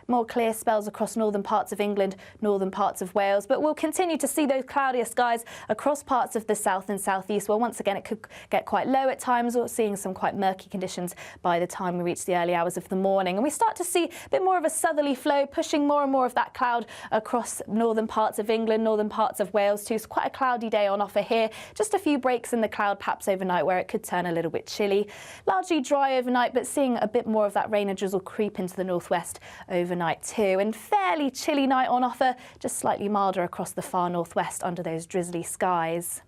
more clear spells across northern parts of England, northern parts of Wales, but we'll continue to see those cloudier skies across parts of the south and southeast, where once again it could get quite low at times, or seeing some quite murky conditions by the time we reach the early hours of the morning. And we start to see a bit more of a southerly flow, pushing more and more of that cloud across northern parts of England, northern parts of Wales too. It's quite a cloudy day on offer here. Just a few breaks in the cloud perhaps overnight where it could turn a little bit chilly. Largely dry overnight, but seeing a bit more of that rain and drizzle creep into the northwest overnight too. And fairly chilly night on offer, just slightly milder across the far northwest under those drizzly skies.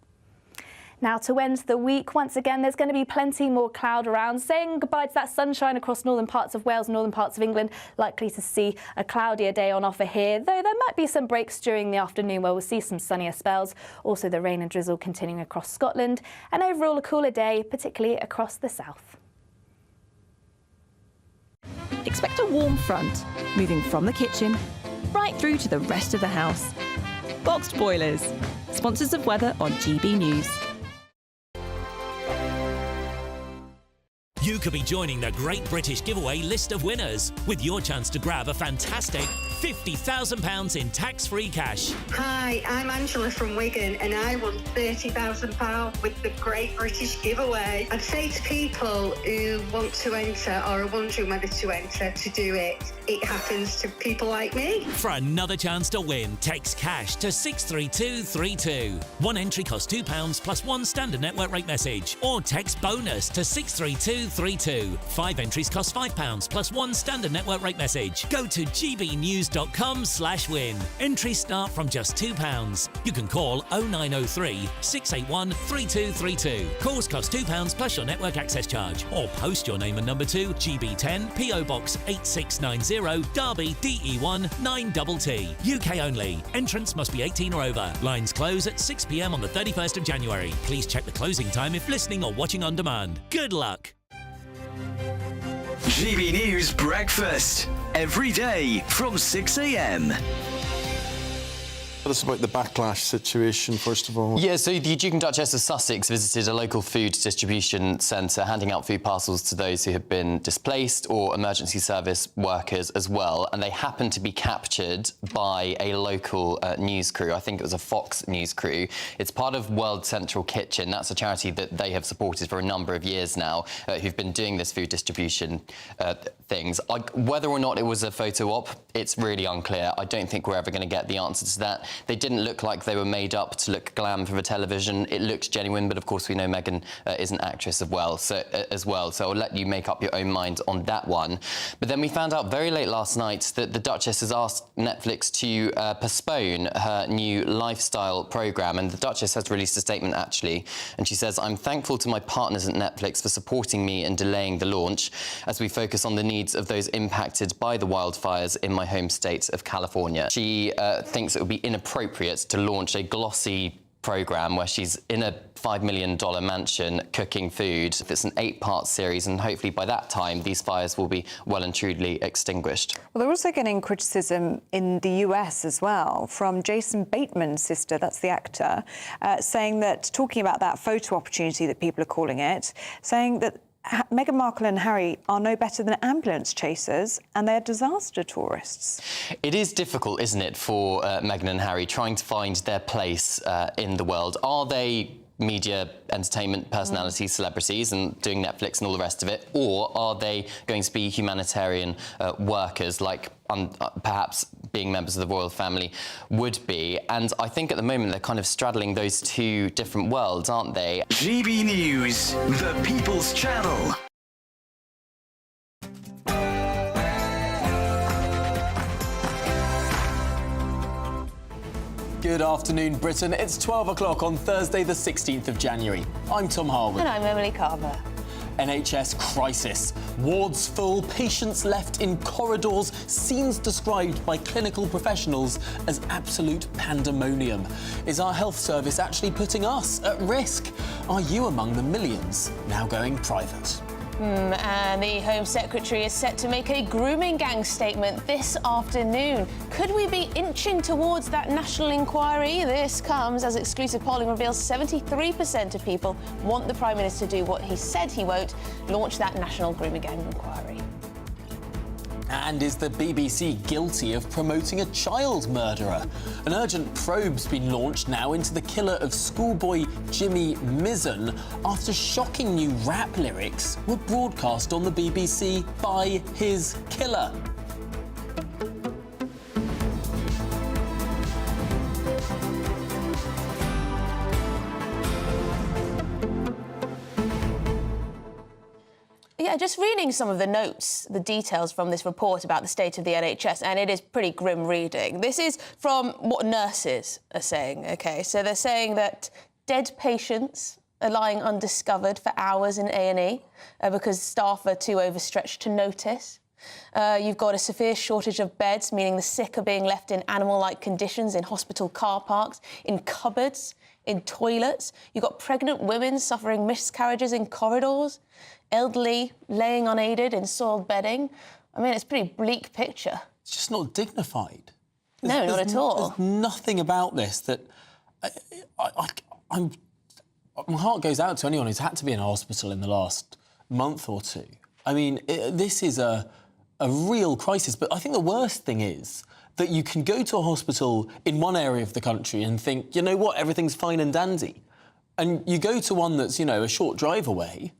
Now, to end the week, once again, there's going to be plenty more cloud around, saying goodbye to that sunshine across northern parts of Wales, northern parts of England. Likely to see a cloudier day on offer here, though there might be some breaks during the afternoon where we'll see some sunnier spells. Also, the rain and drizzle continuing across Scotland, and overall a cooler day, particularly across the south. Expect a warm front, moving from the kitchen right through to the rest of the house. Boxed Boilers, sponsors of weather on GB News. You could be joining the Great British Giveaway list of winners with your chance to grab a fantastic £50,000 in tax-free cash. Hi, I'm Angela from Wigan and I won £30,000 with the Great British Giveaway. I'd say to people who want to enter or are wondering whether to enter to do it, it happens to people like me. For another chance to win, text cash to 63232. One entry costs £2 plus one standard network rate message, or text bonus to 63232. 5 entries cost £5 plus one standard network rate message. Go to gbnews.com/win. Entries start from just £2. You can call 0903 681 3232. Calls cost £2 plus your network access charge, or post your name and number to GB10 PO Box 8690 Derby DE1 9TT. UK only. Entrance must be 18 or over. Lines close at 6 p.m. on the 31st of January. Please check the closing time if listening or watching on demand. Good luck. GB News Breakfast, every day from 6 a.m. Tell us about the backlash situation, first of all. Yeah, so the Duke and Duchess of Sussex visited a local food distribution centre, handing out food parcels to those who have been displaced or emergency service workers as well. And they happened to be captured by a local news crew. I think it was a Fox news crew. It's part of World Central Kitchen. That's a charity that they have supported for a number of years now, who've been doing this food distribution things. Whether or not it was a photo op, it's really unclear. I don't think we're ever going to get the answer to that. They didn't look like they were made up to look glam for the television. It looked genuine, but of course we know Meghan is an actress as well, so I'll let you make up your own mind on that one. But then we found out very late last night that the Duchess has asked Netflix to postpone her new lifestyle programme, and the Duchess has released a statement actually, and she says, "I'm thankful to my partners at Netflix for supporting me and delaying the launch as we focus on the needs of those impacted by the wildfires in my home state of California." She thinks it would be inappropriate to launch a glossy programme where she's in a $5 million mansion cooking food. It's an 8-part series, and hopefully by that time these fires will be well and truly extinguished. Well, they're also getting criticism in the US as well from Jason Bateman's sister, that's the actor, saying that, talking about that photo opportunity that people are calling it, saying that Meghan Markle and Harry are no better than ambulance chasers and they're disaster tourists. It is difficult, isn't it, for Meghan and Harry trying to find their place in the world. Are they media, entertainment personalities, celebrities, and doing Netflix and all the rest of it, or are they going to be humanitarian workers like perhaps being members of the royal family would be? And I think at the moment they're kind of straddling those two different worlds, aren't they? GB News, the People's Channel. Good afternoon, Britain. It's 12 o'clock on Thursday, the 16th of January. I'm Tom Harwood. And I'm Emily Carver. NHS crisis. Wards full, patients left in corridors, scenes described by clinical professionals as absolute pandemonium. Is our health service actually putting us at risk? Are you among the millions now going private? And the Home Secretary is set to make a grooming gang statement this afternoon. Could we be inching towards that national inquiry? This comes as exclusive polling reveals 73% of people want the Prime Minister to do what he said he won't, launch that national grooming gang inquiry. And is the BBC guilty of promoting a child murderer? An urgent probe's been launched now into the killer of schoolboy Jimmy Mizzen after shocking new rap lyrics were broadcast on the BBC by his killer. Yeah, just reading some of the notes, the details from this report about the state of the NHS, and it is pretty grim reading. This is from what nurses are saying, OK? So they're saying that dead patients are lying undiscovered for hours in A&E because staff are too overstretched to notice. You've got a severe shortage of beds, meaning the sick are being left in animal-like conditions in hospital car parks, in cupboards, in toilets. You've got pregnant women suffering miscarriages in corridors, elderly laying unaided in soiled bedding. I mean, it's a pretty bleak picture. It's just not dignified. No, not at all. There's nothing about this that... my heart goes out to anyone who's had to be in a hospital in the last month or two. I mean, this is a real crisis, but I think the worst thing is that you can go to a hospital in one area of the country and think, you know what, everything's fine and dandy. And you go to one that's, you know, a short drive away,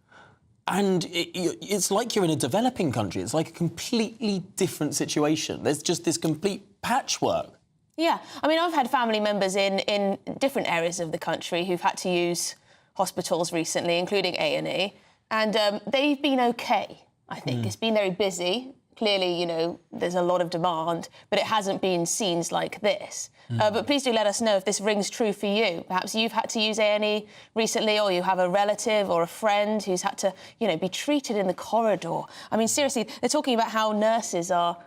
and it's like you're in a developing country. It's like a completely different situation. There's just this complete patchwork. Yeah, I mean, I've had family members in different areas of the country who've had to use hospitals recently, including A&E, and they've been OK, I think. It's been very busy. Clearly, you know, there's a lot of demand, but it hasn't been scenes like this. But please do let us know if this rings true for you. Perhaps you've had to use A&E recently, or you have a relative or a friend who's had to, you know, be treated in the corridor. I mean, seriously, they're talking about how nurses are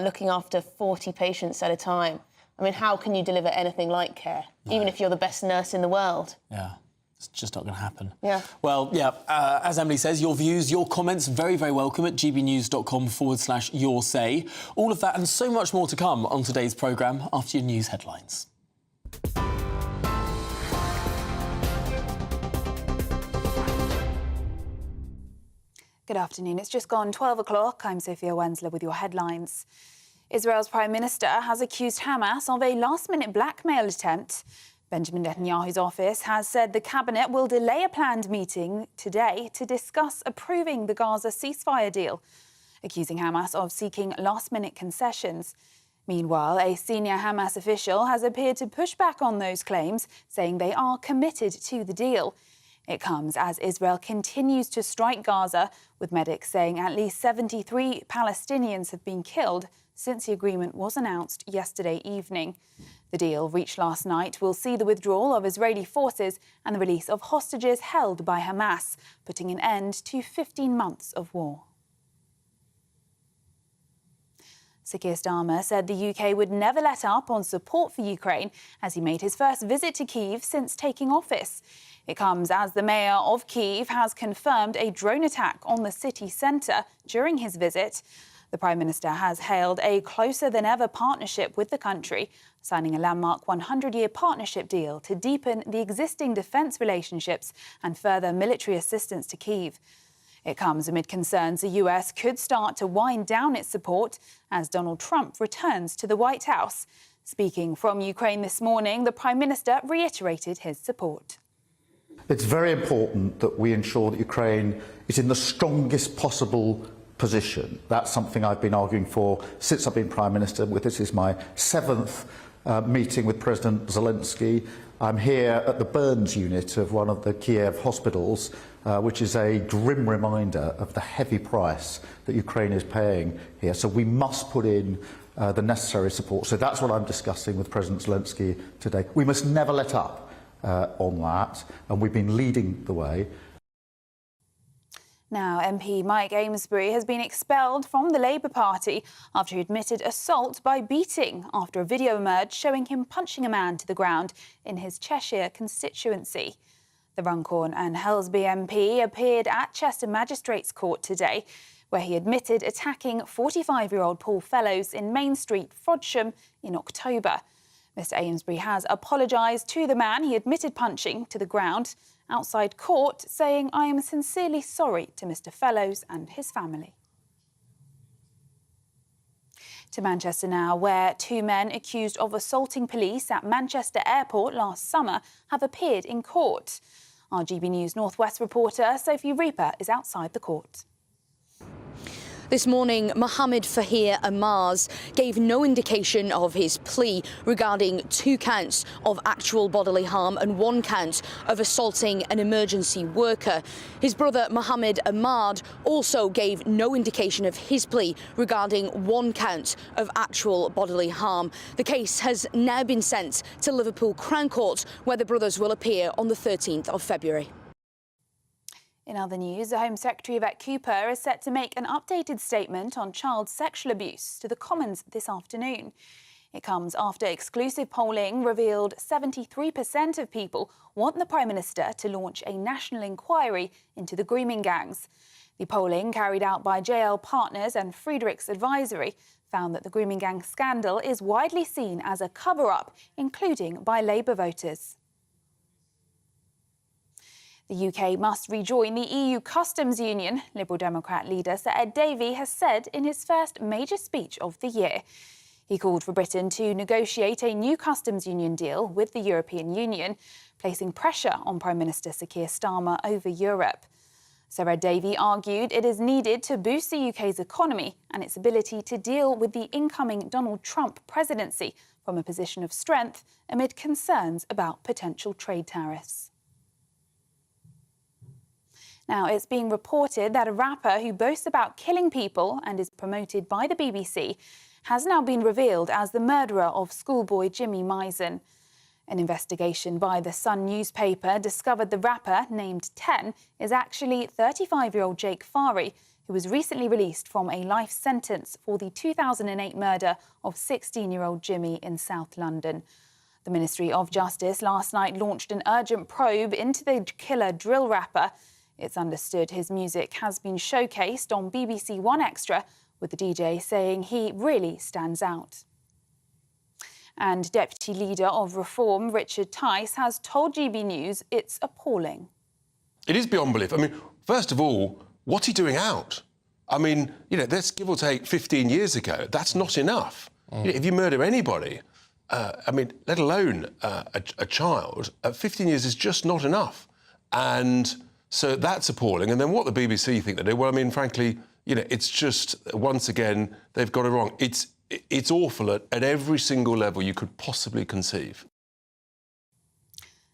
looking after 40 patients at a time. I mean, how can you deliver anything like care, even if you're the best nurse in the world? Yeah. It's just not going to happen. Yeah. Well, yeah, as Emily says, your views, your comments, very, very welcome at gbnews.com/your say. All of that and so much more to come on today's programme after your news headlines. Good afternoon. It's just gone 12 o'clock. I'm Sophia Wensler with your headlines. Israel's Prime Minister has accused Hamas of a last-minute blackmail attempt. Benjamin Netanyahu's office has said the cabinet will delay a planned meeting today to discuss approving the Gaza ceasefire deal, accusing Hamas of seeking last-minute concessions. Meanwhile, a senior Hamas official has appeared to push back on those claims, saying they are committed to the deal. It comes as Israel continues to strike Gaza, with medics saying at least 73 Palestinians have been killed since the agreement was announced yesterday evening. The deal, reached last night, will see the withdrawal of Israeli forces and the release of hostages held by Hamas, putting an end to 15 months of war. Sir Keir Starmer said the UK would never let up on support for Ukraine as he made his first visit to Kyiv since taking office. It comes as the mayor of Kyiv has confirmed a drone attack on the city centre during his visit. The Prime Minister has hailed a closer-than-ever partnership with the country, signing a landmark 100-year partnership deal to deepen the existing defence relationships and further military assistance to Kyiv. It comes amid concerns the US could start to wind down its support as Donald Trump returns to the White House. Speaking from Ukraine this morning, the Prime Minister reiterated his support. It's very important that we ensure that Ukraine is in the strongest possible position. That's something I've been arguing for since I've been Prime Minister. This is my 7th meeting with President Zelensky. I'm here at the burns unit of one of the Kiev hospitals, which is a grim reminder of the heavy price that Ukraine is paying here. So we must put in the necessary support. So that's what I'm discussing with President Zelensky today. We must never let up on that, and we've been leading the way. Now, MP Mike Amesbury has been expelled from the Labour Party after he admitted assault by beating after a video emerged showing him punching a man to the ground in his Cheshire constituency. The Runcorn and Helsby MP appeared at Chester Magistrates Court today, where he admitted attacking 45-year-old Paul Fellows in Main Street, Frodsham, in October. Mr Amesbury has apologised to the man he admitted punching to the ground outside court, saying, "I am sincerely sorry to Mr Fellows and his family." To Manchester now, where two men accused of assaulting police at Manchester Airport last summer have appeared in court. Our GBNews North West reporter Sophie Reaper is outside the court. This morning, Mohammed Fahir Amars gave no indication of his plea regarding 2 counts of actual bodily harm and 1 count of assaulting an emergency worker. His brother Mohammed Ahmad also gave no indication of his plea regarding 1 count of actual bodily harm. The case has now been sent to Liverpool Crown Court, where the brothers will appear on the 13th of February. In other news, the Home Secretary Yvette Cooper is set to make an updated statement on child sexual abuse to the Commons this afternoon. It comes after exclusive polling revealed 73% of people want the Prime Minister to launch a national inquiry into the grooming gangs. The polling, carried out by JL Partners and Friedrichs Advisory, found that the grooming gang scandal is widely seen as a cover-up, including by Labour voters. The UK must rejoin the EU customs union, Liberal Democrat leader Sir Ed Davey has said in his first major speech of the year. He called for Britain to negotiate a new customs union deal with the European Union, placing pressure on Prime Minister Sir Keir Starmer over Europe. Sir Ed Davey argued it is needed to boost the UK's economy and its ability to deal with the incoming Donald Trump presidency from a position of strength amid concerns about potential trade tariffs. Now, it's being reported that a rapper who boasts about killing people and is promoted by the BBC has now been revealed as the murderer of schoolboy Jimmy Misen. An investigation by the Sun newspaper discovered the rapper, named 10, is actually 35-year-old Jake Farry, who was recently released from a life sentence for the 2008 murder of 16-year-old Jimmy in South London. The Ministry of Justice last night launched an urgent probe into the killer drill rapper. It's understood his music has been showcased on BBC One Extra, with the DJ saying he really stands out. And Deputy Leader of Reform, Richard Tice, has told GB News it's appalling. It is beyond belief. I mean, first of all, what's he doing out? I mean, that's give or take 15 years ago. That's not enough. If you murder anybody, let alone a child, 15 years is just not enough. And so that's appalling. And then what the BBC think they do, well, I mean, frankly, it's just, once again, they've got it wrong. It's awful at every single level you could possibly conceive.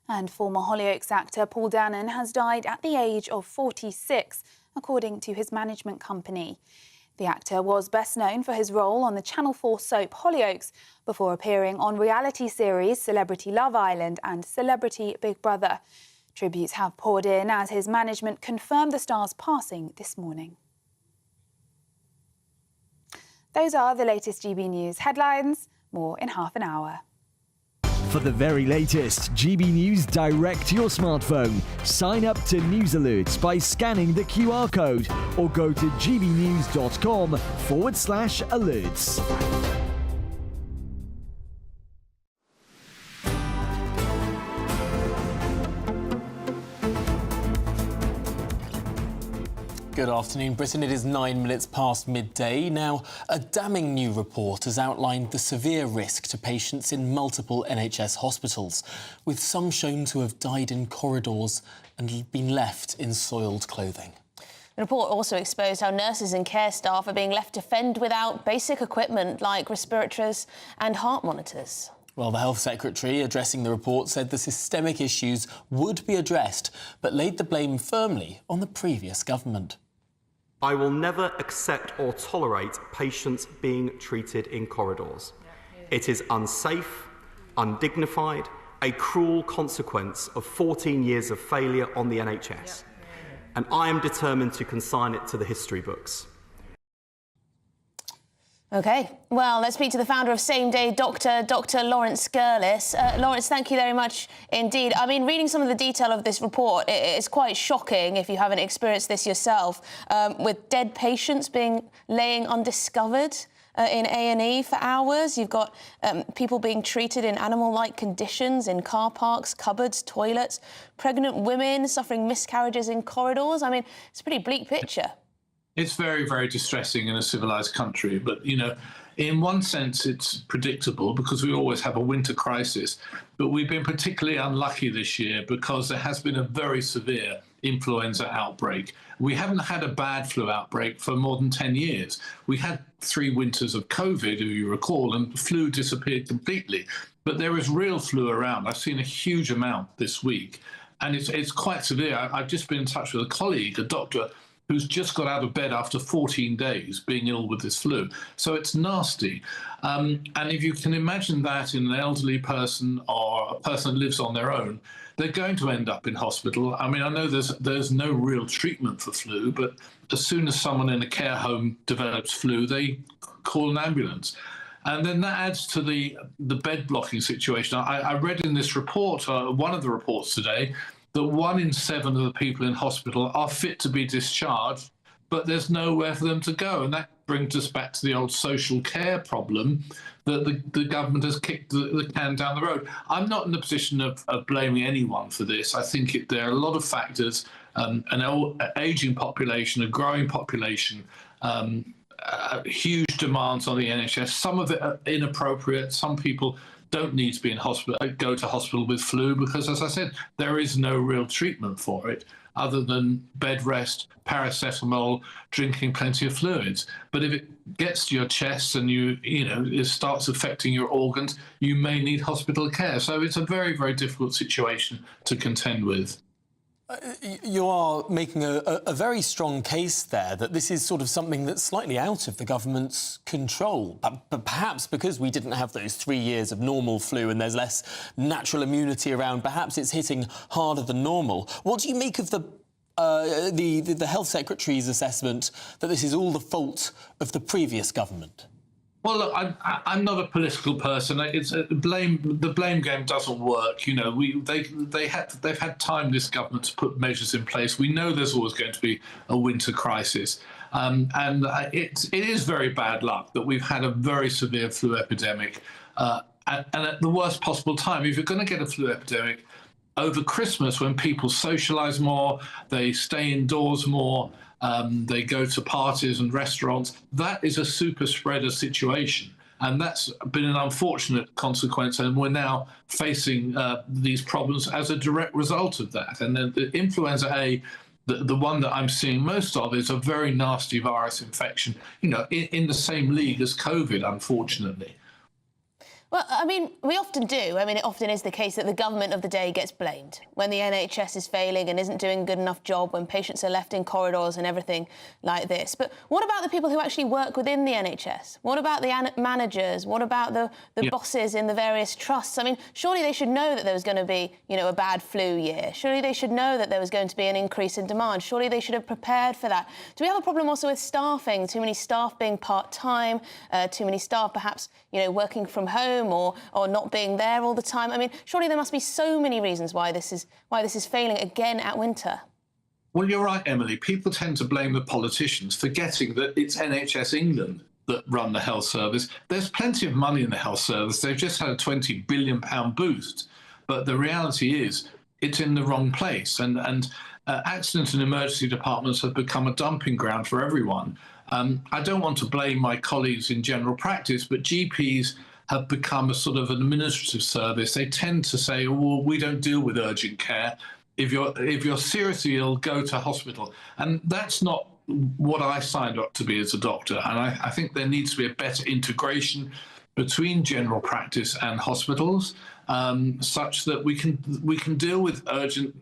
And former Hollyoaks actor Paul Dannon has died at the age of 46, according to his management company. The actor was best known for his role on the Channel 4 soap Hollyoaks, before appearing on reality series Celebrity Love Island and Celebrity Big Brother. Tributes have poured in as his management confirmed the star's passing this morning. Those are the latest GB News headlines. More in half an hour. For the very latest GB News direct to your smartphone, sign up to News Alerts by scanning the QR code or go to gbnews.com/alerts. Good afternoon, Britain. It is 9 minutes past midday. Now, a damning new report has outlined the severe risk to patients in multiple NHS hospitals, with some shown to have died in corridors and been left in soiled clothing. The report also exposed how nurses and care staff are being left to fend without basic equipment like respirators and heart monitors. Well, the Health Secretary, addressing the report, said the systemic issues would be addressed, but laid the blame firmly on the previous government. I will never accept or tolerate patients being treated in corridors. It is unsafe, undignified, a cruel consequence of 14 years of failure on the NHS. And I am determined to consign it to the history books. OK, well, let's speak to the founder of Same Day Doctor, Dr Lawrence Skirlis. Lawrence, thank you very much indeed. I mean, reading some of the detail of this report, it's quite shocking if you haven't experienced this yourself, with dead patients laying undiscovered in A&E for hours. You've got people being treated in animal-like conditions in car parks, cupboards, toilets, pregnant women suffering miscarriages in corridors. I mean, it's a pretty bleak picture. It's very, very distressing in a civilised country. But, In one sense, it's predictable because we always have a winter crisis, but we've been particularly unlucky this year because there has been a very severe influenza outbreak. We haven't had a bad flu outbreak for more than 10 years. We had 3 winters of COVID, if you recall, and flu disappeared completely. But there is real flu around. I've seen a huge amount this week, and it's quite severe. I've just been in touch with a colleague, a doctor, who's just got out of bed after 14 days being ill with this flu. So it's nasty. And if you can imagine that in an elderly person or a person that lives on their own, they're going to end up in hospital. I mean, I know there's no real treatment for flu, but as soon as someone in a care home develops flu, they call an ambulance. And then that adds to the bed blocking situation. I read in this report, one of the reports today, that 1 in 7 of the people in hospital are fit to be discharged, but there's nowhere for them to go. And that brings us back to the old social care problem that the government has kicked the can down the road. I'm not in the position of blaming anyone for this. I think there are a lot of factors, an ageing population, a growing population, huge demands on the NHS. Some of it are inappropriate. Some people don't need to be in hospital, go to hospital with flu because, as I said, there is no real treatment for it other than bed rest, paracetamol, drinking plenty of fluids. But if it gets to your chest and it starts affecting your organs, you may need hospital care. So it's a very, very difficult situation to contend with. You are making a very strong case there that this is sort of something that's slightly out of the government's control. But perhaps because we didn't have those 3 years of normal flu and there's less natural immunity around, perhaps it's hitting harder than normal. What do you make of the Health Secretary's assessment that this is all the fault of the previous government? Well, look, I'm not a political person. The blame game doesn't work. You know, they've had time, this government, to put measures in place. We know there's always going to be a winter crisis, and it is very bad luck that we've had a very severe flu epidemic, and at the worst possible time. If you're going to get a flu epidemic over Christmas, when people socialise more, they stay indoors more. They go to parties and restaurants. That is a super spreader situation. And that's been an unfortunate consequence. And we're now facing these problems as a direct result of that. And then the influenza A, the one that I'm seeing most of, is a very nasty virus infection, in the same league as COVID, unfortunately. Well, I mean, we often do. I mean, it often is the case that the government of the day gets blamed when the NHS is failing and isn't doing a good enough job, when patients are left in corridors and everything like this. But what about the people who actually work within the NHS? What about the managers? What about the bosses in the various trusts? I mean, surely they should know that there was going to be, a bad flu year. Surely they should know that there was going to be an increase in demand. Surely they should have prepared for that. Do we have a problem also with staffing? Too many staff being part-time, too many staff perhaps, working from home or not being there all the time? I mean, surely there must be so many reasons why this is failing again at winter. Well, you're right, Emily. People tend to blame the politicians, forgetting that it's NHS England that run the health service. There's plenty of money in the health service. They've just had a £20 billion boost. But the reality is it's in the wrong place. And accident and emergency departments have become a dumping ground for everyone. I don't want to blame my colleagues in general practice, but GPs have become a sort of administrative service. They tend to say, well, we don't deal with urgent care. If you're seriously ill, go to hospital. And that's not what I signed up to be as a doctor. And I think there needs to be a better integration between general practice and hospitals, such that we can deal with urgent,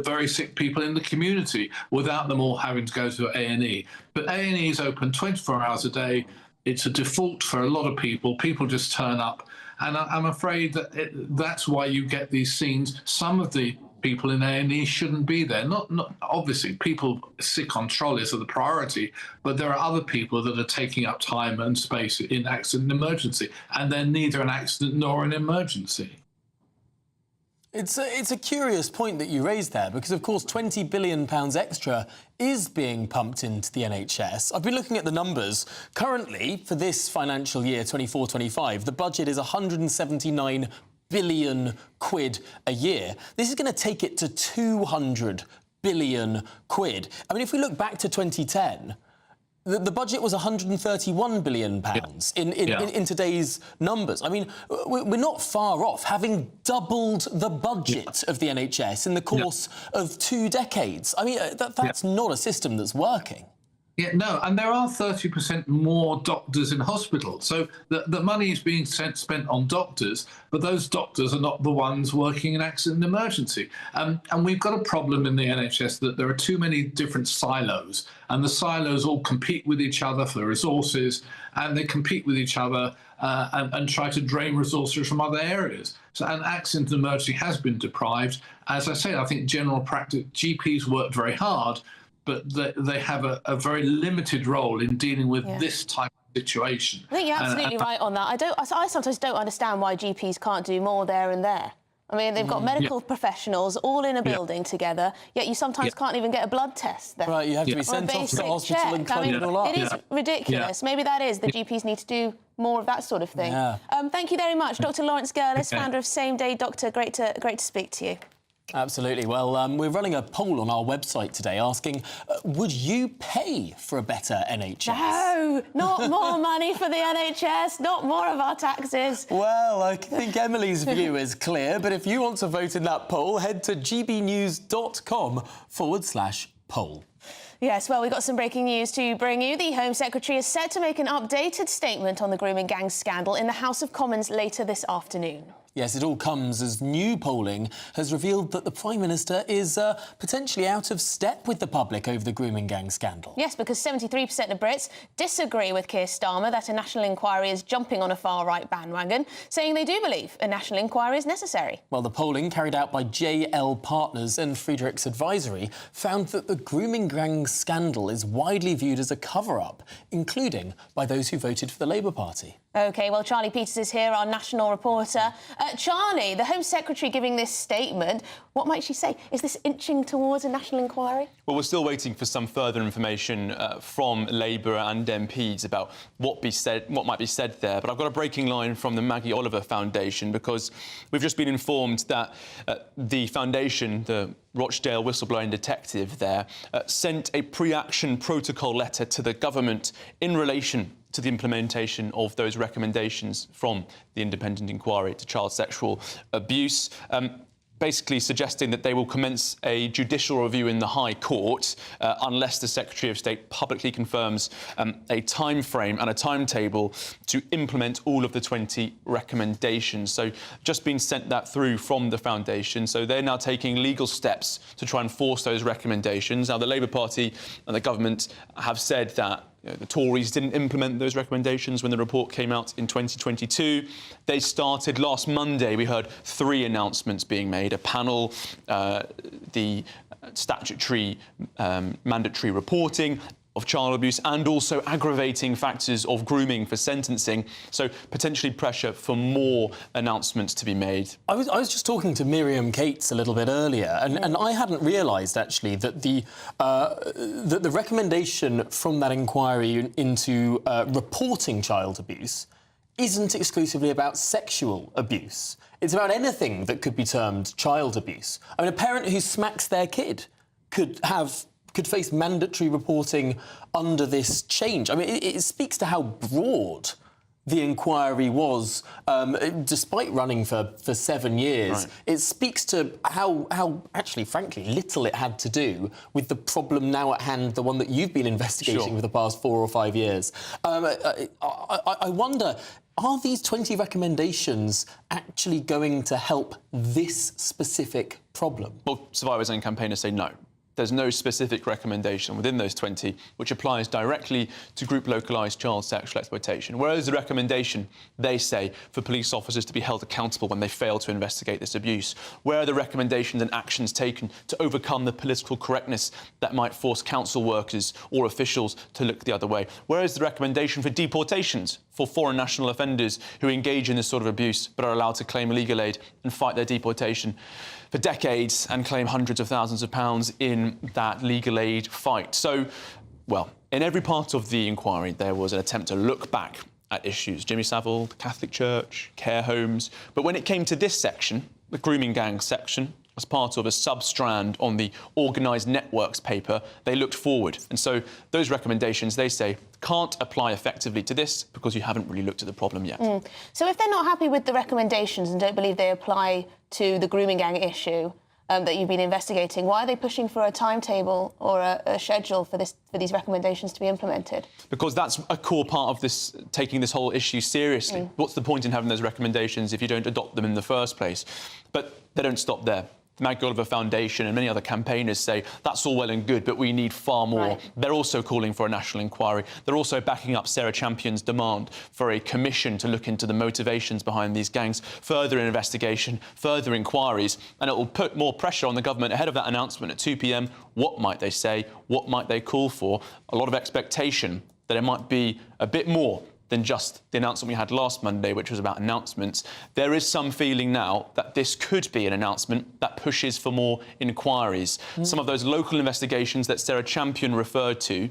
very sick people in the community without them all having to go to A&E. But A&E is open 24 hours a day. It's a default for a lot of people. People just turn up. And I'm afraid that that's why you get these scenes. Some of the people in A&E shouldn't be there. Not obviously, people sick on trolleys are the priority, but there are other people that are taking up time and space in accident and emergency, and they're neither an accident nor an emergency. It's a curious point that you raised there, because, of course, £20 billion extra is being pumped into the NHS. I've been looking at the numbers. Currently, for this financial year, 24-25, the budget is 179 billion quid a year. This is going to take it to 200 billion quid. I mean, if we look back to 2010, The budget was £131 billion in today's numbers. I mean, we're not far off, having doubled the budget of the NHS in the course of 2 decades. I mean, that's not a system that's working. Yeah, no, and there are 30% more doctors in hospital. So the money is being spent on doctors, but those doctors are not the ones working in accident and emergency. And we've got a problem in the NHS that there are too many different silos, and the silos all compete with each other for resources, and they compete with each other and try to drain resources from other areas. So an accident and emergency has been deprived. As I say, I think general practice GPs worked very hard, but they have a very limited role in dealing with this type of situation. I think you're absolutely right on that. I sometimes don't understand why GPs can't do more there and there. I mean, they've got medical professionals all in a building together, yet you sometimes can't even get a blood test there. Right, you have to be sent off to the hospital and clean it all up. It is ridiculous. Maybe that is the GPs need to do more of that sort of thing. Thank you very much, Dr. Lawrence Gurlis, founder of Same Day Doctor. Great to speak to you. Absolutely. Well, we're running a poll on our website today asking, would you pay for a better NHS? No, not more money for the NHS, not more of our taxes. Well, I think Emily's view is clear, but if you want to vote in that poll, head to gbnews.com/poll. Yes, well, we've got some breaking news to bring you. The Home Secretary is set to make an updated statement on the grooming gang scandal in the House of Commons later this afternoon. Yes, it all comes as new polling has revealed that the Prime Minister is potentially out of step with the public over the grooming gang scandal. Yes, because 73% of Brits disagree with Keir Starmer that a national inquiry is jumping on a far-right bandwagon, saying they do believe a national inquiry is necessary. Well, the polling carried out by JL Partners and Friedrichs Advisory found that the grooming gang scandal is widely viewed as a cover-up, including by those who voted for the Labour Party. OK, well, Charlie Peters is here, our national reporter. Charlie, the Home Secretary giving this statement, what might she say? Is this inching towards a national inquiry? Well, we're still waiting for some further information from Labour and MPs about what might be said there. But I've got a breaking line from the Maggie Oliver Foundation, because we've just been informed that the foundation, the Rochdale whistleblowing detective there, sent a pre-action protocol letter to the government in relation to the implementation of those recommendations from the independent inquiry into child sexual abuse, basically suggesting that they will commence a judicial review in the High Court unless the Secretary of State publicly confirms a time frame and a timetable to implement all of the 20 recommendations. So just been sent that through from the foundation. So they're now taking legal steps to try and force those recommendations. Now, the Labour Party and the government have said that the Tories didn't implement those recommendations when the report came out in 2022. They started last Monday. We heard 3 announcements being made: a panel, the statutory mandatory reporting of child abuse, and also aggravating factors of grooming for sentencing. So potentially pressure for more announcements to be made. I was just talking to Miriam Cates a little bit earlier, and I hadn't realised actually that the recommendation from that inquiry into reporting child abuse isn't exclusively about sexual abuse. It's about anything that could be termed child abuse. I mean, a parent who smacks their kid could face mandatory reporting under this change. I mean, it speaks to how broad the inquiry was, despite running for 7 years. Right. It speaks to how actually, frankly, little it had to do with the problem now at hand, the one that you've been investigating for the past 4 or 5 years. I wonder, are these 20 recommendations actually going to help this specific problem? Well, survivors and campaigners say no. There's no specific recommendation within those 20 which applies directly to group localised child sexual exploitation. Whereas the recommendation, they say, for police officers to be held accountable when they fail to investigate this abuse. Where are the recommendations and actions taken to overcome the political correctness that might force council workers or officials to look the other way? Where is the recommendation for deportations for foreign national offenders who engage in this sort of abuse but are allowed to claim legal aid and fight their deportation for decades and claim hundreds of thousands of pounds in that legal aid fight? So, well, in every part of the inquiry, there was an attempt to look back at issues. Jimmy Savile, the Catholic Church, care homes. But when it came to this section, the grooming gang section, as part of a sub-strand on the organised networks paper, they looked forward. And so those recommendations, they say, can't apply effectively to this because you haven't really looked at the problem yet. So if they're not happy with the recommendations and don't believe they apply to the grooming gang issue that you've been investigating, why are they pushing for a timetable or a schedule for these recommendations to be implemented? Because that's a core part of this, taking this whole issue seriously. What's the point in having those recommendations if you don't adopt them in the first place? But they don't stop there. The Maggie Oliver Foundation and many other campaigners say that's all well and good, but we need far more. Right. They're also calling for a national inquiry. They're also backing up Sarah Champion's demand for a commission to look into the motivations behind these gangs, further investigation, further inquiries, and it will put more pressure on the government ahead of that announcement at 2 p.m. What might they say? What might they call for? A lot of expectation that it might be a bit more than just the announcement we had last Monday, which was about announcements. There is some feeling now that this could be an announcement that pushes for more inquiries. Some of those local investigations that Sarah Champion referred to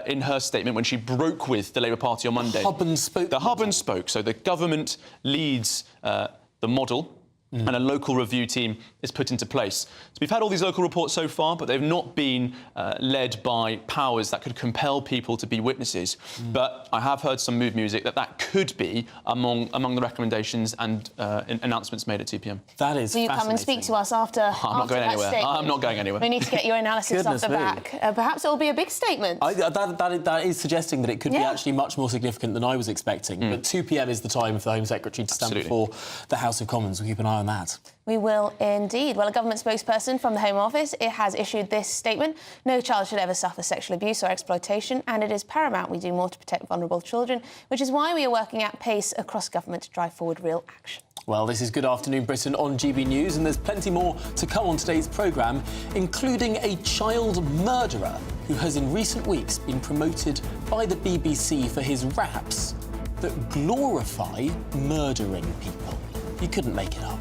in her statement when she broke with the Labour Party on Monday. Hub and spoke. The hub and spoke. So the government leads the model, and a local review team is put into place. So we've had all these local reports so far, but they've not been led by powers that could compel people to be witnesses. But I have heard some mood music that could be among the recommendations and announcements made at 2 p.m. That is Will you come and speak to us after I'm not going anywhere. Statement? I'm not going anywhere. We need to get your analysis off the back. Perhaps it will be a big statement. That is suggesting that it could be actually much more significant than I was expecting. But 2 p.m. is the time for the Home Secretary to stand before the House of Commons. We'll keep an eye on that. We will indeed. Well, a government spokesperson from the Home Office has issued this statement. No child should ever suffer sexual abuse or exploitation, and it is paramount we do more to protect vulnerable children, which is why we are working at pace across government to drive forward real action. Well, this is Good Afternoon Britain on GB News, and there's plenty more to come on today's programme, including a child murderer who has in recent weeks been promoted by the BBC for his raps that glorify murdering people. You couldn't make it up.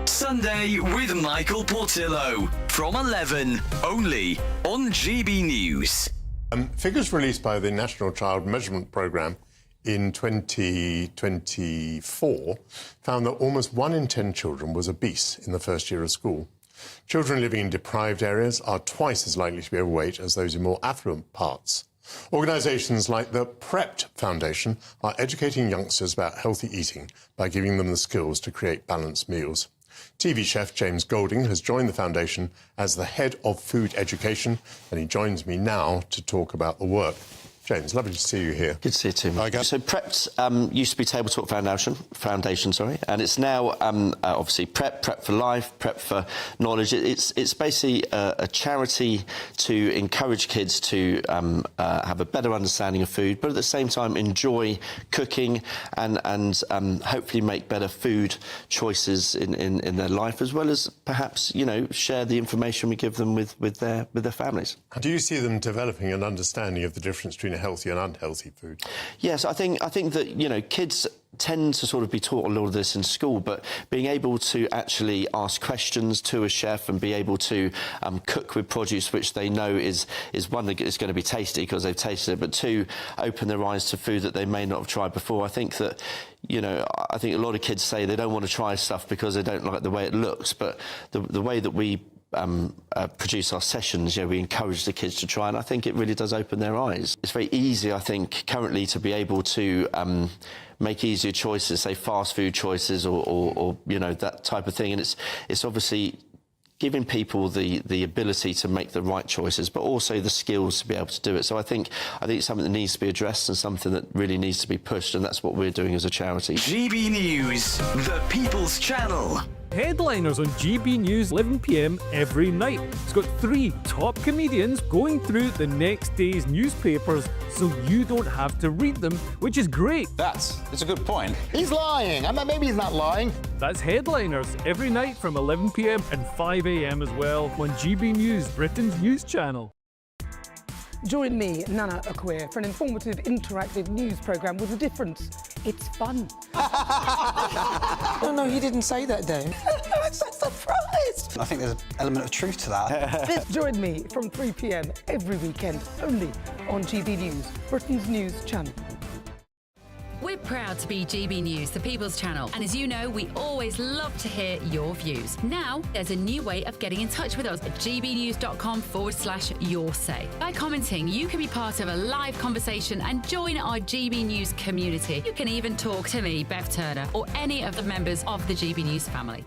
Sunday with Michael Portillo from 11, only on GB News. Figures released by the National Child Measurement Programme in 2024 found that almost 1 in 10 children was obese in the first year of school. Children living in deprived areas are twice as likely to be overweight as those in more affluent parts. Organisations like the Prepped Foundation are educating youngsters about healthy eating by giving them the skills to create balanced meals. TV chef James Golding has joined the foundation as the head of food education, and he joins me now to talk about the work. James, lovely to see you here. Good to see you too. So Prepped used to be Table Talk Foundation, and it's now obviously Prep for Life, Prep for Knowledge. It's basically a charity to encourage kids to have a better understanding of food, but at the same time enjoy cooking and hopefully make better food choices in their life, as well as perhaps share the information we give them with their families. Do you see them developing an understanding of the difference between healthy and unhealthy food? Yes, I think that kids tend to sort of be taught a lot of this in school, but being able to actually ask questions to a chef and be able to cook with produce which they know is one, that is going to be tasty because they've tasted it, but two, open their eyes to food that they may not have tried before. I think that I think a lot of kids say they don't want to try stuff because they don't like the way it looks, but the way that we produce our sessions, we encourage the kids to try, and I think it really does open their eyes. It's very easy, I think, currently to be able to make easier choices, say fast food choices or that type of thing, and it's obviously giving people the ability to make the right choices, but also the skills to be able to do it. So I think it's something that needs to be addressed and something that really needs to be pushed, and that's what we're doing as a charity. GB News, the People's Channel. Headliners on GB News 11 p.m. every night. It's got 3 top comedians going through the next day's newspapers so you don't have to read them, which is great. It's a good point. He's lying. Maybe he's not lying. That's Headliners every night from 11 p.m. and 5 a.m. as well on GB News, Britain's news channel. Join me, Nana Akwe, for an informative, interactive news programme with a difference. It's fun. No, he didn't say that, Dave. I'm so surprised. I think there's an element of truth to that. Join me from 3 p.m. every weekend, only on GB News, Britain's news channel. We're proud to be GB News, the People's Channel, and as you know, we always love to hear your views. Now, there's a new way of getting in touch with us at gbnews.com/yoursay. By commenting, you can be part of a live conversation and join our GB News community. You can even talk to me, Bev Turner, or any of the members of the GB News family.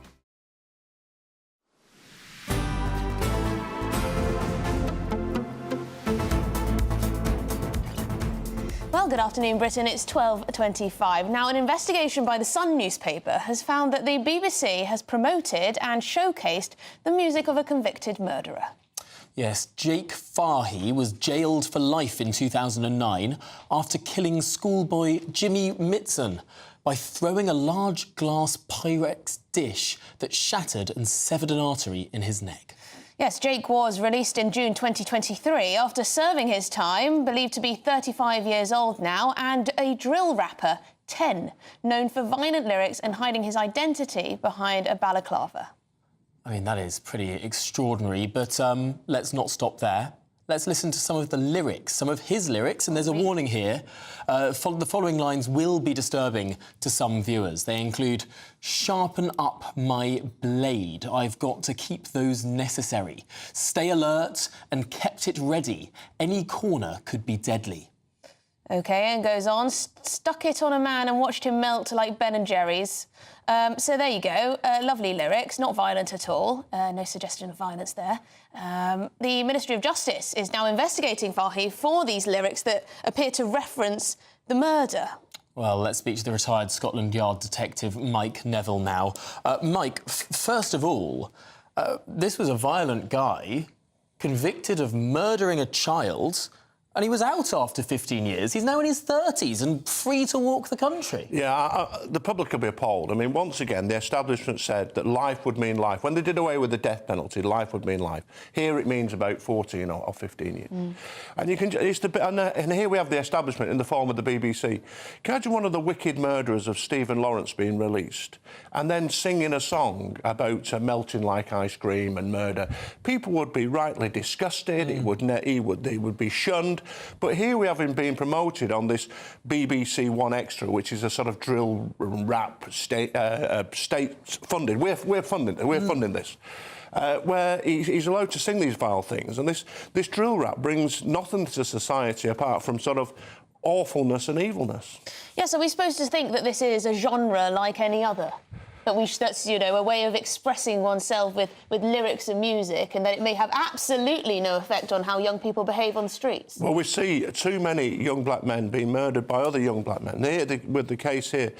Well, good afternoon, Britain. It's 12:25. Now, an investigation by the Sun newspaper has found that the BBC has promoted and showcased the music of a convicted murderer. Yes, Jake Fahey was jailed for life in 2009 after killing schoolboy Jimmy Mitson by throwing a large glass Pyrex dish that shattered and severed an artery in his neck. Yes, Jake was released in June 2023 after serving his time, believed to be 35 years old now, and a drill rapper, 10, known for violent lyrics and hiding his identity behind a balaclava. I mean, that is pretty extraordinary, but let's not stop there. Let's listen to some of the lyrics, some of his lyrics, and there's a warning here. The following lines will be disturbing to some viewers. They include, "Sharpen up my blade, I've got to keep those necessary. Stay alert and kept it ready. Any corner could be deadly." OK, and goes on, "Stuck it on a man and watched him melt like Ben and Jerry's." So there you go. Lovely lyrics, not violent at all. No suggestion of violence there. The Ministry of Justice is now investigating Fahey for these lyrics that appear to reference the murder. Well, let's speak to the retired Scotland Yard detective Mike Neville now. Mike, first of all, this was a violent guy convicted of murdering a child, and he was out after 15 years. He's now in his 30s and free to walk the country. Yeah, the public will be appalled. I mean, once again, the establishment said that life would mean life. When they did away with the death penalty, life would mean life. Here it means about 14 or 15 years. And you can, and here we have the establishment in the form of the BBC. Imagine one of the wicked murderers of Stephen Lawrence being released and then singing a song about melting like ice cream and murder. People would be rightly disgusted. He would be shunned. But here we have him being promoted on this BBC One Extra, which is a sort of drill rap state funded. We're funding this. Where he's allowed to sing these vile things, and this drill rap brings nothing to society apart from sort of awfulness and evilness. Yes, are we supposed to think that this is a genre like any other? That's, you know, a way of expressing oneself with lyrics and music, and that it may have absolutely no effect on how young people behave on the streets? Well, we see too many young black men being murdered by other young black men. With the case here,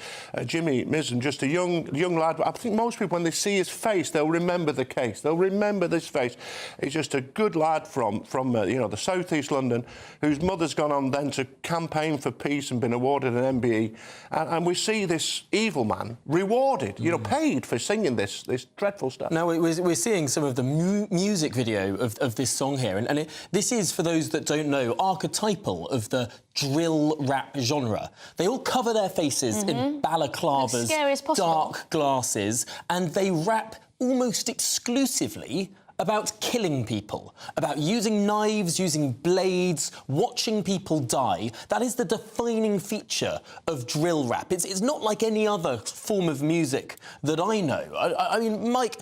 Jimmy Mitson, just a young lad. I think most people, when they see his face, they'll remember the case. They'll remember this face. He's just a good lad from the southeast London, whose mother's gone on then to campaign for peace and been awarded an MBE. And we see this evil man rewarded, paid for singing this dreadful stuff. Now, we're seeing some of the music video of this song here, and this is, for those that don't know, archetypal of the drill rap genre. They all cover their faces in balaclavas, dark glasses, and they rap almost exclusively about killing people, about using knives, using blades, watching people die. That is the defining feature of drill rap. It's not like any other form of music that I know. I mean, Mike,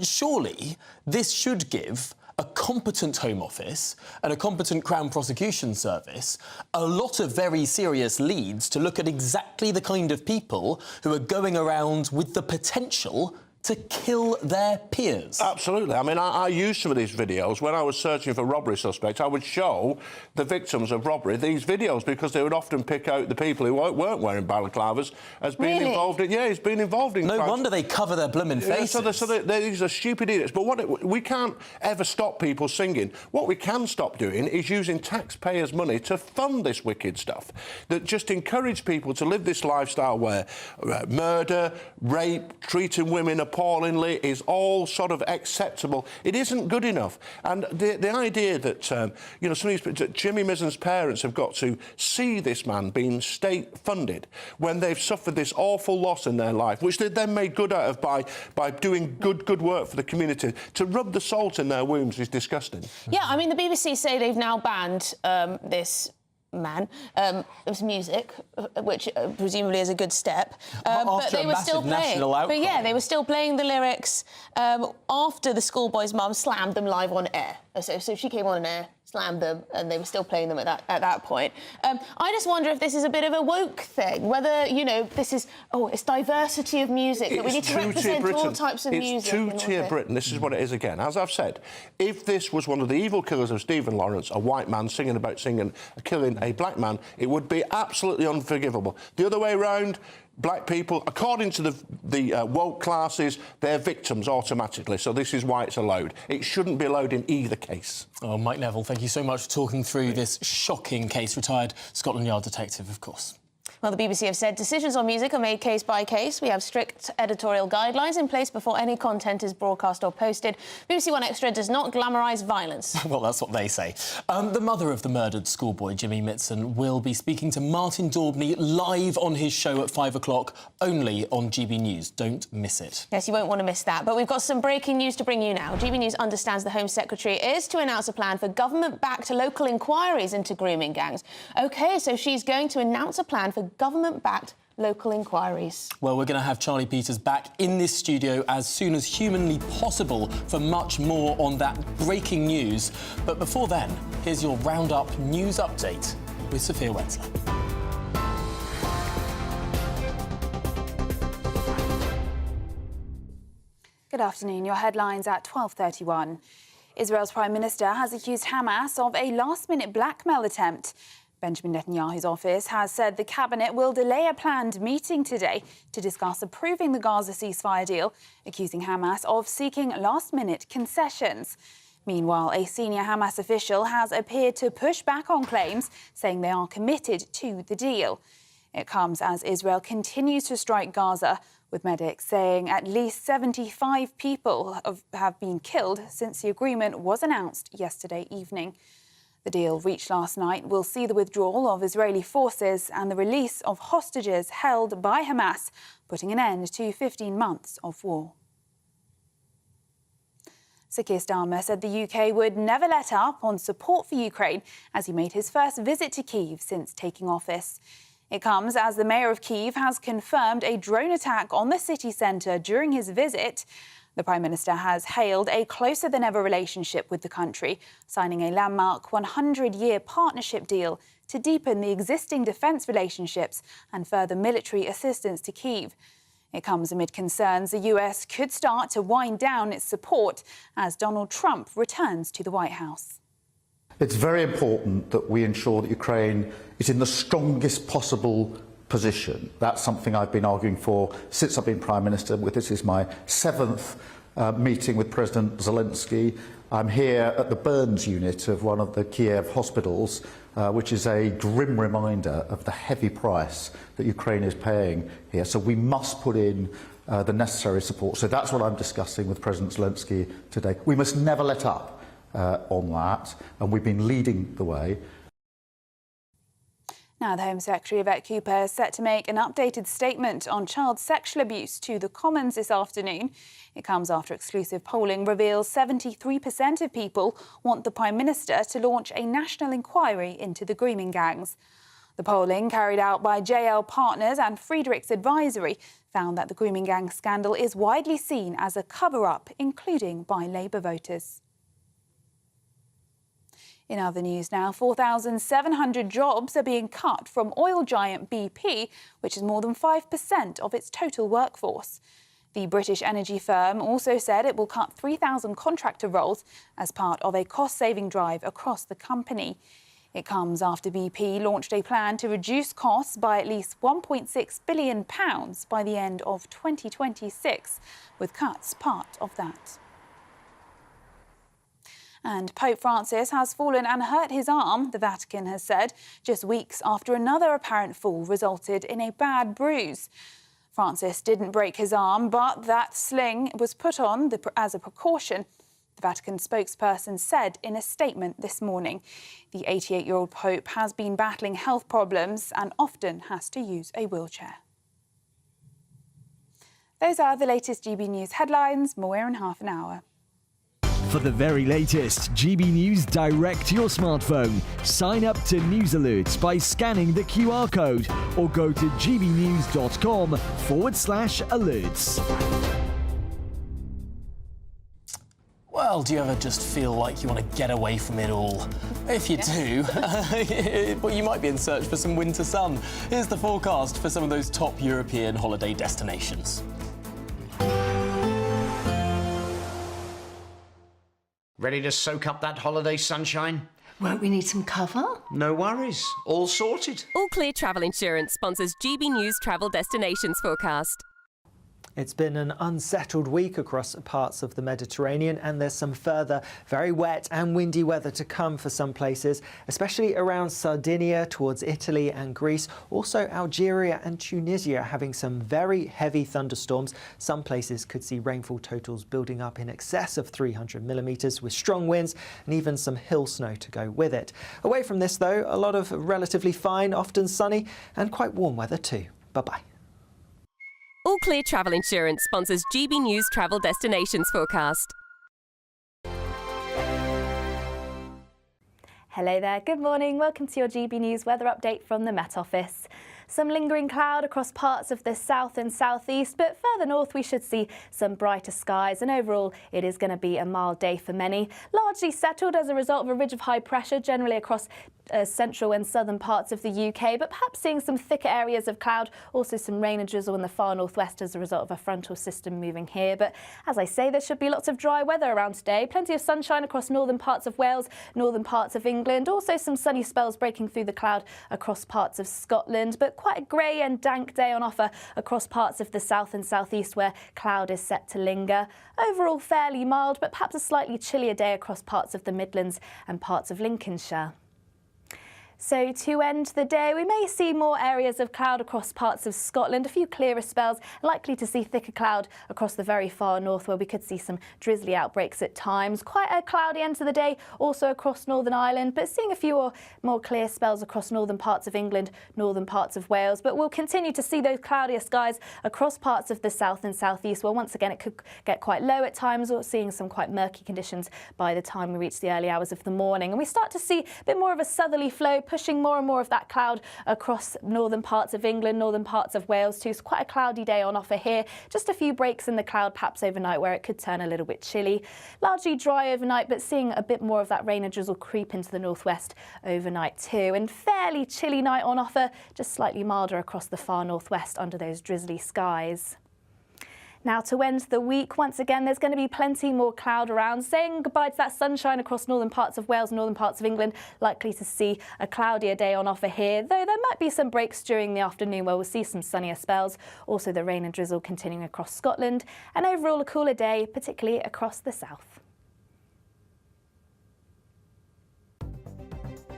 surely this should give a competent Home Office and a competent Crown Prosecution Service a lot of very serious leads to look at exactly the kind of people who are going around with the potential to kill their peers. Absolutely. I mean, I used some of these videos. When I was searching for robbery suspects, I would show the victims of robbery these videos, because they would often pick out the people who weren't wearing balaclavas as being involved in... Yeah, he's been involved in... No wonder they cover their blooming faces. These are stupid idiots. But we can't ever stop people singing. What we can stop doing is using taxpayers' money to fund this wicked stuff that just encourage people to live this lifestyle where murder, rape, treating women appallingly is all sort of acceptable. It isn't good enough. And the idea that, Jimmy Misson's parents have got to see this man being state-funded when they've suffered this awful loss in their life, which they then made good out of by doing good work for the community, to rub the salt in their wounds is disgusting. Yeah, I mean, the BBC say they've now banned this man. There was music, which presumably is a good step. But they were still playing. But yeah, they were still playing the lyrics after the schoolboy's mum slammed them live on air. So she came on air, slammed them, and they were still playing them at that point. I just wonder if this is a bit of a woke thing, whether, you know, this is, it's diversity of music, that we need to represent all types of music. It's two-tier Britain. This is what it is again. As I've said, if this was one of the evil killers of Stephen Lawrence, a white man killing a black man, it would be absolutely unforgivable. The other way around, black people, according to the woke classes, they're victims automatically. So this is why it's allowed. It shouldn't be allowed in either case. Oh, Mike Neville, thank you so much for talking through this shocking case. Retired Scotland Yard detective, of course. Well, the BBC have said decisions on music are made case by case. We have strict editorial guidelines in place before any content is broadcast or posted. BBC One Extra does not glamorise violence. Well, that's what they say. The mother of the murdered schoolboy, Jimmy Mitson, will be speaking to Martin Daubney live on his show at 5 o'clock, only on GB News. Don't miss it. Yes, you won't want to miss that. But we've got some breaking news to bring you now. GB News understands the Home Secretary is to announce a plan for government-backed local inquiries into grooming gangs. OK, so she's going to announce a plan for government-backed local inquiries. Well, we're going to have Charlie Peters back in this studio as soon as humanly possible for much more on that breaking news. But before then, here's your Roundup News Update with Sophia Wenzler. Good afternoon. Your headlines at 12:31. Israel's Prime Minister has accused Hamas of a last-minute blackmail attempt. Benjamin Netanyahu's office has said the cabinet will delay a planned meeting today to discuss approving the Gaza ceasefire deal, accusing Hamas of seeking last-minute concessions. Meanwhile, a senior Hamas official has appeared to push back on claims, saying they are committed to the deal. It comes as Israel continues to strike Gaza, with medics saying at least 75 people have been killed since the agreement was announced yesterday evening. The deal reached last night will see the withdrawal of Israeli forces and the release of hostages held by Hamas, putting an end to 15 months of war. Sir Keir Starmer said the UK would never let up on support for Ukraine as he made his first visit to Kyiv since taking office. It comes as the mayor of Kyiv has confirmed a drone attack on the city centre during his visit. The Prime Minister has hailed a closer-than-ever relationship with the country, signing a landmark 100-year partnership deal to deepen the existing defence relationships and further military assistance to Kyiv. It comes amid concerns the US could start to wind down its support as Donald Trump returns to the White House. It's very important that we ensure that Ukraine is in the strongest possible position. That's something I've been arguing for since I've been Prime Minister. This is my 7th meeting with President Zelensky. I'm here at the burns unit of one of the Kiev hospitals, which is a grim reminder of the heavy price that Ukraine is paying here. So we must put in the necessary support. So that's what I'm discussing with President Zelensky today. We must never let up on that, and we've been leading the way. Now, the Home Secretary, Yvette Cooper, is set to make an updated statement on child sexual abuse to the Commons this afternoon. It comes after exclusive polling reveals 73% of people want the Prime Minister to launch a national inquiry into the grooming gangs. The polling, carried out by JL Partners and Friedrichs Advisory, found that the grooming gang scandal is widely seen as a cover-up, including by Labour voters. In other news now, 4,700 jobs are being cut from oil giant BP, which is more than 5% of its total workforce. The British energy firm also said it will cut 3,000 contractor roles as part of a cost-saving drive across the company. It comes after BP launched a plan to reduce costs by at least £1.6 billion by the end of 2026, with cuts part of that. And Pope Francis has fallen and hurt his arm, the Vatican has said, just weeks after another apparent fall resulted in a bad bruise. Francis didn't break his arm, but that sling was put on as a precaution, the Vatican spokesperson said in a statement this morning. The 88-year-old Pope has been battling health problems and often has to use a wheelchair. Those are the latest GB News headlines. More in half an hour. For the very latest GB News direct to your smartphone, sign up to News Alerts by scanning the QR code or go to gbnews.com/alerts. Well, do you ever just feel like you want to get away from it all? If you do, well, you might be in search for some winter sun. Here's the forecast for some of those top European holiday destinations. Ready to soak up that holiday sunshine? Won't we need some cover? No worries. All sorted. All Clear Travel Insurance sponsors GB News Travel Destinations Forecast. It's been an unsettled week across parts of the Mediterranean, and there's some further very wet and windy weather to come for some places, especially around Sardinia, towards Italy and Greece. Also Algeria and Tunisia having some very heavy thunderstorms. Some places could see rainfall totals building up in excess of 300 millimetres with strong winds and even some hill snow to go with it. Away from this though, a lot of relatively fine, often sunny and quite warm weather too. Bye-bye. All Clear Travel Insurance sponsors GB News Travel Destinations Forecast. Hello there, good morning. Welcome to your GB News weather update from the Met Office. Some lingering cloud across parts of the south and southeast, but further north we should see some brighter skies, and overall it is going to be a mild day for many. Largely settled as a result of a ridge of high pressure generally across central and southern parts of the UK, but perhaps seeing some thicker areas of cloud, also some rain and drizzle in the far northwest as a result of a frontal system moving here. But as I say, there should be lots of dry weather around today. Plenty of sunshine across northern parts of Wales, northern parts of England, also some sunny spells breaking through the cloud across parts of Scotland, but quite a grey and dank day on offer across parts of the south and southeast where cloud is set to linger. Overall fairly mild, but perhaps a slightly chillier day across parts of the Midlands and parts of Lincolnshire. So to end the day, we may see more areas of cloud across parts of Scotland, a few clearer spells, likely to see thicker cloud across the very far north where we could see some drizzly outbreaks at times. Quite a cloudy end to the day also across Northern Ireland, but seeing a few more clear spells across northern parts of England, northern parts of Wales. But we'll continue to see those cloudier skies across parts of the south and southeast where once again it could get quite low at times, or seeing some quite murky conditions by the time we reach the early hours of the morning. And we start to see a bit more of a southerly flow pushing more and more of that cloud across northern parts of England, northern parts of Wales too. So quite a cloudy day on offer here. Just a few breaks in the cloud perhaps overnight where it could turn a little bit chilly. Largely dry overnight, but seeing a bit more of that rain and drizzle creep into the northwest overnight too. And fairly chilly night on offer, just slightly milder across the far northwest under those drizzly skies. Now to end the week, once again, there's going to be plenty more cloud around, saying goodbye to that sunshine across northern parts of Wales, northern parts of England. Likely to see a cloudier day on offer here, though there might be some breaks during the afternoon where we'll see some sunnier spells. Also the rain and drizzle continuing across Scotland, and overall a cooler day, particularly across the south.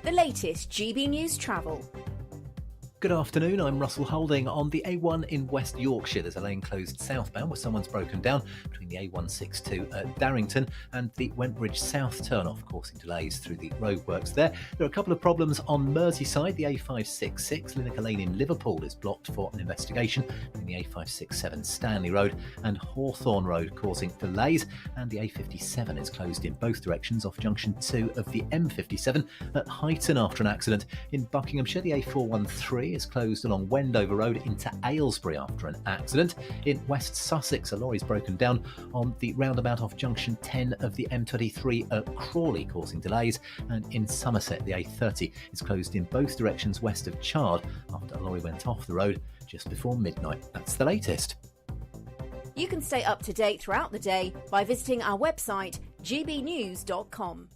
The latest GB News travel. Good afternoon, I'm Russell Holding. On the A1 in West Yorkshire, there's a lane closed southbound where someone's broken down between the A162 at Darrington and the Wentbridge South turn-off, causing delays through the roadworks there. There are a couple of problems on Merseyside. The A566 Lineker Lane in Liverpool is blocked for an investigation between the A567 Stanley Road and Hawthorne Road, causing delays. And the A57 is closed in both directions off junction 2 of the M57 at Huyton after an accident. In Buckinghamshire, the A413 is closed along Wendover Road into Aylesbury after an accident. In West Sussex, a lorry's broken down on the roundabout off junction 10 of the M23 at Crawley, causing delays. And in Somerset, the A30 is closed in both directions west of Chard after a lorry went off the road just before midnight. That's the latest. You can stay up to date throughout the day by visiting our website, gbnews.com.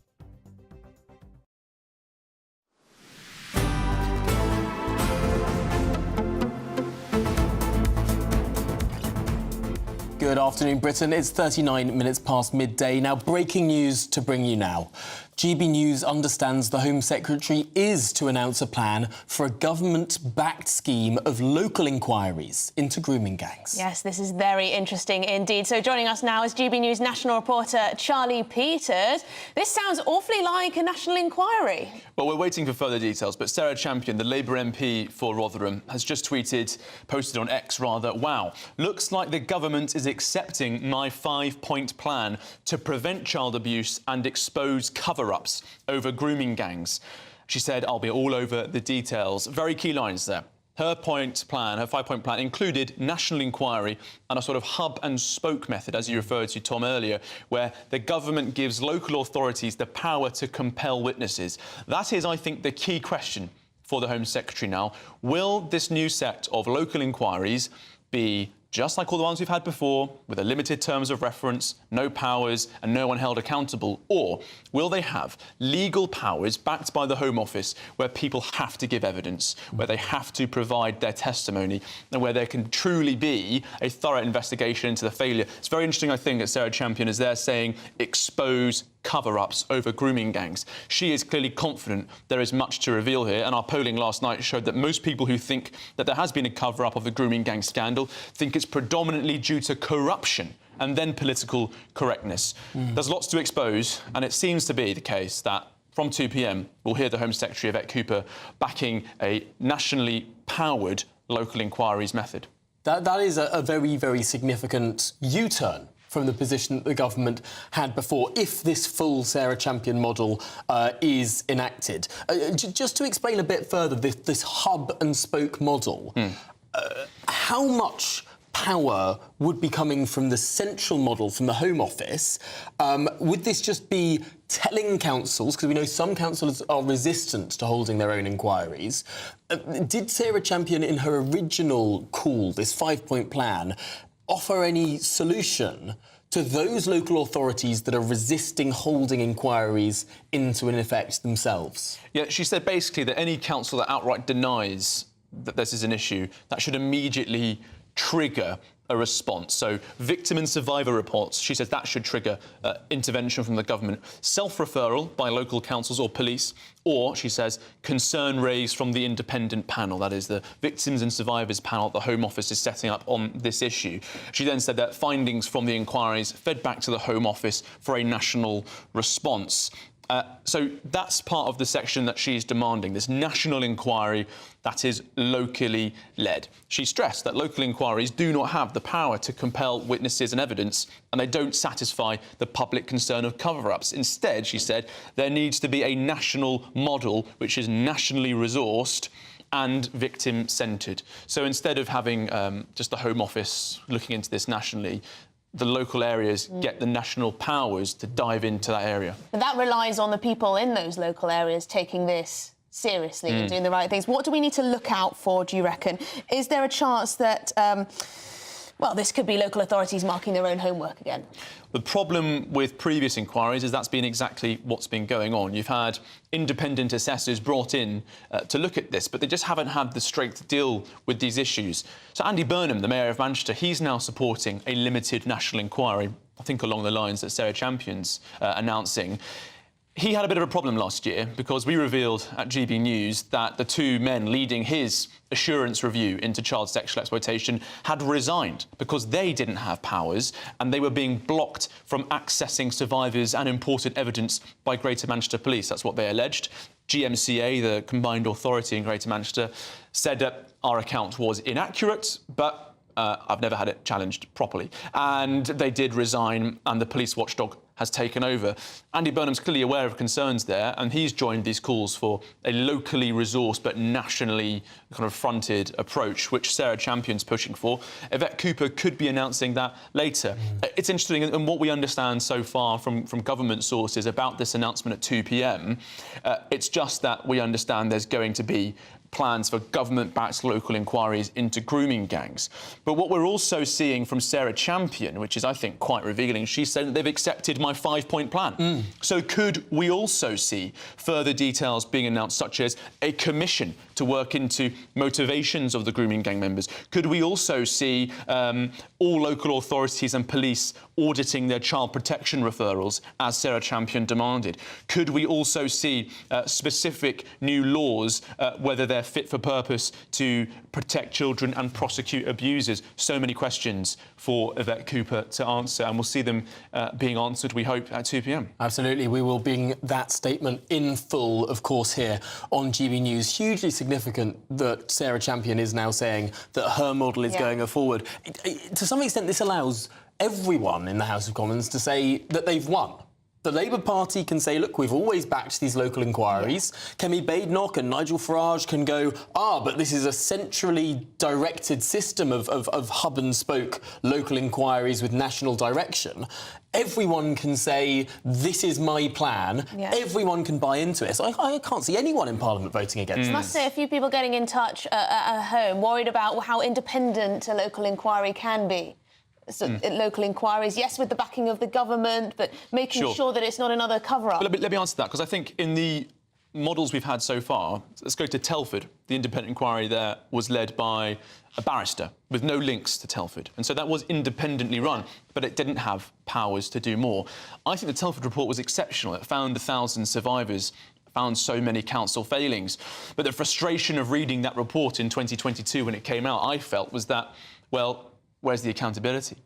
Good afternoon, Britain. It's 39 minutes past midday. Now, breaking news to bring you now. GB News understands the Home Secretary is to announce a plan for a government-backed scheme of local inquiries into grooming gangs. Yes, this is very interesting indeed. So joining us now is GB News national reporter Charlie Peters. This sounds awfully like a national inquiry. Well, we're waiting for further details, but Sarah Champion, the Labour MP for Rotherham, has just posted on X rather, wow, looks like the government is accepting my 5-point plan to prevent child abuse and expose cover-ups over grooming gangs. She said, I'll be all over the details. Very key lines there. Her 5-point plan included national inquiry and a sort of hub and spoke method, as you referred to, Tom, earlier, where the government gives local authorities the power to compel witnesses. That is, I think, the key question for the Home Secretary now. Will this new set of local inquiries be just like all the ones we've had before, with a limited terms of reference, no powers and no one held accountable? Or will they have legal powers backed by the Home Office where people have to give evidence, where they have to provide their testimony and where there can truly be a thorough investigation into the failure? It's very interesting, I think, that Sarah Champion is there saying expose cover-ups over grooming gangs. She is clearly confident there is much to reveal here, and our polling last night showed that most people who think that there has been a cover-up of the grooming gang scandal think it's predominantly due to corruption and then political correctness. There's lots to expose, and it seems to be the case that from 2 p.m, we'll hear the Home Secretary, Yvette Cooper, backing a nationally powered local inquiries method. That is a very, very significant U-turn from the position that the government had before, if this full Sarah Champion model is enacted. Just to explain a bit further, this hub and spoke model, how much power would be coming from the central model, from the Home Office? Would this just be telling councils, because we know some councils are resistant to holding their own inquiries? Did Sarah Champion, in her original call, this 5-point plan, offer any solution to those local authorities that are resisting holding inquiries into, in effect, themselves? Yeah, she said basically that any council that outright denies that this is an issue, that should immediately trigger a response. So victim and survivor reports, she says that should trigger intervention from the government. Self-referral by local councils or police, or, she says, concern raised from the independent panel, that is the victims and survivors panel the Home Office is setting up on this issue. She then said that findings from the inquiries fed back to the Home Office for a national response. So that's part of the section that she's demanding, this national inquiry that is locally led. She stressed that local inquiries do not have the power to compel witnesses and evidence, and they don't satisfy the public concern of cover-ups. Instead, she said, there needs to be a national model which is nationally resourced and victim-centred. So instead of having just the Home Office looking into this nationally, the local areas get the national powers to dive into that area. But that relies on the people in those local areas taking this seriously and doing the right things. What do we need to look out for, do you reckon? Is there a chance that, well, this could be local authorities marking their own homework again? The problem with previous inquiries is that's been exactly what's been going on. You've had independent assessors brought in to look at this, but they just haven't had the strength to deal with these issues. So Andy Burnham, the Mayor of Manchester, he's now supporting a limited national inquiry, I think along the lines that Sarah Champion's announcing. He had a bit of a problem last year because we revealed at GB News that the two men leading his assurance review into child sexual exploitation had resigned because they didn't have powers and they were being blocked from accessing survivors and important evidence by Greater Manchester Police. That's what they alleged. GMCA, the combined authority in Greater Manchester, said that our account was inaccurate, but I've never had it challenged properly. And they did resign, and the police watchdog has taken over. Andy Burnham's clearly aware of concerns there, and he's joined these calls for a locally resourced but nationally kind of fronted approach, which Sarah Champion's pushing for. Yvette Cooper could be announcing that later. It's interesting, and what we understand so far from government sources about this announcement at 2 p.m, it's just that we understand there's going to be plans for government-backed local inquiries into grooming gangs. But what we're also seeing from Sarah Champion, which is, I think, quite revealing, she said that they've accepted my 5-point plan. So could we also see further details being announced, such as a commission to work into motivations of the grooming gang members? Could we also see all local authorities and police auditing their child protection referrals, as Sarah Champion demanded? Could we also see specific new laws, whether they're fit for purpose to protect children and prosecute abusers? So many questions for Yvette Cooper to answer, and we'll see them being answered, we hope, at 2 p.m. Absolutely. We will bring that statement in full, of course, here on GB News. Hugely significant that Sarah Champion is now saying that her model is going forward. To some extent, this allows everyone in the House of Commons to say that they've won. The Labour Party can say, look, we've always backed these local inquiries. Kemi, Badenoch and Nigel Farage can go, but this is a centrally directed system of hub-and-spoke local inquiries with national direction. Everyone can say, this is my plan. Everyone can buy into it. So I can't see anyone in Parliament voting against I must say, a few people getting in touch at home, worried about how independent a local inquiry can be. So, local inquiries, yes, with the backing of the government, but making sure that it's not another cover-up. But let me answer that, because I think in the models we've had so far, let's go to Telford. The independent inquiry there was led by a barrister with no links to Telford. And so that was independently run, but it didn't have powers to do more. I think the Telford report was exceptional. It found 1,000 survivors, found so many council failings. But the frustration of reading that report in 2022 when it came out, I felt, was that, well, where's the accountability?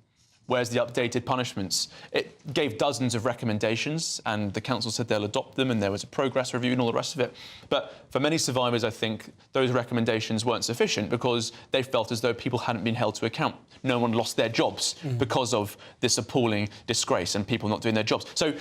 Where's the updated punishments? It gave dozens of recommendations, and the council said they'll adopt them, and there was a progress review and all the rest of it. But for many survivors, I think those recommendations weren't sufficient because they felt as though people hadn't been held to account. No one lost their jobs because of this appalling disgrace and people not doing their jobs. So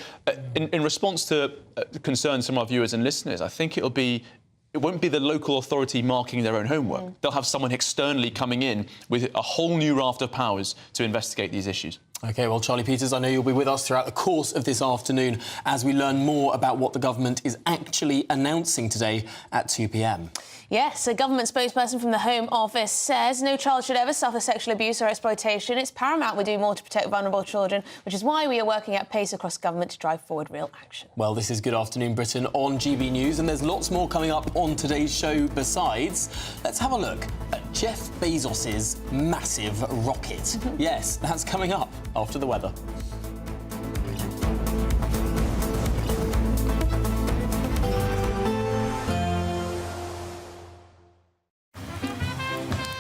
in response to concerns from our viewers and listeners, I think it won't be the local authority marking their own homework. They'll have someone externally coming in with a whole new raft of powers to investigate these issues. OK, well, Charlie Peters, I know you'll be with us throughout the course of this afternoon as we learn more about what the government is actually announcing today at 2 p.m. Yes, a government spokesperson from the Home Office says no child should ever suffer sexual abuse or exploitation. It's paramount we do more to protect vulnerable children, which is why we are working at pace across government to drive forward real action. Well, this is Good Afternoon Britain on GB News, and there's lots more coming up on today's show besides. Let's have a look at Jeff Bezos's massive rocket. Yes, that's coming up after the weather.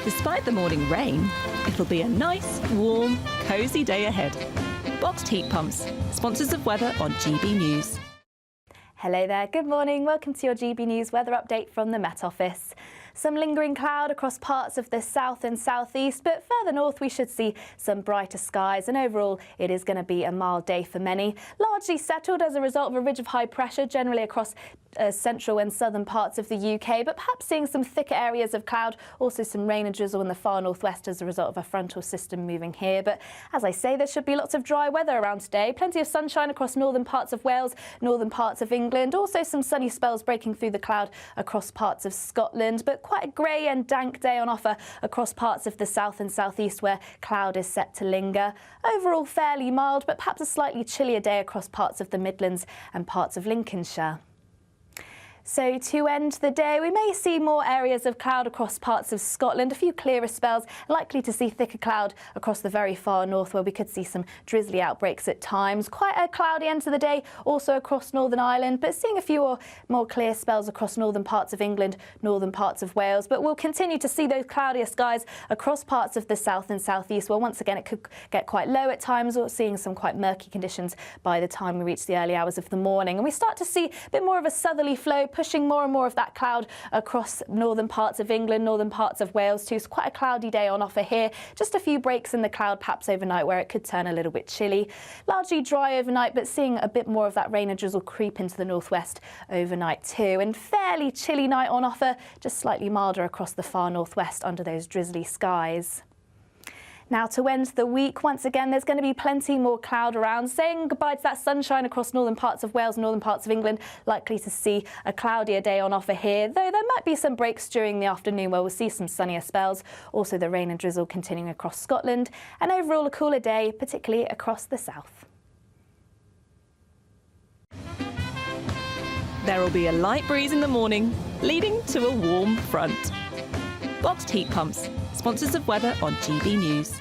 Despite the morning rain, it'll be a nice, warm, cosy day ahead. Boxed heat pumps, sponsors of weather on GB News. Hello there, good morning. Welcome to your GB News weather update from the Met Office. Some lingering cloud across parts of the south and southeast, but further north we should see some brighter skies, and overall it is going to be a mild day for many. Largely settled as a result of a ridge of high pressure generally across central and southern parts of the UK, but perhaps seeing some thicker areas of cloud, also some rain and drizzle in the far northwest as a result of a frontal system moving here. But as I say, there should be lots of dry weather around today. Plenty of sunshine across northern parts of Wales, northern parts of England, also some sunny spells breaking through the cloud across parts of Scotland, but quite a grey and dank day on offer across parts of the south and southeast where cloud is set to linger. Overall fairly mild, but perhaps a slightly chillier day across parts of the Midlands and parts of Lincolnshire. So to end the day, we may see more areas of cloud across parts of Scotland, a few clearer spells, likely to see thicker cloud across the very far north where we could see some drizzly outbreaks at times. Quite a cloudy end to the day also across Northern Ireland, but seeing a few more clear spells across northern parts of England, northern parts of Wales. But we'll continue to see those cloudier skies across parts of the south and southeast where once again it could get quite low at times, or seeing some quite murky conditions by the time we reach the early hours of the morning. And we start to see a bit more of a southerly flow pushing more and more of that cloud across northern parts of England, northern parts of Wales too. It's quite a cloudy day on offer here. Just a few breaks in the cloud perhaps overnight where it could turn a little bit chilly. Largely dry overnight, but seeing a bit more of that rain and drizzle creep into the northwest overnight too. And fairly chilly night on offer, just slightly milder across the far northwest under those drizzly skies. Now, to end the week, once again, there's going to be plenty more cloud around, saying goodbye to that sunshine across northern parts of Wales, northern parts of England. Likely to see a cloudier day on offer here, though there might be some breaks during the afternoon where we'll see some sunnier spells. Also, the rain and drizzle continuing across Scotland, and overall a cooler day, particularly across the south. There will be a light breeze in the morning, leading to a warm front. Boxed heat pumps, sponsors of weather on GB News.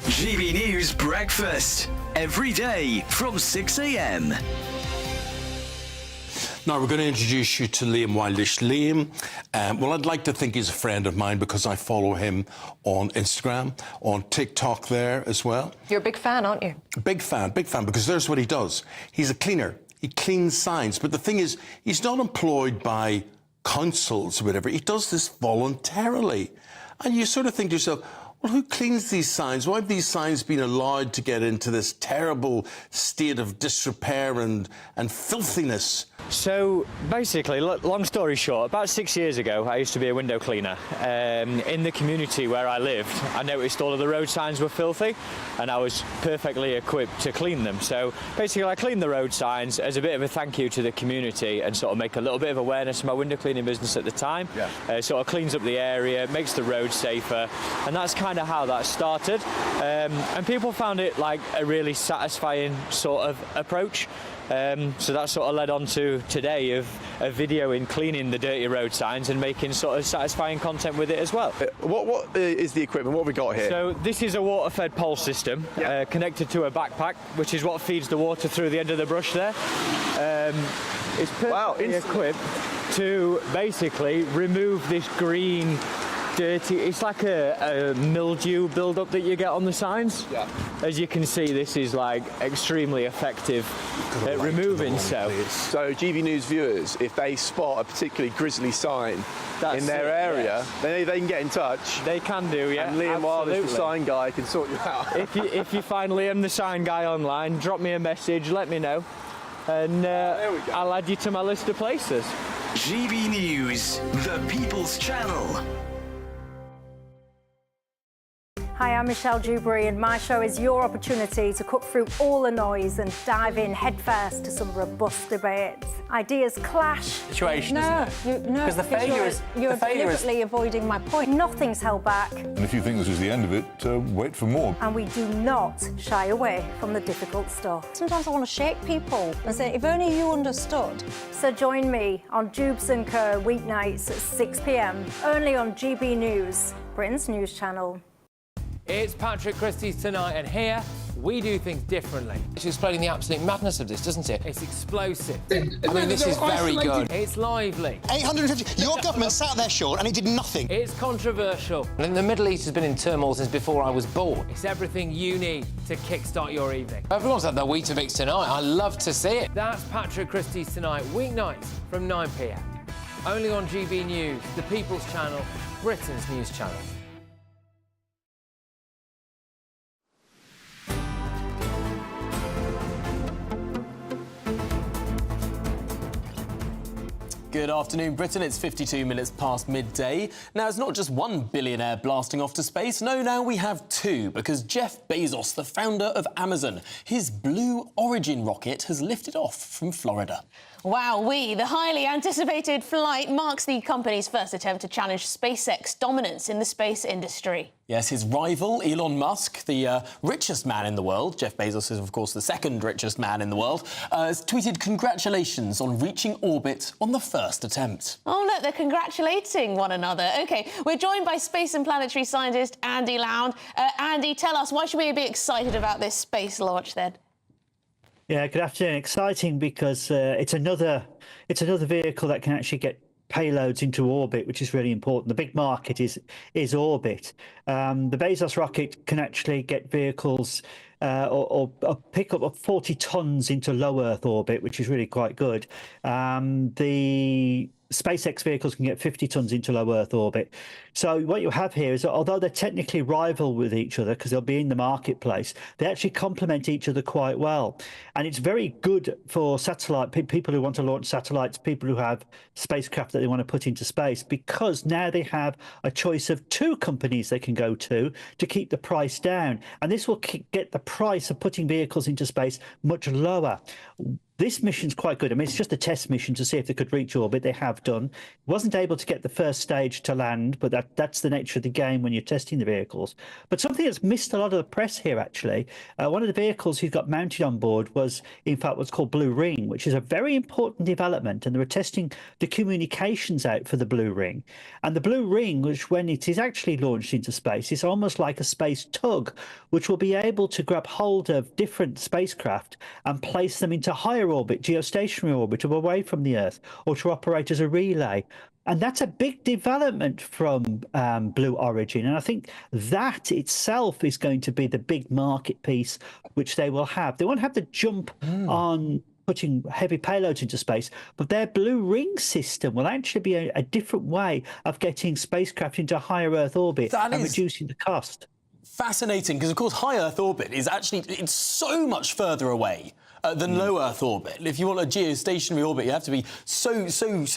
GB News Breakfast, every day from 6 a.m. Now, we're going to introduce you to Liam Wildish. Liam, well, I'd like to think he's a friend of mine because I follow him on Instagram, on TikTok there as well. You're a big fan, aren't you? Big fan, because there's what he does. He's a cleaner. He cleans signs. But the thing is, he's not employed by councils or whatever. He does this voluntarily. And you sort of think to yourself, well, who cleans these signs? Why have these signs been allowed to get into this terrible state of disrepair and filthiness? So basically, long story short, about 6 years ago, I used to be a window cleaner. In the community where I lived, I noticed all of the road signs were filthy, and I was perfectly equipped to clean them. So basically, I cleaned the road signs as a bit of a thank you to the community and sort of make a little bit of awareness of my window cleaning business at the time. Yeah. Sort of cleans up the area, makes the road safer, and that's kind of how that started. And people found it like a really satisfying sort of approach. So that sort of led on to today of a video in cleaning the dirty road signs and making sort of satisfying content with it as well. What is the equipment? What have we got here? So this is a water-fed pole system connected to a backpack, which is what feeds the water through the end of the brush there. It's perfectly equipped to basically remove this green dirty, it's like a mildew build-up that you get on the signs. Yeah. As you can see, this is like extremely effective at removing so. So GB News viewers, if they spot a particularly grisly sign in their area, then they can get in touch. They can do, yeah. And Liam Wildish, the sign guy, can sort you out. if you find Liam the sign guy online, drop me a message, let me know, and I'll add you to my list of places. GB News, the People's Channel. Hi, I'm Michelle Dewberry, and my show is your opportunity to cut through all the noise and dive in headfirst to some robust debates. Ideas clash. Situation, isn't it? No, because you're deliberately avoiding my point. Nothing's held back. And if you think this is the end of it, wait for more. And we do not shy away from the difficult stuff. Sometimes I want to shake people and say, if only you understood. So join me on Dubes & Co. weeknights at 6 p.m, only on GB News, Britain's news channel. It's Patrick Christie's Tonight, and here we do things differently. It's explaining the absolute madness of this, doesn't it? It's explosive. I mean, this is very good. It's lively. 850. Your government sat there, Sean, and it did nothing. It's controversial. And the Middle East has been in turmoil since before I was born. It's everything you need to kickstart your evening. Everyone's had their Weetabix tonight. I love to see it. That's Patrick Christie's Tonight, weeknights from 9 p.m. Only on GB News, the People's Channel, Britain's news channel. Good afternoon, Britain. It's 52 minutes past midday. Now, it's not just one billionaire blasting off to space. No, now we have two, because Jeff Bezos, the founder of Amazon, his Blue Origin rocket has lifted off from Florida. Wow, the highly anticipated flight marks the company's first attempt to challenge SpaceX dominance in the space industry. Yes, his rival, Elon Musk, the richest man in the world, Jeff Bezos is, of course, the second richest man in the world, has tweeted congratulations on reaching orbit on the first attempt. Oh, look, they're congratulating one another. OK, we're joined by space and planetary scientist Andy Lound. Andy, tell us, why should we be excited about this space launch, then? Yeah, good afternoon. Exciting because it's another vehicle that can actually get payloads into orbit, which is really important. The big market is orbit. The Bezos rocket can actually get vehicles or pick up 40 tons into low Earth orbit, which is really quite good. The SpaceX vehicles can get 50 tons into low Earth orbit. So what you have here is that although they're technically rival with each other because they'll be in the marketplace, they actually complement each other quite well. And it's very good for satellite people who want to launch satellites, people who have spacecraft that they want to put into space, because now they have a choice of 2 companies they can go to keep the price down. And this will get the price of putting vehicles into space much lower. This mission's quite good. I mean, it's just a test mission to see if they could reach orbit. They have done. Wasn't able to get the first stage to land, but that's the nature of the game when you're testing the vehicles. But something that's missed a lot of the press here, actually, one of the vehicles he's got mounted on board was, in fact, what's called Blue Ring, which is a very important development. And they were testing the communications out for the Blue Ring. And the Blue Ring, which when it is actually launched into space, is almost like a space tug, which will be able to grab hold of different spacecraft and place them into higher orbit, geostationary orbit, or away from the Earth, or to operate as a relay. And that's a big development from Blue Origin. And I think that itself is going to be the big market piece which they will have. They won't have to jump on putting heavy payloads into space, but their Blue Ring system will actually be a different way of getting spacecraft into higher Earth orbit and reducing the cost. Fascinating, because of course high Earth orbit is actually, it's so much further away than low Earth orbit. If you want a geostationary orbit, you have to be so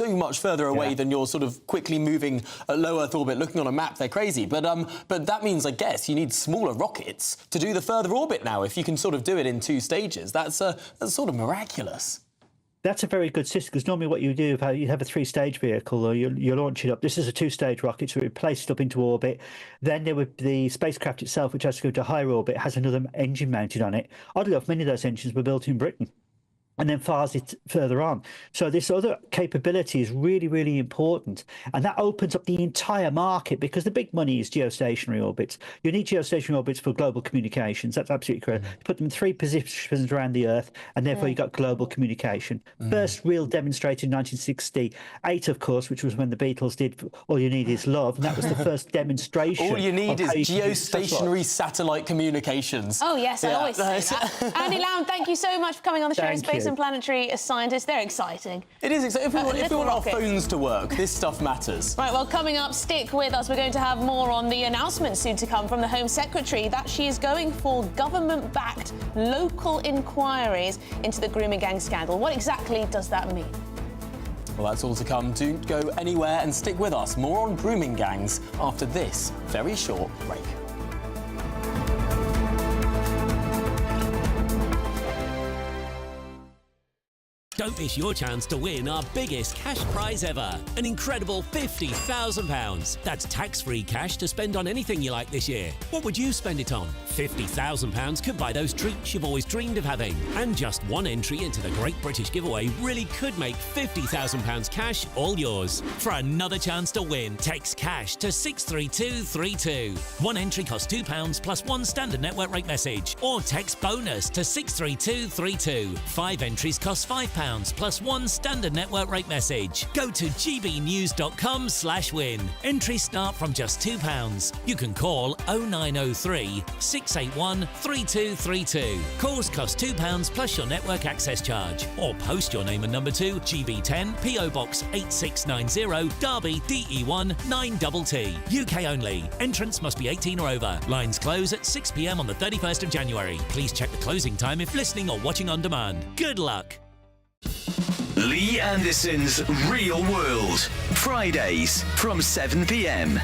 much further away than you're sort of quickly moving low Earth orbit. Looking on a map, they're crazy. But that means, I guess, you need smaller rockets to do the further orbit now. If you can sort of do it in 2 stages, that's sort of miraculous. That's a very good system, because normally what you do, you have a 3-stage vehicle, or you launch it up. This is a 2-stage rocket, so we place it up into orbit. Then there would the spacecraft itself, which has to go to higher orbit, has another engine mounted on it. Oddly enough, many of those engines were built in Britain, and then fires it further on. So this other capability is really, really important. And that opens up the entire market, because the big money is geostationary orbits. You need geostationary orbits for global communications. That's absolutely correct. You put them in 3 positions around the Earth, and therefore you've got global communication. First real demonstrated in 1968, of course, which was when the Beatles did All You Need Is Love. And that was the first demonstration. All you need is geostationary satellite communications. Oh, yes, I always say that. Andy Lamb, thank you so much for coming on the show. Space and planetary scientists, they're exciting. It is exciting. If we want our phones to work, this stuff matters. Right, well, coming up, stick with us. We're going to have more on the announcement soon to come from the Home Secretary that she is going for government-backed local inquiries into the grooming gang scandal. What exactly does that mean? Well, that's all to come. Don't go anywhere and stick with us. More on grooming gangs after this very short break. Don't miss your chance to win our biggest cash prize ever. An incredible £50,000. That's tax-free cash to spend on anything you like this year. What would you spend it on? £50,000 could buy those treats you've always dreamed of having. And just one entry into the Great British Giveaway really could make £50,000 cash all yours. For another chance to win, text cash to 63232. One entry costs £2 plus 1 standard network rate message. Or text bonus to 63232. 5 entries cost £5 plus 1 standard network rate message. Go to gbnews.com/win. Entries start from just £2. You can call 0903 681 3232. Calls cost £2 plus your network access charge. Or post your name and number to GB10 PO Box 8690 Derby DE1 9TT. UK only. Entrance must be 18 or over. Lines close at 6 p.m. on the 31st of January. Please check the closing time if listening or watching on demand. Good luck. Lee Anderson's Real World. Fridays from 7 p.m.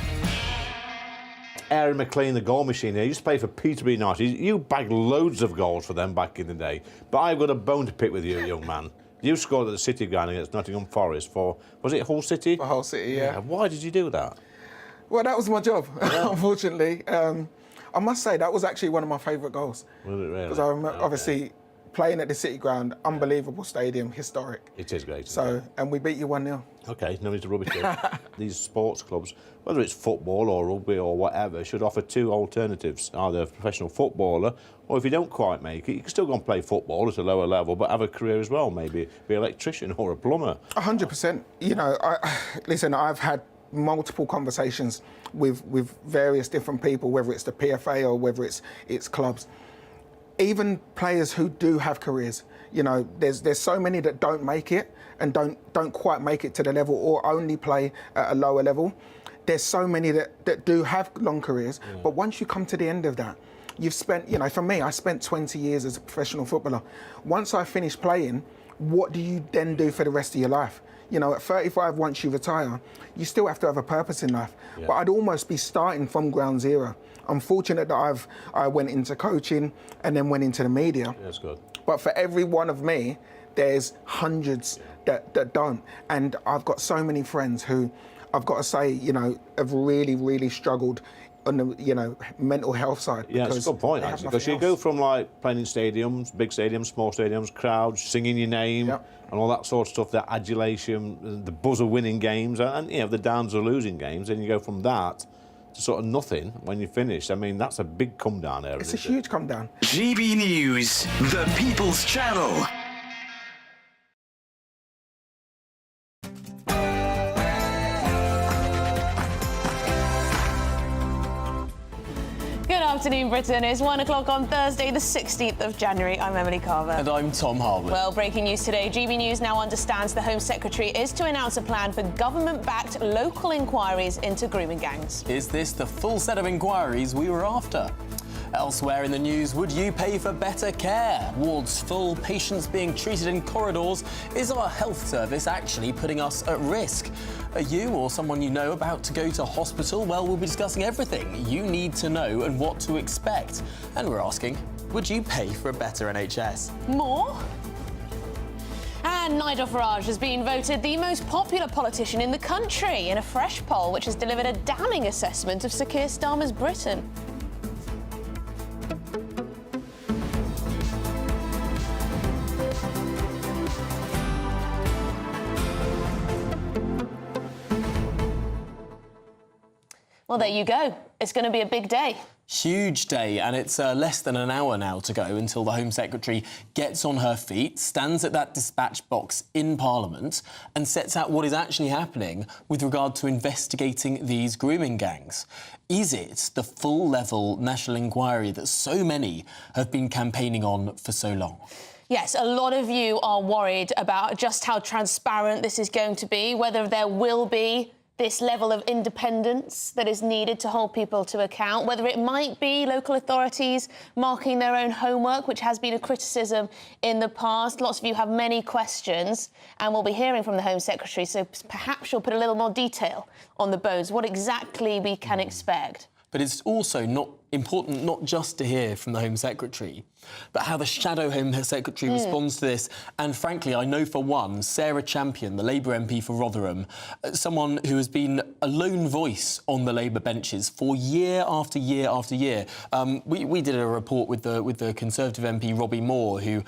Aaron McLean, the goal machine here, used to play for Peterborough United. You bagged loads of goals for them back in the day. But I've got a bone to pick with you, young man. You scored at the City ground against Nottingham Forest for, was it Hull City? For Hull City, yeah. Why did you do that? Well, that was my job, unfortunately. I must say, that was actually one of my favourite goals. Was it really? Because I remember, obviously, playing at the City ground, unbelievable stadium, historic. It is great. So, and we beat you 1-0. OK, no need to rubbish it. These sports clubs, whether it's football or rugby or whatever, should offer 2 alternatives, either a professional footballer, or if you don't quite make it, you can still go and play football at a lower level, but have a career as well, maybe be an electrician or a plumber. 100%. You know, listen, I've had multiple conversations with various different people, whether it's the PFA or whether it's clubs. Even players who do have careers, You know, there's so many that don't make it and don't quite make it to the level or only play at a lower level. There's so many that do have long careers, but once you come to the end of that, you've spent, you know, for me, I spent 20 years as a professional footballer. Once I finished playing, what do you then do for the rest of your life? You know, at 35, once you retire, you still have to have a purpose in life. Yeah. But I'd almost be starting from ground zero. I'm fortunate that I went into coaching and then went into the media. That's good. But for every one of me, there's hundreds that don't. And I've got so many friends who, I've got to say, you know, have really, really struggled on the, you know, mental health side. Yeah, it's a good point, actually, because you go from, like, playing in stadiums, big stadiums, small stadiums, crowds, singing your name, and all that sort of stuff, that adulation, the buzz of winning games, and, you know, the downs of losing games, and you go from that to sort of nothing when you finish. I mean, that's a big come down area. It's a huge come down. GB News, the People's Channel. Good afternoon, Britain. It's 1 o'clock on Thursday, the 16th of January. I'm Emily Carver. And I'm Tom Harwood. Well, breaking news today. GB News now understands the Home Secretary is to announce a plan for government-backed local inquiries into grooming gangs. Is this the full set of inquiries we were after? Elsewhere in the news, would you pay for better care? Wards full, patients being treated in corridors. Is our health service actually putting us at risk? Are you or someone you know about to go to hospital? Well, we'll be discussing everything you need to know and what to expect. And we're asking, would you pay for a better NHS? More? And Nigel Farage has been voted the most popular politician in the country in a fresh poll which has delivered a damning assessment of Sir Keir Starmer's Britain. Well, there you go. It's going to be a big day. Huge day, and it's less than an hour now to go until the Home Secretary gets on her feet, stands at that dispatch box in Parliament and sets out what is actually happening with regard to investigating these grooming gangs. Is it the full-level national inquiry that so many have been campaigning on for so long? Yes, a lot of you are worried about just how transparent this is going to be, whether there will be this level of independence that is needed to hold people to account, whether it might be local authorities marking their own homework, which has been a criticism in the past. Lots of you have many questions, and we'll be hearing from the Home Secretary, so perhaps she'll put a little more detail on the bones, what exactly we can expect. But it's also important not just to hear from the Home Secretary, but how the shadow Home Secretary responds to this. And frankly, I know for one, Sarah Champion, the Labour MP for Rotherham, someone who has been a lone voice on the Labour benches for year after year after year. We did a report with the Conservative MP Robbie Moore, who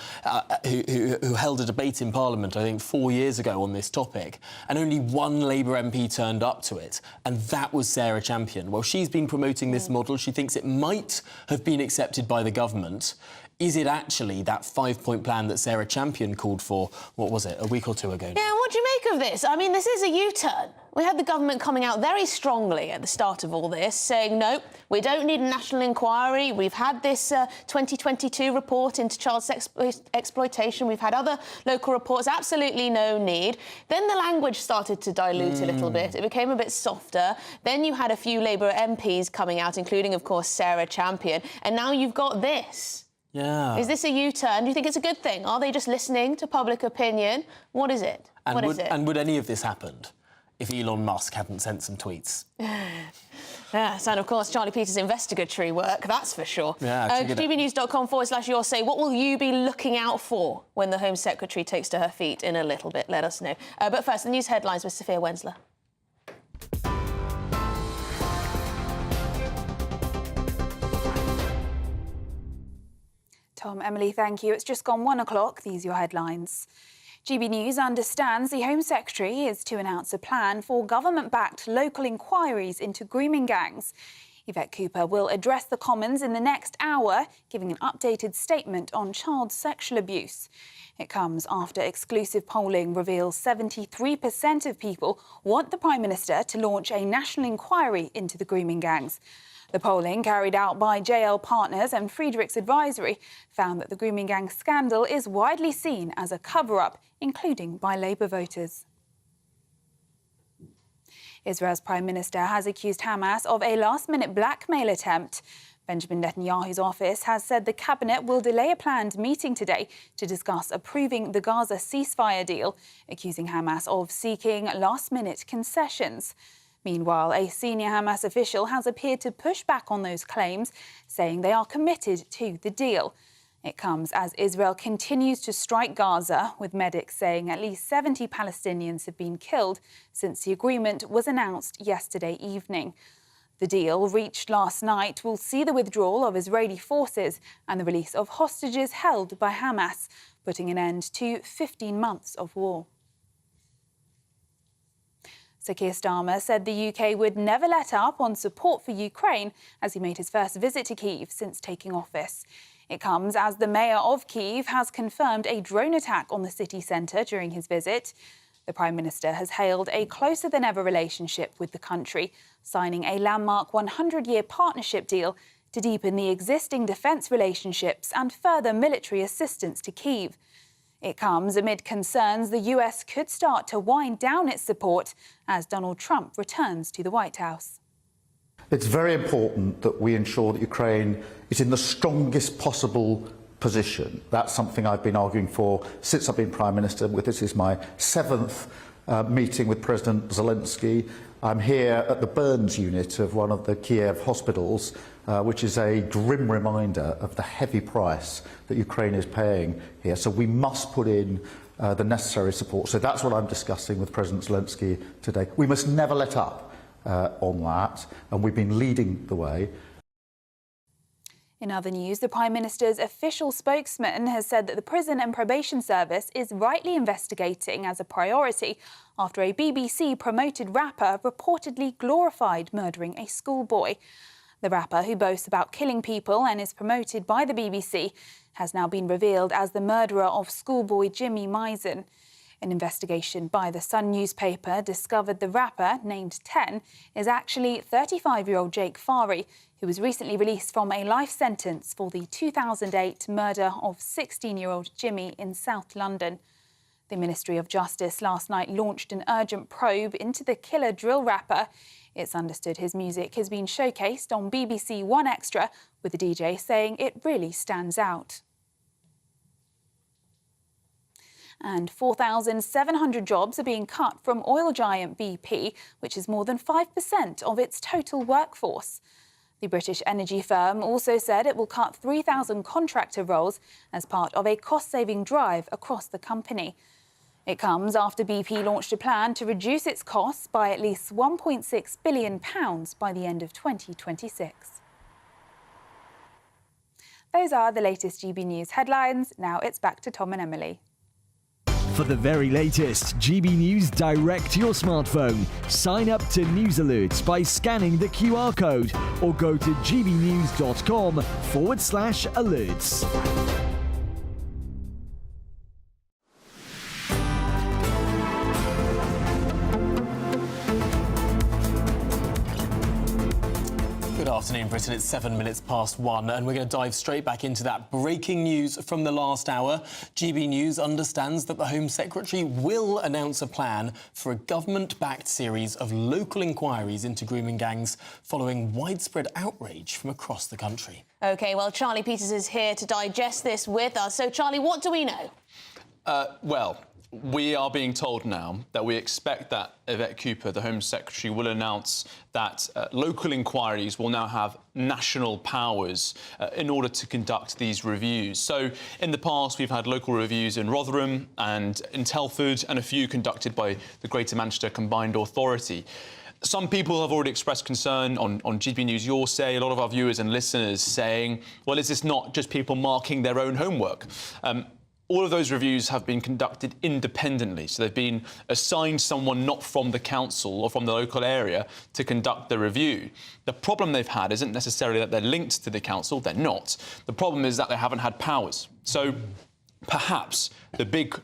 held a debate in Parliament, I think, 4 years ago on this topic, and only one Labour MP turned up to it, and that was Sarah Champion. Well, she's been promoting this model. She thinks it might have been accepted by the government. Is it actually that 5-point plan that Sarah Champion called for, what was it, a week or two ago? Yeah, what do you make of this? I mean, this is a U-turn. We had the government coming out very strongly at the start of all this, saying, no, we don't need a national inquiry. We've had this 2022 report into child sex exploitation. We've had other local reports, absolutely no need. Then the language started to dilute a little bit. It became a bit softer. Then you had a few Labour MPs coming out, including, of course, Sarah Champion. And now you've got this. Yeah. Is this a U-turn? Do you think it's a good thing? Are they just listening to public opinion? What is it? And would any of this happened if Elon Musk hadn't sent some tweets? Yes, and of course, Charlie Peters' investigatory work, that's for sure. Yeah, GBnews.com/your say, what will you be looking out for when the Home Secretary takes to her feet in a little bit? Let us know. But first, the news headlines with Sophia Wensler. Tom, Emily, thank you. It's just gone 1 o'clock. These are your headlines. GB News understands the Home Secretary is to announce a plan for government-backed local inquiries into grooming gangs. Yvette Cooper will address the Commons in the next hour, giving an updated statement on child sexual abuse. It comes after exclusive polling reveals 73% of people want the Prime Minister to launch a national inquiry into the grooming gangs. The polling, carried out by JL Partners and Friedrichs Advisory, found that the grooming gang scandal is widely seen as a cover-up, including by Labour voters. Israel's Prime Minister has accused Hamas of a last-minute blackmail attempt. Benjamin Netanyahu's office has said the cabinet will delay a planned meeting today to discuss approving the Gaza ceasefire deal, accusing Hamas of seeking last-minute concessions. Meanwhile, a senior Hamas official has appeared to push back on those claims, saying they are committed to the deal. It comes as Israel continues to strike Gaza, with medics saying at least 70 Palestinians have been killed since the agreement was announced yesterday evening. The deal, reached last night, will see the withdrawal of Israeli forces and the release of hostages held by Hamas, putting an end to 15 months of war. Sir Keir Starmer said the UK would never let up on support for Ukraine as he made his first visit to Kyiv since taking office. It comes as the mayor of Kyiv has confirmed a drone attack on the city centre during his visit. The Prime Minister has hailed a closer-than-ever relationship with the country, signing a landmark 100-year partnership deal to deepen the existing defence relationships and further military assistance to Kyiv. It comes amid concerns the US could start to wind down its support as Donald Trump returns to the White House. It's very important that we ensure that Ukraine is in the strongest possible position. That's something I've been arguing for since I've been Prime Minister. This is my 7th meeting with President Zelensky. I'm here at the burns unit of one of the Kiev hospitals, which is a grim reminder of the heavy price that Ukraine is paying here. So we must put in the necessary support. So that's what I'm discussing with President Zelensky today. We must never let up on that, and we've been leading the way. In other news, the Prime Minister's official spokesman has said that the Prison and Probation Service is rightly investigating as a priority after a BBC-promoted rapper reportedly glorified murdering a schoolboy. The rapper, who boasts about killing people and is promoted by the BBC, has now been revealed as the murderer of schoolboy Jimmy Misen. An investigation by the Sun newspaper discovered the rapper, named 10, is actually 35-year-old Jake Farry, who was recently released from a life sentence for the 2008 murder of 16-year-old Jimmy in South London. The Ministry of Justice last night launched an urgent probe into the killer drill rapper. It's understood his music has been showcased on BBC One Extra, with the DJ saying it really stands out. And 4,700 jobs are being cut from oil giant BP, which is more than 5% of its total workforce. The British energy firm also said it will cut 3,000 contractor roles as part of a cost-saving drive across the company. It comes after BP launched a plan to reduce its costs by at least £1.6 billion by the end of 2026. Those are the latest GB News headlines. Now it's back to Tom and Emily. For the very latest GB News direct to your smartphone, sign up to News Alerts by scanning the QR code or go to gbnews.com/alerts. Good afternoon, Britain. It's 7 minutes past 1, and we're going to dive straight back into that breaking news from the last hour. GB News understands that the Home Secretary will announce a plan for a government-backed series of local inquiries into grooming gangs following widespread outrage from across the country. OK, well, Charlie Peters is here to digest this with us. So, Charlie, what do we know? We are being told now that we expect that Yvette Cooper, the Home Secretary, will announce that local inquiries will now have national powers in order to conduct these reviews. So, in the past, we've had local reviews in Rotherham and in Telford, and a few conducted by the Greater Manchester Combined Authority. Some people have already expressed concern on GB News Your Say, a lot of our viewers and listeners saying, well, is this not just people marking their own homework? all of those reviews have been conducted independently. So they've been assigned someone not from the council or from the local area to conduct the review. The problem they've had isn't necessarily that they're linked to the council. They're not. The problem is that they haven't had powers. So perhaps the big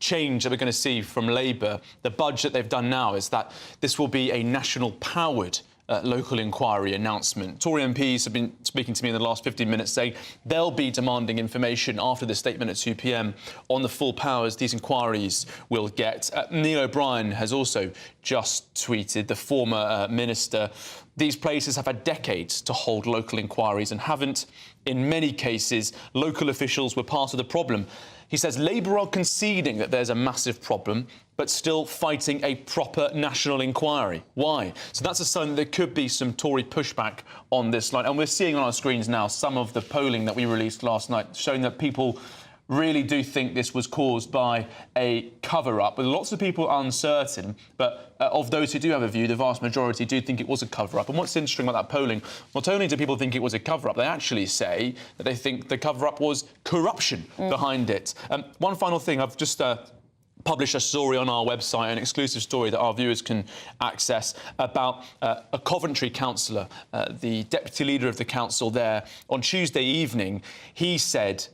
change that we're going to see from Labour, the budget they've done now, is that this will be a national-powered local inquiry announcement. Tory MPs have been speaking to me in the last 15 minutes saying they'll be demanding information after the statement at 2 p.m. on the full powers these inquiries will get. Neil O'Brien has also just tweeted, the former minister, these places have had decades to hold local inquiries and haven't. In many cases, local officials were part of the problem. He says Labour are conceding that there's a massive problem, but still fighting a proper national inquiry. Why? So that's a sign that there could be some Tory pushback on this line. And we're seeing on our screens now some of the polling that we released last night, showing that people really do think this was caused by a cover-up. But lots of people are uncertain, but of those who do have a view, the vast majority do think it was a cover-up. And what's interesting about that polling, not only do people think it was a cover-up, they actually say that they think the cover-up was corruption behind it. One final thing, I've just published a story on our website, an exclusive story that our viewers can access, about a Coventry councillor, the deputy leader of the council there. On Tuesday evening, he said...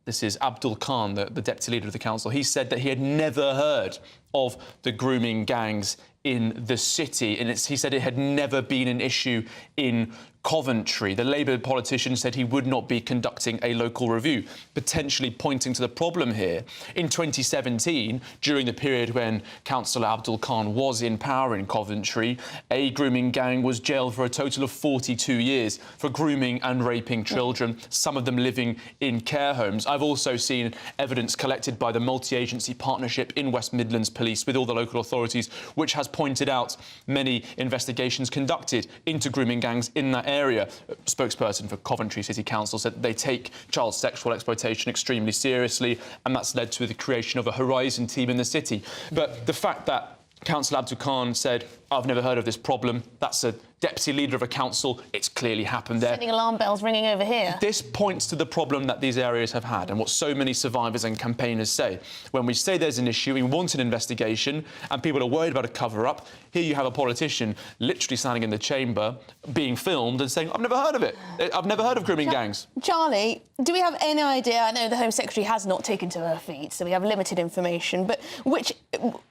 this is Abdul Khan, the deputy leader of the council. He said that he had never heard of the grooming gangs in the city, and he said it had never been an issue in Coventry. The Labour politician said he would not be conducting a local review, potentially pointing to the problem here. In 2017, during the period when Councillor Abdul Khan was in power in Coventry, a grooming gang was jailed for a total of 42 years for grooming and raping children, some of them living in care homes. I've also seen evidence collected by the multi-agency partnership in West Midlands Police with all the local authorities, which has pointed out many investigations conducted into grooming gangs in that area. A spokesperson for Coventry City Council said they take child sexual exploitation extremely seriously, and that's led to the creation of a Horizon team in the city. But the fact that Councillor Abdul Khan said, I've never heard of this problem, that's a deputy leader of a council, it's clearly happened there. Sending alarm bells ringing over here. This points to the problem that these areas have had and what so many survivors and campaigners say. When we say there's an issue, we want an investigation, and people are worried about a cover-up, here you have a politician literally standing in the chamber, being filmed and saying, I've never heard of it. I've never heard of grooming gangs. Charlie, do we have any idea? I know the Home Secretary has not taken to her feet, so we have limited information, but which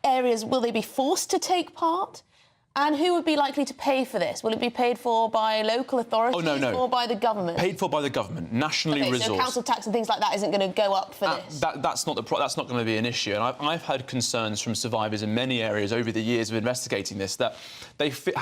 areas will they be forced to take part? And who would be likely to pay for this? Will it be paid for by local authorities or by the government? Paid for by the government, nationally resourced. So council tax and things like that isn't going to go up for this? That's not going to be an issue. And I've had concerns from survivors in many areas over the years of investigating this that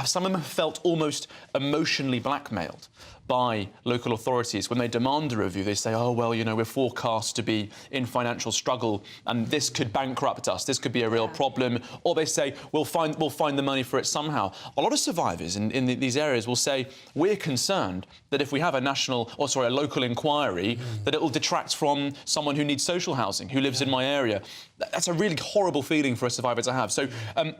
some of them have felt almost emotionally blackmailed by local authorities. When they demand a review, they say, oh, well, you know, we're forecast to be in financial struggle and this could bankrupt us, this could be a real problem. Or they say, we'll find the money for it somehow. A lot of survivors in these areas will say, we're concerned that if we have a local inquiry, that it will detract from someone who needs social housing, who lives in my area. That's a really horrible feeling for a survivor to have. So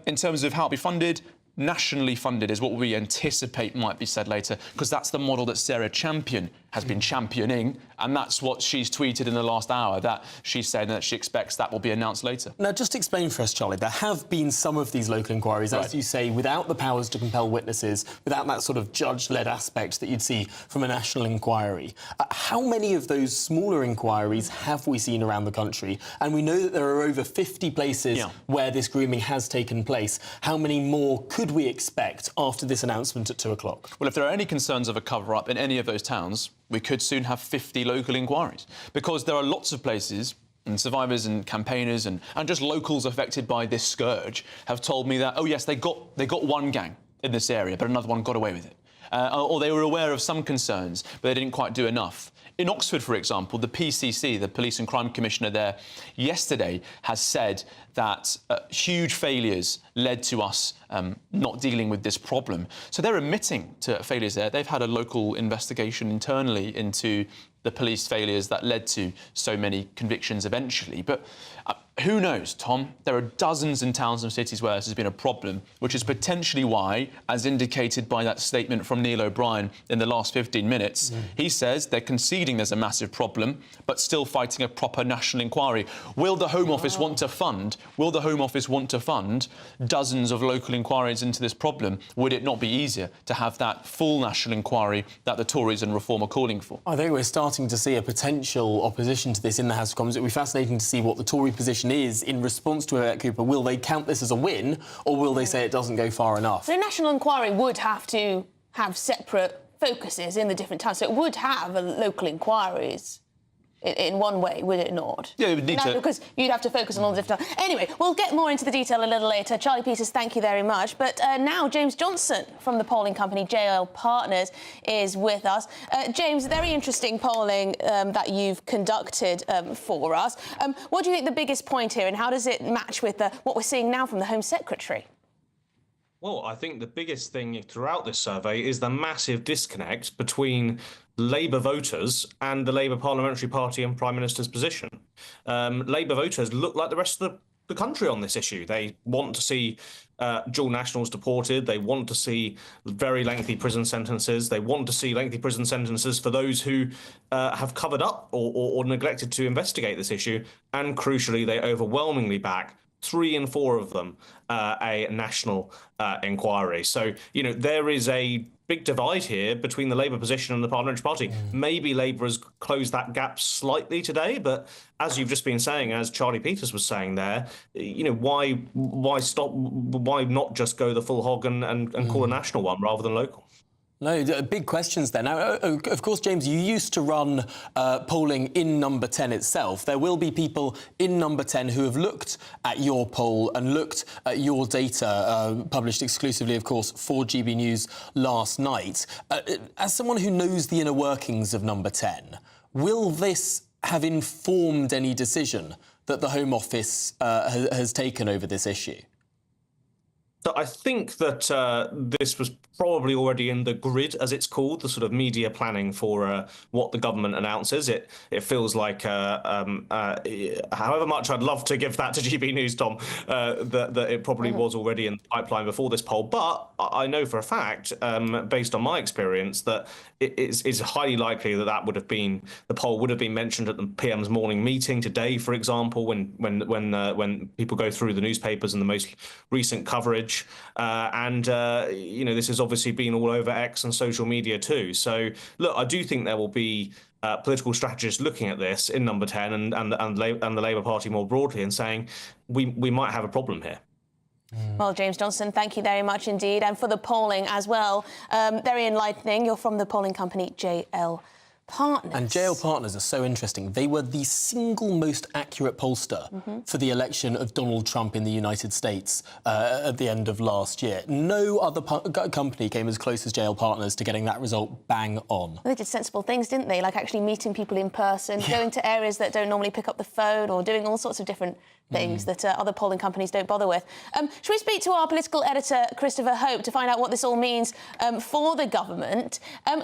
in terms of how it'll be funded, nationally funded is what we anticipate might be said later, because that's the model that Sarah Champion has been championing, and that's what she's tweeted in the last hour, that she's saying that she expects that will be announced later. Now, just explain for us, Charlie, there have been some of these local inquiries, as you say, without the powers to compel witnesses, without that sort of judge-led aspect that you'd see from a national inquiry. How many of those smaller inquiries have we seen around the country? And we know that there are over 50 places where this grooming has taken place. How many more could we expect after this announcement at 2 o'clock? Well, if there are any concerns of a cover-up in any of those towns, we could soon have 50 local inquiries, because there are lots of places, and survivors and campaigners and just locals affected by this scourge have told me that, oh yes, they got one gang in this area, but another one got away with it. Or they were aware of some concerns, but they didn't quite do enough. In Oxford, for example, the PCC, the Police and Crime Commissioner there, yesterday has said that huge failures led to us not dealing with this problem. So they're admitting to failures there. They've had a local investigation internally into the police failures that led to so many convictions eventually. But Who knows, Tom? There are dozens in towns and cities where this has been a problem, which is potentially why, as indicated by that statement from Neil O'Brien in the last 15 minutes, he says they're conceding there's a massive problem, but still fighting a proper national inquiry. Will the Home Office want to fund? Will the Home Office want to fund dozens of local inquiries into this problem? Would it not be easier to have that full national inquiry that the Tories and Reform are calling for? I think we're starting to see a potential opposition to this in the House of Commons. It'll be fascinating to see what the Tory position is in response to Yvette Cooper. Will they count this as a win, or will they say it doesn't go far enough? So a national inquiry would have to have separate focuses in the different towns. So it would have local inquiries in one way, would it not? Yeah, it would need to... Because you'd have to focus on all the different... Anyway, we'll get more into the detail a little later. Charlie Peters, thank you very much. But now James Johnson from the polling company JL Partners is with us. James, very interesting polling that you've conducted for us. What do you think the biggest point here, and how does it match with what we're seeing now from the Home Secretary? Well, I think the biggest thing throughout this survey is the massive disconnect between Labour voters and the Labour Parliamentary Party and Prime Minister's position. Labour voters look like the rest of the country on this issue. They want to see dual nationals deported. They want to see very lengthy prison sentences. They want to see lengthy prison sentences for those who have covered up or neglected to investigate this issue. And crucially, they overwhelmingly back 3 in 4 of them a national inquiry. So, you know, there is a big divide here between the Labour position and the Parliamentary Party. Maybe Labour has closed that gap slightly today, but as you've just been saying, as Charlie Peters was saying there, you know, why not just go the full hog and call a national one rather than local? No, big questions there. Now, of course, James, you used to run polling in Number 10 itself. There will be people in Number 10 who have looked at your poll and looked at your data, published exclusively, of course, for GB News last night. As someone who knows the inner workings of Number 10, will this have informed any decision that the Home Office has taken over this issue? So I think that this was probably already in the grid, as it's called, the sort of media planning for what the government announces. It feels like, however much I'd love to give that to GB News, Tom, that it probably was already in the pipeline before this poll. But I know for a fact, based on my experience, that it's highly likely that would have been, the poll would have been mentioned at the PM's morning meeting today, for example, when people go through the newspapers and the most recent coverage. You know, this has obviously been all over X and social media too. So, look, I do think there will be political strategists looking at this in Number 10 and the Labour Party more broadly and saying we might have a problem here. Well, James Johnson, thank you very much indeed. And for the polling as well, very enlightening. You're from the polling company JL Partners. And JL Partners are so interesting. They were the single most accurate pollster for the election of Donald Trump in the United States at the end of last year. No other company came as close as JL Partners to getting that result bang on. They did sensible things, didn't they? Like actually meeting people in person, going to areas that don't normally pick up the phone, or doing all sorts of different things that other polling companies don't bother with. Should we speak to our political editor, Christopher Hope, to find out what this all means for the government?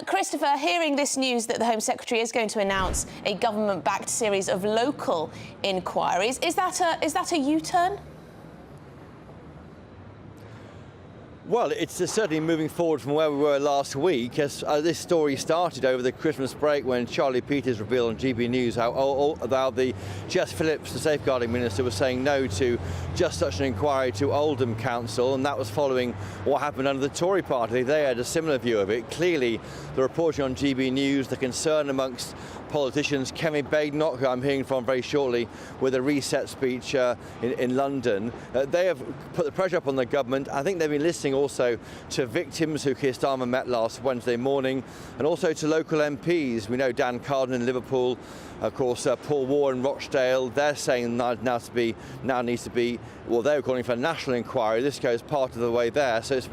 Christopher, hearing this news that the Home Secretary is going to announce a government-backed series of local inquiries, is that a U-turn? Well, it's certainly moving forward from where we were last week, as this story started over the Christmas break when Charlie Peters revealed on GB News how the Jess Phillips, the Safeguarding Minister, was saying no to just such an inquiry to Oldham Council, and that was following what happened under the Tory party. They had a similar view of it. Clearly, the reporting on GB News, the concern amongst politicians, Kemi, Badenoch, who I'm hearing from very shortly with a reset speech in London, they have put the pressure up on the government. I think they've been listening also to victims who Keir Starmer met last Wednesday morning, and also to local MPs. We know Dan Carden in Liverpool, of course, Paul Ward in Rochdale. They're saying now needs to be, well, they're calling for a national inquiry. This goes part of the way there. So it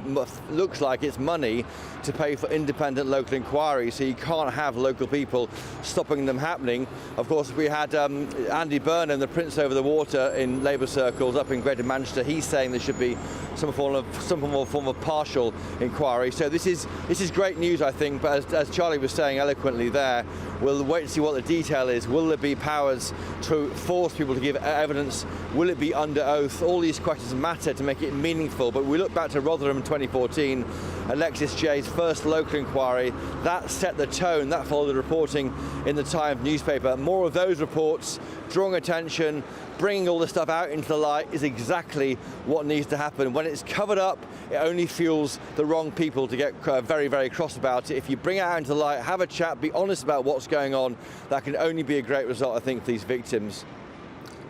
looks like it's money to pay for independent local inquiries. So you can't have local people stopping them happening. Of course, we had Andy Burnham, the Prince over the water in Labour circles up in Greater Manchester. He's saying there should be some form of partial inquiry. So this is great news, I think. But as Charlie was saying eloquently there, we'll wait and see what the detail is. Will there be powers to force people to give evidence? Will it be under oath? All these questions matter to make it meaningful. But we look back to Rotherham in 2014, Alexis Jay's first local inquiry. That set the tone. That followed the reporting in the Times newspaper. More of those reports, drawing attention, bringing all this stuff out into the light is exactly what needs to happen. When it's covered up, it only fuels the wrong people to get very, very cross about it. If you bring it out into the light, have a chat, be honest about what's going on, that can only be a great result, I think, for these victims.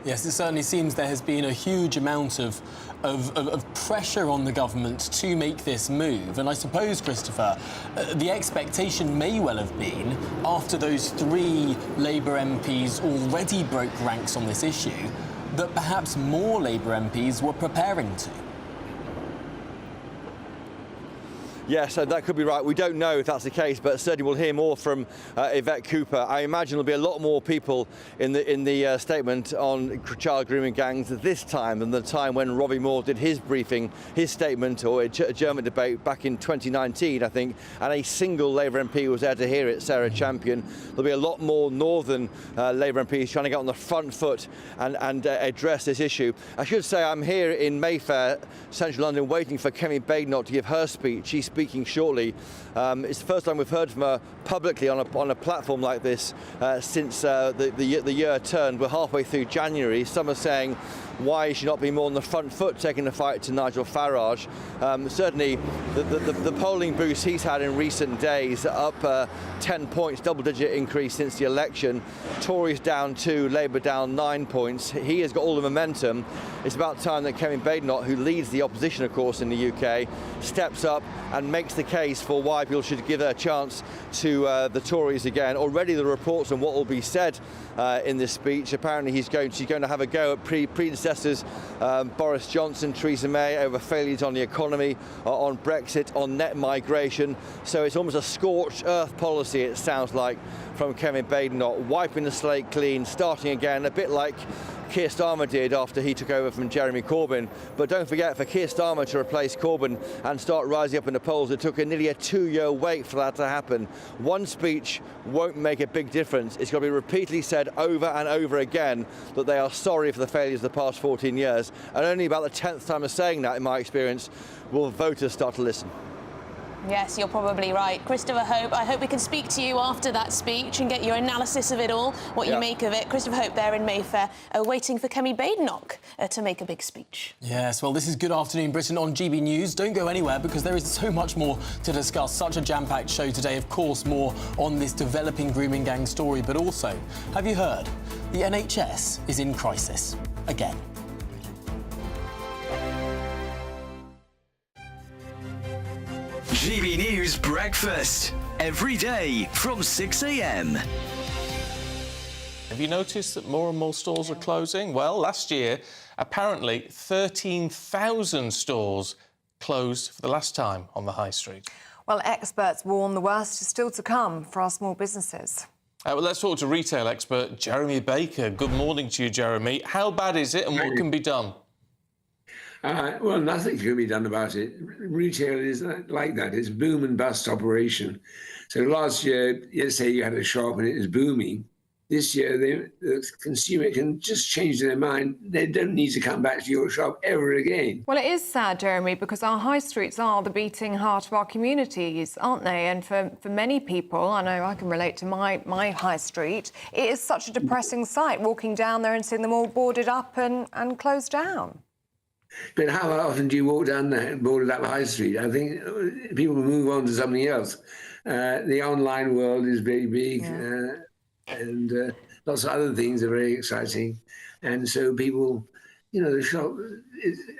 Yes, it certainly seems there has been a huge amount of pressure on the government to make this move. And I suppose, Christopher, the expectation may well have been, after those 3 Labour MPs already broke ranks on this issue, that perhaps more Labour MPs were preparing to. Yes, that could be right. We don't know if that's the case, but certainly we'll hear more from Yvette Cooper. I imagine there'll be a lot more people in the statement on child grooming gangs this time than the time when Robbie Moore did his briefing, his statement, or a German debate back in 2019, I think, and a single Labour MP was there to hear it, Sarah Champion. There'll be a lot more Northern Labour MPs trying to get on the front foot and address this issue. I should say I'm here in Mayfair, central London, waiting for Kemi Badenoch to give her speech. She's speaking shortly. It's the first time we've heard from her publicly on a platform like this since the year turned. We're halfway through January. Some are saying, why is she not being more on the front foot, taking the fight to Nigel Farage? Certainly, the polling boost he's had in recent days, up 10 points, double-digit increase since the election. Tories down 2, Labour down 9 points. He has got all the momentum. It's about time that Kemi Badenoch, who leads the opposition, of course, in the UK, steps up and makes the case for why people should give a chance to the Tories again. Already the reports on what will be said in this speech. Apparently she's going to have a go at predecessors Boris Johnson, Theresa May, over failures on the economy, on Brexit, on net migration. So it's almost a scorched earth policy, it sounds like, from Kemi Badenoch, wiping the slate clean, starting again, a bit like Keir Starmer did after he took over from Jeremy Corbyn. But don't forget, for Keir Starmer to replace Corbyn and start rising up in the polls, it took nearly a 2-year wait for that to happen. One speech won't make a big difference. It's got to be repeatedly said over and over again that they are sorry for the failures of the past 14 years. And only about the 10th time of saying that, in my experience, will voters start to listen. Yes, you're probably right. Christopher Hope, I hope we can speak to you after that speech and get your analysis of it all, what you make of it. Christopher Hope there in Mayfair, waiting for Kemi Badenoch to make a big speech. Yes, well, this is Good Afternoon Britain on GB News. Don't go anywhere because there is so much more to discuss. Such a jam-packed show today. Of course, more on this developing grooming gang story, but also, have you heard? The NHS is in crisis again. GB News Breakfast, every day from 6 a.m. Have you noticed that more and more stores are closing? Well, last year, apparently 13,000 stores closed for the last time on the high street. Well, experts warn the worst is still to come for our small businesses. Well, let's talk to retail expert Jeremy Baker. Good morning to you, Jeremy. How bad is it and what can be done? Well, nothing can be done about it. Retail is like that. It's boom and bust operation. So last year, let's say you had a shop and it was booming. This year, the consumer can just change their mind. They don't need to come back to your shop ever again. Well, it is sad, Jeremy, because our high streets are the beating heart of our communities, aren't they? And for many people, I know I can relate to my high street, it is such a depressing sight, walking down there and seeing them all boarded up and closed down. But how often do you walk down that boarded up high street? I think people move on to something else. The online world is very big, and lots of other things are very exciting. And so people, you know, the shop.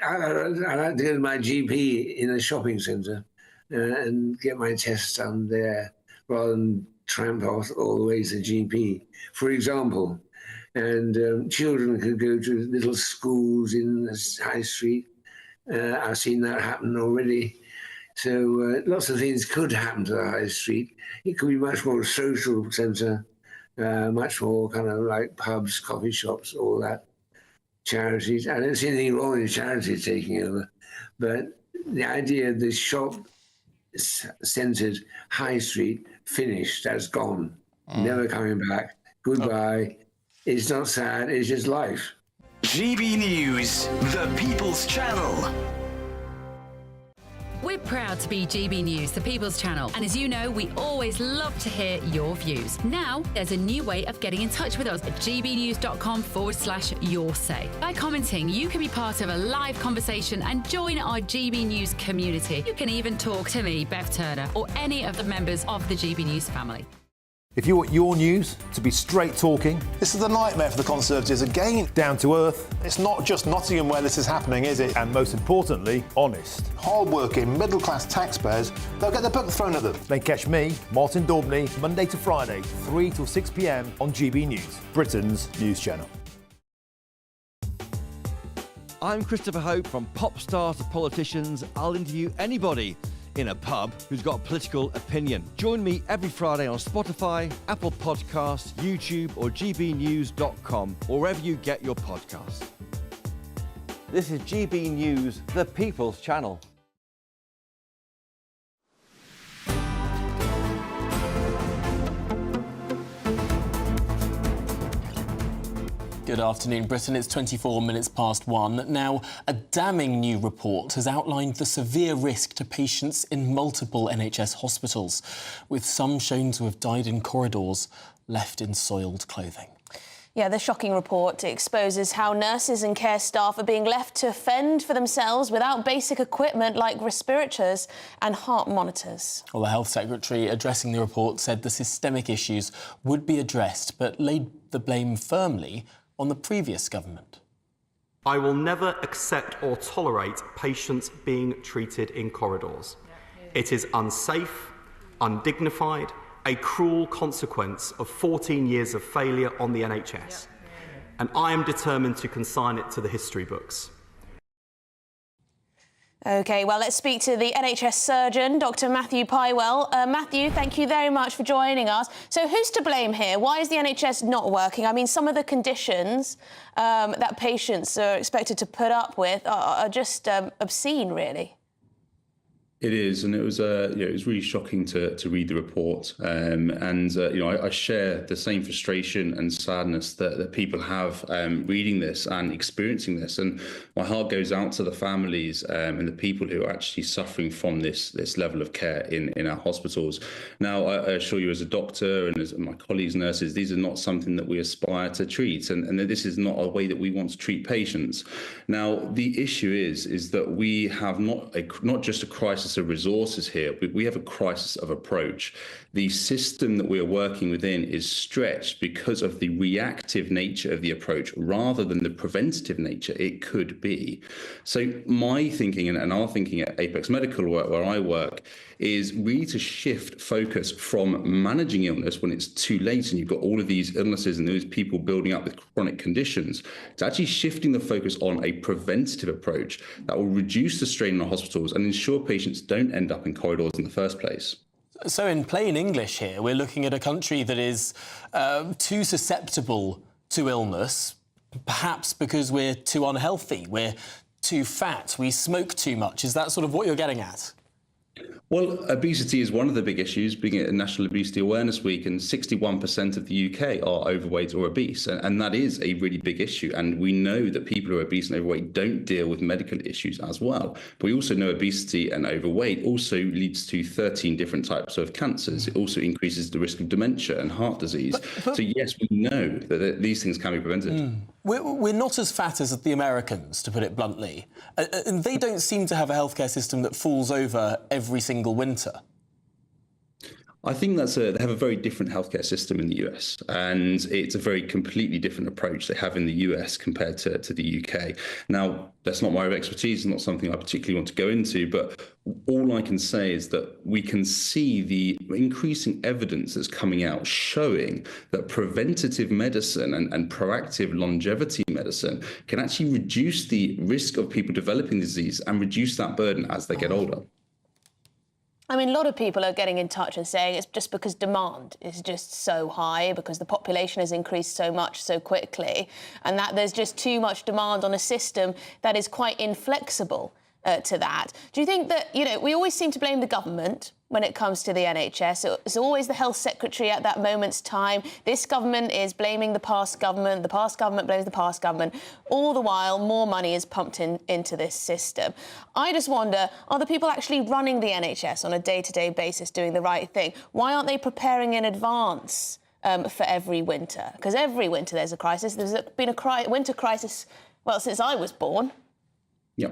I like to go to my GP in a shopping centre and get my tests done there rather than tramp off all the way to the GP, for example. And children could go to little schools in the high street. I've seen that happen already. So lots of things could happen to the high street. It could be much more a social centre, much more kind of like pubs, coffee shops, all that. Charities. I don't see anything wrong with charities taking over. But the idea of the shop-centred high street finished, that's gone, never coming back. Goodbye. It's not sad, it's just life. GB News, the People's Channel. We're proud to be GB News, the People's Channel. And as you know, we always love to hear your views. Now, there's a new way of getting in touch with us at gbnews.com/your-say. By commenting, you can be part of a live conversation and join our GB News community. You can even talk to me, Bev Turner, or any of the members of the GB News family. If you want your news to be straight talking, this is a nightmare for the Conservatives again. Down to earth. It's not just Nottingham where this is happening, is it? And most importantly, honest. Hard-working, middle-class taxpayers, they'll get the book thrown at them. Then catch me, Martin Daubney, Monday to Friday, 3 till 6 p.m. on GB News, Britain's news channel. I'm Christopher Hope. From pop stars to politicians, I'll interview anybody in a pub who's got a political opinion. Join me every Friday on Spotify, Apple Podcasts, YouTube or gbnews.com, or wherever you get your podcasts. This is GB News, the People's Channel. Good afternoon, Britain. It's 24 minutes past 1. Now, a damning new report has outlined the severe risk to patients in multiple NHS hospitals, with some shown to have died in corridors left in soiled clothing. Yeah, the shocking report exposes how nurses and care staff are being left to fend for themselves without basic equipment like respirators and heart monitors. Well, the Health Secretary addressing the report said the systemic issues would be addressed, but laid the blame firmly on the previous government. I will never accept or tolerate patients being treated in corridors. It is unsafe, undignified, a cruel consequence of 14 years of failure on the NHS. And I am determined to consign it to the history books. OK, well, let's speak to the NHS surgeon, Dr Matthew Pywell. Matthew, thank you very much for joining us. So who's to blame here? Why is the NHS not working? I mean, some of the conditions that patients are expected to put up with are just obscene, really. It is, and it was it was really shocking to read the report, I share the same frustration and sadness that people have reading this and experiencing this, and my heart goes out to the families and the people who are actually suffering from this level of care in our hospitals. Now, I assure you, as a doctor and as my colleagues nurses, these are not something that we aspire to treat, and this is not a way that we want to treat patients. Now, the issue is that we have not just a crisis of resources here, we have a crisis of approach. The system that we are working within is stretched because of the reactive nature of the approach rather than the preventative nature it could be. So my thinking and our thinking at Apex Medical, where I work, is really to shift focus from managing illness when it's too late and you've got all of these illnesses and those people building up with chronic conditions, to actually shifting the focus on a preventative approach that will reduce the strain on hospitals and ensure patients don't end up in corridors in the first place. So in plain English here, we're looking at a country that is too susceptible to illness, perhaps because we're too unhealthy, we're too fat, we smoke too much. Is that sort of what you're getting at? Well, obesity is one of the big issues, being at National Obesity Awareness Week, and 61% of the UK are overweight or obese, and that is a really big issue. And we know that people who are obese and overweight don't deal with medical issues as well. But we also know obesity and overweight also leads to 13 different types of cancers. It also increases the risk of dementia and heart disease. So yes, we know that these things can be prevented. We're not as fat as the Americans, to put it bluntly. And they don't seem to have a healthcare system that falls over every single winter. I think they have a very different healthcare system in the US, and it's a very completely different approach they have in the US compared to the UK. Now, that's not my expertise, not something I particularly want to go into, but all I can say is that we can see the increasing evidence that's coming out showing that preventative medicine and proactive longevity medicine can actually reduce the risk of people developing disease and reduce that burden as they get older. I mean, a lot of people are getting in touch and saying it's just because demand is just so high, because the population has increased so much so quickly, and that there's just too much demand on a system that is quite inflexible. to that. Do you think that, we always seem to blame the government when it comes to the NHS? It's always the health secretary at that moment's time. This government is blaming the past government blames the past government. All the while, more money is pumped into this system. I just wonder, are the people actually running the NHS on a day-to-day basis doing the right thing? Why aren't they preparing in advance for every winter? Because every winter there's a crisis. There's been a winter crisis, well, since I was born. Yeah.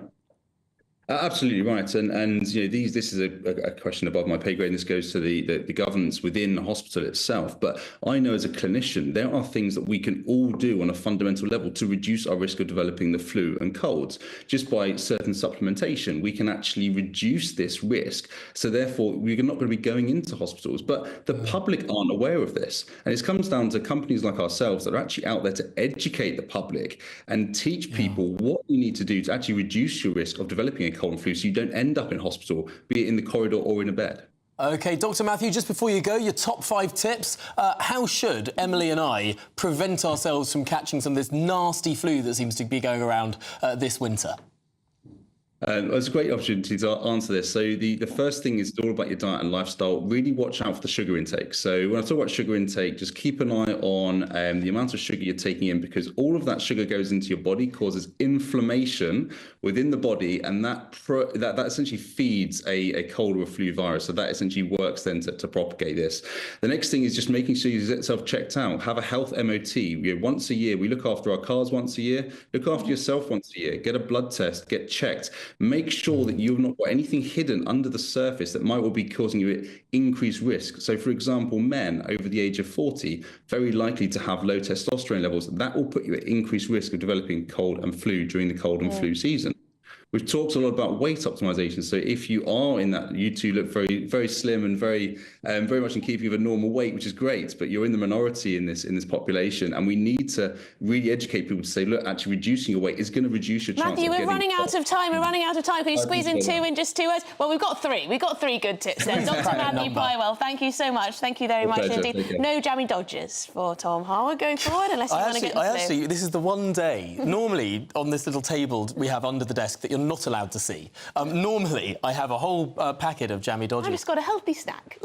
Absolutely right, and this is a question above my pay grade, and this goes to the governance within the hospital itself. But I know as a clinician, there are things that we can all do on a fundamental level to reduce our risk of developing the flu and colds. Just by certain supplementation, we can actually reduce this risk. So therefore, we're not going to be going into hospitals. But the public aren't aware of this, and it comes down to companies like ourselves that are actually out there to educate the public and teach people what you need to do to actually reduce your risk of developing a cold and flu, so you don't end up in hospital, be it in the corridor or in a bed. OK, Dr Matthew, just before you go, your top 5 tips. How should Emily and I prevent ourselves from catching some of this nasty flu that seems to be going around this winter? It's a great opportunity to answer this. So the first thing is all about your diet and lifestyle. Really watch out for the sugar intake. So when I talk about sugar intake, just keep an eye on the amount of sugar you're taking in, because all of that sugar goes into your body, causes inflammation within the body, and that essentially feeds a cold or a flu virus. So that essentially works then to propagate this. The next thing is just making sure you get yourself checked out. Have a health MOT. Once a year, we look after our cars once a year. Look after yourself once a year. Get a blood test. Get checked. Make sure that you've not got anything hidden under the surface that might well be causing you increased risk. So, for example, men over the age of 40, very likely to have low testosterone levels. That will put you at increased risk of developing cold and flu during the cold and flu season. We've talked a lot about weight optimization. So if you are in that, you two look very, very slim and very much in keeping with a normal weight, which is great, but you're in the minority in this population. And we need to really educate people to say, look, actually reducing your weight is going to reduce your chance of Matthew, Matthew, we're running out of time. Can you squeeze in 2 in just 2 words? Well, we've got 3. We've got 3 good tips there. Dr Matthew Pywell, thank you so much. Thank you very much indeed. No jammy dodgers for Tom Harwood going forward, unless you want to get the flu. This is the one day, normally on this little table we have under the desk, that you're not allowed to see. Normally, I have a whole packet of jammy dodgers. I've just got a healthy snack.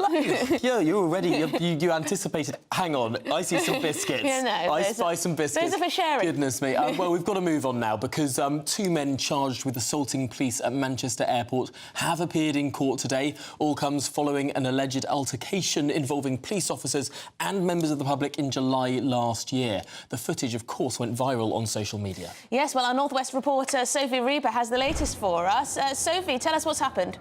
Yeah, you're already... You anticipated... Hang on, I see some biscuits. I spy some biscuits. Those are for sharing. Goodness me. Well, we've got to move on now, because 2 men charged with assaulting police at Manchester Airport have appeared in court today. All comes following an alleged altercation involving police officers and members of the public in July last year. The footage, of course, went viral on social media. Yes, well, our North West reporter Sophie Reaper has the latest for us. Sophie, tell us what's happened.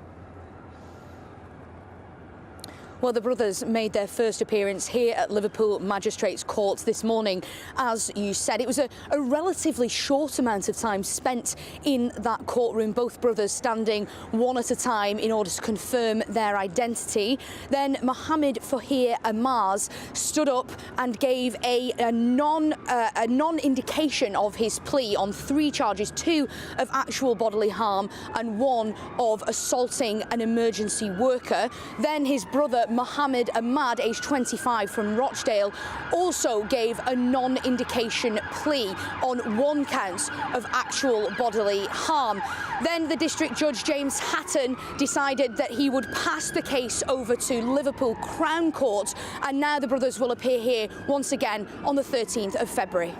Well, the brothers made their first appearance here at Liverpool Magistrates Court this morning. As you said, it was a relatively short amount of time spent in that courtroom, both brothers standing one at a time in order to confirm their identity. Then Mohammed Fahir Amaz stood up and gave a non-indication of his plea on 3 charges, 2 of actual bodily harm and 1 of assaulting an emergency worker. Then his brother Mohammed Ahmad, aged 25, from Rochdale, also gave a non-indication plea on 1 count of actual bodily harm. Then the District Judge James Hatton decided that he would pass the case over to Liverpool Crown Court, and now the brothers will appear here once again on the 13th of February.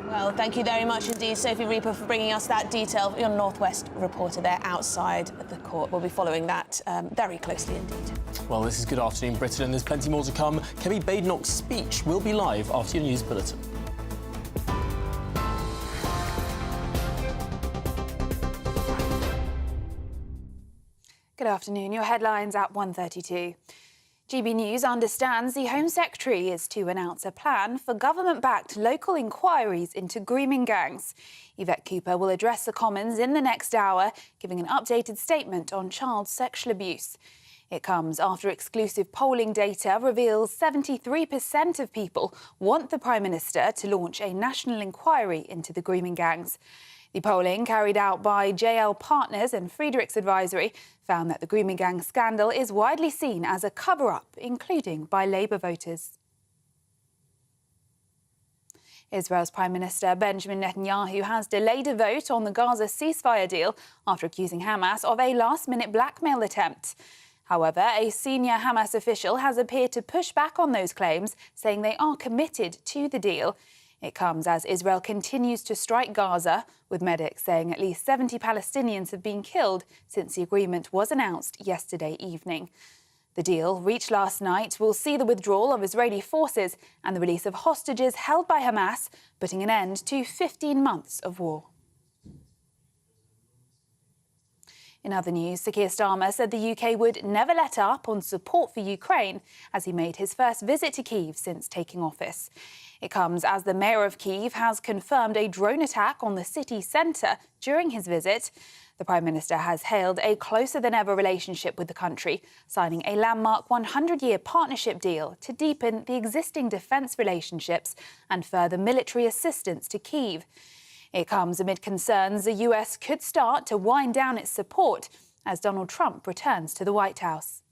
Well, thank you very much indeed, Sophie Reaper, for bringing us that detail. Your North West reporter there outside the court. We'll be following that very closely indeed. Well, this is Good Afternoon Britain, and there's plenty more to come. Kemi Badenoch's speech will be live after your news bulletin. Good afternoon. Your headlines at 1:32. GB News understands the Home Secretary is to announce a plan for government-backed local inquiries into grooming gangs. Yvette Cooper will address the Commons in the next hour, giving an updated statement on child sexual abuse. It comes after exclusive polling data reveals 73% of people want the Prime Minister to launch a national inquiry into the grooming gangs. The polling, carried out by JL Partners and Friedrichs Advisory, found that the grooming gang scandal is widely seen as a cover-up, including by Labour voters. Israel's Prime Minister Benjamin Netanyahu has delayed a vote on the Gaza ceasefire deal after accusing Hamas of a last-minute blackmail attempt. However, a senior Hamas official has appeared to push back on those claims, saying they are committed to the deal. It comes as Israel continues to strike Gaza, with medics saying at least 70 Palestinians have been killed since the agreement was announced yesterday evening. The deal, reached last night, will see the withdrawal of Israeli forces and the release of hostages held by Hamas, putting an end to 15 months of war. In other news, Sir Keir Starmer said the UK would never let up on support for Ukraine as he made his first visit to Kyiv since taking office. It comes as the mayor of Kyiv has confirmed a drone attack on the city centre during his visit. The Prime Minister has hailed a closer-than-ever relationship with the country, signing a landmark 100-year partnership deal to deepen the existing defence relationships and further military assistance to Kyiv. It comes amid concerns the US could start to wind down its support as Donald Trump returns to the White House.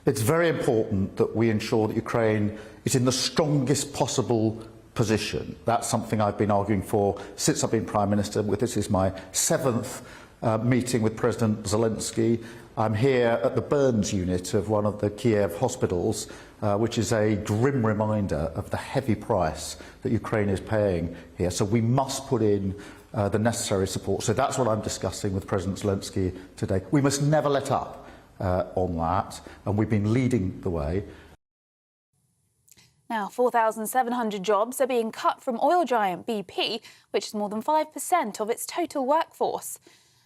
It's very important that we ensure that Ukraine is in the strongest possible position. That's something I've been arguing for since I've been Prime Minister. This is my 7th meeting with President Zelensky. I'm here at the burns unit of one of the Kiev hospitals, which is a grim reminder of the heavy price that Ukraine is paying here. So we must put in the necessary support. So that's what I'm discussing with President Zelensky today. We must never let up on that, and we've been leading the way. Now, 4,700 jobs are being cut from oil giant BP, which is more than 5% of its total workforce.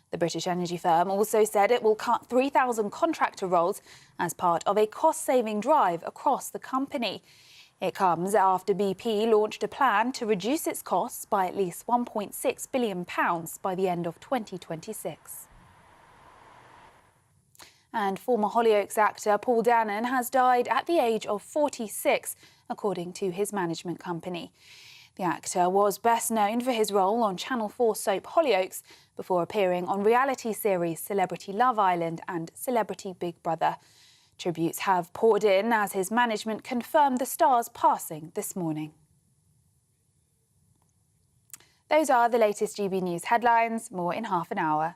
The British energy firm also said it will cut 3,000 contractor roles as part of a cost-saving drive across the company. It comes after BP launched a plan to reduce its costs by at least £1.6 billion by the end of 2026. And former Hollyoaks actor Paul Dannon has died at the age of 46, according to his management company. The actor was best known for his role on Channel 4 soap Hollyoaks before appearing on reality series Celebrity Love Island and Celebrity Big Brother. Tributes have poured in as his management confirmed the star's passing this morning. Those are the latest GB News headlines. More in half an hour.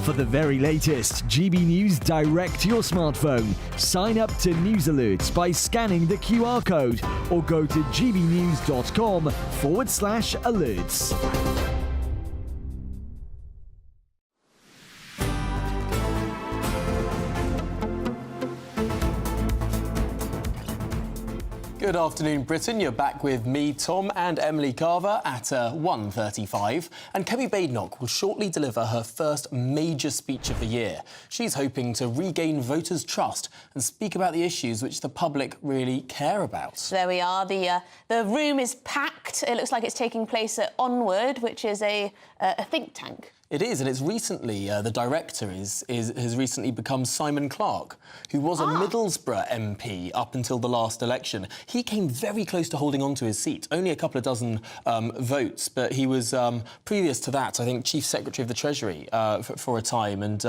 For the very latest GB News direct to your smartphone, sign up to News Alerts by scanning the QR code or go to gbnews.com/alerts. Good afternoon, Britain. You're back with me, Tom, and Emily Carver at 1:35. And Kemi Badenoch will shortly deliver her first major speech of the year. She's hoping to regain voters' trust and speak about the issues which the public really care about. There we are. The room is packed. It looks like it's taking place at Onward, which is a think tank. It is, and it's recently, the director has recently become Simon Clarke, who was a Middlesbrough MP up until the last election. He came very close to holding on to his seat, only a couple of dozen votes, but he was, previous to that, I think, Chief Secretary of the Treasury for a time, and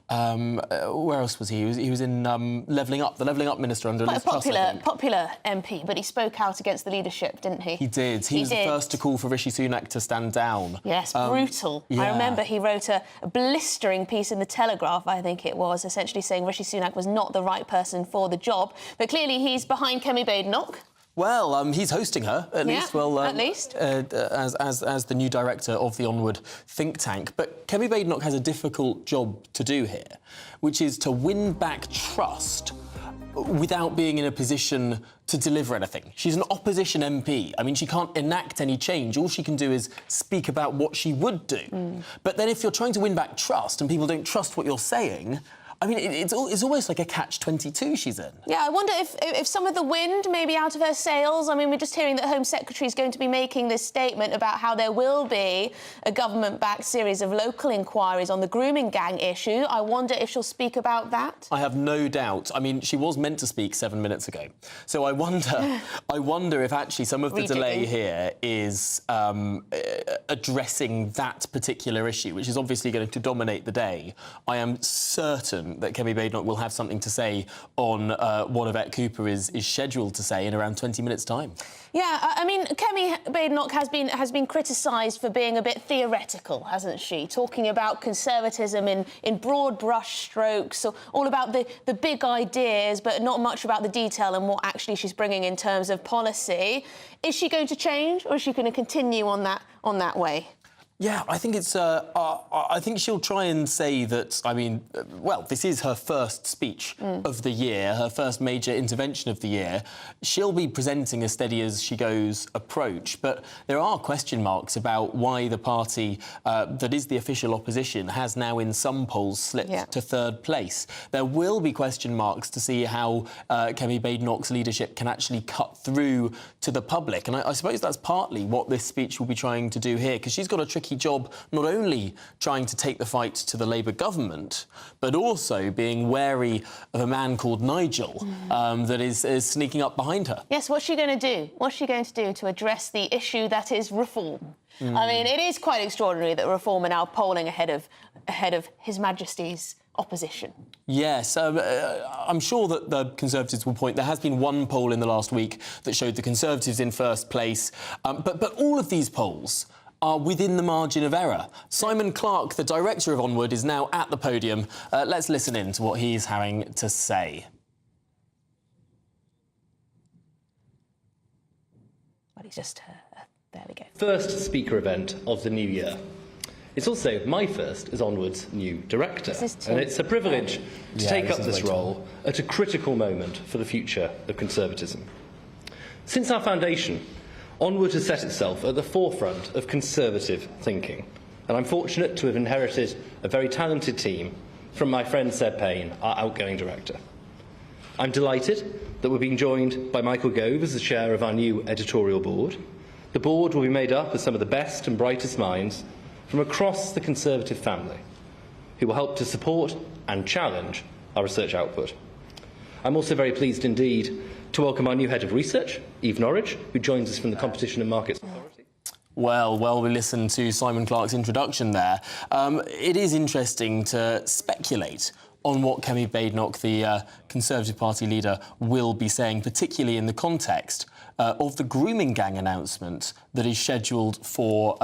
where else was he? He was in Levelling Up, the Levelling Up Minister under Liz Truss, popular MP, but he spoke out against the leadership, didn't he? He did. He was the first to call for Rishi Sunak to stand down. Yes, brutal. Yeah. I remember he wrote a blistering piece in The Telegraph, I think it was, essentially saying Rishi Sunak was not the right person for the job. But clearly he's behind Kemi Badenoch. Well, he's hosting her, at least. Well, at least. As the new director of the Onward think tank. But Kemi Badenoch has a difficult job to do here, which is to win back trust without being in a position to deliver anything. She's an opposition MP. I mean, she can't enact any change. All she can do is speak about what she would do. But then if you're trying to win back trust and people don't trust what you're saying, I mean, it's almost like a catch-22 she's in. Yeah, I wonder if some of the wind may be out of her sails. I mean, we're just hearing that Home Secretary is going to be making this statement about how there will be a government-backed series of local inquiries on the grooming gang issue. I wonder if she'll speak about that. I have no doubt. I mean, she was meant to speak 7 minutes ago. So I wonder if actually some of the delay here is addressing that particular issue, which is obviously going to dominate the day. I am certain confident that Kemi Badenoch will have something to say on what Yvette Cooper is scheduled to say in around 20 minutes' time. Yeah, I mean, Kemi Badenoch has been criticised for being a bit theoretical, hasn't she? Talking about conservatism in broad brush strokes, all about the big ideas, but not much about the detail and what actually she's bringing in terms of policy. Is she going to change, or is she going to continue on that way? Yeah, I think it's. I think she'll try and say that. I mean, well, this is her first speech of the year, her first major intervention of the year. She'll be presenting a steady as she goes approach, but there are question marks about why the party that is the official opposition has now, in some polls, slipped to third place. There will be question marks to see how Kemi Badenoch's leadership can actually cut through to the public, and I suppose that's partly what this speech will be trying to do here, because she's got a tricky job not only trying to take the fight to the Labour government, but also being wary of a man called Nigel that is sneaking up behind her. Yes, what's she going to do? What's she going to do to address the issue that is reform? I mean, it is quite extraordinary that Reform are now polling ahead of His Majesty's opposition. Yes, I'm sure that the Conservatives will point. There has been one poll in the last week that showed the Conservatives in first place, but all of these polls are within the margin of error. Simon Clarke, the director of Onward, is now at the podium. Let's listen in to what he's having to say. Well, he's just... there we go. First speaker event of the new year. It's also my first as Onward's new director, and it's a privilege to take up this role at a critical moment for the future of Conservatism. Since our foundation, Onward has set itself at the forefront of conservative thinking, and I'm fortunate to have inherited a very talented team from my friend Seb Payne, our outgoing director. I'm delighted that we're being joined by Michael Gove as the chair of our new editorial board. The board will be made up of some of the best and brightest minds from across the Conservative family, who will help to support and challenge our research output. I'm also very pleased indeed to welcome our new head of research, Eve Norwich, who joins us from the Competition and Markets Authority. Well, we listened to Simon Clarke's introduction there. It is interesting to speculate on what Kemi Badenoch, the Conservative Party leader, will be saying, particularly in the context of the grooming gang announcement that is scheduled for,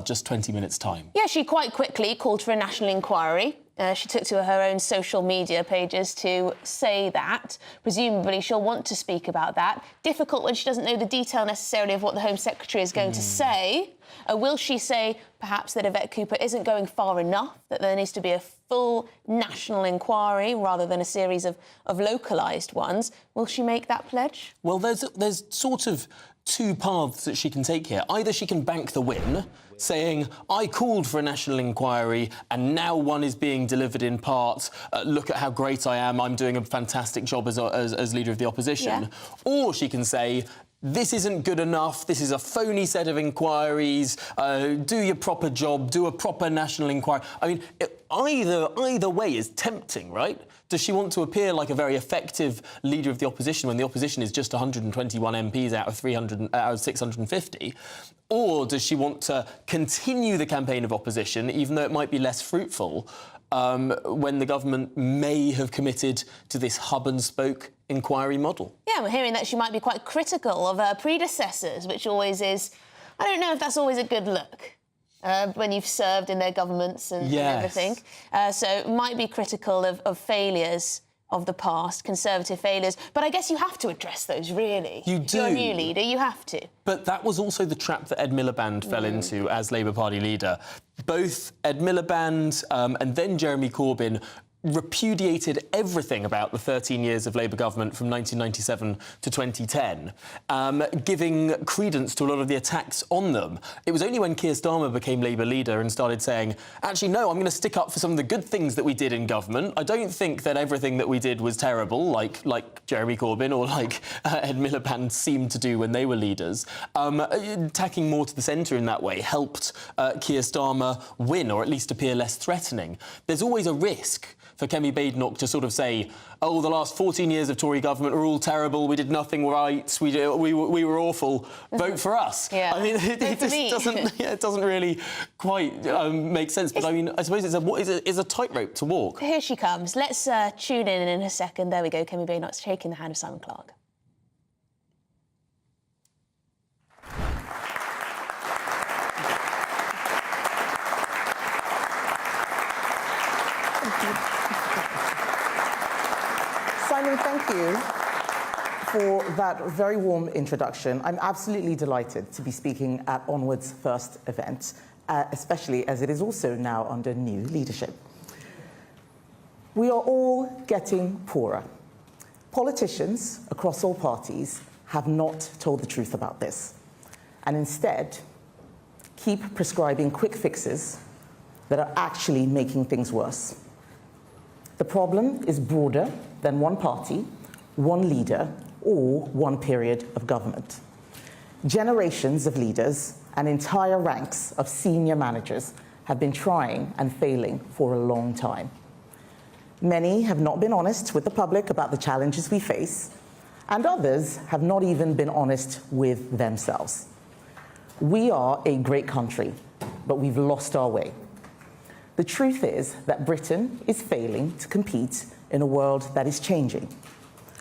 just 20 minutes' time. Yeah, she quite quickly called for a national inquiry. She took to her own social media pages to say that. Presumably she'll want to speak about that. Difficult when she doesn't know the detail necessarily of what the Home Secretary is going to say. Will she say, perhaps, that Yvette Cooper isn't going far enough, that there needs to be a full national inquiry rather than a series of localised ones? Will she make that pledge? Well, there's sort of two paths that she can take here. Either she can bank the win, saying, I called for a national inquiry and now one is being delivered in part. Look at how great I am. I'm doing a fantastic job as leader of the opposition. Yeah. Or she can say, this isn't good enough. This is a phony set of inquiries. Do your proper job. Do a proper national inquiry. I mean, either way is tempting, right? Does she want to appear like a very effective leader of the opposition when the opposition is just 121 MPs out of 650? Or does she want to continue the campaign of opposition, even though it might be less fruitful, when the government may have committed to this hub-and-spoke inquiry model? Yeah, we're hearing that she might be quite critical of her predecessors, which always is... I don't know if that's always a good look. When you've served in their governments and everything. So might be critical of failures of the past, Conservative failures. But I guess you have to address those, really. You do. You're a new leader, you have to. But that was also the trap that Ed Miliband fell into as Labour Party leader. Both Ed Miliband and then Jeremy Corbyn repudiated everything about the 13 years of Labour government from 1997 to 2010, giving credence to a lot of the attacks on them. It was only when Keir Starmer became Labour leader and started saying, actually, no, I'm going to stick up for some of the good things that we did in government. I don't think that everything that we did was terrible, like Jeremy Corbyn or like Ed Miliband seemed to do when they were leaders. Tacking more to the centre in that way helped Keir Starmer win, or at least appear less threatening. There's always a risk for for Kemi Badenoch to sort of say, oh, the last 14 years of Tory government are all terrible, we did nothing right, we were awful, vote for us. Yeah. I mean, it just doesn't really quite make sense. But I mean, I suppose it's a tightrope to walk. Here she comes. Let's tune in a second. There we go. Kemi Badenoch shaking the hand of Simon Clarke. Simon, thank you for that very warm introduction. I'm absolutely delighted to be speaking at Onward's first event, especially as it is also now under new leadership. We are all getting poorer. Politicians across all parties have not told the truth about this, and instead keep prescribing quick fixes that are actually making things worse. The problem is broader than one party, one leader, or one period of government. Generations of leaders and entire ranks of senior managers have been trying and failing for a long time. Many have not been honest with the public about the challenges we face, and others have not even been honest with themselves. We are a great country, but we've lost our way. The truth is that Britain is failing to compete in a world that is changing,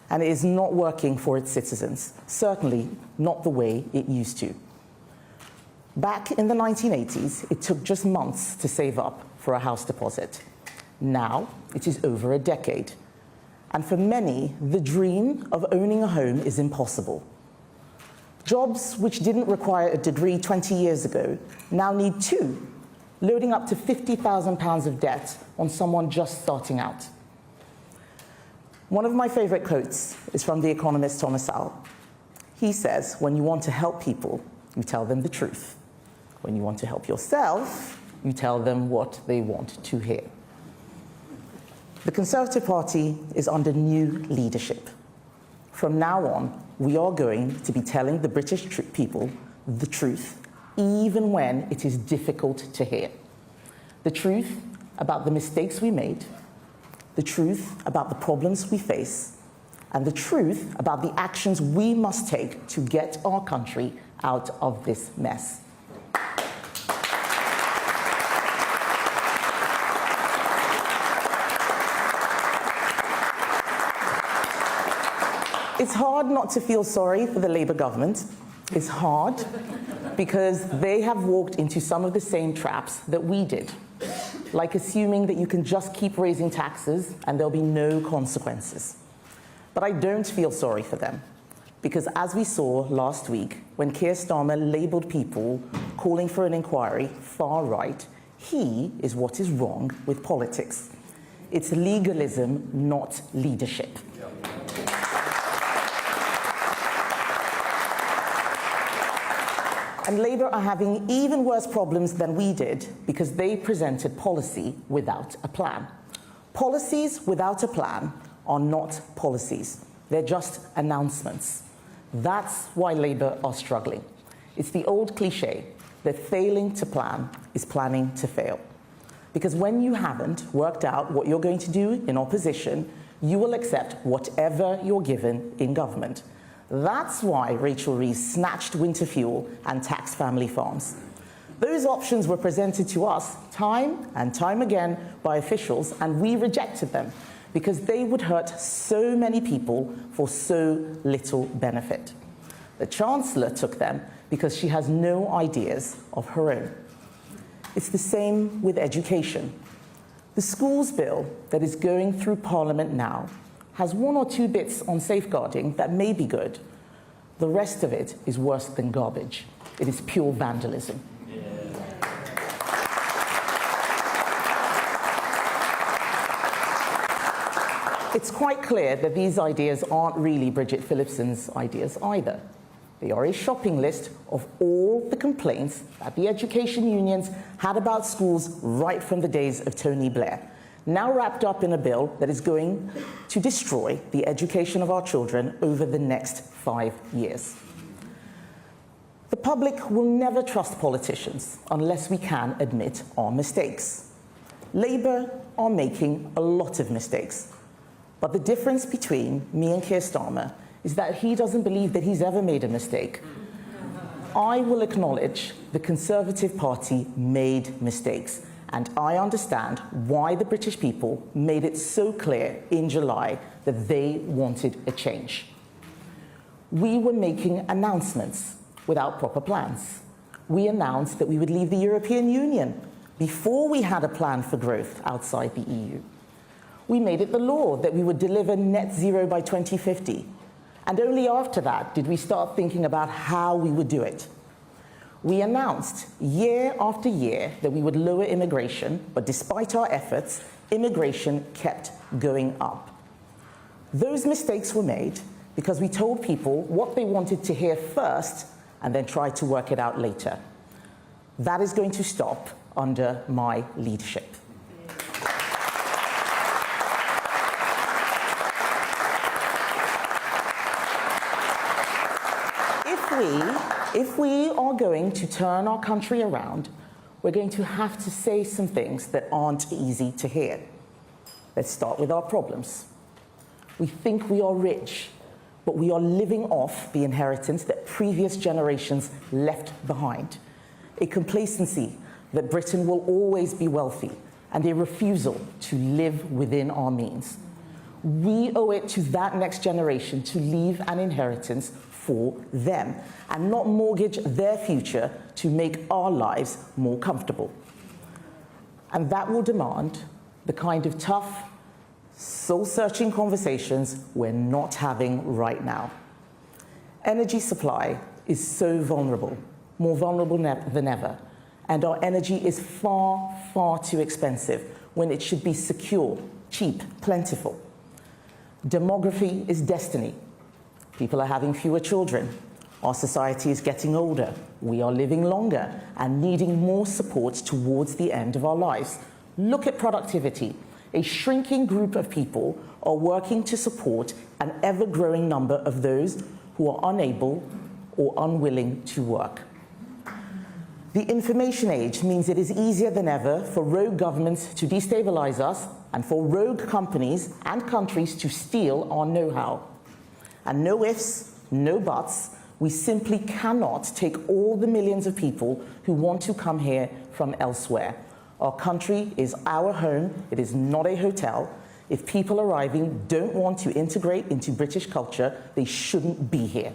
and it is not working for its citizens, certainly not the way it used to. Back in the 1980s, it took just months to save up for a house deposit. Now, it is over a decade. And for many, the dream of owning a home is impossible. Jobs which didn't require a degree 20 years ago now need two, loading up to £50,000 of debt on someone just starting out. One of my favourite quotes is from the economist Thomas Sowell. He says, when you want to help people, you tell them the truth. When you want to help yourself, you tell them what they want to hear. The Conservative Party is under new leadership. From now on, we are going to be telling the British people the truth, even when it is difficult to hear. The truth about the mistakes we made, the truth about the problems we face, and the truth about the actions we must take to get our country out of this mess. It's hard not to feel sorry for the Labour government. It's hard because they have walked into some of the same traps that we did, like assuming that you can just keep raising taxes and there'll be no consequences. But I don't feel sorry for them, because as we saw last week, when Keir Starmer labelled people calling for an inquiry far right, he is what is wrong with politics. It's legalism, not leadership. And Labour are having even worse problems than we did because they presented policy without a plan. Policies without a plan are not policies. They're just announcements. That's why Labour are struggling. It's the old cliche that failing to plan is planning to fail. Because when you haven't worked out what you're going to do in opposition, you will accept whatever you're given in government. That's why Rachel Reeves snatched winter fuel and taxed family farms. Those options were presented to us time and time again by officials, and we rejected them because they would hurt so many people for so little benefit. The Chancellor took them because she has no ideas of her own. It's the same with education. The schools bill that is going through Parliament now has one or two bits on safeguarding that may be good. The rest of it is worse than garbage. It is pure vandalism. It's quite clear that these ideas aren't really Bridget Phillipson's ideas either. They are a shopping list of all the complaints that the education unions had about schools right from the days of Tony Blair, now wrapped up in a bill that is going to destroy the education of our children over the next 5 years. The public will never trust politicians unless we can admit our mistakes. Labour are making a lot of mistakes. But the difference between me and Keir Starmer is that he doesn't believe that he's ever made a mistake. I will acknowledge the Conservative Party made mistakes, and I understand why the British people made it so clear in July that they wanted a change. We were making announcements without proper plans. We announced that we would leave the European Union before we had a plan for growth outside the EU. We made it the law that we would deliver net zero by 2050. And only after that did we start thinking about how we would do it. We announced year after year that we would lower immigration, but despite our efforts, immigration kept going up. Those mistakes were made because we told people what they wanted to hear first and then tried to work it out later. That is going to stop under my leadership. If we are going to turn our country around, we're going to have to say some things that aren't easy to hear. Let's start with our problems. We think we are rich, but we are living off the inheritance that previous generations left behind. A complacency that Britain will always be wealthy, and a refusal to live within our means. We owe it to that next generation to leave an inheritance for them and not mortgage their future to make our lives more comfortable. And that will demand the kind of tough, soul-searching conversations we're not having right now. Energy supply is so vulnerable, more vulnerable than ever, and our energy is far, far too expensive when it should be secure, cheap, plentiful. Demography is destiny. People are having fewer children. Our society is getting older. We are living longer and needing more support towards the end of our lives. Look at productivity. A shrinking group of people are working to support an ever-growing number of those who are unable or unwilling to work. The information age means it is easier than ever for rogue governments to destabilize us and for rogue companies and countries to steal our know-how. And no ifs, no buts, we simply cannot take all the millions of people who want to come here from elsewhere. Our country is our home, it is not a hotel. If people arriving don't want to integrate into British culture, they shouldn't be here.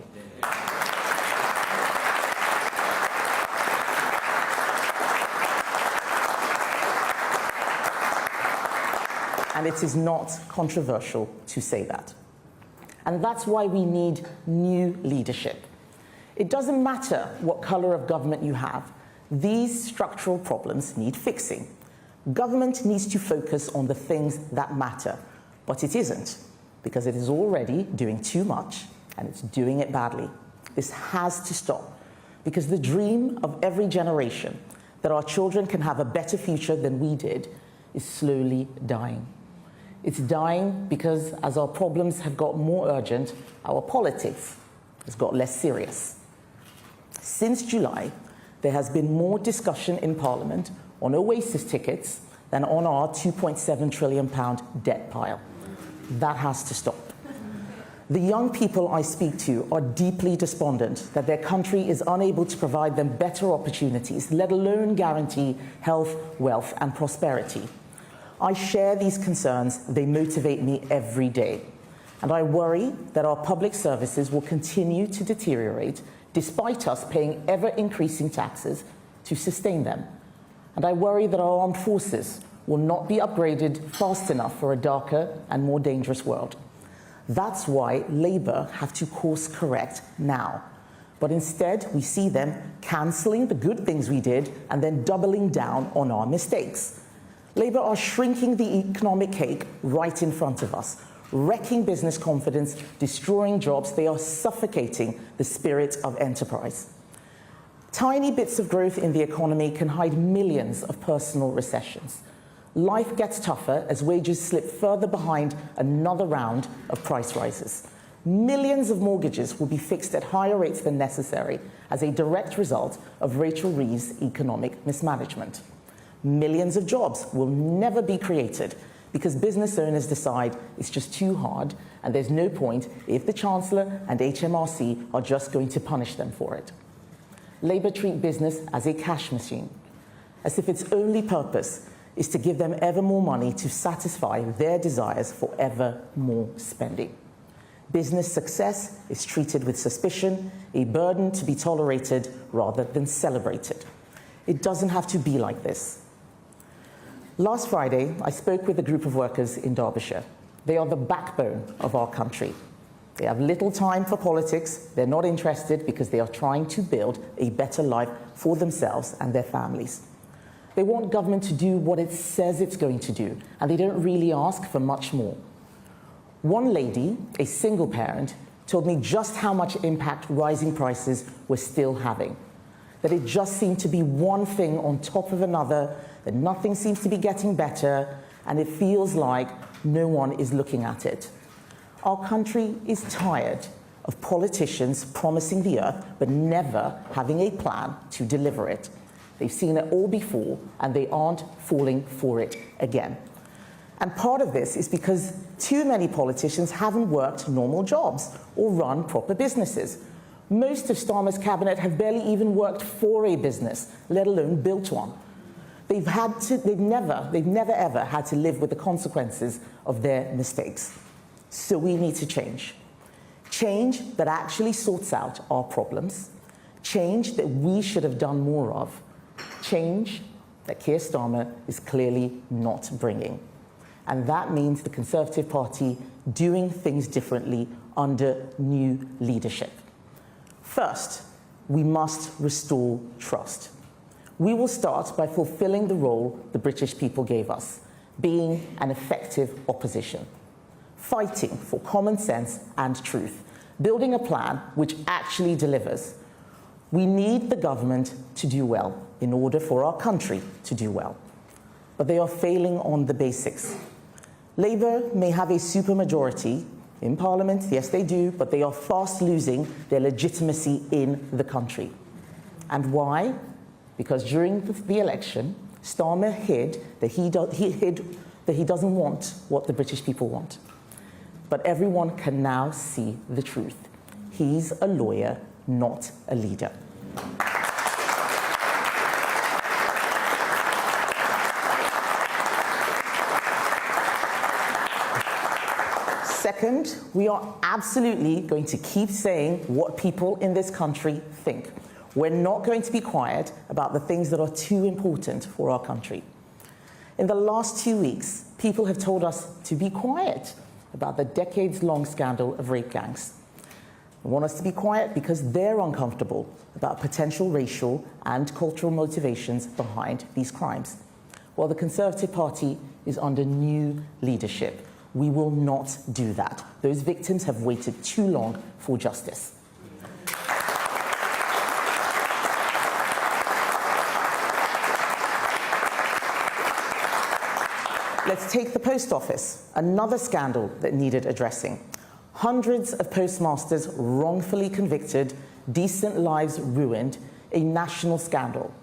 And it is not controversial to say that. And that's why we need new leadership. It doesn't matter what colour of government you have. These structural problems need fixing. Government needs to focus on the things that matter, but it isn't, because it is already doing too much and it's doing it badly. This has to stop, because the dream of every generation that our children can have a better future than we did is slowly dying. It's dying because as our problems have got more urgent, our politics has got less serious. Since July, there has been more discussion in Parliament on Oasis tickets than on our £2.7 trillion debt pile. That has to stop. The young people I speak to are deeply despondent that their country is unable to provide them better opportunities, let alone guarantee health, wealth, and prosperity. I share these concerns. They motivate me every day. And I worry that our public services will continue to deteriorate despite us paying ever-increasing taxes to sustain them. And I worry that our armed forces will not be upgraded fast enough for a darker and more dangerous world. That's why Labour have to course correct now. But instead, we see them cancelling the good things we did and then doubling down on our mistakes. Labour are shrinking the economic cake right in front of us, wrecking business confidence, destroying jobs. They are suffocating the spirit of enterprise. Tiny bits of growth in the economy can hide millions of personal recessions. Life gets tougher as wages slip further behind another round of price rises. Millions of mortgages will be fixed at higher rates than necessary as a direct result of Rachel Reeves' economic mismanagement. Millions of jobs will never be created because business owners decide it's just too hard and there's no point if the Chancellor and HMRC are just going to punish them for it. Labour treat business as a cash machine, as if its only purpose is to give them ever more money to satisfy their desires for ever more spending. Business success is treated with suspicion, a burden to be tolerated rather than celebrated. It doesn't have to be like this. Last Friday, I spoke with a group of workers in Derbyshire. They are the backbone of our country. They have little time for politics. They're not interested because they are trying to build a better life for themselves and their families. They want government to do what it says it's going to do, and they don't really ask for much more. One lady, a single parent, told me just how much impact rising prices were still having. That it just seemed to be one thing on top of another, that nothing seems to be getting better, and it feels like no one is looking at it. Our country is tired of politicians promising the earth, but never having a plan to deliver it. They've seen it all before, and they aren't falling for it again. And part of this is because too many politicians haven't worked normal jobs or run proper businesses. Most of Starmer's cabinet have barely even worked for a business, let alone built one. They've never ever had to live with the consequences of their mistakes. So we need to change. Change that actually sorts out our problems. Change that we should have done more of. Change that Keir Starmer is clearly not bringing. And that means the Conservative Party doing things differently under new leadership. First, we must restore trust. We will start by fulfilling the role the British people gave us, being an effective opposition, fighting for common sense and truth, building a plan which actually delivers. We need the government to do well in order for our country to do well. But they are failing on the basics. Labour may have a supermajority in Parliament, yes they do, but they are fast losing their legitimacy in the country. And why? Because during the election, Starmer hid that he doesn't want what the British people want. But everyone can now see the truth. He's a lawyer, not a leader. Second, we are absolutely going to keep saying what people in this country think. We're not going to be quiet about the things that are too important for our country. In the last 2 weeks, people have told us to be quiet about the decades-long scandal of rape gangs. They want us to be quiet because they're uncomfortable about potential racial and cultural motivations behind these crimes. While the Conservative Party is under new leadership, we will not do that. Those victims have waited too long for justice. Let's take the post office, another scandal that needed addressing. Hundreds of postmasters wrongfully convicted, decent lives ruined, a national scandal.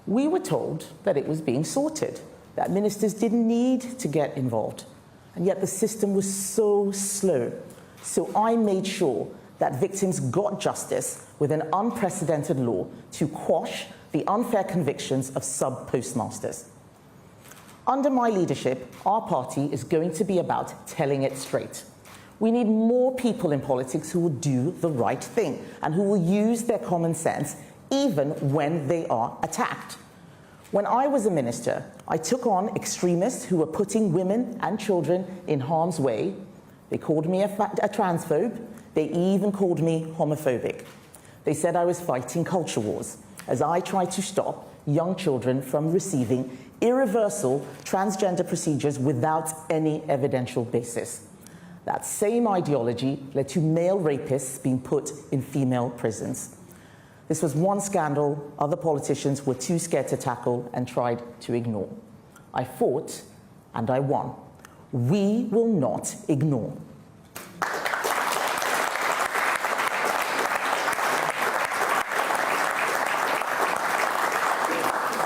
We were told that it was being sorted, that ministers didn't need to get involved. And yet the system was so slow. So I made sure that victims got justice with an unprecedented law to quash the unfair convictions of sub-postmasters. Under my leadership, our party is going to be about telling it straight. We need more people in politics who will do the right thing and who will use their common sense even when they are attacked. When I was a minister, I took on extremists who were putting women and children in harm's way. They called me a transphobe. They even called me homophobic. They said I was fighting culture wars as I tried to stop young children from receiving irreversible transgender procedures without any evidential basis. That same ideology led to male rapists being put in female prisons. This was one scandal other politicians were too scared to tackle and tried to ignore. I fought and I won. We will not ignore.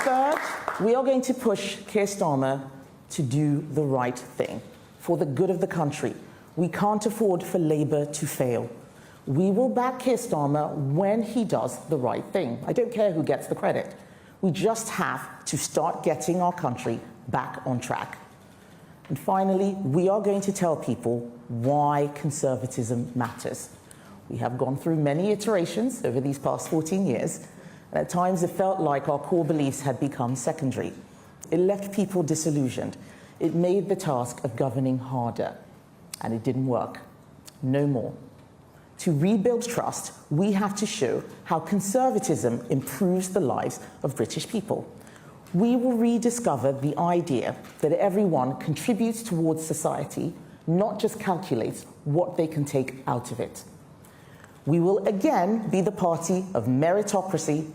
Third, We are going to push Keir Starmer to do the right thing for the good of the country. We can't afford for Labour to fail. We will back Keir Starmer when he does the right thing. I don't care who gets the credit. We just have to start getting our country back on track. And finally, we are going to tell people why conservatism matters. We have gone through many iterations over these past 14 years, and at times it felt like our core beliefs had become secondary. It left people disillusioned. It made the task of governing harder, and it didn't work. No more. To rebuild trust, we have to show how conservatism improves the lives of British people. We will rediscover the idea that everyone contributes towards society, not just calculates what they can take out of it. We will again be the party of meritocracy.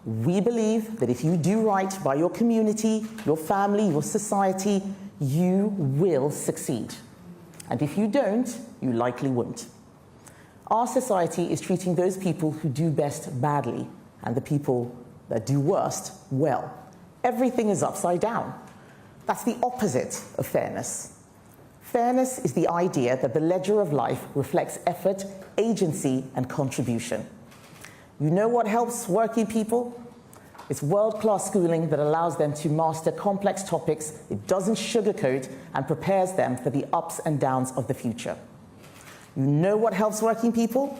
We believe that if you do right by your community, your family, your society, you will succeed. And if you don't, you likely won't. Our society is treating those people who do best badly and the people that do worst well. Everything is upside down. That's the opposite of fairness. Fairness is the idea that the ledger of life reflects effort, agency, and contribution. You know what helps working people? It's world-class schooling that allows them to master complex topics, it doesn't sugarcoat, and prepares them for the ups and downs of the future. You know what helps working people?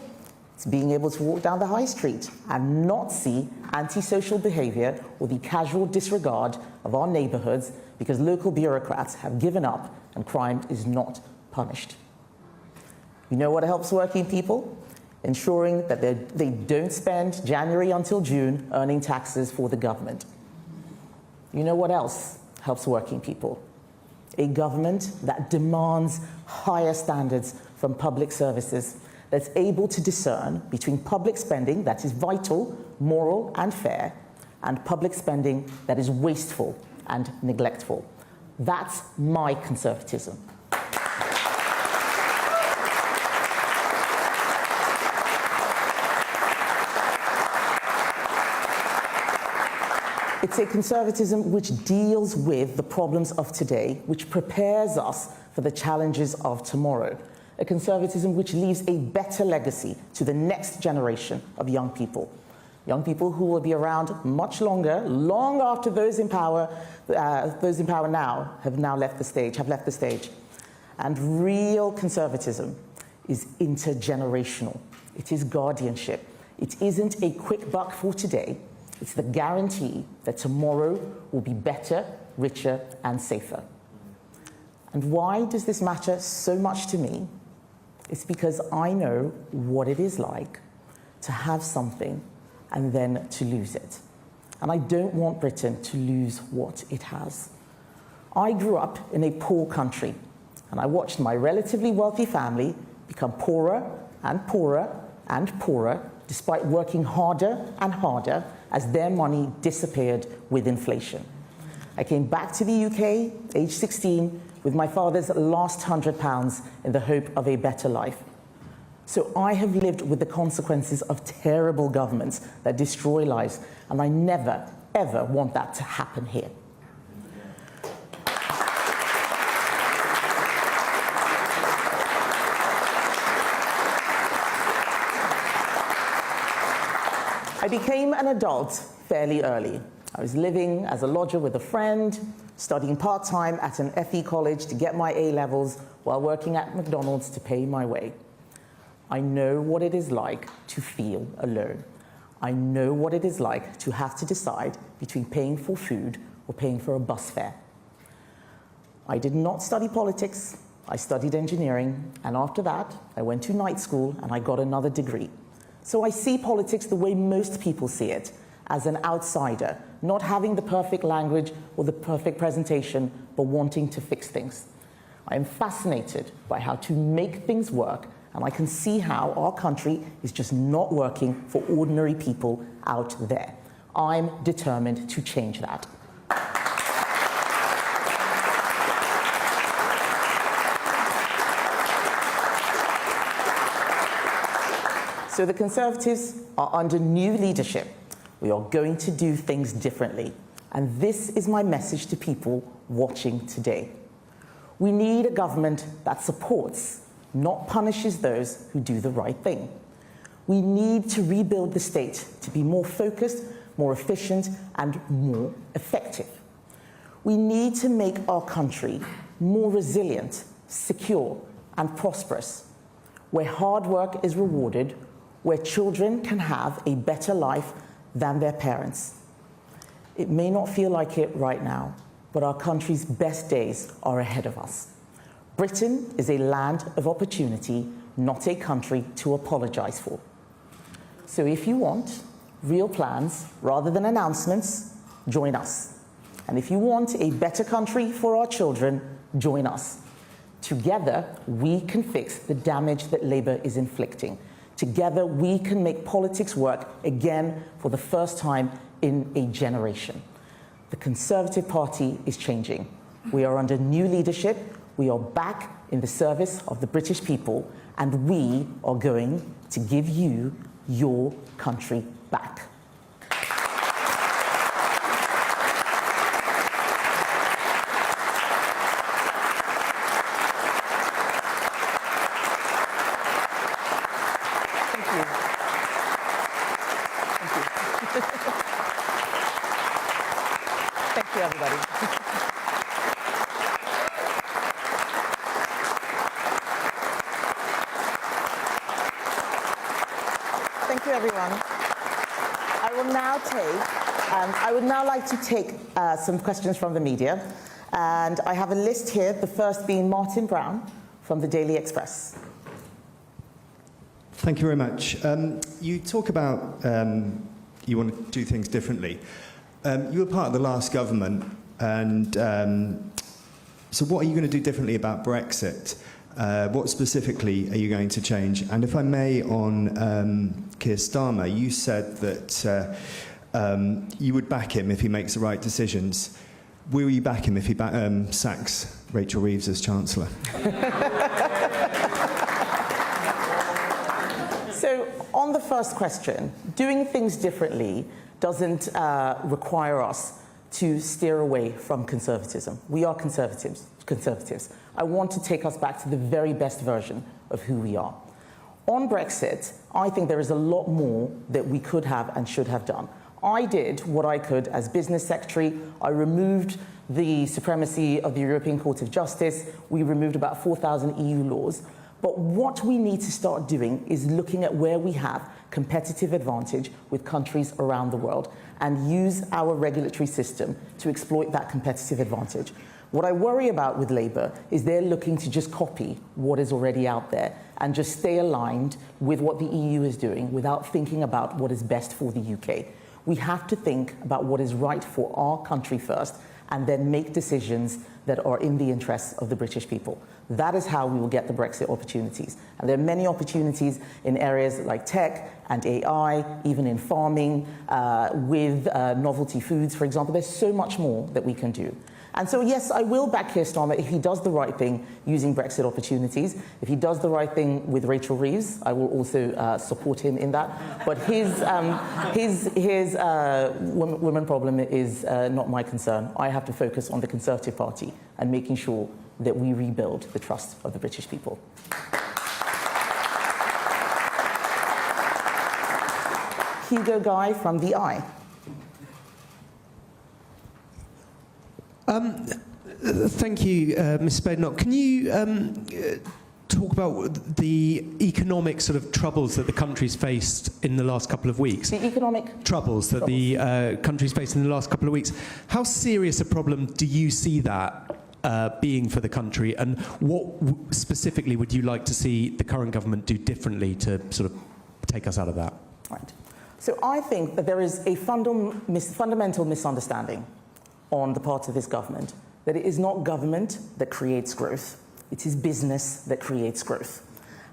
It's being able to walk down the high street and not see antisocial behaviour or the casual disregard of our neighbourhoods because local bureaucrats have given up and crime is not punished. You know what helps working people? Ensuring that they don't spend January until June earning taxes for the government. You know what else helps working people? A government that demands higher standards from public services, that's able to discern between public spending that is vital, moral, and fair, and public spending that is wasteful and neglectful. That's my conservatism. It's a conservatism which deals with the problems of today, which prepares us for the challenges of tomorrow. A conservatism which leaves a better legacy to the next generation of young people who will be around much longer, long after those in power now have left the stage. And real conservatism is intergenerational. It is guardianship. It isn't a quick buck for today. It's the guarantee that tomorrow will be better, richer, and safer. And why does this matter so much to me? It's because I know what it is like to have something and then to lose it. And I don't want Britain to lose what it has. I grew up in a poor country, and I watched my relatively wealthy family become poorer and poorer and poorer, despite working harder and harder as their money disappeared with inflation. I came back to the UK, age 16, with my father's last £100 in the hope of a better life. So I have lived with the consequences of terrible governments that destroy lives, and I never, ever want that to happen here. I became an adult fairly early. I was living as a lodger with a friend, studying part-time at an FE college to get my A-levels while working at McDonald's to pay my way. I know what it is like to feel alone. I know what it is like to have to decide between paying for food or paying for a bus fare. I did not study politics, I studied engineering, and after that, I went to night school and I got another degree. So I see politics the way most people see it, as an outsider, not having the perfect language or the perfect presentation, but wanting to fix things. I am fascinated by how to make things work, and I can see how our country is just not working for ordinary people out there. I'm determined to change that. So the Conservatives are under new leadership. We are going to do things differently. And this is my message to people watching today. We need a government that supports, not punishes those who do the right thing. We need to rebuild the state to be more focused, more efficient, and more effective. We need to make our country more resilient, secure, and prosperous, where hard work is rewarded, where children can have a better life than their parents. It may not feel like it right now, but our country's best days are ahead of us. Britain is a land of opportunity, not a country to apologise for. So if you want real plans rather than announcements, join us. And if you want a better country for our children, join us. Together, we can fix the damage that Labour is inflicting. Together, we can make politics work again for the first time in a generation. The Conservative Party is changing. We are under new leadership. We are back in the service of the British people, and we are going to give you your country back. Thank you, everybody. Thank you, everyone. I would now like to take some questions from the media. And I have a list here, the first being Martin Brown from the Daily Express. Thank you very much. You talk about you want to do things differently. You were part of the last government, and so what are you going to do differently about Brexit? What specifically are you going to change? And if I may, on Keir Starmer, you said that you would back him if he makes the right decisions. Will you back him if he sacks Rachel Reeves as Chancellor? So, on the first question, doing things differently doesn't require us to steer away from conservatism. We are conservatives. I want to take us back to the very best version of who we are. On Brexit, I think there is a lot more that we could have and should have done. I did what I could as business secretary. I removed the supremacy of the European Court of Justice. We removed about 4,000 EU laws. But what we need to start doing is looking at where we have competitive advantage with countries around the world and use our regulatory system to exploit that competitive advantage. What I worry about with Labour is they're looking to just copy what is already out there and just stay aligned with what the EU is doing without thinking about what is best for the UK. We have to think about what is right for our country first and then make decisions that are in the interests of the British people. That is how we will get the Brexit opportunities. And there are many opportunities in areas like tech and AI, even in farming, with novelty foods, for example. There's so much more that we can do. And so, yes, I will back Keir Starmer if he does the right thing using Brexit opportunities. If he does the right thing with Rachel Reeves, I will also support him in that. But his women problem is not my concern. I have to focus on the Conservative Party and making sure that we rebuild the trust of the British people. Hugo Guy from The Eye. Thank you, Ms. Badenoch. Can you talk about the economic sort of troubles that the country's faced in the last couple of weeks? The economic troubles that the country's faced in the last couple of weeks. How serious a problem do you see that being for the country, and what specifically would you like to see the current government do differently to sort of take us out of that? Right. So I think that there is a fundamental misunderstanding on the part of this government, that it is not government that creates growth, it is business that creates growth.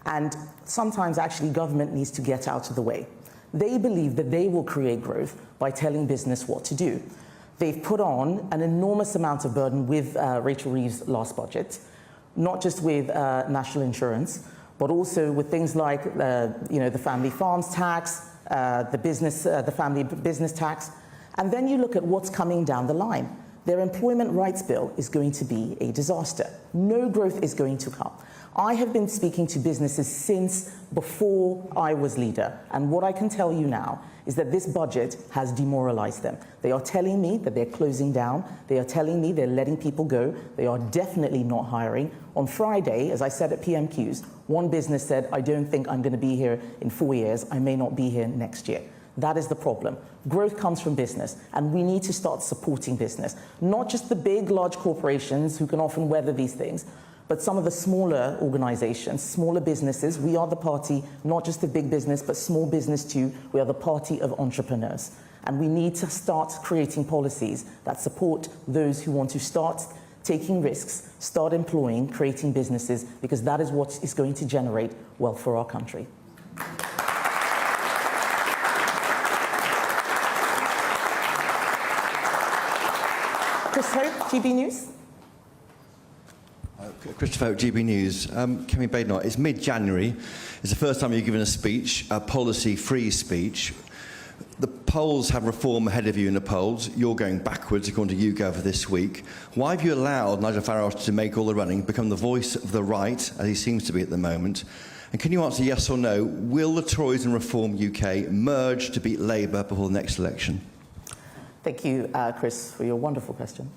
And sometimes actually government needs to get out of the way. They believe that they will create growth by telling business what to do. They've put on an enormous amount of burden with Rachel Reeves' last budget, not just with national insurance, but also with things like the family farms tax, the family business tax. And then you look at what's coming down the line. Their employment rights bill is going to be a disaster. No growth is going to come. I have been speaking to businesses since before I was leader, and what I can tell you now is that this budget has demoralized them. They are telling me that they're closing down. They are telling me they're letting people go. They are definitely not hiring. On Friday, as I said at PMQs, one business said, I don't think I'm going to be here in 4 years. I may not be here next year. That is the problem. Growth comes from business, and we need to start supporting business. Not just the big, large corporations who can often weather these things, but some of the smaller organizations, smaller businesses. We are the party, not just of big business, but small business too. We are the party of entrepreneurs. And we need to start creating policies that support those who want to start taking risks, start employing, creating businesses, because that is what is going to generate wealth for our country. Chris Hope, GB News. Christopher Hope, GB News. Kemi Badenoch, it's mid-January. It's the first time you've given a speech, a policy-free speech. The polls have reform ahead of you in the polls. You're going backwards, according to YouGov this week. Why have you allowed Nigel Farage to make all the running, become the voice of the right, as he seems to be at the moment? And can you answer yes or no? Will the Tories and Reform UK merge to beat Labour before the next election? Thank you, Chris, for your wonderful question.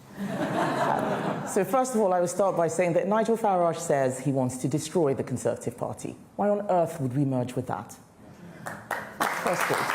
So first of all, I will start by saying that Nigel Farage says he wants to destroy the Conservative Party. Why on earth would we merge with that? First of all.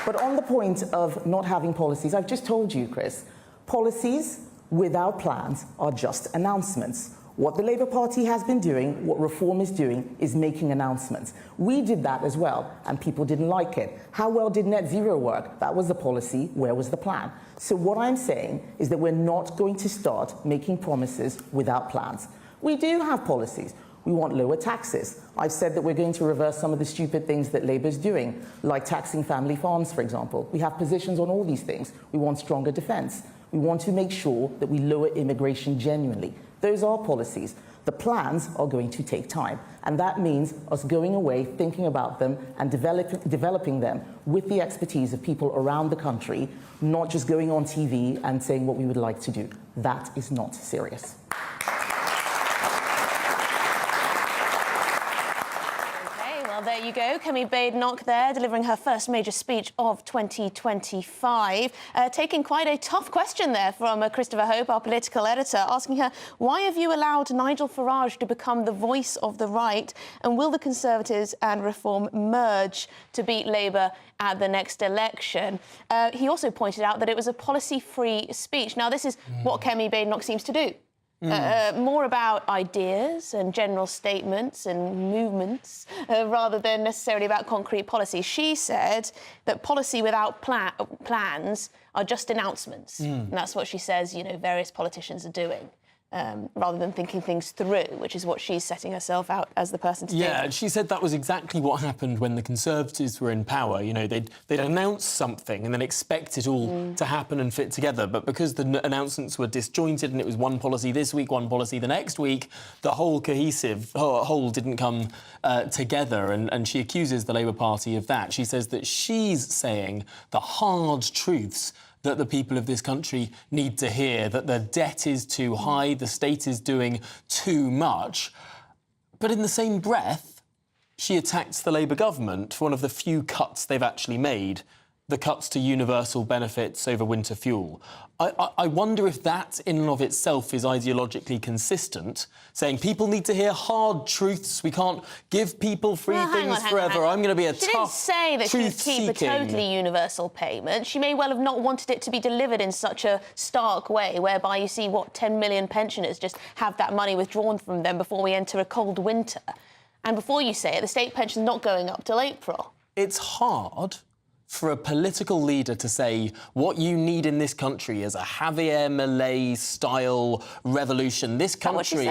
But on the point of not having policies, I've just told you, Chris, policies without plans are just announcements. What the Labour Party has been doing, what Reform is doing, is making announcements. We did that as well, and people didn't like it. How well did net zero work? That was the policy. Where was the plan? So what I'm saying is that we're not going to start making promises without plans. We do have policies. We want lower taxes. I've said that we're going to reverse some of the stupid things that Labour's doing, like taxing family farms, for example. We have positions on all these things. We want stronger defence. We want to make sure that we lower immigration genuinely. Those are policies. The plans are going to take time, and that means us going away, thinking about them, and developing them with the expertise of people around the country, not just going on TV and saying what we would like to do. That is not serious. There you go, Kemi Badenoch there, delivering her first major speech of 2025. Taking quite a tough question there from Christopher Hope, our political editor, asking her, why have you allowed Nigel Farage to become the voice of the right? And will the Conservatives and Reform merge to beat Labour at the next election? He also pointed out that it was a policy-free speech. Now, this is what Kemi Badenoch seems to do. More about ideas and general statements and movements rather than necessarily about concrete policy. She said that policy without plans are just announcements. And that's what she says, you know, various politicians are doing. Rather than thinking things through, which is what she's setting herself out as the person to do. Yeah, she said that was exactly what happened when the Conservatives were in power. You know, they'd announce something and then expect it all to happen and fit together. But because the announcements were disjointed and it was one policy this week, one policy the next week, the whole whole didn't come together. And she accuses the Labour Party of that. She says that she's saying the hard truths that the people of this country need to hear, that the debt is too high, the state is doing too much. But in the same breath, she attacks the Labour government for one of the few cuts they've actually made, the cuts to universal benefits over winter fuel. I wonder if that in and of itself is ideologically consistent, saying people need to hear hard truths. We can't give people free things forever. I'm going to be a tough, She didn't say that she would keep a totally universal payment. She may well have not wanted it to be delivered in such a stark way, whereby you see, 10 million pensioners just have that money withdrawn from them before we enter a cold winter. And before you say it, the state pension's not going up till April. It's hard for a political leader to say what you need in this country is a Javier Milei-style revolution. This country,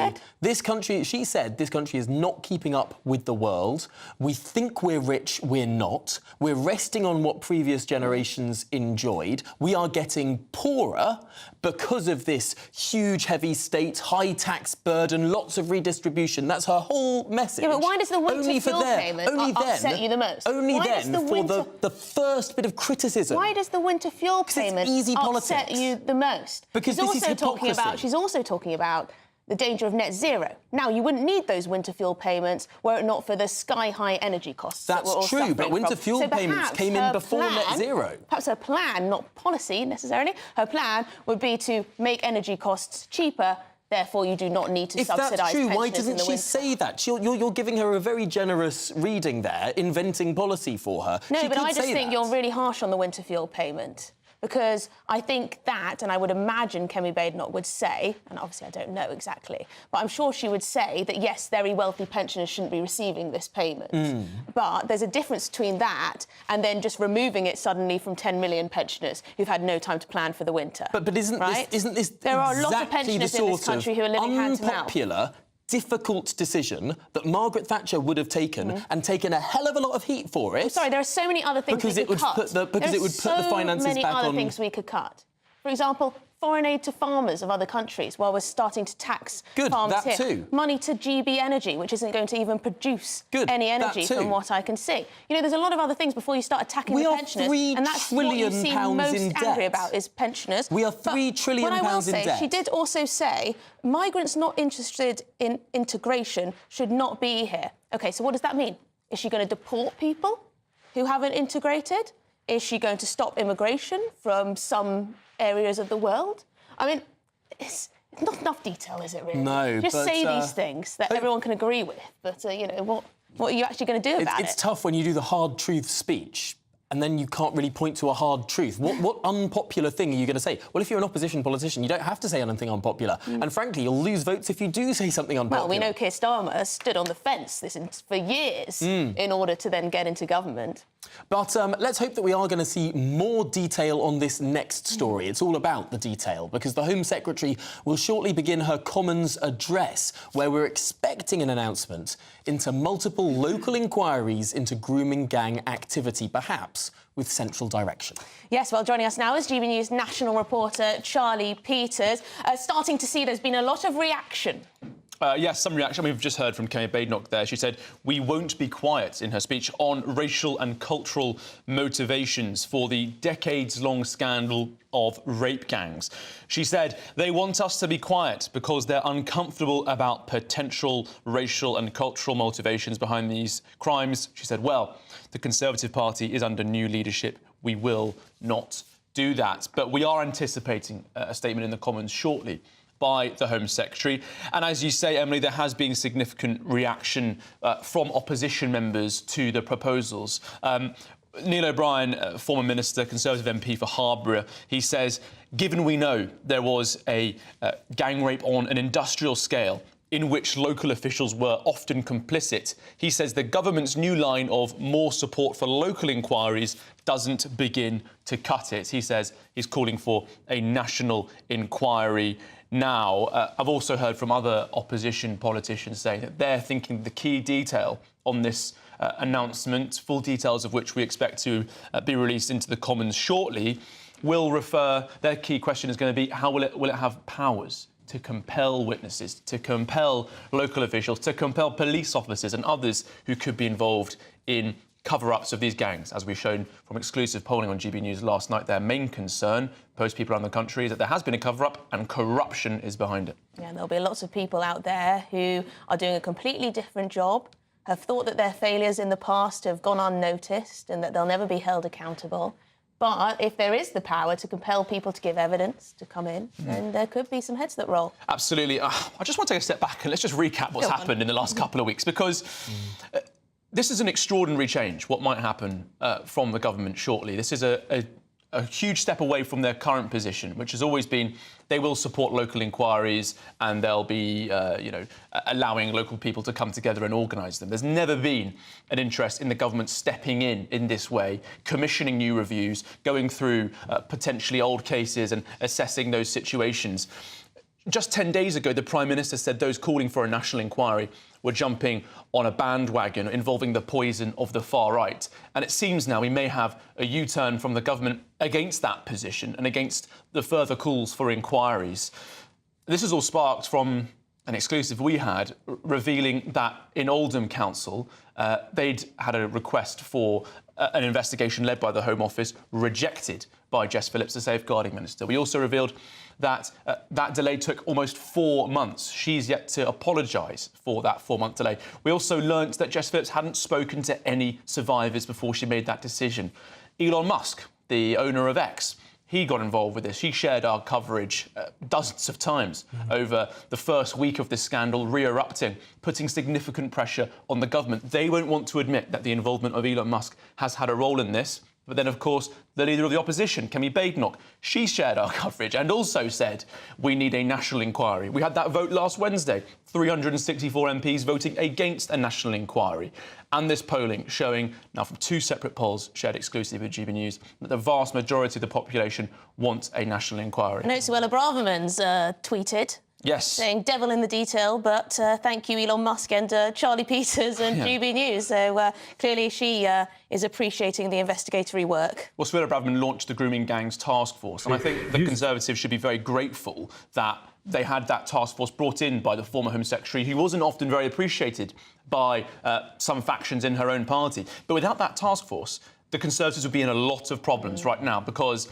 she said, this country is not keeping up with the world. We think we're rich, we're not. We're resting on what previous generations enjoyed. We are getting poorer because of this huge, heavy state, high tax burden, lots of redistribution. That's her whole message. Yeah, but why does the winter fuel payment upset you the most? Only then, for the first bit of criticism. Why does the winter fuel payment upset you the most? Because this is hypocrisy. She's also talking about the danger of net zero. Now, you wouldn't need those winter fuel payments were it not for the sky-high energy costs. That's true, but winter fuel payments came in before net zero. Perhaps her plan, not policy necessarily, her plan would be to make energy costs cheaper. Therefore, you do not need to subsidise pensioners. If that's true, why doesn't she say that? You're giving her a very generous reading there, inventing policy for her. No, but I just think you're really harsh on the winter fuel payment. Because I think that, and I would imagine Kemi Badenoch would say, and obviously I don't know exactly, but I'm sure she would say that, yes, very wealthy pensioners shouldn't be receiving this payment. But there's a difference between that and then just removing it suddenly from 10 million pensioners who've had no time to plan for the winter. But isn't this there are a lot of pensioners in this country who are living hand to mouth. Unpopular, difficult decision that Margaret Thatcher would have taken and taken a hell of a lot of heat for it. I'm sorry, there are so many other things we could cut. Because it would put the finances back on. There are so many other things we could cut. For example, foreign aid to farmers of other countries while we're starting to tax farms that here. Too. Money to GB Energy, which isn't going to even produce any energy from what I can see. You know, there's a lot of other things before you start attacking the pensioners. And that's what you seem most angry about is pensioners. We are £3 trillion in debt. She did also say migrants not interested in integration should not be here. OK, so what does that mean? Is she going to deport people who haven't integrated? Is she going to stop immigration from some areas of the world? I mean, it's not enough detail, is it, really? No, Just say these things that everyone can agree with, but, you know, what are you actually going to do about it? It's tough when you do the hard truth speech and then you can't really point to a hard truth. What unpopular thing are you going to say? Well, if you're an opposition politician, you don't have to say anything unpopular. And frankly, you'll lose votes if you do say something unpopular. Well, we know Keir Starmer stood on the fence for years in order to then get into government. But let's hope that we are going to see more detail on this next story. It's all about the detail, because the Home Secretary will shortly begin her Commons address, where we're expecting an announcement into multiple local inquiries into grooming gang activity, perhaps with central direction. Yes, well, joining us now is GBNews national reporter Charlie Peters. Starting to see there's been a lot of reaction. Yes, some reaction. We've just heard from Kemi Badenoch there. She said, "We won't be quiet," in her speech on racial and cultural motivations for the decades-long scandal of rape gangs. She said, "They want us to be quiet because they're uncomfortable about potential racial and cultural motivations behind these crimes." She said, "Well, the Conservative Party is under new leadership. We will not do that." But we are anticipating a statement in the Commons shortly by the Home Secretary. And as you say, Emily, there has been significant reaction from opposition members to the proposals. Neil O'Brien, former Minister, Conservative MP for Harbour, he says, given we know there was a gang rape on an industrial scale in which local officials were often complicit, he says the government's new line of more support for local inquiries doesn't begin to cut it. He says he's calling for a national inquiry now. I've also heard from other opposition politicians saying that they're thinking the key detail on this announcement, full details of which we expect to be released into the Commons shortly, will refer, their key question is going to be how will it have powers to compel witnesses, to compel local officials, to compel police officers and others who could be involved in cover-ups of these gangs. As we've shown from exclusive polling on GBNews last night, their main concern, most people around the country, is that there has been a cover-up and corruption is behind it. Yeah, and there'll be lots of people out there who are doing a completely different job, have thought that their failures in the past have gone unnoticed and that they'll never be held accountable. But if there is the power to compel people to give evidence, to come in, then there could be some heads that roll. Absolutely. I just want to take a step back and let's just recap what's happened in the last couple of weeks, because this is an extraordinary change, what might happen from the government shortly. This is a a huge step away from their current position, which has always been they will support local inquiries and they'll be, allowing local people to come together and organise them. There's never been an interest in the government stepping in this way, commissioning new reviews, going through potentially old cases and assessing those situations. Just 10 days ago, the Prime Minister said those calling for a national inquiry were jumping on a bandwagon involving the poison of the far right. And it seems now we may have a U-turn from the government against that position and against the further calls for inquiries. This is all sparked from an exclusive we had revealing that in Oldham Council, they'd had a request for an investigation led by the Home Office, rejected by Jess Phillips, the Safeguarding Minister. We also revealed that that delay took almost 4 months. She's yet to apologise for that 4-month delay. We also learnt that Jess Phillips hadn't spoken to any survivors before she made that decision. Elon Musk, the owner of X, he got involved with this. He shared our coverage dozens of times over the first week of this scandal, re-erupting, putting significant pressure on the government. They won't want to admit that the involvement of Elon Musk has had a role in this. But then, of course, the leader of the opposition, Kemi Badenoch, she shared our coverage and also said we need a national inquiry. We had that vote last Wednesday, 364 MPs voting against a national inquiry. And this polling showing, now from 2 separate polls shared exclusively with GBNews, that the vast majority of the population want a national inquiry. I know Suella Braverman's tweeted. Yes. Saying devil in the detail, but thank you, Elon Musk and Charlie Peters and GB News. So clearly she is appreciating the investigatory work. Well, Suella Braverman launched the Grooming Gangs Task Force, and I think the Conservatives should be very grateful that they had that task force brought in by the former Home Secretary, who wasn't often very appreciated by some factions in her own party. But without that task force, the Conservatives would be in a lot of problems right now, because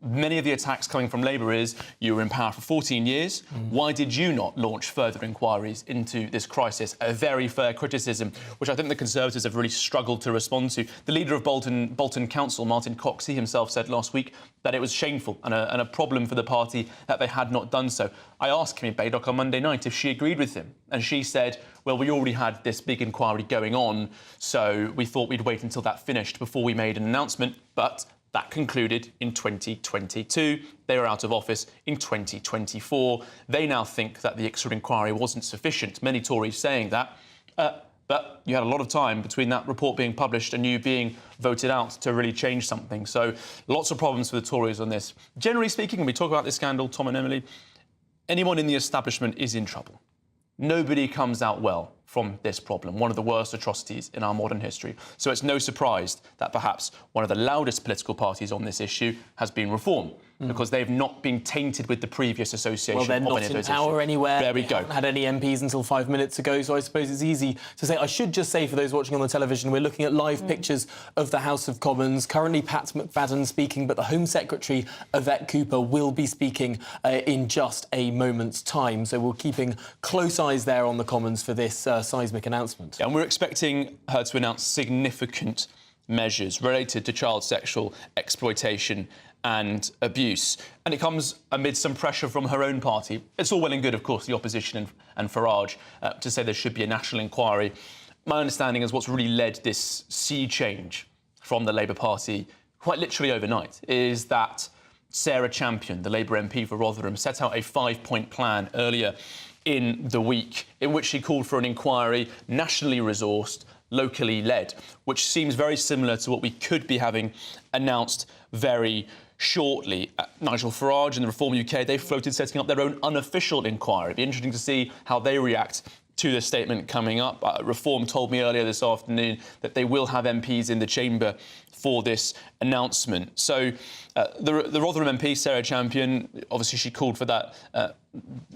many of the attacks coming from Labour is you were in power for 14 years. Why did you not launch further inquiries into this crisis? A very fair criticism, which I think the Conservatives have really struggled to respond to. The leader of Bolton Council, Martin Cox, he himself said last week that it was shameful and a problem for the party that they had not done so. I asked Kemi Badenoch on Monday night if she agreed with him, and she said, well, we already had this big inquiry going on, so we thought we'd wait until that finished before we made an announcement, but that concluded in 2022. They were out of office in 2024. They now think that the extra inquiry wasn't sufficient. Many Tories saying that. But you had a lot of time between that report being published and you being voted out to really change something. So lots of problems for the Tories on this. Generally speaking, when we talk about this scandal, Tom and Emily, anyone in the establishment is in trouble. Nobody comes out well from this problem, one of the worst atrocities in our modern history. So it's no surprise that perhaps one of the loudest political parties on this issue has been Reform, because they've not been tainted with the previous association of any of those issues. Well, they're not in power anywhere. There we they go. haven't had any MPs until 5 minutes ago, so I suppose it's easy to say. I should just say, for those watching on the television, we're looking at live pictures of the House of Commons. Currently, Pat McFadden speaking, but the Home Secretary, Yvette Cooper, will be speaking in just a moment's time. So we're keeping close eyes there on the Commons for this seismic announcement. And we're expecting her to announce significant measures related to child sexual exploitation and abuse. And it comes amid some pressure from her own party. It's all well and good, of course, the opposition and Farage to say there should be a national inquiry. My understanding is what's really led this sea change from the Labour Party, quite literally overnight, is that Sarah Champion, the Labour MP for Rotherham, set out a 5-point plan earlier in the week in which she called for an inquiry, nationally resourced, locally led, which seems very similar to what we could be having announced very shortly. Nigel Farage and the Reform UK, they floated setting up their own unofficial inquiry. It'd be interesting to see how they react to the statement coming up. Reform told me earlier this afternoon that they will have MPs in the chamber for this announcement. So the Rotherham MP, Sarah Champion, obviously she called for that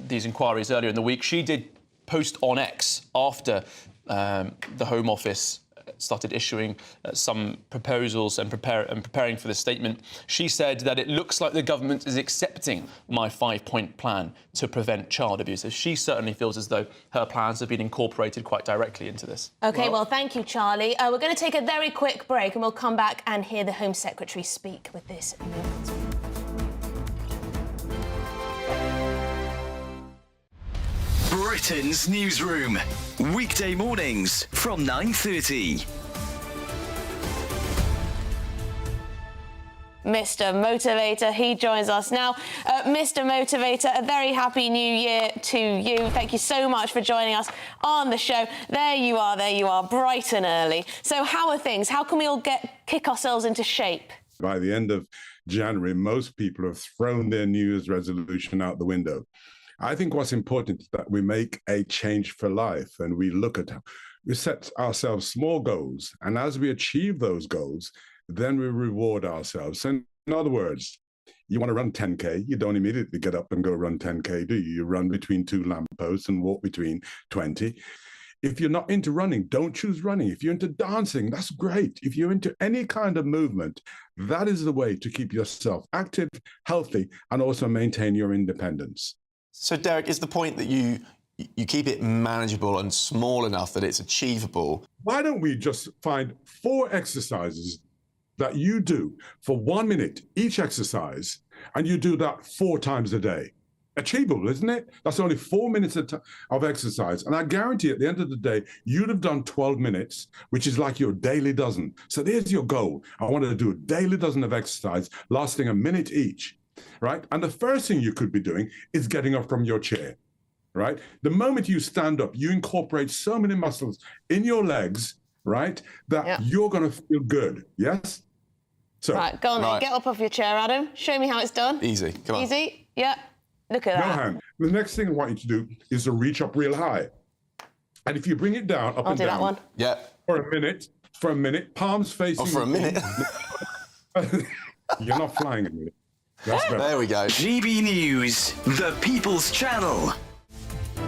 these inquiries earlier in the week. She did post on X after the Home Office started issuing some proposals and preparing for the statement. She said that it looks like the government is accepting my 5-point plan to prevent child abuse. She certainly feels as though her plans have been incorporated quite directly into this. OK, well, thank you, Charlie. We're going to take a very quick break and we'll come back and hear the Home Secretary speak with this announcement. Britain's newsroom. Weekday mornings from 9:30. Mr. Motivator. He joins us now. Mr. Motivator, a very happy new year to you. Thank you so much for joining us on the show. There you are, bright and early. So how are things? How can we all kick ourselves into shape? By the end of January, most people have thrown their New Year's resolution out the window. I think what's important is that we make a change for life, and we set ourselves small goals, and as we achieve those goals, then we reward ourselves. And in other words, you want to run 10K, you don't immediately get up and go run 10K, do you? You run between 2 lampposts and walk between 20. If you're not into running, don't choose running. If you're into dancing, that's great. If you're into any kind of movement, that is the way to keep yourself active, healthy, and also maintain your independence. So, Derek, is the point that you keep it manageable and small enough that it's achievable? Why don't we just find 4 exercises that you do for 1 minute each exercise, and you do that 4 times a day? Achievable, isn't it? That's only 4 minutes of exercise. And I guarantee at the end of the day, you'd have done 12 minutes, which is like your daily dozen. So there's your goal. I wanted to do a daily dozen of exercise lasting a minute each, right? And the first thing you could be doing is getting up from your chair, right? The moment you stand up, you incorporate so many muscles in your legs, right, that you're going to feel good, yes? So, right, go on then. Get up off your chair, Adam. Show me how it's done. Easy, come on. Easy, yeah. Look at that. No hand. The next thing I want you to do is to reach up real high. And if you bring it down, up I'll and do down. that one. Yeah. For a minute, palms facing. Oh, for a minute? You're not flying a minute. That's better. There we go. GB News, the People's Channel.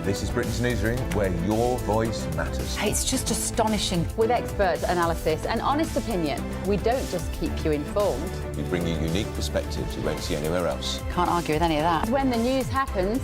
This is Britain's Newsroom, where your voice matters. It's just astonishing. With expert analysis and honest opinion, we don't just keep you informed. We bring you unique perspectives you won't see anywhere else. Can't argue with any of that. When the news happens,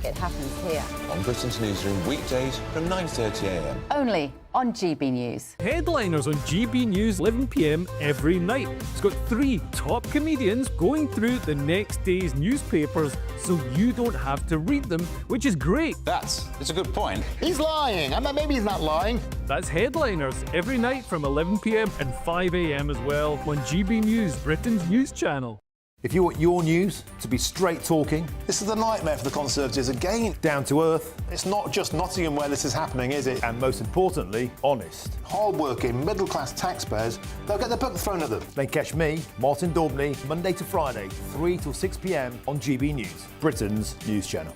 it happens here. On Britain's Newsroom, weekdays from 9:30 a.m. Only on GB News. Headliners on GB News, 11 p.m. every night. It's got 3 top comedians going through the next day's newspapers so you don't have to read them, which is great. It's a good point. He's lying. Maybe he's not lying. That's Headliners every night from 11 p.m. and 5 a.m. as well on GB News, Britain's news channel. If you want your news to be straight talking, This is a nightmare for the Conservatives again. down to earth, It's not just Nottingham where this is happening, is it? and most importantly, honest, Hard-working, middle-class taxpayers, they'll get the book thrown at them. then catch me, Martin Daubney, Monday to Friday, 3 till 6 p.m. on GB News, Britain's news channel.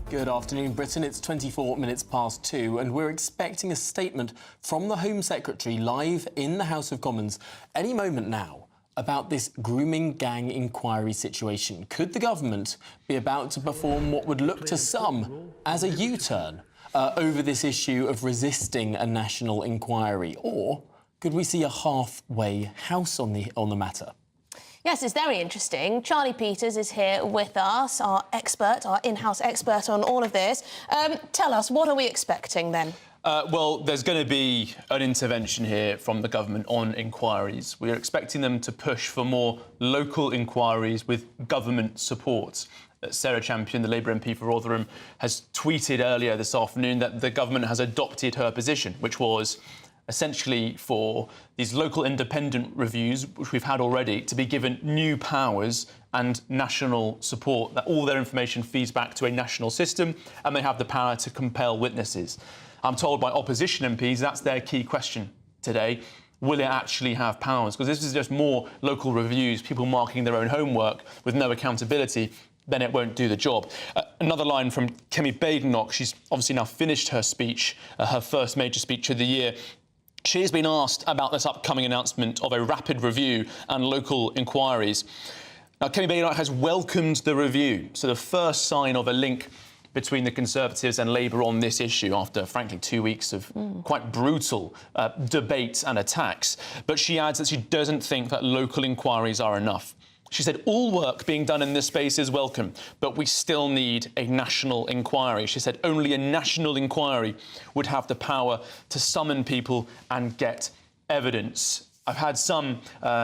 Good afternoon, Britain. It's 24 minutes past 2, and we're expecting a statement from the Home Secretary live in the House of Commons any moment now about this grooming gang inquiry situation. Could the government be about to perform what would look to some as a U-turn over this issue of resisting a national inquiry? Or could we see a halfway house on the matter? Yes, it's very interesting. Charlie Peters is here with us, our expert, our in-house expert on all of this. Tell us, what are we expecting then? Well, there's going to be an intervention here from the government on inquiries. We're expecting them to push for more local inquiries with government support. Sarah Champion, the Labour MP for Rotherham, has tweeted earlier this afternoon that the government has adopted her position, which was essentially for these local independent reviews, which we've had already, to be given new powers and national support, that all their information feeds back to a national system and they have the power to compel witnesses. I'm told by opposition MPs that's their key question today. Will it actually have powers? Because this is just more local reviews, people marking their own homework with no accountability, then it won't do the job. Another line from Kemi Badenoch. She's obviously now finished her speech, her first major speech of the year. She has been asked about this upcoming announcement of a rapid review and local inquiries. Now, Kemi Badenoch has welcomed the review, so the first sign of a link between the Conservatives and Labour on this issue after, frankly, 2 weeks of quite brutal debates and attacks. But she adds that she doesn't think that local inquiries are enough. She said all work being done in this space is welcome, but we still need a national inquiry. She said only a national inquiry would have the power to summon people and get evidence. I've had some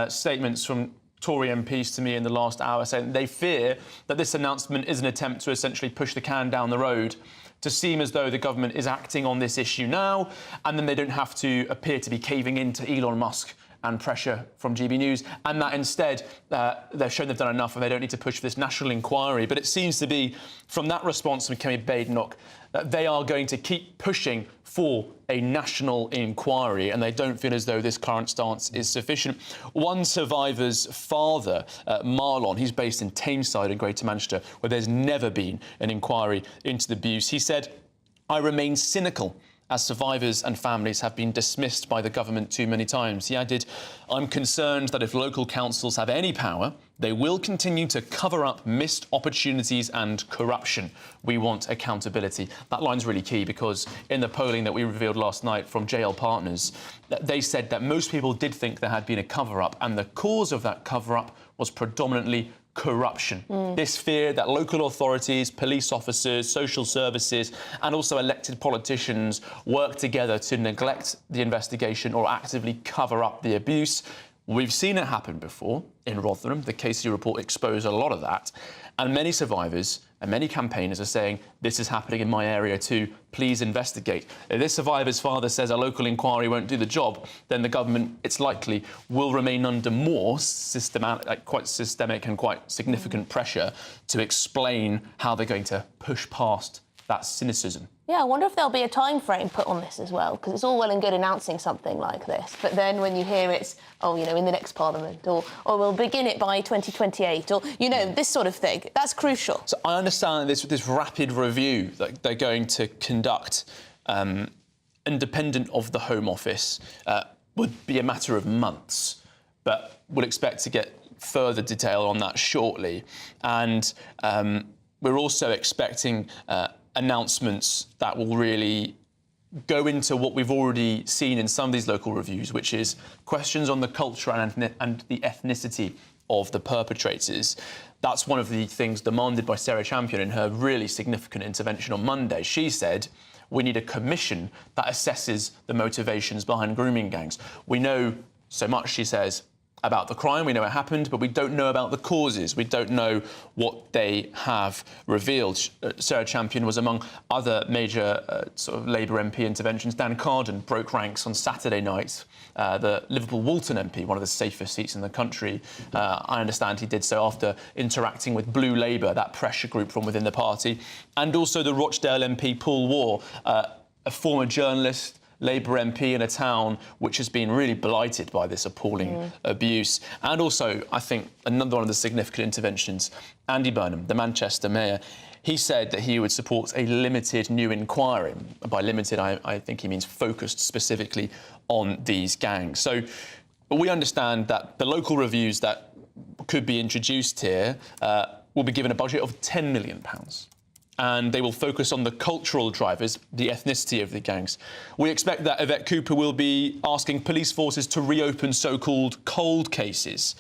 statements from Tory MPs to me in the last hour saying they fear that this announcement is an attempt to essentially push the can down the road to seem as though the government is acting on this issue now, and then they don't have to appear to be caving in to Elon Musk and pressure from GB News, and that instead they've shown they've done enough and they don't need to push for this national inquiry. But it seems to be, from that response from Kemi Badenoch, that they are going to keep pushing for a national inquiry, and they don't feel as though this current stance is sufficient. One survivor's father, Marlon, he's based in Tameside in Greater Manchester, where there's never been an inquiry into the abuse. He said, "I remain cynical as survivors and families have been dismissed by the government too many times." He added, "I'm concerned that if local councils have any power, they will continue to cover up missed opportunities and corruption. We want accountability." That line's really key because in the polling that we revealed last night from JL Partners, they said that most people did think there had been a cover-up, and the cause of that cover-up was predominantly corruption. This fear that local authorities, police officers, social services and also elected politicians work together to neglect the investigation or actively cover up the abuse. We've seen it happen before in Rotherham. The KC report exposed a lot of that. And many survivors and many campaigners are saying, this is happening in my area too, please investigate. If this survivor's father says a local inquiry won't do the job, then the government, it's likely, will remain under more quite systemic and quite significant pressure to explain how they're going to push past that cynicism. Yeah, I wonder if there'll be a time frame put on this as well, because it's all well and good announcing something like this, but then when you hear it's, oh, you know, in the next Parliament, or we'll begin it by 2028, or, you know, this sort of thing, that's crucial. So I understand this rapid review that they're going to conduct, independent of the Home Office, would be a matter of months, but we'll expect to get further detail on that shortly. And we're also expecting announcements that will really go into what we've already seen in some of these local reviews, which is questions on the culture and the ethnicity of the perpetrators. That's one of the things demanded by Sarah Champion in her really significant intervention on Monday. She said, we need a commission that assesses the motivations behind grooming gangs. We know so much, she says, about the crime, we know it happened, but we don't know about the causes. We don't know what they have revealed. Sarah Champion was among other major sort of Labour MP interventions. Dan Carden broke ranks on Saturday night. The Liverpool Walton MP, one of the safest seats in the country, I understand he did so after interacting with Blue Labour, that pressure group from within the party, and also the Rochdale MP Paul Waugh, a former journalist, Labour MP in a town which has been really blighted by this appalling abuse. And also, I think, another one of the significant interventions, Andy Burnham, the Manchester mayor, he said that he would support a limited new inquiry. By limited, I think he means focused specifically on these gangs. So we understand that the local reviews that could be introduced here will be given a budget of £10 million. And they will focus on the cultural drivers, the ethnicity of the gangs. We expect that Yvette Cooper will be asking police forces to reopen so-called cold cases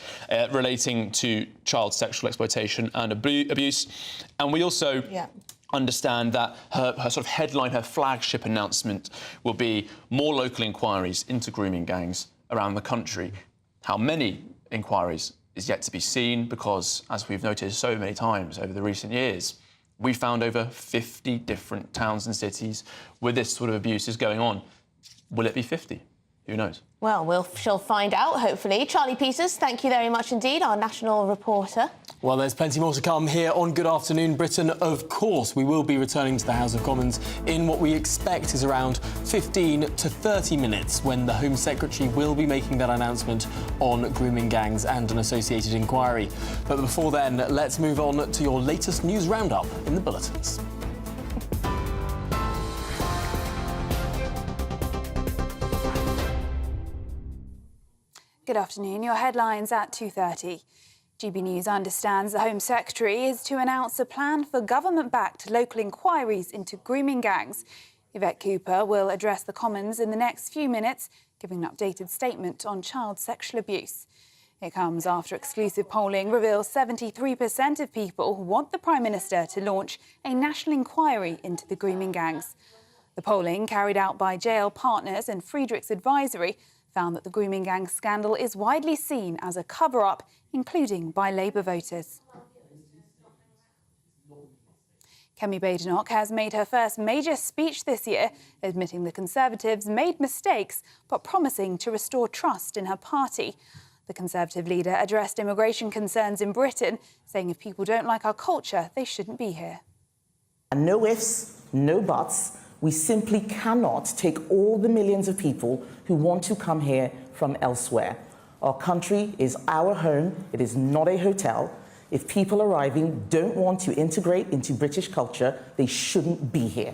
relating to child sexual exploitation and abuse. And we also understand that her sort of headline, her flagship announcement will be more local inquiries into grooming gangs around the country. How many inquiries is yet to be seen because, as we've noticed so many times over the recent years, we found over 50 different towns and cities where this sort of abuse is going on. Will it be 50? Who knows? Well, we shall find out, hopefully. Charlie Peters, thank you very much indeed, our national reporter. Well, there's plenty more to come here on Good Afternoon Britain. Of course, we will be returning to the House of Commons in what we expect is around 15 to 30 minutes when the Home Secretary will be making that announcement on grooming gangs and an associated inquiry. But before then, let's move on to your latest news roundup in the bulletins. Good afternoon. Your headlines at 2:30. GB News understands the Home Secretary is to announce a plan for government-backed local inquiries into grooming gangs. Yvette Cooper will address the Commons in the next few minutes, giving an updated statement on child sexual abuse. It comes after exclusive polling reveals 73% of people want the Prime Minister to launch a national inquiry into the grooming gangs. The polling, carried out by JL Partners and Friedrichs Advisory, found that the grooming gang scandal is widely seen as a cover-up, including by Labour voters. Kemi Badenoch has made her first major speech this year, admitting the Conservatives made mistakes, but promising to restore trust in her party. The Conservative leader addressed immigration concerns in Britain, saying if people don't like our culture, they shouldn't be here. And no ifs, no buts. We simply cannot take all the millions of people who want to come here from elsewhere. Our country is our home. It is not a hotel. If people arriving don't want to integrate into British culture, they shouldn't be here.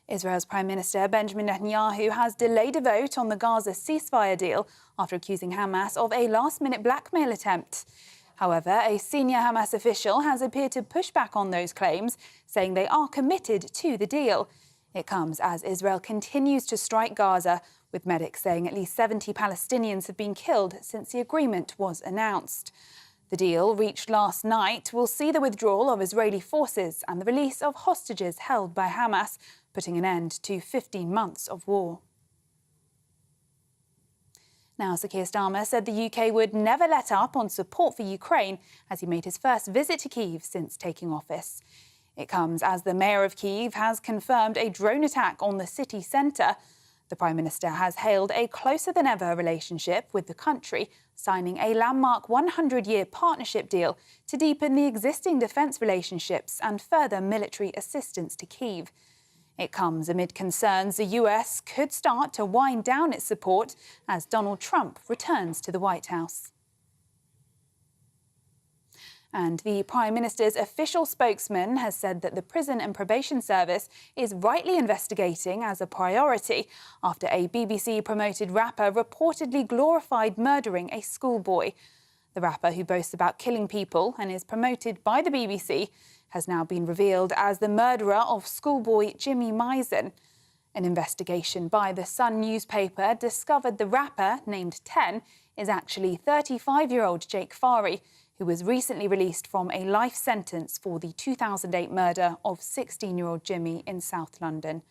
Israel's Prime Minister Benjamin Netanyahu has delayed a vote on the Gaza ceasefire deal after accusing Hamas of a last-minute blackmail attempt. However, a senior Hamas official has appeared to push back on those claims, saying they are committed to the deal. It comes as Israel continues to strike Gaza, with medics saying at least 70 Palestinians have been killed since the agreement was announced. The deal, reached last night, will see the withdrawal of Israeli forces and the release of hostages held by Hamas, putting an end to 15 months of war. Now, Sir Keir Starmer said the UK would never let up on support for Ukraine as he made his first visit to Kyiv since taking office. It comes as the mayor of Kyiv has confirmed a drone attack on the city centre. The Prime Minister has hailed a closer-than-ever relationship with the country, signing a landmark 100-year partnership deal to deepen the existing defence relationships and further military assistance to Kyiv. It comes amid concerns the US could start to wind down its support as Donald Trump returns to the White House. And the Prime Minister's official spokesman has said that the Prison and Probation Service is rightly investigating as a priority after a BBC-promoted rapper reportedly glorified murdering a schoolboy. The rapper, who boasts about killing people and is promoted by the BBC, has now been revealed as the murderer of schoolboy Jimmy Misen. An investigation by the Sun newspaper discovered the rapper, named 10, is actually 35-year-old Jake Farey, who was recently released from a life sentence for the 2008 murder of 16-year-old Jimmy in South London.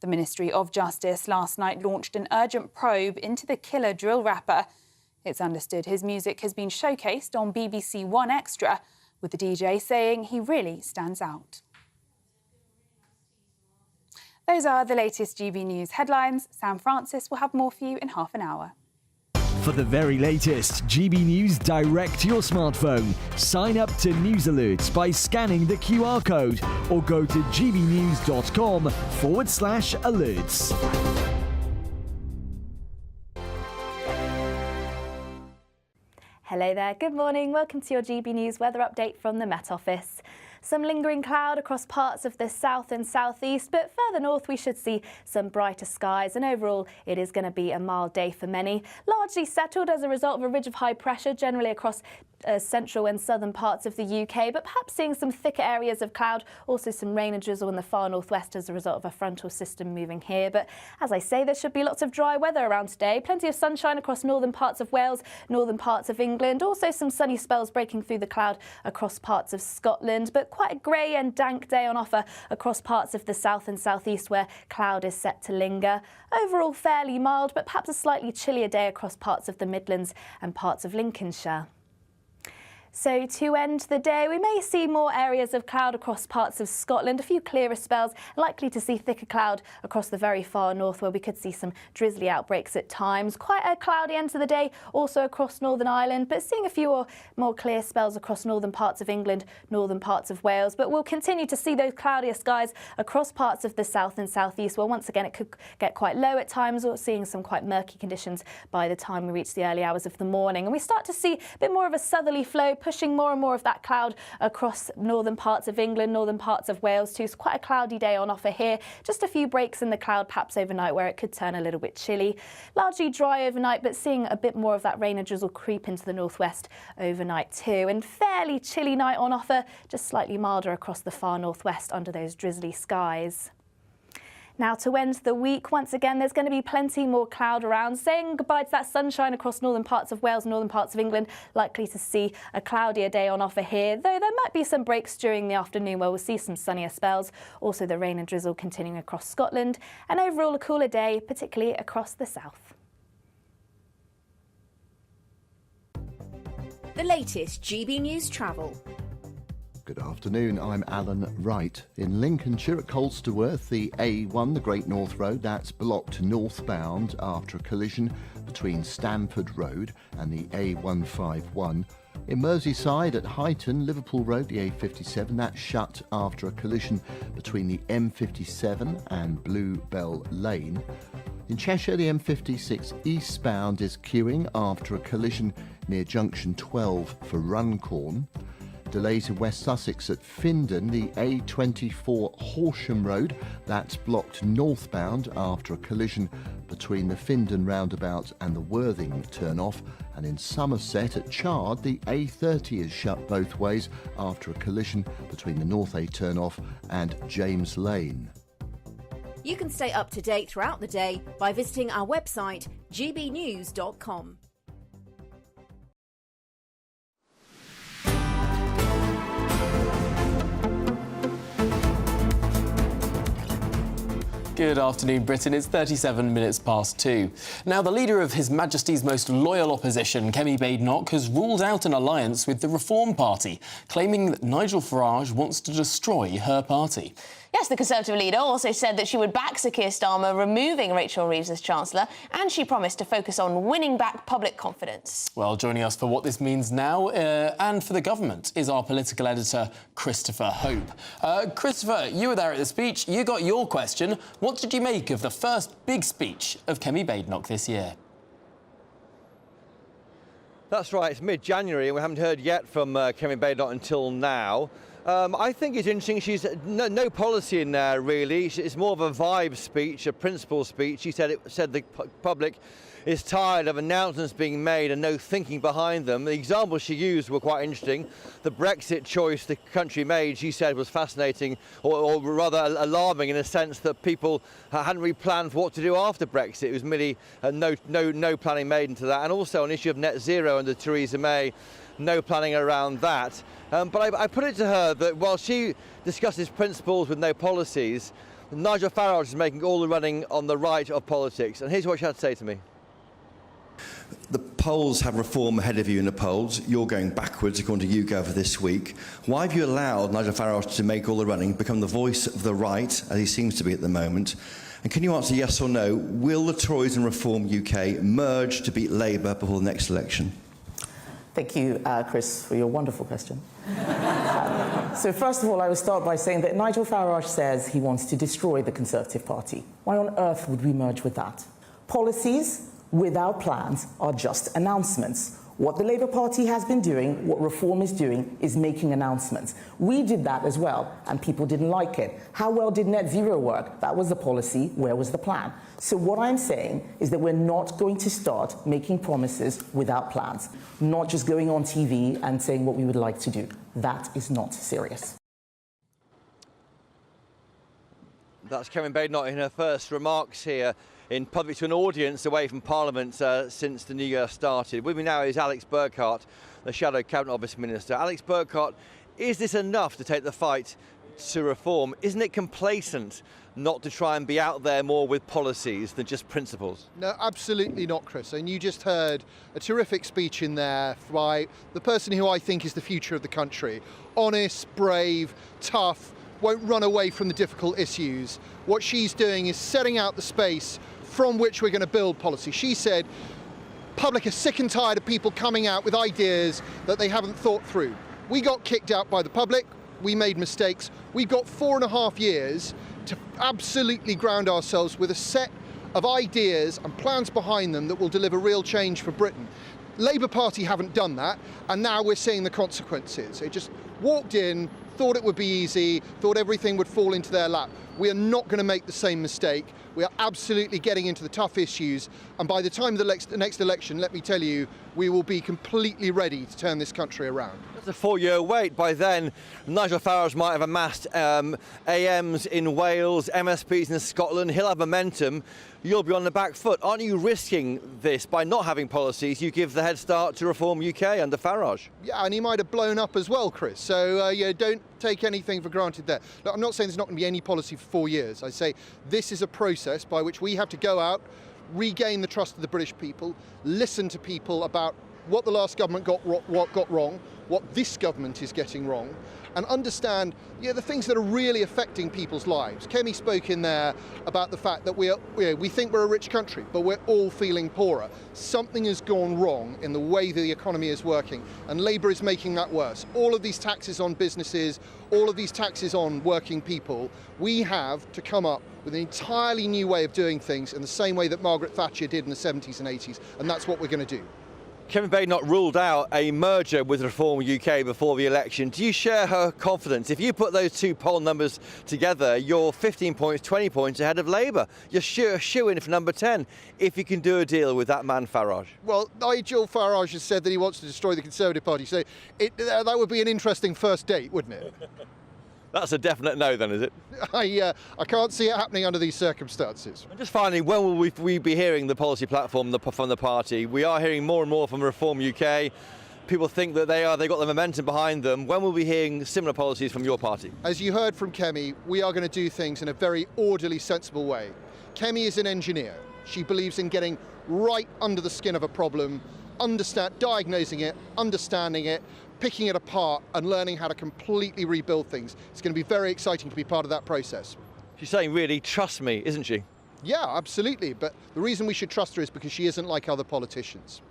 The Ministry of Justice last night launched an urgent probe into the killer drill rapper. It's understood his music has been showcased on BBC One Extra, with the DJ saying he really stands out. Those are the latest GB News headlines. Sam Francis will have more for you in half an hour. For the very latest GB News direct to your smartphone, sign up to News Alerts by scanning the QR code or go to gbnews.com/alerts. Hello there, good morning. Welcome to your GB News weather update from the Met Office. Some lingering cloud across parts of the south and southeast, but further north we should see some brighter skies, and overall it is going to be a mild day for many. Largely settled as a result of a ridge of high pressure generally across central and southern parts of the UK, but perhaps seeing some thicker areas of cloud, also some rain and drizzle in the far northwest as a result of a frontal system moving here. But as I say, there should be lots of dry weather around today. Plenty of sunshine across northern parts of Wales, northern parts of England, also some sunny spells breaking through the cloud across parts of Scotland, but quite a grey and dank day on offer across parts of the south and southeast where cloud is set to linger. Overall fairly mild, but perhaps a slightly chillier day across parts of the Midlands and parts of Lincolnshire. So to end the day, we may see more areas of cloud across parts of Scotland, a few clearer spells, likely to see thicker cloud across the very far north where we could see some drizzly outbreaks at times. Quite a cloudy end to the day also across Northern Ireland, but seeing a few more clear spells across northern parts of England, northern parts of Wales. But we'll continue to see those cloudier skies across parts of the south and southeast where once again it could get quite low at times, or seeing some quite murky conditions by the time we reach the early hours of the morning. And we start to see a bit more of a southerly flow pushing more and more of that cloud across northern parts of England, northern parts of Wales too. So quite a cloudy day on offer here. Just a few breaks in the cloud perhaps overnight where it could turn a little bit chilly. Largely dry overnight, but seeing a bit more of that rain and drizzle creep into the northwest overnight too. And fairly chilly night on offer, just slightly milder across the far northwest under those drizzly skies. Now, to end the week, once again, there's going to be plenty more cloud around, saying goodbye to that sunshine across northern parts of Wales, northern parts of England. Likely to see a cloudier day on offer here, though there might be some breaks during the afternoon where we'll see some sunnier spells. Also, the rain and drizzle continuing across Scotland, and overall a cooler day, particularly across the south. The latest GB News travel. Good afternoon, I'm Alan Wright. In Lincolnshire at Colsterworth, the A1, the Great North Road, that's blocked northbound after a collision between Stamford Road and the A151. In Merseyside at Huyton, Liverpool Road, the A57, that's shut after a collision between the M57 and Bluebell Lane. In Cheshire, the M56 eastbound is queuing after a collision near junction 12 for Runcorn. Delays in West Sussex at Findon, the A24 Horsham Road, that's blocked northbound after a collision between the Findon roundabout and the Worthing turnoff. And in Somerset at Chard, the A30 is shut both ways after a collision between the North A turnoff and James Lane. You can stay up to date throughout the day by visiting our website gbnews.com. Good afternoon, Britain. It's 37 minutes past 2. Now, the leader of His Majesty's most loyal opposition, Kemi Badenoch, has ruled out an alliance with the Reform Party, claiming that Nigel Farage wants to destroy her party. Yes, the Conservative leader also said that she would back Sir Keir Starmer removing Rachel Reeves as Chancellor, and she promised to focus on winning back public confidence. Well, joining us for what this means now and for the government is our political editor, Christopher Hope. Christopher, you were there at the speech. You got your question. What did you make of the first big speech of Kemi Badenoch this year? That's right, it's mid-January and we haven't heard yet from Kemi Badenoch until now. I think it's interesting. She's no policy in there, really. It's more of a vibe speech, a principle speech. She said the public is tired of announcements being made and no thinking behind them. The examples she used were quite interesting. The Brexit choice the country made, she said, was fascinating, or rather alarming in a sense that people hadn't really planned for what to do after Brexit. It was merely no planning made into that. And also an issue of net zero under Theresa May, no planning around that. But I put it to her that while she discusses principles with no policies, Nigel Farage is making all the running on the right of politics. And here's what she had to say to me. The polls have Reform ahead of you in the polls. You're going backwards, according to YouGov this week. Why have you allowed Nigel Farage to make all the running, become the voice of the right, as he seems to be at the moment? And can you answer yes or no? Will the Tories and Reform UK merge to beat Labour before the next election? Thank you, Chris, for your wonderful question. So first of all, I will start by saying that Nigel Farage says he wants to destroy the Conservative Party. Why on earth would we merge with that? Policies without plans are just announcements. What the Labour Party has been doing, what Reform is doing, is making announcements. We did that as well, and people didn't like it. How well did net zero work? That was the policy. Where was the plan? So what I'm saying is that we're not going to start making promises without plans, not just going on TV and saying what we would like to do. That is not serious. That's Kemi Badenoch in her first remarks here in public to an audience away from Parliament since the new year started. With me now is Alex Burkhardt, the Shadow Cabinet Office Minister. Alex Burkhardt, is this enough to take the fight to reform? Isn't it complacent not to try and be out there more with policies than just principles? No, absolutely not, Chris. And you just heard a terrific speech in there by the person who I think is the future of the country. Honest, brave, tough, won't run away from the difficult issues. What she's doing is setting out the space from which we're going to build policy. She said, public are sick and tired of people coming out with ideas that they haven't thought through. We got kicked out by the public, we made mistakes. We've got 4.5 years to absolutely ground ourselves with a set of ideas and plans behind them that will deliver real change for Britain. Labour Party haven't done that, and now we're seeing the consequences. It just walked in, thought it would be easy, thought everything would fall into their lap. We are not going to make the same mistake. We are absolutely getting into the tough issues, and by the time of the next election, let me tell you, we will be completely ready to turn this country around. That's a 4-year wait. By then, Nigel Farage might have amassed AMs in Wales, MSPs in Scotland. He'll have momentum. You'll be on the back foot. Aren't you risking this by not having policies? You give the head start to Reform UK under Farage. Yeah, and he might have blown up as well, Chris. So, don't take anything for granted there. Look, I'm not saying there's not going to be any policy for 4 years. I say this is a process by which we have to go out, regain the trust of the British people, listen to people about what the last government got wrong, what this government is getting wrong, and understand the things that are really affecting people's lives. Kemi spoke in there about the fact that we think we're a rich country, but we're all feeling poorer. Something has gone wrong in the way the economy is working, and Labour is making that worse. All of these taxes on businesses, all of these taxes on working people, we have to come up with an entirely new way of doing things in the same way that Margaret Thatcher did in the 70s and 80s, and that's what we're going to do. Kemi Badenoch ruled out a merger with Reform UK before the election. Do you share her confidence? If you put those two poll numbers together, you're 15 points, 20 points ahead of Labour. You're shoo-in for number 10 if you can do a deal with that man Farage. Well, Nigel Farage has said that he wants to destroy the Conservative Party, so that would be an interesting first date, wouldn't it? That's a definite no then, is it? I can't see it happening under these circumstances. And just finally, when will we be hearing the policy platform from the party? We are hearing more and more from Reform UK. People think that they've got the momentum behind them. When will we be hearing similar policies from your party? As you heard from Kemi, we are going to do things in a very orderly, sensible way. Kemi is an engineer. She believes in getting right under the skin of a problem, diagnosing it, understanding it, picking it apart and learning how to completely rebuild things. It's going to be very exciting to be part of that process. She's saying, really, trust me, isn't she? Yeah, absolutely. But the reason we should trust her is because she isn't like other politicians.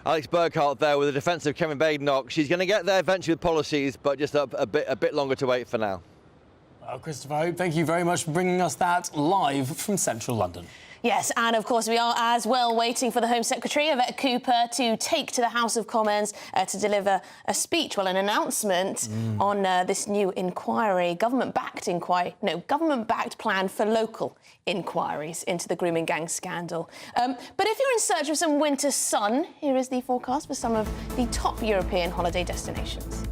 Alex Burkhardt there with the defence of Kemi Badenoch. She's going to get there eventually with policies, but just a bit longer to wait for now. Well, Christopher Hope, thank you very much for bringing us that live from central London. Yes, and of course we are as well waiting for the Home Secretary, Yvette Cooper, to take to the House of Commons to deliver a speech, an announcement on this new inquiry, government-backed plan for local inquiries into the grooming gang scandal. But if you're in search of some winter sun, here is the forecast for some of the top European holiday destinations.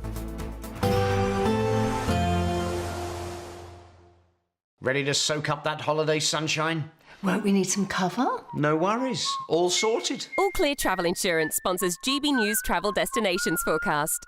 Ready to soak up that holiday sunshine? Won't we need some cover? No worries. All sorted. All Clear Travel Insurance sponsors GB News Travel Destinations Forecast.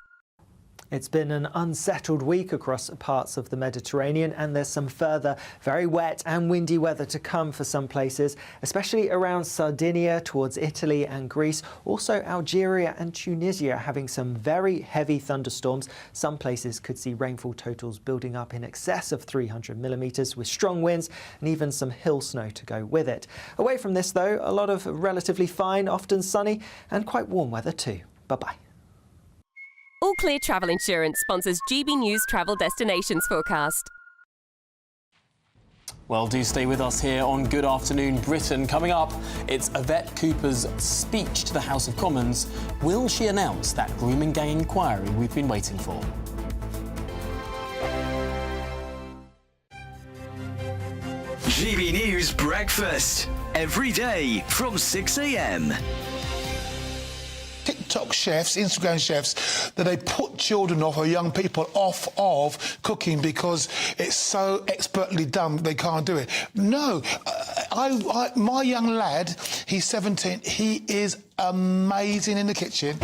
It's been an unsettled week across parts of the Mediterranean, and there's some further very wet and windy weather to come for some places, especially around Sardinia, towards Italy and Greece. Also Algeria and Tunisia having some very heavy thunderstorms. Some places could see rainfall totals building up in excess of 300 millimetres with strong winds and even some hill snow to go with it. Away from this though, a lot of relatively fine, often sunny and quite warm weather too. Bye-bye. All Clear Travel Insurance sponsors GB News Travel Destinations Forecast. Well, do stay with us here on Good Afternoon Britain. Coming up, it's Yvette Cooper's speech to the House of Commons. Will she announce that grooming gang inquiry we've been waiting for? GB News Breakfast, every day from 6 a.m. TikTok chefs, Instagram chefs, that they put children off or young people off of cooking because it's so expertly done they can't do it. No, my young lad, he's 17, he is amazing in the kitchen.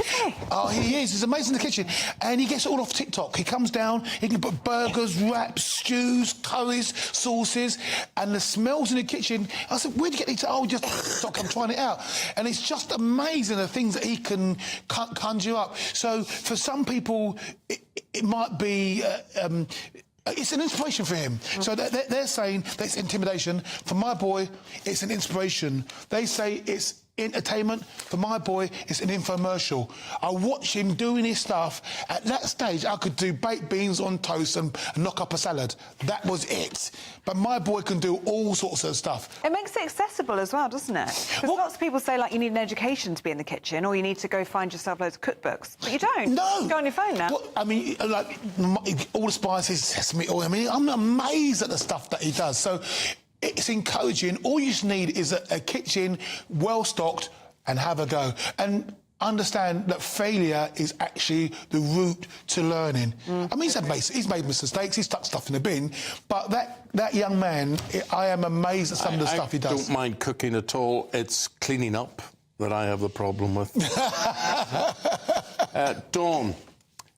Oh, he is. He's amazing in the kitchen. And he gets it all off TikTok. He comes down, he can put burgers, wraps, stews, curries, sauces, and the smells in the kitchen. I said, where'd you get these? Oh, just TikTok, I'm trying it out. And it's just amazing the things that he can conjure up. So for some people, it might be... it's an inspiration for him. So they're saying that's intimidation. For my boy, it's an inspiration. They say it's entertainment. For my boy, it's an infomercial. I watch him doing his stuff. At that stage, I could do baked beans on toast and knock up a salad. That was it. But my boy can do all sorts of stuff. It makes it accessible as well, doesn't it? Because lots of people say, like, you need an education to be in the kitchen, or you need to go find yourself loads of cookbooks. But you don't. No. You go on your phone now. Well, I mean, like, all the spices, sesame oil. I mean, I'm amazed at the stuff that he does. So it's encouraging. All you just need is a kitchen well-stocked and have a go. And understand that failure is actually the route to learning. I mean, he's made mistakes, he's stuck stuff in the bin, but that young man, I am amazed at some of the stuff he does. I don't mind cooking at all. It's cleaning up that I have the problem with. Dawn,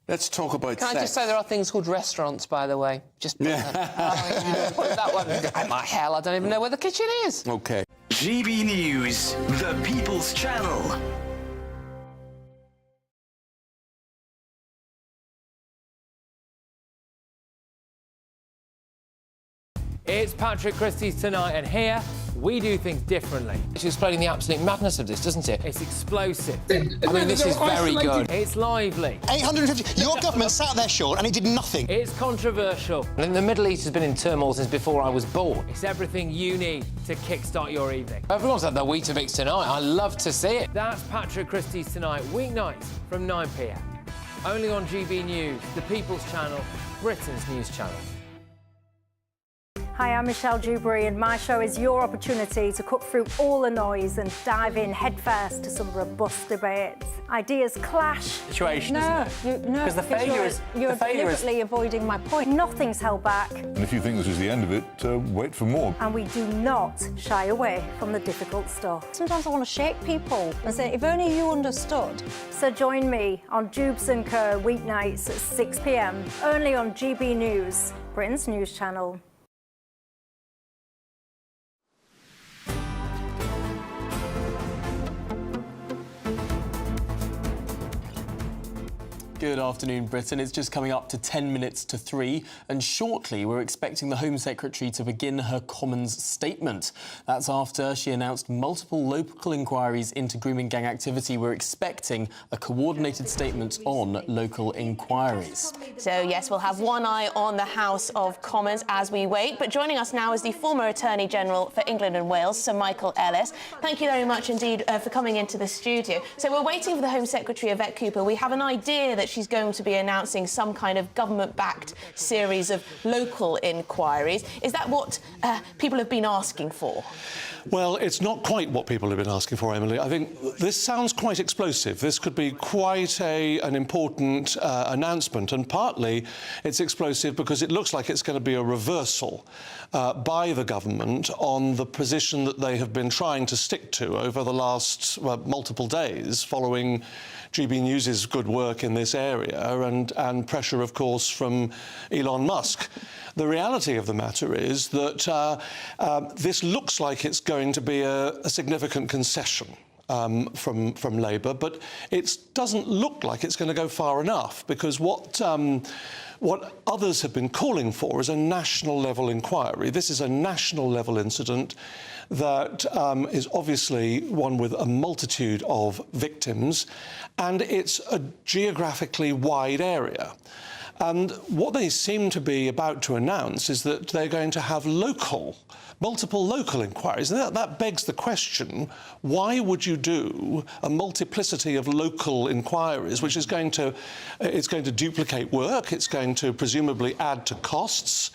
let's talk about sex. Can I just say there are things called restaurants, by the way? Just put that one. My hell, I don't even know where the kitchen is. OK. GB News, the People's Channel. It's Patrick Christie's Tonight, and here we do things differently. It's explaining the absolute madness of this, doesn't it? It's explosive. I mean, this is very good. It's lively. 850. Your government sat there, Sean, and it did nothing. It's controversial. And the Middle East has been in turmoil since before I was born. It's everything you need to kickstart your evening. Everyone's had their Weetabix tonight. I love to see it. That's Patrick Christie's Tonight, weeknights from 9 p.m. Only on GB News, the People's Channel, Britain's news channel. Hi, I'm Michelle Dewberry, and my show is your opportunity to cut through all the noise and dive in headfirst to some robust debates. Ideas clash. Situation, no, isn't it? Because the failure is... You're deliberately avoiding my point. Nothing's held back. And if you think this is the end of it, wait for more. And we do not shy away from the difficult stuff. Sometimes I want to shake people and say, if only you understood. So join me on Dubes & Co. weeknights at 6 p.m, only on GB News, Britain's news channel. Good afternoon, Britain. It's just coming up to 10 minutes to 3, and shortly we're expecting the Home Secretary to begin her Commons statement. That's after she announced multiple local inquiries into grooming gang activity. We're expecting a coordinated statement on local inquiries. So, yes, we'll have one eye on the House of Commons as we wait. But joining us now is the former Attorney General for England and Wales, Sir Michael Ellis. Thank you very much indeed for coming into the studio. So we're waiting for the Home Secretary, Yvette Cooper. We have an idea that she's going to be announcing some kind of government-backed series of local inquiries. Is that what people have been asking for? Well, it's not quite what people have been asking for, Emily. I think this sounds quite explosive. This could be quite an important announcement, and partly it's explosive because it looks like it's going to be a reversal by the government on the position that they have been trying to stick to over the last multiple days following GB News' good work in this area and pressure, of course, from Elon Musk. The reality of the matter is that this looks like it's going to be a significant concession from Labour, but it doesn't look like it's going to go far enough, because what others have been calling for is a national-level inquiry. This is a national-level incident that is obviously one with a multitude of victims, and it's a geographically wide area. And what they seem to be about to announce is that they're going to have multiple local inquiries. And that begs the question, why would you do a multiplicity of local inquiries, which is going to duplicate work, it's going to presumably add to costs,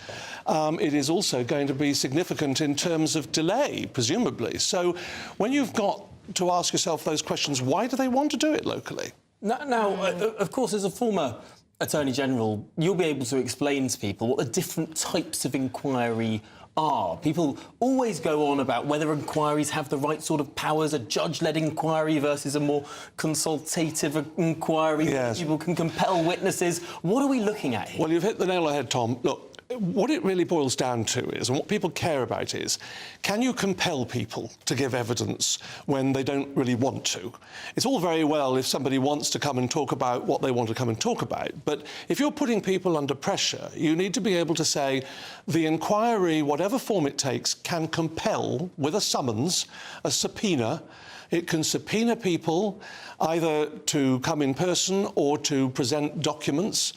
it is also going to be significant in terms of delay, presumably. So when you've got to ask yourself those questions, why do they want to do it locally? Now, of course, as a former Attorney General, you'll be able to explain to people what the different types of inquiry are. People always go on about whether inquiries have the right sort of powers, a judge-led inquiry versus a more consultative inquiry. Yes. People can compel witnesses. What are we looking at here? Well, you've hit the nail on the head, Tom. Look, what it really boils down to is, and what people care about is, can you compel people to give evidence when they don't really want to? It's all very well if somebody wants to come and talk about what they want to come and talk about, but if you're putting people under pressure, you need to be able to say the inquiry, whatever form it takes, can compel, with a summons, a subpoena. It can subpoena people either to come in person or to present documents.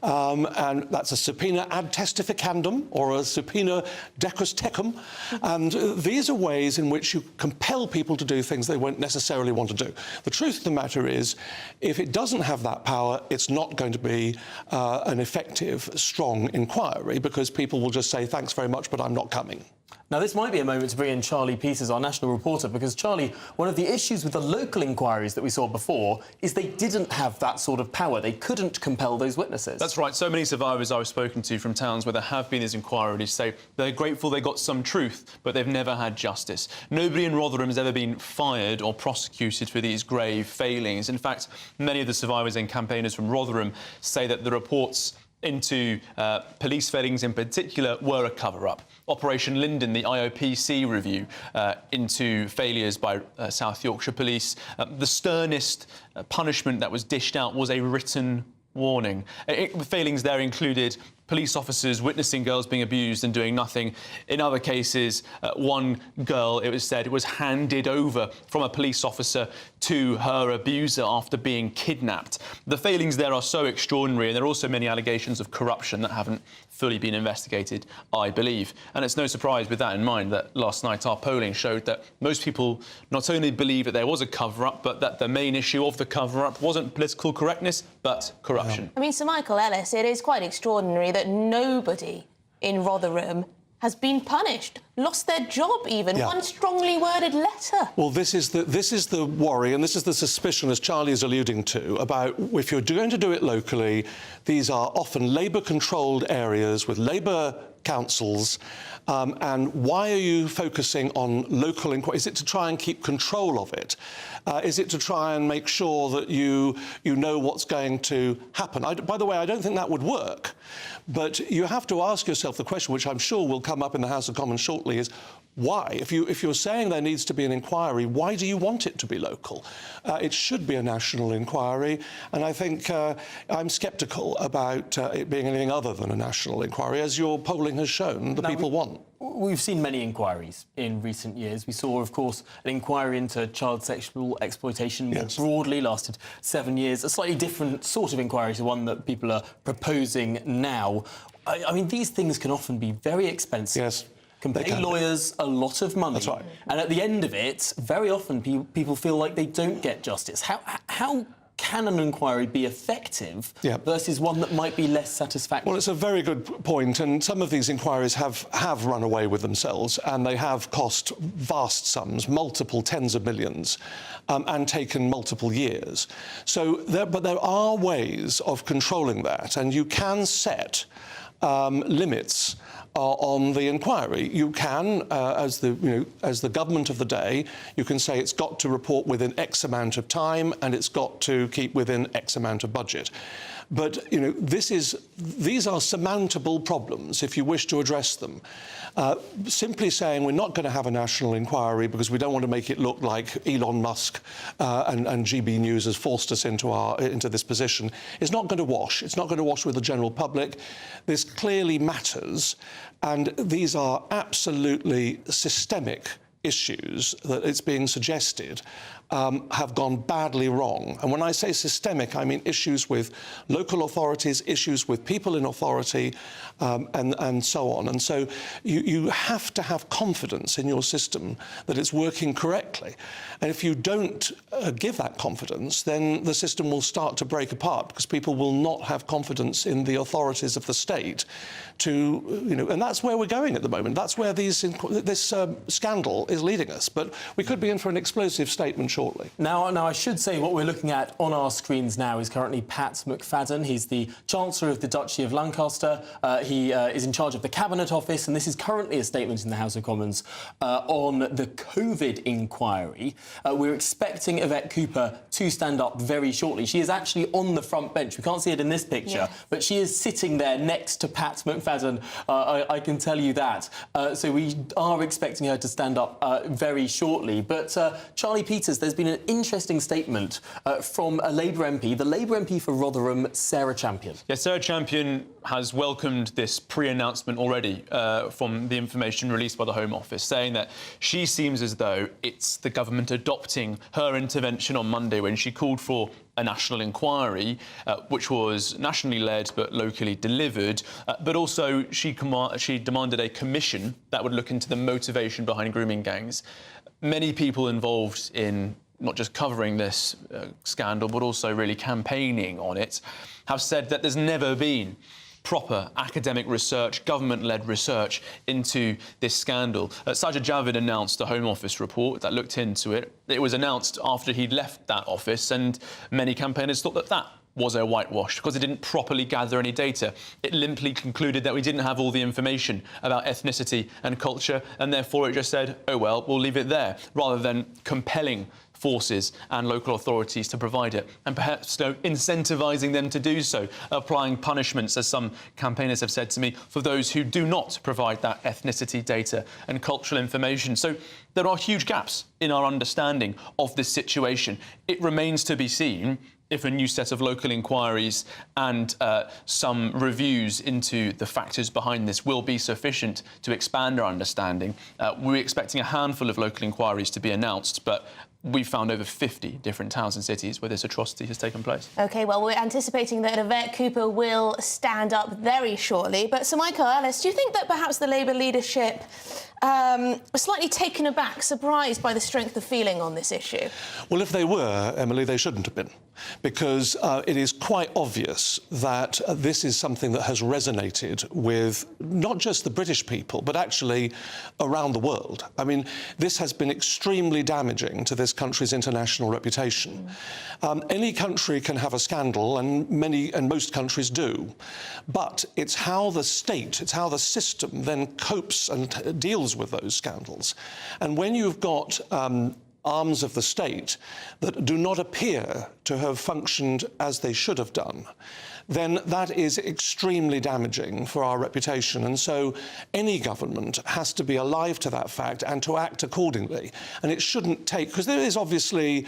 And that's a subpoena ad testificandum or a subpoena decus tecum. And these are ways in which you compel people to do things they won't necessarily want to do. The truth of the matter is, if it doesn't have that power, it's not going to be an effective, strong inquiry, because people will just say, thanks very much, but I'm not coming. Now, this might be a moment to bring in Charlie Peters, our national reporter, because, Charlie, one of the issues with the local inquiries that we saw before is they didn't have that sort of power. They couldn't compel those witnesses. That's right. So many survivors I've spoken to from towns where there have been these inquiries say they're grateful they got some truth, but they've never had justice. Nobody in Rotherham has ever been fired or prosecuted for these grave failings. In fact, many of the survivors and campaigners from Rotherham say that the reports into police failings in particular were a cover-up. Operation Linden, the IOPC review into failures by South Yorkshire Police, the sternest punishment that was dished out was a written warning. Failings there included police officers witnessing girls being abused and doing nothing. In other cases, one girl, it was said, was handed over from a police officer to her abuser after being kidnapped. The failings there are so extraordinary, and there are also many allegations of corruption that haven't fully been investigated, I believe. And it's no surprise with that in mind that last night our polling showed that most people not only believe that there was a cover-up, but that the main issue of the cover-up wasn't political correctness, but corruption. I mean, Sir Michael Ellis, it is quite extraordinary that nobody in Rotherham has been punished, lost their job even, one strongly worded letter. Well, this is the worry, and this is the suspicion, as Charlie is alluding to, about if you're going to do it locally, these are often Labour-controlled areas with Labour councils, and why are you focusing on local inquiry? Is it to try and keep control of it? Is it to try and make sure that you know what's going to happen? By the way, I don't think that would work, but you have to ask yourself the question, which I'm sure will come up in the House of Commons shortly, is why? If you're saying there needs to be an inquiry, why do you want it to be local? It should be a national inquiry, and I think I'm sceptical about it being anything other than a national inquiry, as your polling has shown people want. We've seen many inquiries in recent years. We saw, of course, an inquiry into child sexual exploitation more broadly, lasted 7 years. A slightly different sort of inquiry to one that people are proposing now. I mean, these things can often be very expensive. Yes. Can pay lawyers a lot of money. That's right. And at the end of it, very often people feel like they don't get justice. How can an inquiry be effective versus one that might be less satisfactory? Well, it's a very good point, and some of these inquiries have run away with themselves, and they have cost vast sums, multiple tens of millions, and taken multiple years. But there are ways of controlling that, and you can set limits on the inquiry. You can, as the government of the day, you can say it's got to report within X amount of time and it's got to keep within X amount of budget. But these are surmountable problems if you wish to address them. Simply saying we're not going to have a national inquiry because we don't want to make it look like Elon Musk and GBNews has forced us into this position is not going to wash. It's not going to wash with the general public. This clearly matters, and these are absolutely systemic issues that it's being suggested have gone badly wrong. And when I say systemic, I mean issues with local authorities, issues with people in authority, and so on. And so you have to have confidence in your system that it's working correctly. And if you don't give that confidence, then the system will start to break apart because people will not have confidence in the authorities of the state and that's where we're going at the moment. That's where this scandal is leading us. But we could be in for an explosive statement shortly. Now, I should say what we're looking at on our screens now is currently Pat McFadden. He's the Chancellor of the Duchy of Lancaster. He is in charge of the Cabinet Office, and this is currently a statement in the House of Commons on the COVID inquiry. We're expecting Yvette Cooper to stand up very shortly. She is actually on the front bench. We can't see it in this picture, but she is sitting there next to Pat McFadden. I can tell you that. So we are expecting her to stand up very shortly. But Charlie Peters, there's been an interesting statement from a Labour MP, the Labour MP for Rotherham, Sarah Champion. Yeah, Sarah Champion has welcomed this pre-announcement already from the information released by the Home Office, saying that she seems as though it's the government adopting her intervention on Monday when she called for a national inquiry, which was nationally led but locally delivered, but also she demanded a commission that would look into the motivation behind grooming gangs. Many people involved in not just covering this scandal, but also really campaigning on it, have said that there's never been proper academic research, government-led research into this scandal. Sajid Javid announced a Home Office report that looked into it. It was announced after he'd left that office, and many campaigners thought that that was a whitewash because it didn't properly gather any data. It limply concluded that we didn't have all the information about ethnicity and culture, and therefore it just said, oh, well, we'll leave it there, rather than compelling forces and local authorities to provide it, and perhaps incentivising them to do so, applying punishments, as some campaigners have said to me, for those who do not provide that ethnicity data and cultural information. So there are huge gaps in our understanding of this situation. It remains to be seen if a new set of local inquiries and some reviews into the factors behind this will be sufficient to expand our understanding. We're expecting a handful of local inquiries to be announced, but we've found over 50 different towns and cities where this atrocity has taken place. OK, well, we're anticipating that Yvette Cooper will stand up very shortly. But, Sir Michael Ellis, do you think that perhaps the Labour leadership was slightly taken aback, surprised by the strength of feeling on this issue? Well, if they were, Emily, they shouldn't have been, because it is quite obvious that this is something that has resonated with not just the British people, but actually around the world. I mean, this has been extremely damaging to this country's international reputation. Any country can have a scandal, and most countries do, but it's how the state, it's how the system then copes and deals with those scandals. And when you've got arms of the state that do not appear to have functioned as they should have done, then that is extremely damaging for our reputation. And so any government has to be alive to that fact and to act accordingly. And it shouldn't take, because there is obviously,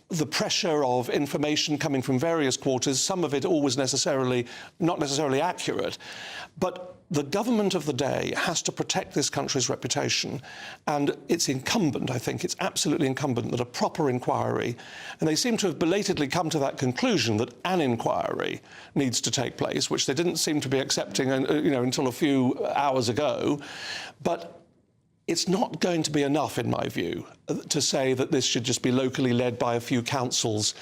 the pressure of information coming from various quarters, some of it always not necessarily accurate. But the government of the day has to protect this country's reputation, and it's incumbent, I think, it's absolutely incumbent that a proper inquiry, and they seem to have belatedly come to that conclusion that an inquiry needs to take place, which they didn't seem to be accepting, until a few hours ago. But it's not going to be enough, in my view, to say that this should just be locally led by a few councils,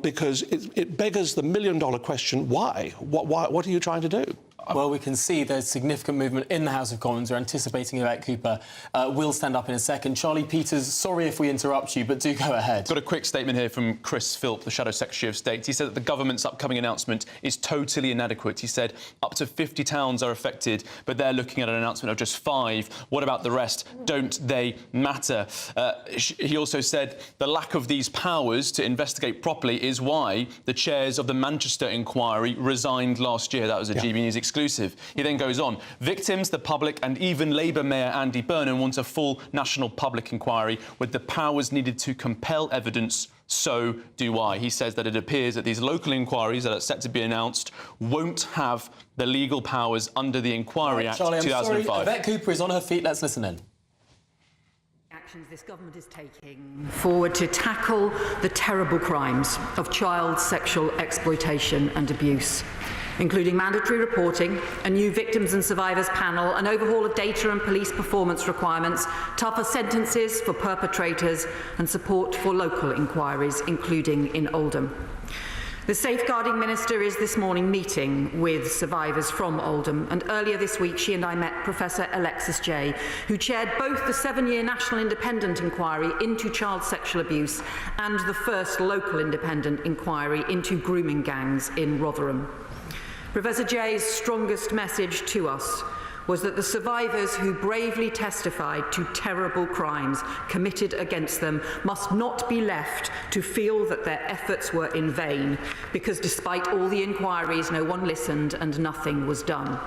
because it beggars the million-dollar question, why? What are you trying to do? Well, we can see there's significant movement in the House of Commons. We're anticipating Yvette Cooper will stand up in a second. Charlie Peters, sorry if we interrupt you, but do go ahead. Got a quick statement here from Chris Philp, the Shadow Secretary of State. He said that the government's upcoming announcement is totally inadequate. He said up to 50 towns are affected, but they're looking at an announcement of just 5. What about the rest? Don't they matter? He also said the lack of these powers to investigate properly is why the chairs of the Manchester inquiry resigned last year. That was a GBNews exclusive. He then goes on. Victims, the public and even Labour Mayor Andy Burnham want a full national public inquiry with the powers needed to compel evidence. So do I. He says that it appears that these local inquiries that are set to be announced won't have the legal powers under the Inquiry Act Charlie, 2005. Sorry, Yvette Cooper is on her feet. Let's listen in. Actions this government is taking forward to tackle the terrible crimes of child sexual exploitation and abuse, including mandatory reporting, a new victims and survivors panel, an overhaul of data and police performance requirements, tougher sentences for perpetrators and support for local inquiries, including in Oldham. The Safeguarding Minister is this morning meeting with survivors from Oldham, and earlier this week she and I met Professor Alexis Jay, who chaired both the 7-year National Independent Inquiry into child sexual abuse and the first local independent inquiry into grooming gangs in Rotherham. Professor Jay's strongest message to us was that the survivors who bravely testified to terrible crimes committed against them must not be left to feel that their efforts were in vain, because despite all the inquiries, no one listened and nothing was done.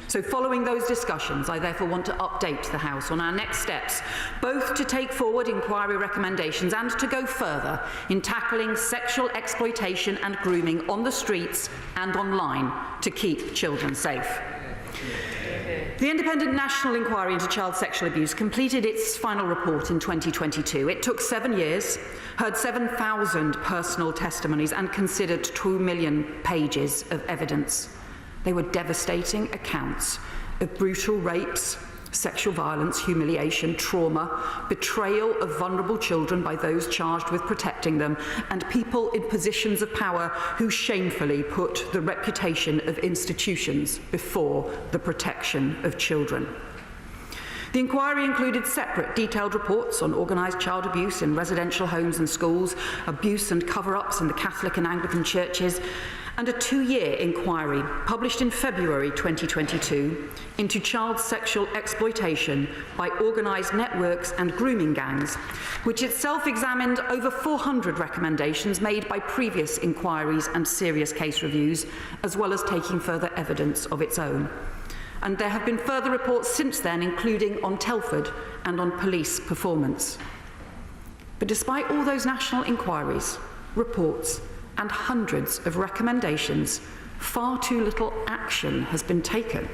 So following those discussions, I therefore want to update the House on our next steps, both to take forward inquiry recommendations and to go further in tackling sexual exploitation and grooming on the streets and online to keep children safe. The Independent National Inquiry into Child Sexual Abuse completed its final report in 2022. It took 7 years, heard 7,000 personal testimonies and considered 2 million pages of evidence. They were devastating accounts of brutal rapes, sexual violence, humiliation, trauma, betrayal of vulnerable children by those charged with protecting them, and people in positions of power who shamefully put the reputation of institutions before the protection of children. The inquiry included separate detailed reports on organised child abuse in residential homes and schools, abuse and cover-ups in the Catholic and Anglican churches, and a 2-year inquiry published in February 2022 into child sexual exploitation by organised networks and grooming gangs, which itself examined over 400 recommendations made by previous inquiries and serious case reviews, as well as taking further evidence of its own. And there have been further reports since then, including on Telford and on police performance. But despite all those national inquiries, reports and hundreds of recommendations, far too little action has been taken,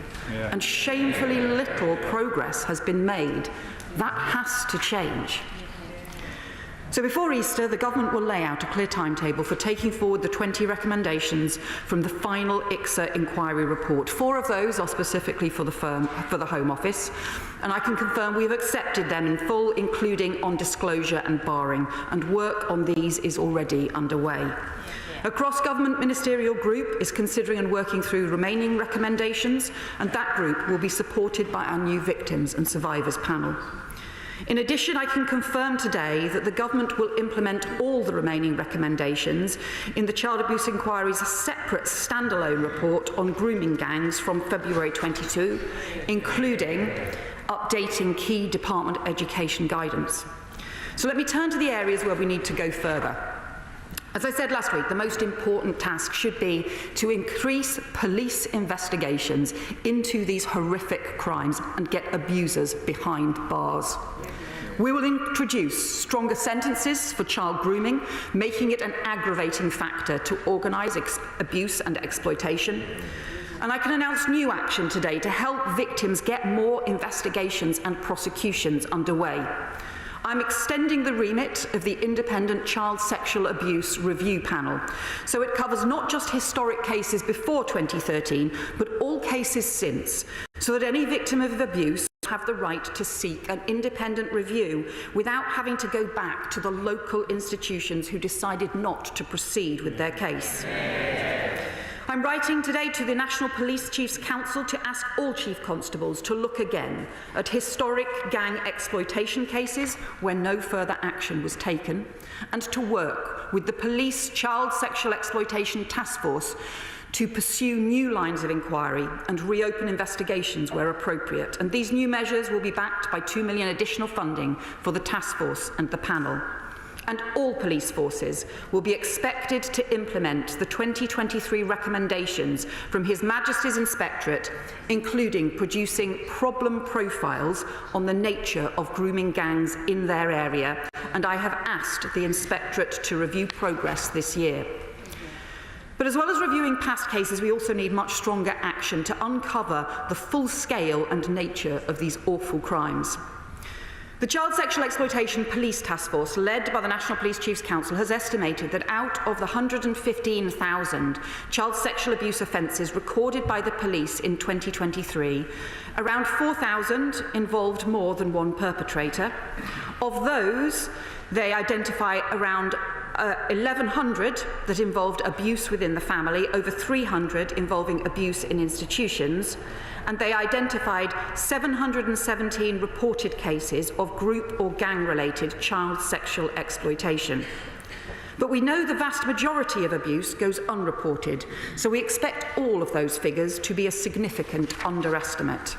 and shamefully little progress has been made. That has to change. So before Easter, the government will lay out a clear timetable for taking forward the 20 recommendations from the final ICSA inquiry report. 4 of those are specifically for the Home Office, and I can confirm we have accepted them in full, including on disclosure and barring, and work on these is already underway. A cross-government ministerial group is considering and working through remaining recommendations, and that group will be supported by our new Victims and Survivors panel. In addition, I can confirm today that the government will implement all the remaining recommendations in the Child Abuse Inquiry's separate standalone report on grooming gangs from February 22, including updating key department education guidance. So let me turn to the areas where we need to go further. As I said last week, the most important task should be to increase police investigations into these horrific crimes and get abusers behind bars. We will introduce stronger sentences for child grooming, making it an aggravating factor to organise abuse and exploitation. And I can announce new action today to help victims get more investigations and prosecutions underway. I'm extending the remit of the Independent Child Sexual Abuse Review Panel, so it covers not just historic cases before 2013, but all cases since, so that any victim of abuse have the right to seek an independent review without having to go back to the local institutions who decided not to proceed with their case. I'm writing today to the National Police Chiefs Council to ask all Chief Constables to look again at historic gang exploitation cases where no further action was taken, and to work with the Police Child Sexual Exploitation Task Force to pursue new lines of inquiry and reopen investigations where appropriate. And these new measures will be backed by £2 million additional funding for the task force and the panel. And all police forces will be expected to implement the 2023 recommendations from His Majesty's Inspectorate, including producing problem profiles on the nature of grooming gangs in their area, and I have asked the Inspectorate to review progress this year. But as well as reviewing past cases, we also need much stronger action to uncover the full scale and nature of these awful crimes. The Child Sexual Exploitation Police Task Force, led by the National Police Chiefs Council, has estimated that out of the 115,000 child sexual abuse offences recorded by the police in 2023, around 4,000 involved more than one perpetrator. Of those, they identify around 1,100 that involved abuse within the family, over 300 involving abuse in institutions, and they identified 717 reported cases of group or gang-related child sexual exploitation. But we know the vast majority of abuse goes unreported, so we expect all of those figures to be a significant underestimate.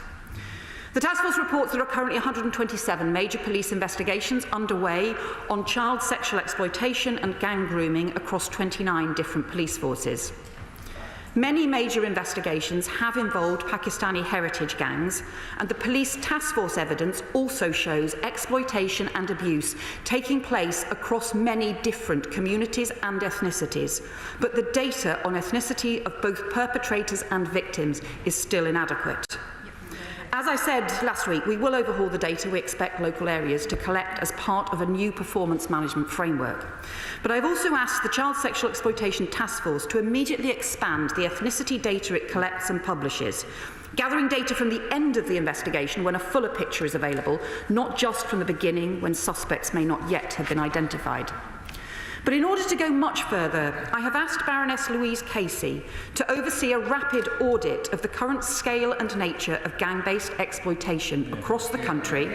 The task force reports there are currently 127 major police investigations underway on child sexual exploitation and gang grooming across 29 different police forces. Many major investigations have involved Pakistani heritage gangs, and the police task force evidence also shows exploitation and abuse taking place across many different communities and ethnicities. But the data on ethnicity of both perpetrators and victims is still inadequate. As I said last week, we will overhaul the data we expect local areas to collect as part of a new performance management framework. But I've also asked the Child Sexual Exploitation Task Force to immediately expand the ethnicity data it collects and publishes, gathering data from the end of the investigation when a fuller picture is available, not just from the beginning when suspects may not yet have been identified. But in order to go much further, I have asked Baroness Louise Casey to oversee a rapid audit of the current scale and nature of gang-based exploitation across the country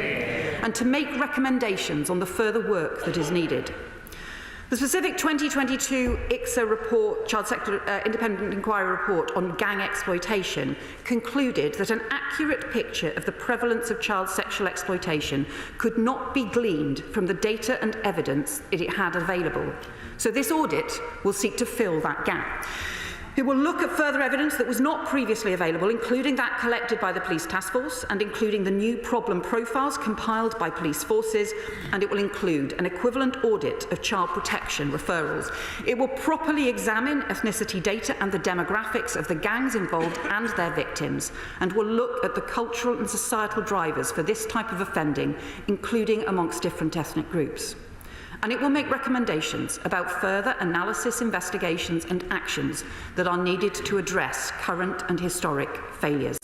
and to make recommendations on the further work that is needed. The specific 2022 ICSA report, Child Sexual Independent Inquiry report on gang exploitation concluded that an accurate picture of the prevalence of child sexual exploitation could not be gleaned from the data and evidence it had available. So this audit will seek to fill that gap. It will look at further evidence that was not previously available, including that collected by the Police Task Force and including the new problem profiles compiled by police forces, and it will include an equivalent audit of child protection referrals. It will properly examine ethnicity data and the demographics of the gangs involved and their victims, and will look at the cultural and societal drivers for this type of offending, including amongst different ethnic groups. And it will make recommendations about further analysis, investigations and actions that are needed to address current and historic failures.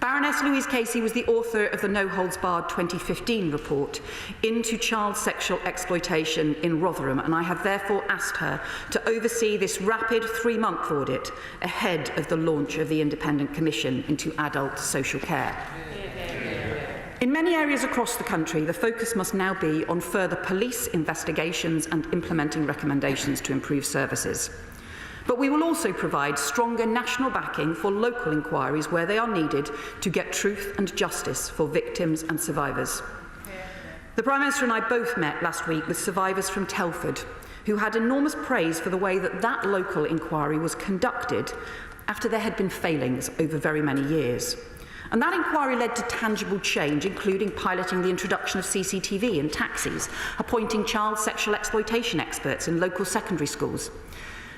Baroness Louise Casey was the author of the No Holds Barred 2015 report into child sexual exploitation in Rotherham, and I have therefore asked her to oversee this rapid 3-month audit ahead of the launch of the Independent Commission into Adult Social Care. In many areas across the country, the focus must now be on further police investigations and implementing recommendations to improve services. But we will also provide stronger national backing for local inquiries where they are needed to get truth and justice for victims and survivors. The Prime Minister and I both met last week with survivors from Telford, who had enormous praise for the way that local inquiry was conducted after there had been failings over very many years. And that inquiry led to tangible change, including piloting the introduction of CCTV in taxis, appointing child sexual exploitation experts in local secondary schools.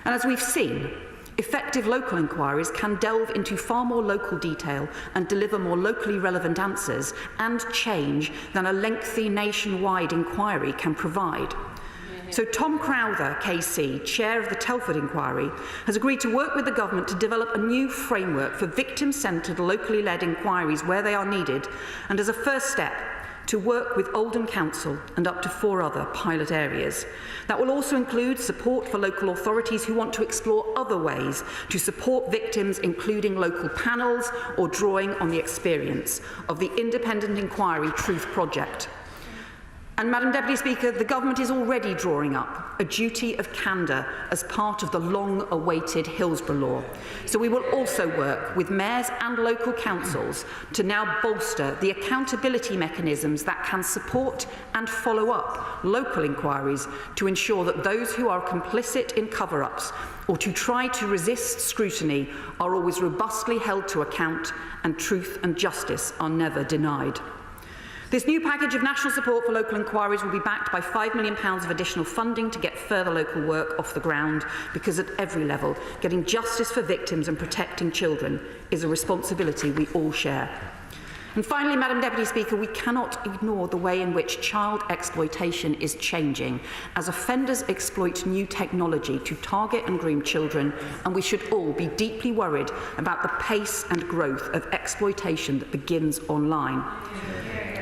And as we've seen, effective local inquiries can delve into far more local detail and deliver more locally relevant answers and change than a lengthy nationwide inquiry can provide. So Tom Crowther, KC, chair of the Telford inquiry, has agreed to work with the government to develop a new framework for victim-centred, locally led inquiries where they are needed, and as a first step, to work with Oldham Council and up to 4 other pilot areas. That will also include support for local authorities who want to explore other ways to support victims, including local panels or drawing on the experience of the Independent Inquiry Truth Project. And, Madam Deputy Speaker, the government is already drawing up a duty of candour as part of the long-awaited Hillsborough Law. So we will also work with mayors and local councils to now bolster the accountability mechanisms that can support and follow up local inquiries to ensure that those who are complicit in cover-ups or to try to resist scrutiny are always robustly held to account and truth and justice are never denied. This new package of national support for local inquiries will be backed by £5 million of additional funding to get further local work off the ground, because at every level, getting justice for victims and protecting children is a responsibility we all share. And finally, Madam Deputy Speaker, we cannot ignore the way in which child exploitation is changing as offenders exploit new technology to target and groom children, and we should all be deeply worried about the pace and growth of exploitation that begins online.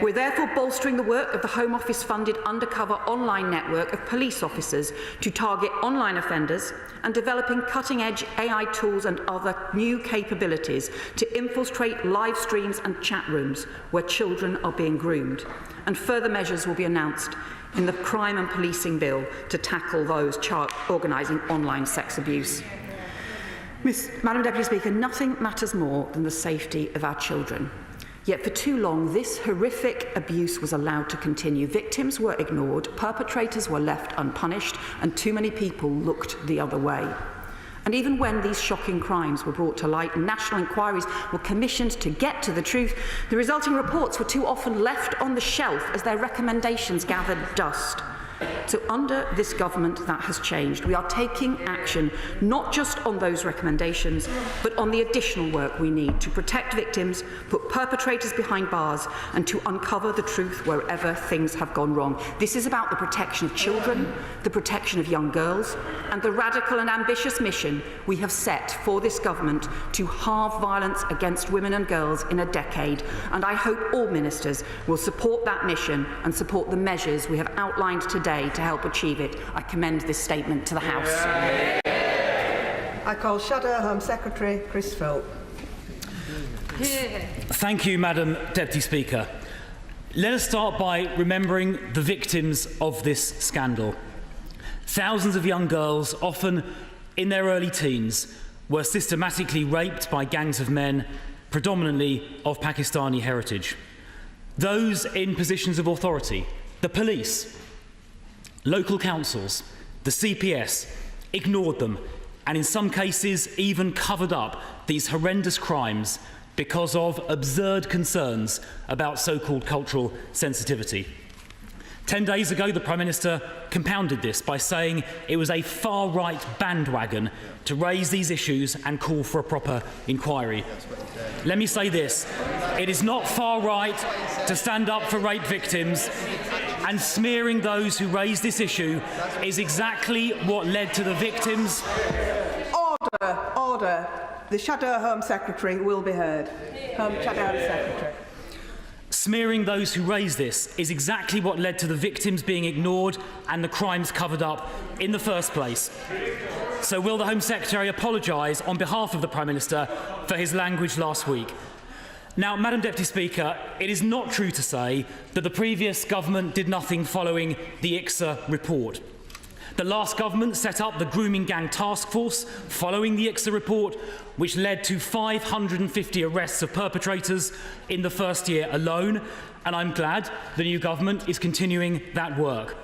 We're therefore bolstering the work of the Home Office-funded undercover online network of police officers to target online offenders and developing cutting-edge AI tools and other new capabilities to infiltrate live streams and chat rooms where children are being groomed. And further measures will be announced in the Crime and Policing Bill to tackle those organising online sex abuse. Madam Deputy Speaker, nothing matters more than the safety of our children. Yet for too long, this horrific abuse was allowed to continue. Victims were ignored, perpetrators were left unpunished, and too many people looked the other way. And even when these shocking crimes were brought to light and national inquiries were commissioned to get to the truth, the resulting reports were too often left on the shelf as their recommendations gathered dust. So under this government, that has changed. We are taking action not just on those recommendations, but on the additional work we need to protect victims, put perpetrators behind bars, and to uncover the truth wherever things have gone wrong. This is about the protection of children, the protection of young girls, and the radical and ambitious mission we have set for this government to halve violence against women and girls in a decade. And I hope all ministers will support that mission and support the measures we have outlined today to help achieve it. I commend this statement to the House. I call Shadow Home Secretary Chris Philp. Thank you, Madam Deputy Speaker. Let us start by remembering the victims of this scandal. Thousands of young girls, often in their early teens, were systematically raped by gangs of men, predominantly of Pakistani heritage. Those in positions of authority, the police, local councils, the CPS, ignored them, and in some cases even covered up these horrendous crimes because of absurd concerns about so-called cultural sensitivity. 10 days ago, the Prime Minister compounded this by saying it was a far-right bandwagon to raise these issues and call for a proper inquiry. Let me say this, it is not far-right to stand up for rape victims, and smearing those who raise this issue is exactly what led to the victims. Order, order. The Shadow Home Secretary will be heard. Shadow Home Secretary. Smearing those who raise this is exactly what led to the victims being ignored and the crimes covered up in the first place. So will the Home Secretary apologise on behalf of the Prime Minister for his language last week? Now, Madam Deputy Speaker, it is not true to say that the previous government did nothing following the ICSA report. The last government set up the Grooming Gang Task Force following the ICSA report, which led to 550 arrests of perpetrators in the first year alone, and I'm glad the new government is continuing that work.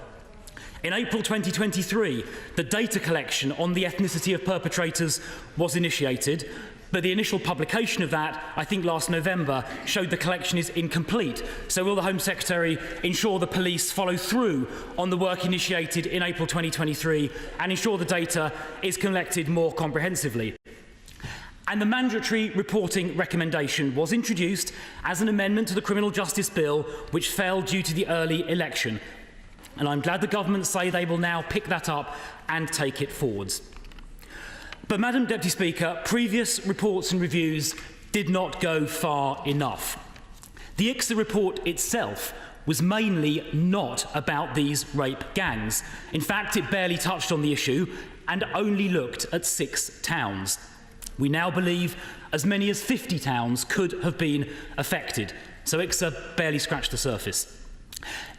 In April 2023, the data collection on the ethnicity of perpetrators was initiated, but the initial publication of that, I think last November, showed the collection is incomplete. So will the Home Secretary ensure the police follow through on the work initiated in April 2023 and ensure the data is collected more comprehensively? And the mandatory reporting recommendation was introduced as an amendment to the Criminal Justice Bill, which fell due to the early election. And I'm glad the government say they will now pick that up and take it forwards. But, Madam Deputy Speaker, previous reports and reviews did not go far enough. The ICSA report itself was mainly not about these rape gangs. In fact, it barely touched on the issue and only looked at 6 towns. We now believe as many as 50 towns could have been affected, so ICSA barely scratched the surface.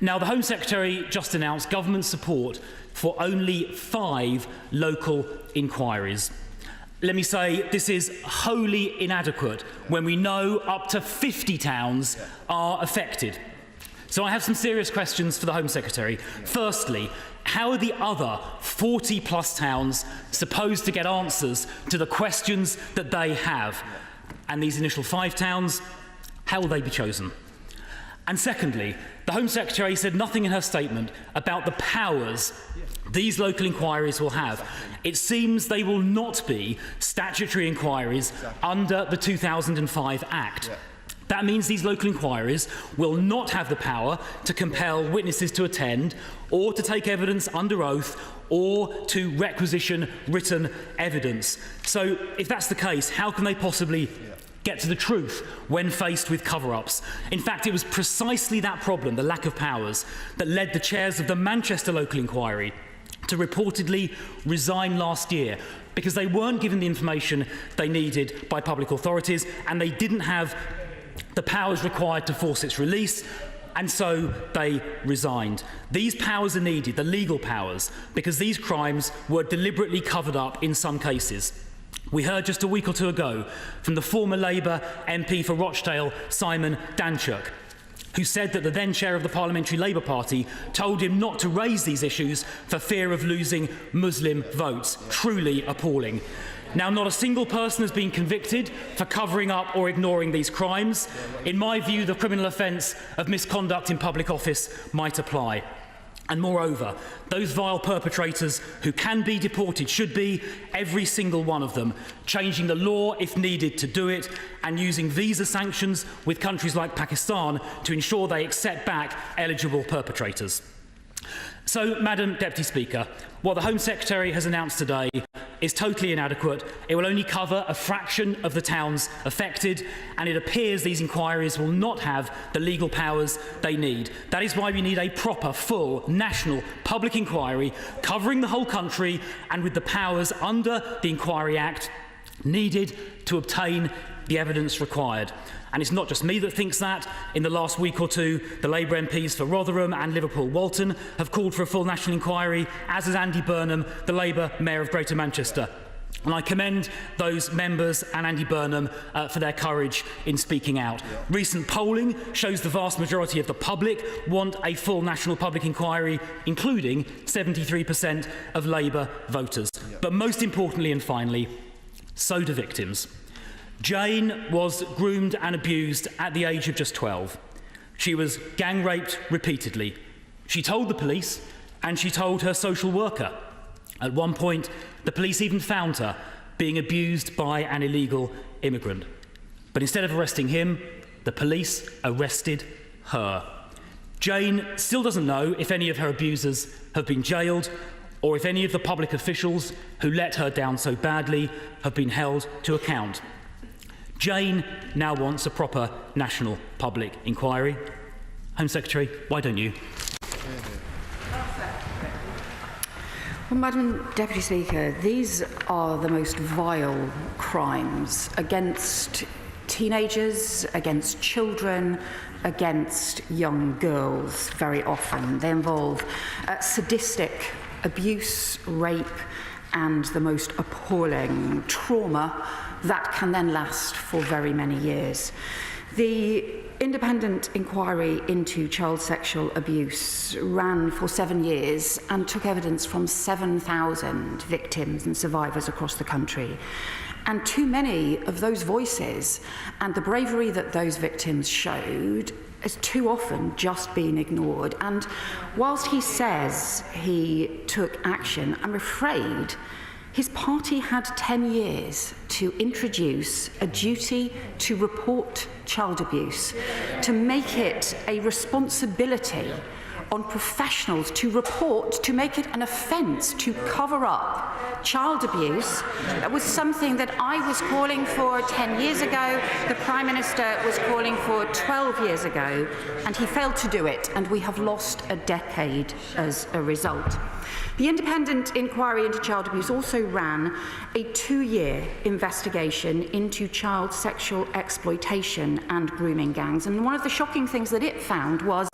Now, the Home Secretary just announced government support for only 5 local inquiries. Let me say this is wholly inadequate when we know up to 50 towns are affected. So I have some serious questions for the Home Secretary. Firstly, how are the other 40-plus towns supposed to get answers to the questions that they have? And these initial 5 towns, how will they be chosen? And secondly, the Home Secretary said nothing in her statement about the powers these local inquiries will have. It seems they will not be statutory inquiries under the 2005 Act. That means these local inquiries will not have the power to compel witnesses to attend or to take evidence under oath or to requisition written evidence. So if that's the case, how can they possibly get to the truth when faced with cover-ups? In fact, it was precisely that problem, the lack of powers, that led the chairs of the Manchester local inquiry to reportedly resign last year because they weren't given the information they needed by public authorities and they didn't have the powers required to force its release, and so they resigned. These powers are needed, the legal powers, because these crimes were deliberately covered up in some cases. We heard just a week or two ago from the former Labour MP for Rochdale, Simon Danchuk, who said that the then chair of the Parliamentary Labour Party told him not to raise these issues for fear of losing Muslim votes. Truly appalling. Now, not a single person has been convicted for covering up or ignoring these crimes. In my view, the criminal offence of misconduct in public office might apply. And moreover, those vile perpetrators who can be deported should be, every single one of them, changing the law if needed to do it and using visa sanctions with countries like Pakistan to ensure they accept back eligible perpetrators. So, Madam Deputy Speaker, what the Home Secretary has announced today is totally inadequate. It will only cover a fraction of the towns affected, and it appears these inquiries will not have the legal powers they need. That is why we need a proper, full, national public inquiry covering the whole country and with the powers under the Inquiry Act needed to obtain the evidence required. And it's not just me that thinks that. In the last week or two, the Labour MPs for Rotherham and Liverpool-Walton have called for a full national inquiry, as has Andy Burnham, the Labour Mayor of Greater Manchester. And I commend those members and Andy Burnham for their courage in speaking out. Recent polling shows the vast majority of the public want a full national public inquiry, including 73% of Labour voters. But most importantly and finally, so do victims. Jane was groomed and abused at the age of just 12. She was gang raped repeatedly. She told the police and she told her social worker. At one point, the police even found her being abused by an illegal immigrant. But instead of arresting him, the police arrested her. Jane still doesn't know if any of her abusers have been jailed or if any of the public officials who let her down so badly have been held to account. Jane now wants a proper national public inquiry. Home Secretary, why don't you? Well, Madam Deputy Speaker, these are the most vile crimes against teenagers, against children, against young girls very often. They involve sadistic abuse, rape, and the most appalling trauma that can then last for very many years. The independent inquiry into child sexual abuse ran for 7 years and took evidence from 7,000 victims and survivors across the country. And too many of those voices and the bravery that those victims showed has too often just been ignored. And whilst he says he took action, I'm afraid his party had 10 years to introduce a duty to report child abuse, to make it a responsibility on professionals to report, to make it an offence to cover up child abuse. That was something that I was calling for 10 years ago, the Prime Minister was calling for 12 years ago, and he failed to do it, and we have lost a decade as a result. The independent inquiry into child abuse also ran a 2-year investigation into child sexual exploitation and grooming gangs. And one of the shocking things that it found was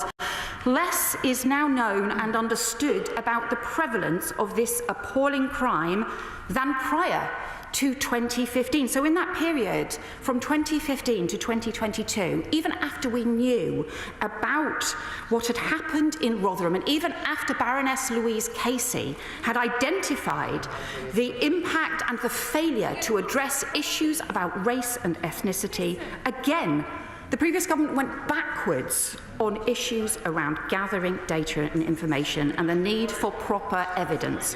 less is now known and understood about the prevalence of this appalling crime than prior to 2015. So in that period, from 2015 to 2022, even after we knew about what had happened in Rotherham, and even after Baroness Louise Casey had identified the impact and the failure to address issues about race and ethnicity, again, the previous government went backwards on issues around gathering data and information and the need for proper evidence.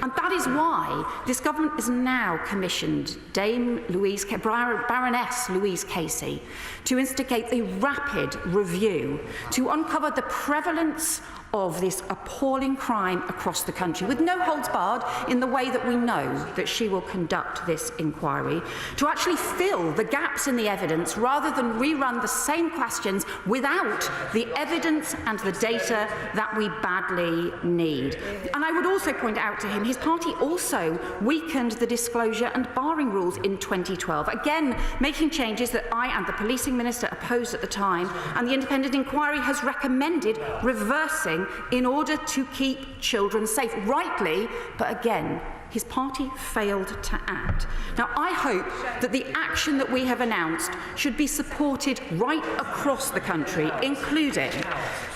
And that is why this government has now commissioned Baroness Louise Casey to instigate a rapid review to uncover the prevalence of this appalling crime across the country, with no holds barred in the way that we know that she will conduct this inquiry, to actually fill the gaps in the evidence rather than rerun the same questions without the evidence and the data that we badly need. And I would also point out to him, his party also weakened the disclosure and barring rules in 2012, again making changes that I and the policing minister opposed at the time, and the independent inquiry has recommended reversing in order to keep children safe. Rightly, but again, his party failed to act. Now, I hope that the action that we have announced should be supported right across the country, including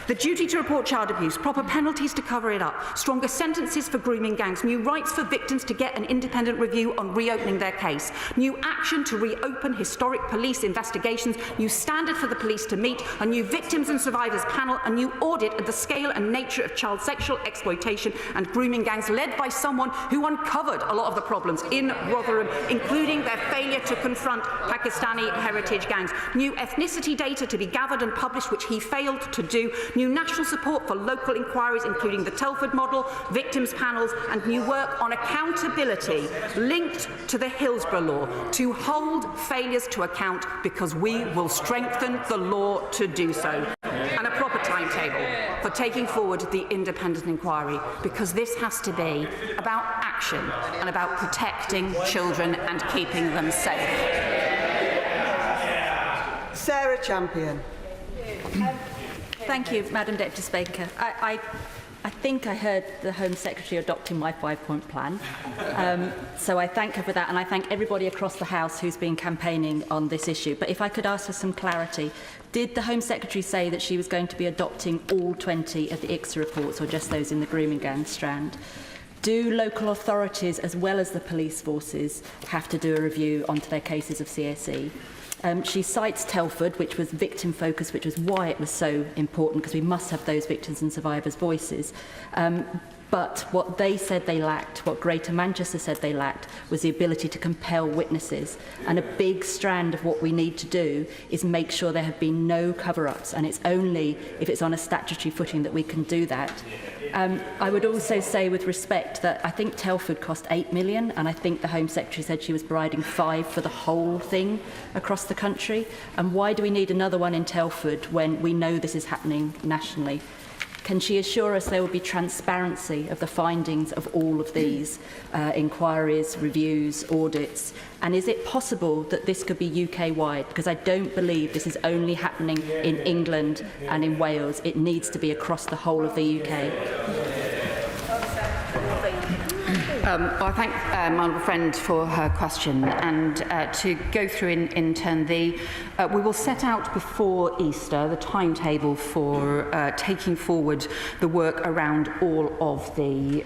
the duty to report child abuse, proper penalties to cover it up, stronger sentences for grooming gangs, new rights for victims to get an independent review on reopening their case, new action to reopen historic police investigations, new standard for the police to meet, a new victims and survivors panel, a new audit of the scale and nature of child sexual exploitation and grooming gangs led by someone who uncovered a lot of the problems in Rotherham, including their failure to confront Pakistani heritage gangs, new ethnicity data to be gathered and published, which he failed to do, new national support for local inquiries, including the Telford model, victims panels, and new work on accountability linked to the Hillsborough law to hold failures to account, because we will strengthen the law to do so, and a proper timetable for taking forward the independent inquiry, because this has to be about action and about protecting children and keeping them safe. Sarah Champion. Thank you, Madam Deputy Speaker. I I think I heard the Home Secretary adopting my 5-point plan. So I thank her for that, and I thank everybody across the House who's been campaigning on this issue. But if I could ask for some clarity, did the Home Secretary say that she was going to be adopting all 20 of the ICSA reports, or just those in the grooming gang strand? Do local authorities, as well as the police forces, have to do a review onto their cases of CSE? She cites Telford, which was victim-focused, which was why it was so important, because we must have those victims and survivors' voices. But what they said they lacked, what Greater Manchester said they lacked, was the ability to compel witnesses. And a big strand of what we need to do is make sure there have been no cover-ups, and it's only if it's on a statutory footing that we can do that. I would also say, with respect, that I think Telford cost £8 million, and I think the Home Secretary said she was providing £5 million for the whole thing across the country. And why do we need another one in Telford when we know this is happening nationally? Can she assure us there will be transparency of the findings of all of these inquiries, reviews, audits? And is it possible that this could be UK-wide? Because I don't believe this is only happening in England and in Wales. It needs to be across the whole of the UK. I thank my honourable friend for her question, and to go through in turn, we will set out before Easter the timetable for taking forward the work around all of the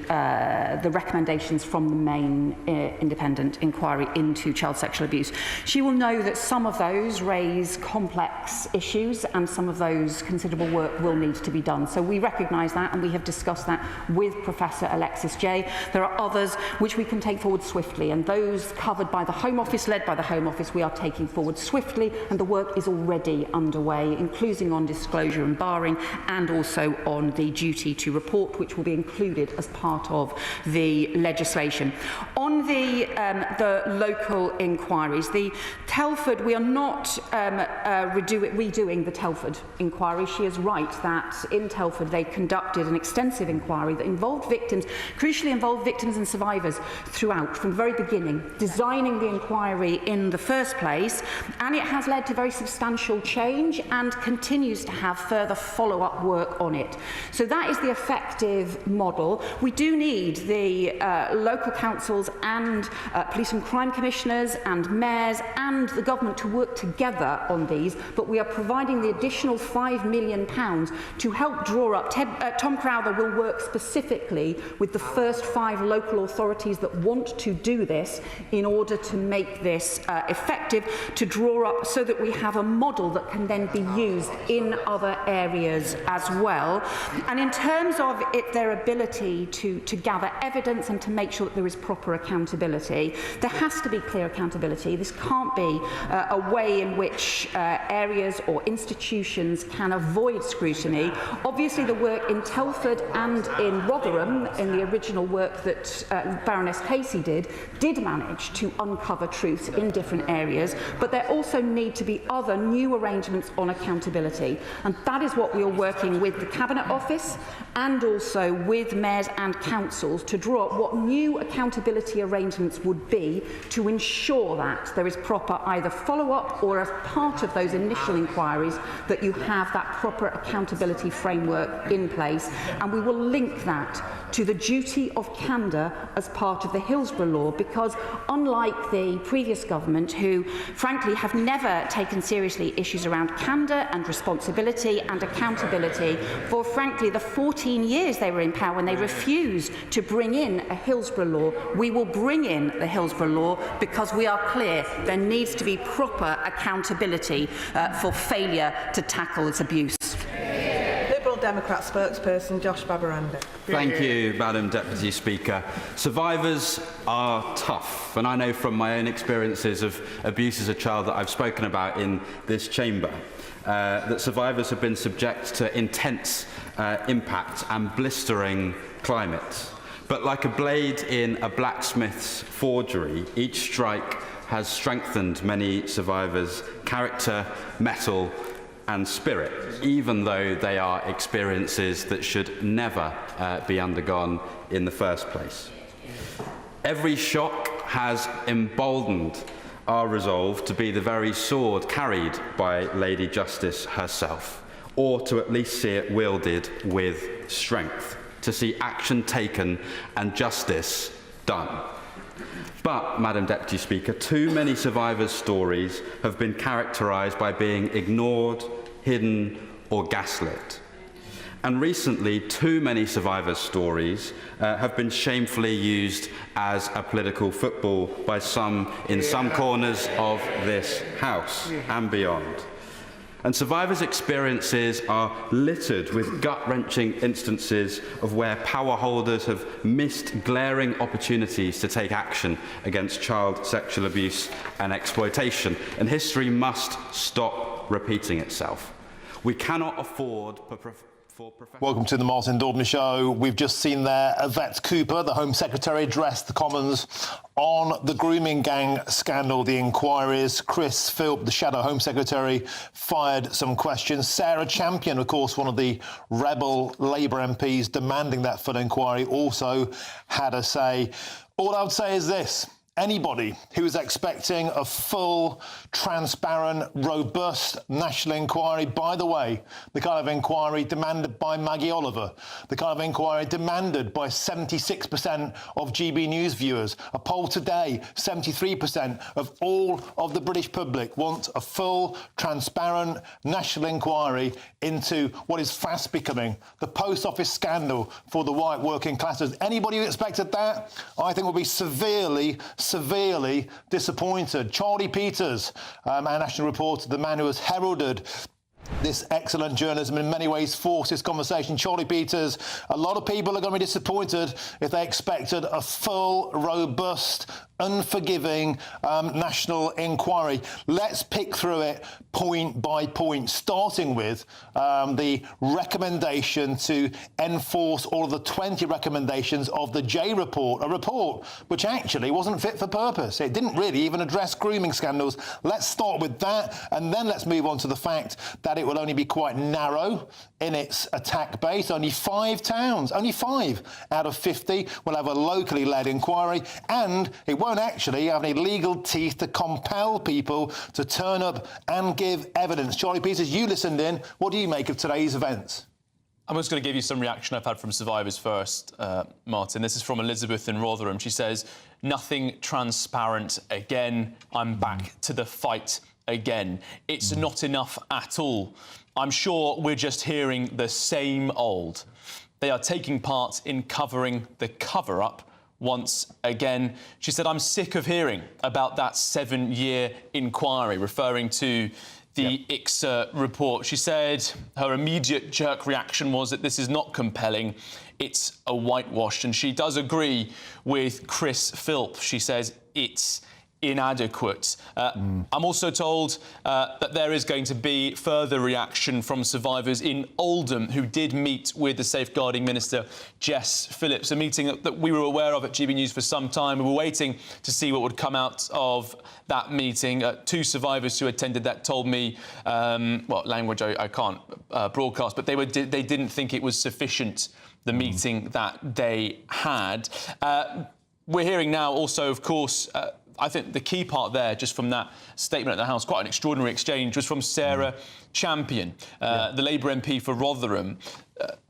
recommendations from the main independent inquiry into child sexual abuse. She will know that some of those raise complex issues, and some of those considerable work will need to be done. So we recognise that, and we have discussed that with Professor Alexis Jay. There are others which we can take forward swiftly, and those covered by the Home Office, led by the Home Office, we are taking forward swiftly, and the work is already underway, including on disclosure and barring, and also on the duty to report, which will be included as part of the legislation. On the local inquiries, the Telford, we are not redoing the Telford inquiry. She is right that in Telford they conducted an extensive inquiry that involved victims, crucially involved victims and survivors throughout, from the very beginning, designing the inquiry in the first place, and it has led to very substantial change and continues to have further follow-up work on it. So that is the effective model. We do need the local councils and police and crime commissioners and mayors and the government to work together on these, but we are providing the additional £5 million to help draw up. Tom Crowther will work specifically with the first 5 local authorities that want to do this in order to make this effective, to draw up so that we have a model that can then be used in other areas as well. And in terms of their ability to gather evidence and to make sure that there is proper accountability, there has to be clear accountability. This can't be a way in which areas or institutions can avoid scrutiny. Obviously, the work in Telford and in Rotherham, in the original work that Baroness Casey did manage to uncover truth in different areas, but there also need to be other new arrangements on accountability, and that is what we are working with the Cabinet Office and also with mayors and councils to draw up what new accountability arrangements would be to ensure that there is proper either follow-up or as part of those initial inquiries that you have that proper accountability framework in place, and we will link that to the duty of candour as part of the Hillsborough law, because unlike the previous government, who frankly have never taken seriously issues around candour and responsibility and accountability for frankly the 14 years they were in power when they refused to bring in a Hillsborough law, we will bring in the Hillsborough law because we are clear there needs to be proper accountability for failure to tackle this abuse. Liberal Democrat spokesperson Josh Babaranda. Thank you, Madam Deputy Speaker. Survivors are tough, and I know from my own experiences of abuse as a child that I've spoken about in this chamber, that survivors have been subject to intense impact and blistering climates. But like a blade in a blacksmith's forgery, each strike has strengthened many survivors' character, mettle, and spirit, even though they are experiences that should never be undergone in the first place. Every shock has emboldened our resolve to be the very sword carried by Lady Justice herself, or to at least see it wielded with strength. to see action taken and justice done. But, Madam Deputy Speaker, too many survivors' stories have been characterised by being ignored, hidden or gaslit. And recently, too many survivors' stories have been shamefully used as a political football by some in some corners of this House and beyond. And survivors' experiences are littered with gut-wrenching instances of where power holders have missed glaring opportunities to take action against child sexual abuse and exploitation. And history must stop repeating itself. We cannot afford Welcome to the Martin Daubney Show. We've just seen there Yvette Cooper, the Home Secretary, addressed the Commons on the grooming gang scandal, the inquiries. Chris Philp, the Shadow Home Secretary, fired some questions. Sarah Champion, of course, one of the rebel Labour MPs demanding that full inquiry, also had a say. All I would say is this. Anybody who is expecting a full, transparent, robust national inquiry, by the way, the kind of inquiry demanded by Maggie Oliver, the kind of inquiry demanded by 76% of GB News viewers. A poll today, 73% of all of the British public want a full, transparent national inquiry into what is fast becoming the post office scandal for the white working classes. Anybody who expected that, I think will be severely disappointed. Charlie Peters, our national reporter, the man who has heralded this excellent journalism, in many ways forced this conversation. Charlie Peters, a lot of people are going to be disappointed if they expected a full, robust, unforgiving national inquiry. Let's pick through it point by point, starting with the recommendation to enforce all of the 20 recommendations of the J report, a report which actually wasn't fit for purpose. It didn't really even address grooming scandals. Let's start with that, and then let's move on to the fact that it will only be quite narrow in its attack base. Only 5 towns, only 5 out of 50 will have a locally led inquiry, and it won't actually have any legal teeth to compel people to turn up and give evidence. Charlie Peters, you listened in. What do you make of today's events? I'm just going to give you some reaction I've had from survivors first, Martin. This is from Elizabeth in Rotherham. She says, nothing transparent again. I'm back to the fight again. It's not enough at all. I'm sure we're just hearing the same old. They are taking part in covering the cover-up once again. She said, I'm sick of hearing about that 7-year inquiry, referring to the ICSA report. She said her immediate jerk reaction was that this is not compelling, it's a whitewash. And she does agree with Chris Philp. She says it's inadequate. I'm also told that there is going to be further reaction from survivors in Oldham who did meet with the Safeguarding Minister, Jess Phillips, a meeting that we were aware of at GB News for some time. We were waiting to see what would come out of that meeting. 2 survivors who attended that told me, language I can't broadcast, but they didn't think it was sufficient, the meeting that they had. We're hearing now also, of course, I think the key part there, just from that statement at the House, quite an extraordinary exchange, was from Sarah Champion, the Labour MP for Rotherham.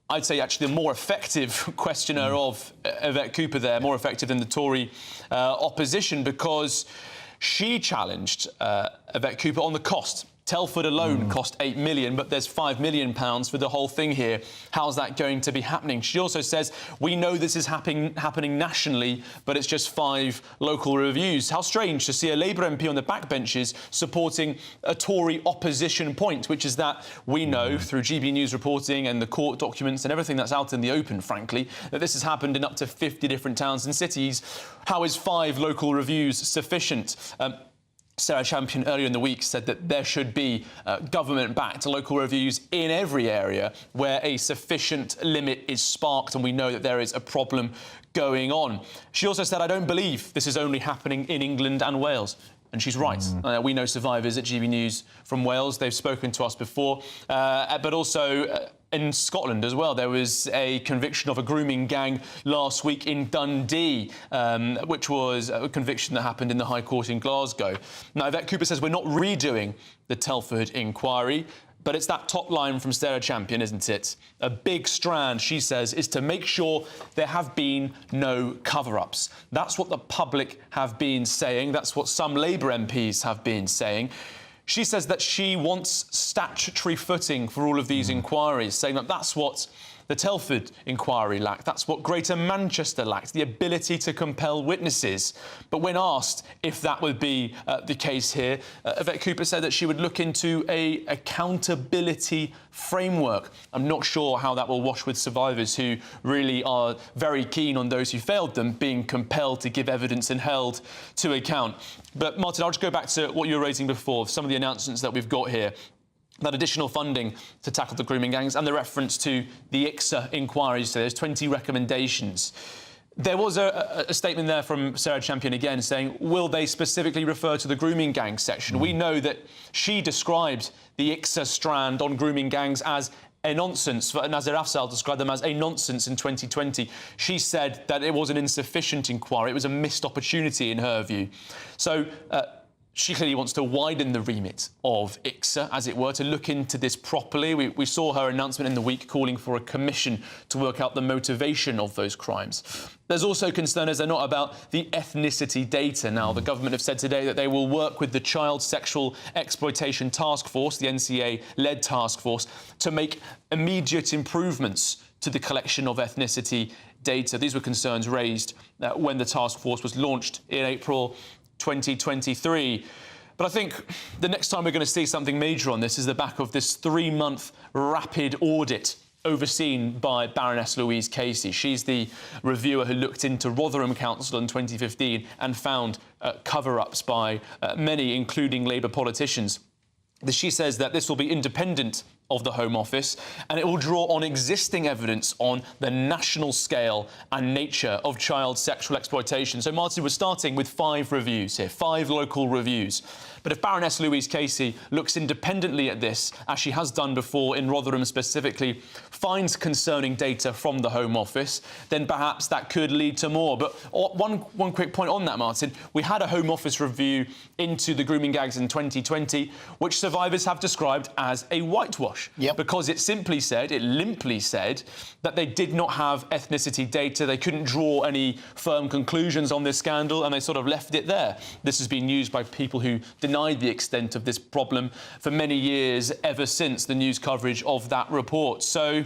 I'd say actually the more effective questioner of Yvette Cooper there, more effective than the Tory opposition, because she challenged Yvette Cooper on the cost. Telford alone cost £8 million, but there's £5 million for the whole thing here. How's that going to be happening? She also says, we know this is happening nationally, but it's just 5 local reviews. How strange to see a Labour MP on the backbenches supporting a Tory opposition point, which is that we know through GB News reporting and the court documents and everything that's out in the open, frankly, that this has happened in up to 50 different towns and cities. How is 5 local reviews sufficient? Sarah Champion earlier in the week said that there should be government-backed local reviews in every area where a sufficient limit is sparked and we know that there is a problem going on. She also said, I don't believe this is only happening in England and Wales. And she's right. We know survivors at GB News from Wales. They've spoken to us before. But also in Scotland as well. There was a conviction of a grooming gang last week in Dundee, which was a conviction that happened in the High Court in Glasgow. Now, Yvette Cooper says we're not redoing the Telford inquiry. But it's that top line from Sarah Champion, isn't it? A big strand, she says, is to make sure there have been no cover-ups. That's what the public have been saying. That's what some Labour MPs have been saying. She says that she wants statutory footing for all of these inquiries, saying that that's what the Telford inquiry lacked. That's what Greater Manchester lacked, the ability to compel witnesses. But when asked if that would be the case here, Yvette Cooper said that she would look into a accountability framework. I'm not sure how that will wash with survivors who really are very keen on those who failed them being compelled to give evidence and held to account. But, Martin, I'll just go back to what you were raising before, some of the announcements that we've got here. That additional funding to tackle the grooming gangs and the reference to the ICSA inquiries. So there's 20 recommendations. There was a statement there from Sarah Champion again saying, will they specifically refer to the grooming gang section? We know that she described the ICSA strand on grooming gangs as a nonsense. Nazir Afzal described them as a nonsense in 2020. She said that it was an insufficient inquiry. It was a missed opportunity in her view. So she clearly wants to widen the remit of ICSA, as it were, to look into this properly. We saw her announcement in the week calling for a commission to work out the motivation of those crimes. There's also concern, is there not, about the ethnicity data. Now, the government have said today that they will work with the Child Sexual Exploitation Task Force, the NCA-led task force, to make immediate improvements to the collection of ethnicity data. These were concerns raised when the task force was launched in April 2023. But I think the next time we're going to see something major on this is the back of this 3-month rapid audit overseen by Baroness Louise Casey. She's the reviewer who looked into Rotherham Council in 2015 and found cover-ups by many, including Labour politicians. She says that this will be independent of the Home Office, and it will draw on existing evidence on the national scale and nature of child sexual exploitation. So, Martin, we're starting with 5 reviews here, 5 local reviews. But if Baroness Louise Casey looks independently at this, as she has done before in Rotherham specifically, finds concerning data from the Home Office, then perhaps that could lead to more. But one quick point on that, Martin. We had a Home Office review into the grooming gangs in 2020, which survivors have described as a whitewash. Yep. Because it limply said, that they did not have ethnicity data, they couldn't draw any firm conclusions on this scandal, and they sort of left it there. This has been used by people who denied the extent of this problem for many years, ever since the news coverage of that report. So,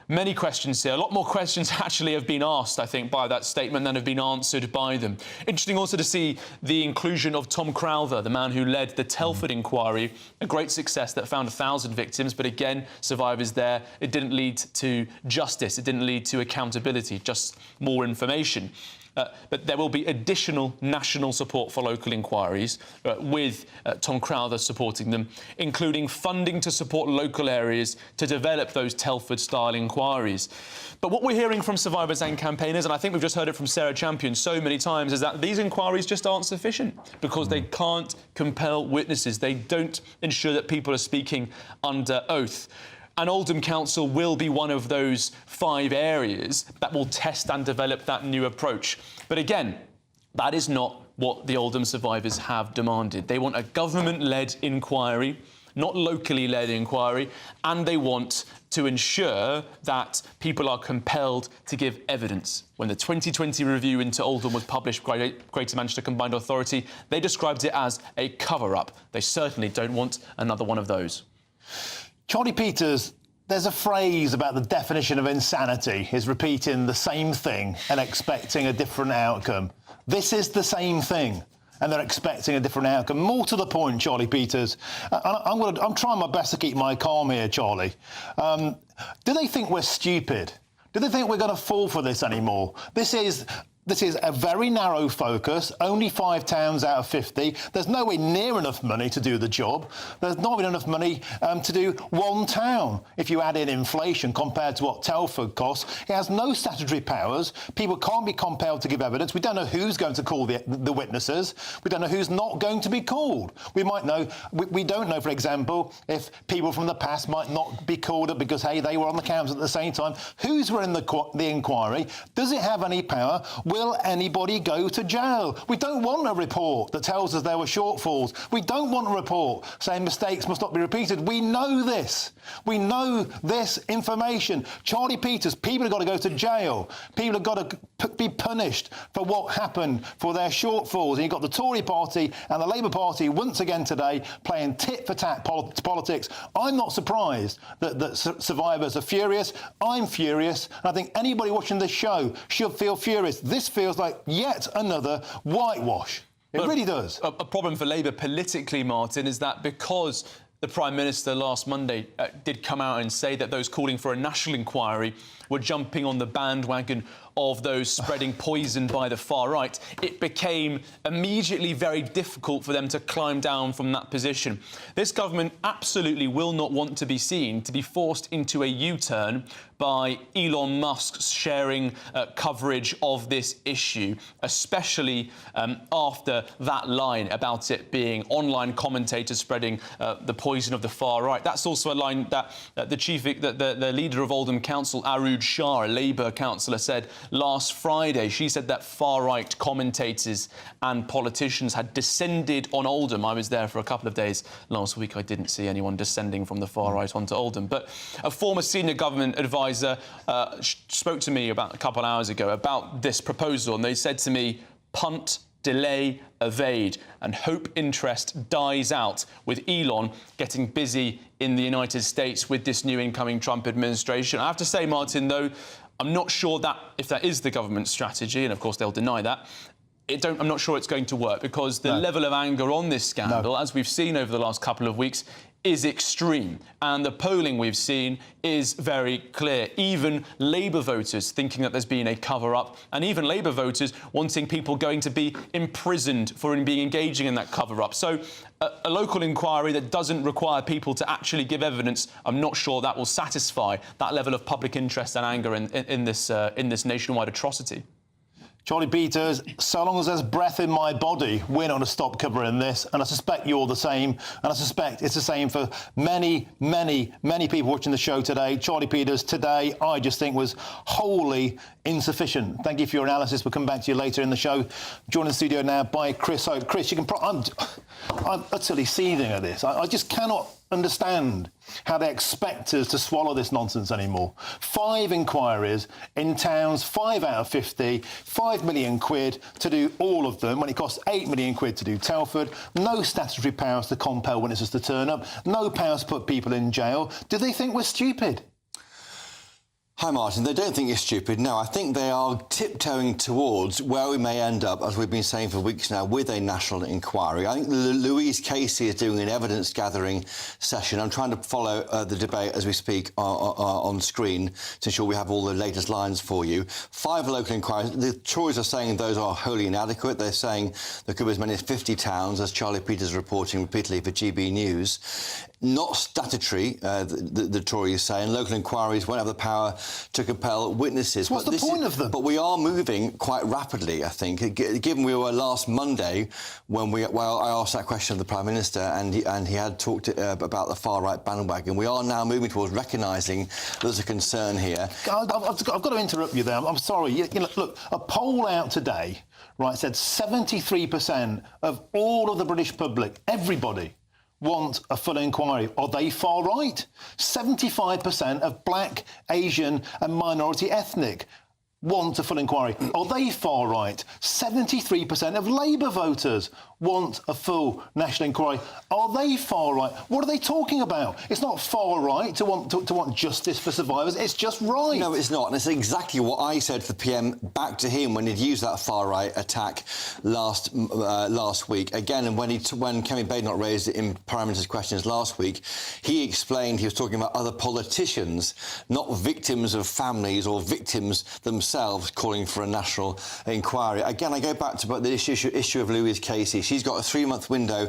many questions here. A lot more questions actually have been asked, I think, by that statement than have been answered by them. Interesting also to see the inclusion of Tom Crowther, the man who led the Telford inquiry, a great success that found 1,000 victims, but again, survivors there. It didn't lead to justice. It didn't lead to accountability, just more information. But there will be additional national support for local inquiries, with Tom Crowther supporting them, including funding to support local areas to develop those Telford-style inquiries. But what we're hearing from survivors and campaigners, and I think we've just heard it from Sarah Champion so many times, is that these inquiries just aren't sufficient because they can't compel witnesses. They don't ensure that people are speaking under oath. And Oldham Council will be one of those 5 areas that will test and develop that new approach. But again, that is not what the Oldham survivors have demanded. They want a government-led inquiry, not locally led inquiry, and they want to ensure that people are compelled to give evidence. When the 2020 review into Oldham was published by Greater Manchester Combined Authority, they described it as a cover-up. They certainly don't want another one of those. Charlie Peters, there's a phrase about the definition of insanity is repeating the same thing and expecting a different outcome. This is the same thing, and they're expecting a different outcome. More to the point, Charlie Peters, I'm trying my best to keep my calm here, Charlie. Do they think we're stupid? Do they think we're going to fall for this anymore? This is a very narrow focus, only 5 towns out of 50. There's nowhere near enough money to do the job. There's not even enough money to do 1 town. If you add in inflation compared to what Telford costs, it has no statutory powers. People can't be compelled to give evidence. We don't know who's going to call the witnesses. We don't know who's not going to be called. We don't know, for example, if people from the past might not be called up because, hey, they were on the council at the same time. Who's running the inquiry? Does it have any power? Will anybody go to jail? We don't want a report that tells us there were shortfalls. We don't want a report saying mistakes must not be repeated. We know this. We know this information. Charlie Peters, people have got to go to jail. People have got to be punished for what happened, for their shortfalls. And you've got the Tory party and the Labour Party once again today playing tit-for-tat politics. I'm not surprised that survivors are furious. I'm furious. And I think anybody watching this show should feel furious. This feels like yet another whitewash. It really does. A problem for Labour politically, Martin, is that because the Prime Minister last Monday did come out and say that those calling for a national inquiry were jumping on the bandwagon of those spreading poison by the far right, it became immediately very difficult for them to climb down from that position. This government absolutely will not want to be seen to be forced into a U-turn by Elon Musk's sharing coverage of this issue, especially after that line about it being online commentators spreading the poison of the far right. That's also a line that the leader of Oldham Council, Arooj Shah, a Labour councillor, said last Friday. She said that far-right commentators and politicians had descended on Oldham. I was there for a couple of days last week. I didn't see anyone descending from the far-right onto Oldham. But a former senior government advisor spoke to me about a couple of hours ago about this proposal, and they said to me, punt, delay, evade, and hope interest dies out with Elon getting busy in the United States with this new incoming Trump administration. I have to say, Martin, though, I'm not sure that if that is the government's strategy, and of course they'll deny that, I'm not sure it's going to work, because the level of anger on this scandal, as we've seen over the last couple of weeks, is extreme. And the polling we've seen is very clear. Even Labour voters thinking that there's been a cover-up, and even Labour voters wanting people going to be imprisoned for being engaging in that cover-up. So a local inquiry that doesn't require people to actually give evidence, I'm not sure that will satisfy that level of public interest and anger in this nationwide atrocity. Charlie Peters, so long as there's breath in my body, we're not going to stop covering this. And I suspect you're the same. And I suspect it's the same for many, many, many people watching the show today. Charlie Peters, today, I just think was wholly insufficient. Thank you for your analysis. We'll come back to you later in the show. Joined in the studio now by Chris Hope. Chris, you can... I'm utterly seething at this. I just cannot understand how they expect us to swallow this nonsense anymore. 5 inquiries in towns, 5 out of 50, 5 million quid to do all of them when it costs 8 million quid to do Telford, no statutory powers to compel witnesses to turn up, no powers to put people in jail. Do they think we're stupid? Hi, Martin. They don't think you're stupid. No, I think they are tiptoeing towards where we may end up, as we've been saying for weeks now, with a national inquiry. I think Louise Casey is doing an evidence-gathering session. I'm trying to follow the debate as we speak on screen to ensure we have all the latest lines for you. 5 local inquiries. The Tories are saying those are wholly inadequate. They're saying there could be as many as 50 towns, as Charlie Peters is reporting repeatedly for GB News. Not statutory, the Tories say, and local inquiries won't have the power to compel witnesses. What's the point of them? But we are moving quite rapidly, I think, given we were last Monday when I asked that question of the Prime Minister and he had talked about the far-right bandwagon. We are now moving towards recognising there's a concern here. I've got to interrupt you there. I'm sorry. You know, look, a poll out today, right, said 73% of all of the British public, everybody, want a full inquiry. Are they far right? 75% of black, Asian and minority ethnic want a full inquiry. Are they far right? 73% of Labour voters want a full national inquiry. Are they far right? What are they talking about? It's not far right to want justice for survivors. It's just right. No, it's not. And it's exactly what I said to the PM back to him when he'd used that far right attack last week. Again, and when Kemi Badenoch raised it in Prime Minister's questions last week, he explained he was talking about other politicians, not victims of families or victims themselves calling for a national inquiry. Again, I go back to the issue of Louise Casey. She's got a 3-month window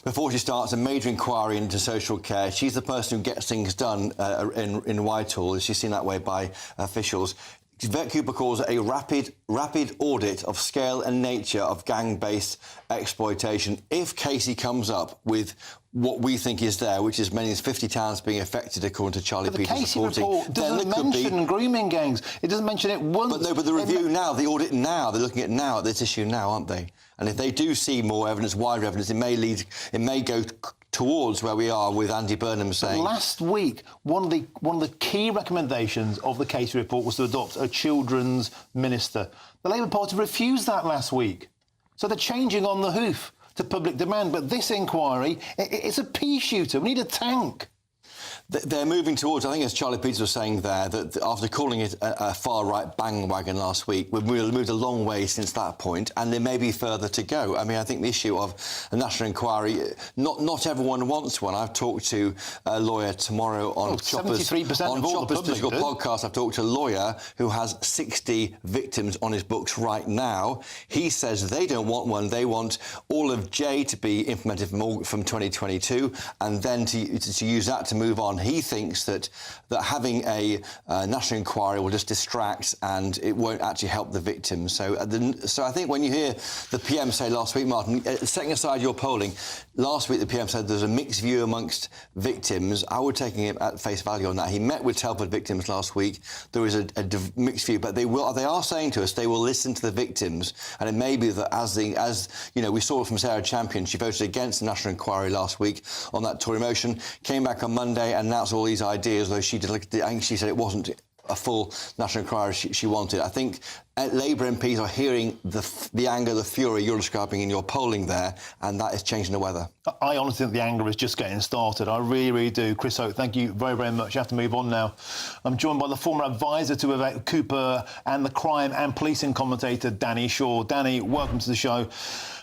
before she starts a major inquiry into social care. She's the person who gets things done in Whitehall. She's seen that way by officials. Yvette Cooper calls it a rapid audit of scale and nature of gang-based exploitation. If Casey comes up with what we think is there, which is many as 50 towns being affected, according to Charlie But the Peters Casey reporting. report doesn't mention grooming gangs. It doesn't mention it once. But no, but the review now, the audit now, they're looking at now at this issue now, aren't they? And if they do see more evidence, wider evidence, it may go towards where we are with Andy Burnham saying... But last week, one of the key recommendations of the Casey report was to adopt a children's minister. The Labour Party refused that last week. So they're changing on the hoof to public demand. But this inquiry, it's a pea shooter. We need a tank. They're moving towards, I think as Charlie Peters was saying there, that after calling it a far-right bandwagon last week, we've moved a long way since that point, and there may be further to go. I mean, I think the issue of a national inquiry, not everyone wants one. I've talked to a lawyer tomorrow on Chopper's Political Podcast. I've talked to a lawyer who has 60 victims on his books right now. He says they don't want one. They want all of J to be implemented from 2022, and then to use that to move on. He thinks that having a national inquiry will just distract and it won't actually help the victims. So I think when you hear the PM say last week, Martin, setting aside your polling, last week the PM said there's a mixed view amongst victims. I would take him at face value on that. He met with Telford victims last week. There is a mixed view, but they are saying to us they will listen to the victims, and it may be that as you know, we saw from Sarah Champion, she voted against the national inquiry last week on that Tory motion, came back on Monday and announced all these ideas, though she said it wasn't a full national inquiry she wanted. I think Labour MPs are hearing the anger, the fury you're describing in your polling there, and that is changing the weather. I honestly think the anger is just getting started. I really, really do. Chris Hope, thank you very, very much. You have to move on now. I'm joined by the former advisor to Yvette Cooper and the crime and policing commentator, Danny Shaw. Danny, welcome to the show.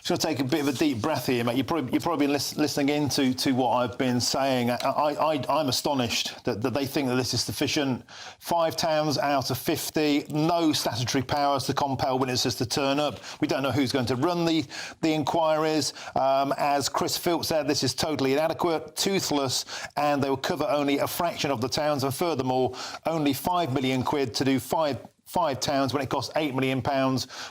Just going to take a bit of a deep breath here, mate. You've probably been listening in to what I've been saying. I'm astonished that they think that this is sufficient. 5 towns out of 50, no statutory powers to compel witnesses to turn up. We don't know who's going to run the inquiries. As Chris Philp said, this is totally inadequate, toothless, and they will cover only a fraction of the towns, and furthermore, only £5 million to do five towns when it costs £8 million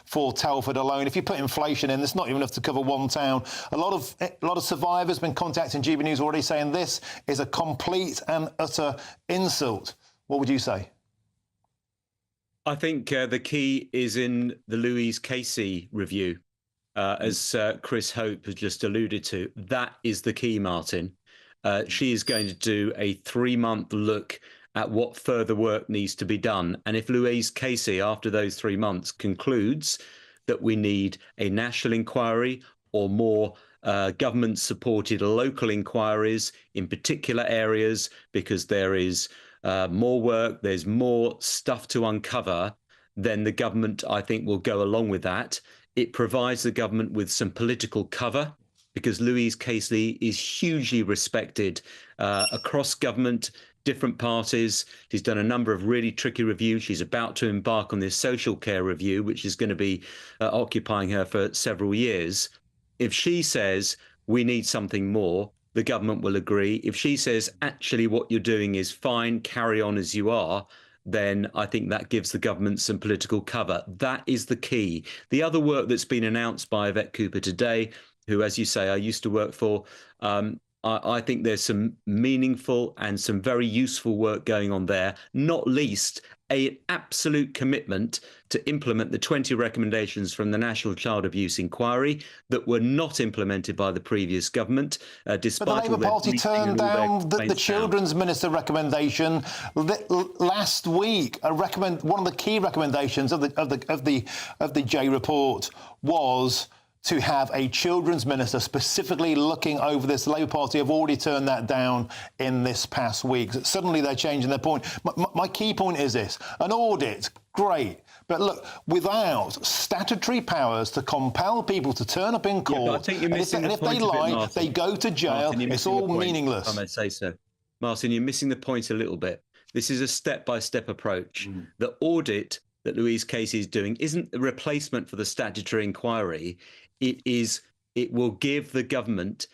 for Telford alone. If you put inflation in, it's not even enough to cover one town. A lot of survivors have been contacting GBNews already saying this is a complete and utter insult. What would you say? I think the key is in the Louise Casey review, as Chris Hope has just alluded to. That is the key, Martin. She is going to do a 3-month look at what further work needs to be done. And if Louise Casey, after those 3 months, concludes that we need a national inquiry or more government-supported local inquiries in particular areas, because there is more work, there's more stuff to uncover, then the government, I think, will go along with that. It provides the government with some political cover, because Louise Casey is hugely respected across government, different parties. She's done a number of really tricky reviews. She's about to embark on this social care review, which is going to be occupying her for several years. If she says we need something more, the government will agree. If she says, actually, what you're doing is fine, carry on as you are, then I think that gives the government some political cover. That is the key. The other work that's been announced by Yvette Cooper today, who, as you say, I used to work for, I think there's some meaningful and some very useful work going on there, not least an absolute commitment to implement the 20 recommendations from the National Child Abuse Inquiry that were not implemented by the previous government, despite but the Labour Party turned down the Children's Minister recommendation last week. One of the key recommendations of the J report was to have a children's minister specifically looking over this. The Labour Party have already turned that down in this past week. Suddenly they're changing their point. My key point is this. An audit, great. But look, without statutory powers to compel people to turn up in court, and if they lie, they go to jail, Martin, it's all meaningless. I may say so. Martin, you're missing the point a little bit. This is a step-by-step approach. The audit that Louise Casey is doing isn't a replacement for the statutory inquiry. It will give the government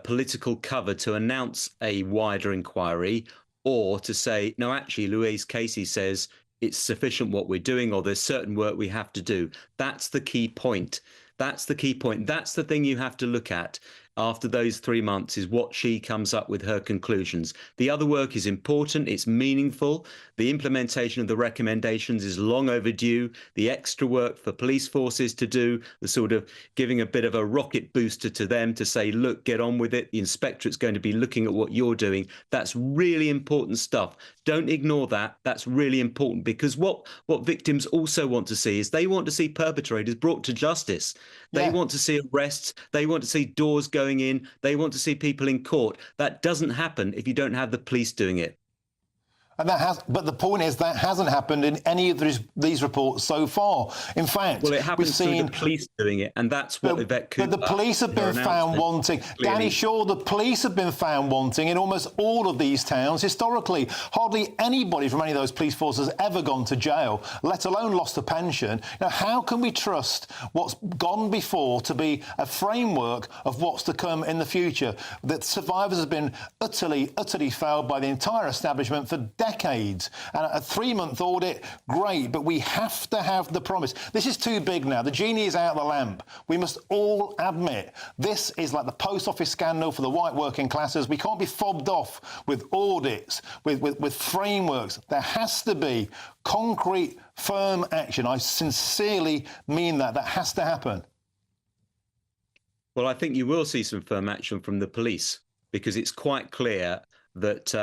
political cover to announce a wider inquiry, or to say, no, actually, Louise Casey says it's sufficient what we're doing, or there's certain work we have to do. That's the key point. That's the key point. That's the thing you have to look at. after those 3 months is what she comes up with her conclusions. The other work is important, it's meaningful. The implementation of the recommendations is long overdue. The extra work for police forces to do, the sort of giving a bit of a rocket booster to them to say, look, get on with it. The inspectorate's going to be looking at what you're doing. That's really important stuff. Don't ignore that. That's really important, because what victims also want to see is they want to see perpetrators brought to justice. They want to see arrests. They want to see doors going in. They want to see people in court. That doesn't happen if you don't have the police doing it. And but the point is that hasn't happened in any of these reports so far. In fact, well, it happens through the police doing it, and that's what Yvette Cooper. But the police have been found wanting. Danny Shaw, the police have been found wanting in almost all of these towns historically. Hardly anybody from any of those police forces has ever gone to jail, let alone lost a pension. Now, how can we trust what's gone before to be a framework of what's to come in the future? That survivors have been utterly failed by the entire establishment for decades. And a 3-month audit, great, but we have to have the promise. This is too big now. The genie is out of the lamp. We must all admit this is like the post office scandal for the white working classes. We can't be fobbed off with audits, with frameworks. There has to be concrete, firm action. I sincerely mean that. That has to happen. Well, I think you will see some firm action from the police, because it's quite clear that,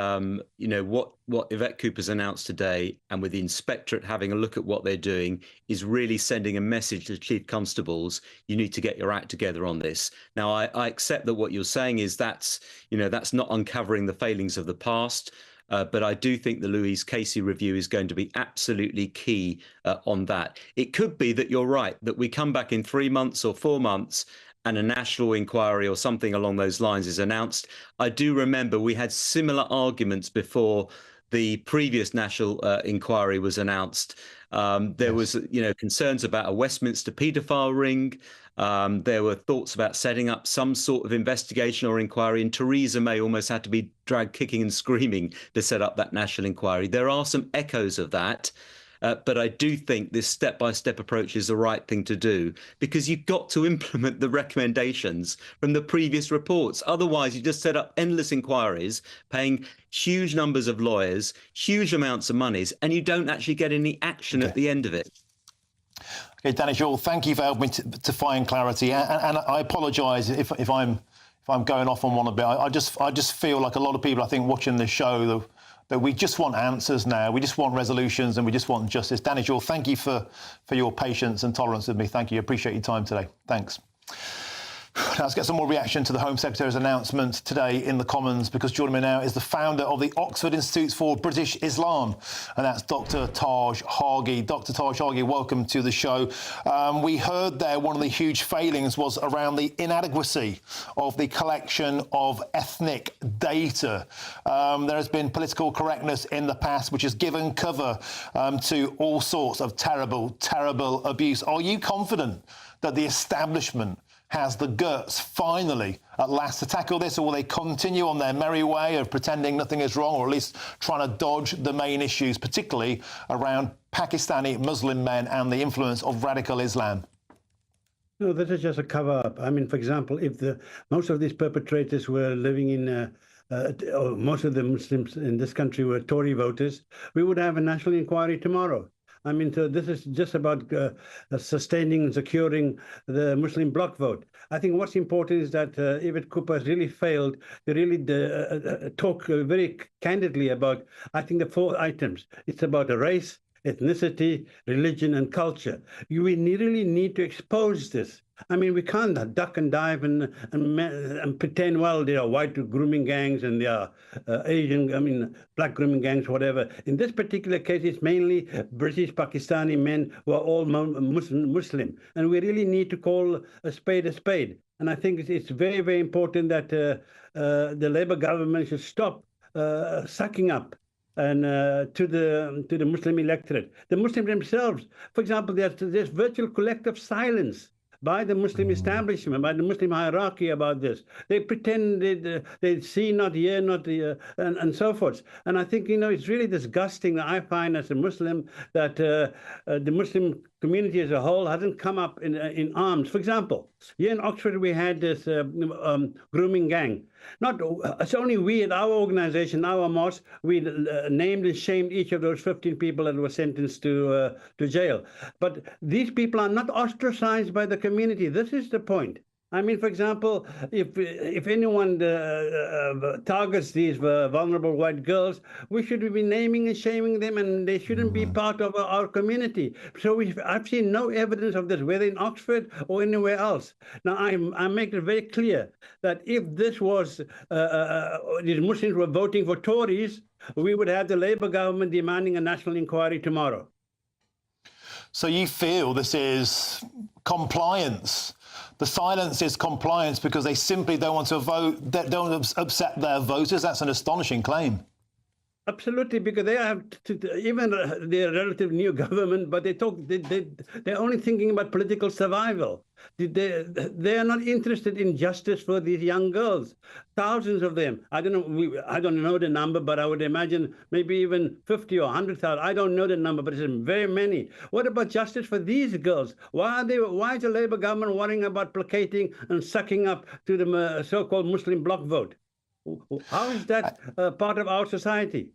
you know, what Yvette Cooper's announced today, and with the inspectorate having a look at what they're doing, is really sending a message to chief constables: you need to get your act together on this. Now, I accept that what you're saying is that's not uncovering the failings of the past. But I do think the Louise Casey review is going to be absolutely key on that. It could be that you're right, that we come back in 3 months or 4 months and a national inquiry or something along those lines is announced. I do remember we had similar arguments before the previous national inquiry was announced. There was, concerns about a Westminster paedophile ring. There were thoughts about setting up some sort of investigation or inquiry, and Theresa May almost had to be dragged kicking and screaming to set up that national inquiry. There are some echoes of that. But I do think this step-by-step approach is the right thing to do, because you've got to implement the recommendations from the previous reports. Otherwise, you just set up endless inquiries, paying huge numbers of lawyers, huge amounts of monies, and you don't actually get any action at the end of it. Okay, Danny Shaw, thank you for helping me to find clarity. And I apologise if I'm going off on one a bit. I just feel like a lot of people, I think, watching this show, that we just want answers now. We just want resolutions, and we just want justice. Danny Shaw, thank you for your patience and tolerance with me. Thank you. Appreciate your time today. Thanks. Now, let's get some more reaction to the Home Secretary's announcement today in the Commons, because joining me now is the founder of the Oxford Institute for British Islam, and that's Dr. Taj Hargey. Dr. Taj Hargey, welcome to the show. We heard there one of the huge failings was around the inadequacy of the collection of ethnic data. There has been political correctness in the past, which has given cover to all sorts of terrible, terrible abuse. Are you confident that the establishment has the guts, finally, at last, to tackle this, or will they continue on their merry way of pretending nothing is wrong, or at least trying to dodge the main issues, particularly around Pakistani Muslim men and the influence of radical Islam? No, that is just a cover-up. I mean, for example, if most of these perpetrators were living in or most of the Muslims in this country were Tory voters, we would have a national inquiry tomorrow. I mean, so this is just about sustaining and securing the Muslim bloc vote. I think what's important is that Yvette Cooper has really failed to really talk very candidly about, I think, the 4 items. It's about a race, ethnicity, religion, and culture. We really need to expose this. I mean, we can't duck and dive and pretend, well, there are white grooming gangs and there are Asian, black grooming gangs, whatever. In this particular case, it's mainly British Pakistani men who are all Muslim. And we really need to call a spade a spade. And I think it's very, very important that the Labour government should stop sucking up and to the Muslim electorate. The Muslims themselves, for example, there's virtual collective silence by the Muslim establishment, by the Muslim hierarchy about this. They pretend they see, not hear, not and so forth. And I think, it's really disgusting that I find as a Muslim that the Muslim community as a whole hasn't come up in arms. For example, here in Oxford, we had this grooming gang. It's only we at our organisation, our mosque, we named and shamed each of those 15 people that were sentenced to jail. But these people are not ostracised by the community. This is the point. I mean, for example, if anyone targets these vulnerable white girls, we should be naming and shaming them, and they shouldn't be part of our community. So I've seen no evidence of this, whether in Oxford or anywhere else. Now, I make it very clear that if this was, these Muslims were voting for Tories, we would have the Labour government demanding a national inquiry tomorrow. So you feel this is compliance? The silence is compliance because they simply don't want to vote, don't upset their voters? That's an astonishing claim. Absolutely, because they have even their relative new government, but they're only thinking about political survival. They are not interested in justice for these young girls. Thousands of them. I don't know the number, but I would imagine maybe even 50 or 100,000. I don't know the number, but it's very many. What about justice for these girls? Why is the Labour government worrying about placating and sucking up to the so-called Muslim bloc vote? How is that part of our society?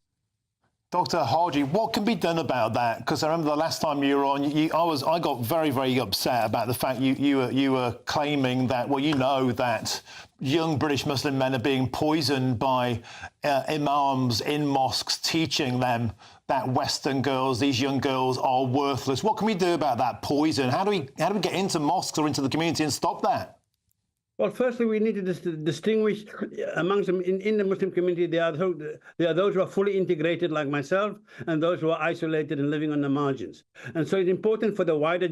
Dr. Hargey, what can be done about that? Because I remember the last time you were on, I got very, very upset about the fact you were claiming that, well, you know that young British Muslim men are being poisoned by imams in mosques teaching them that Western girls, these young girls, are worthless. What can we do about that poison? How do we get into mosques or into the community and stop that? Well, firstly, we need to distinguish amongst them in the Muslim community. There are those who are fully integrated, like myself, and those who are isolated and living on the margins. And so it's important for the wider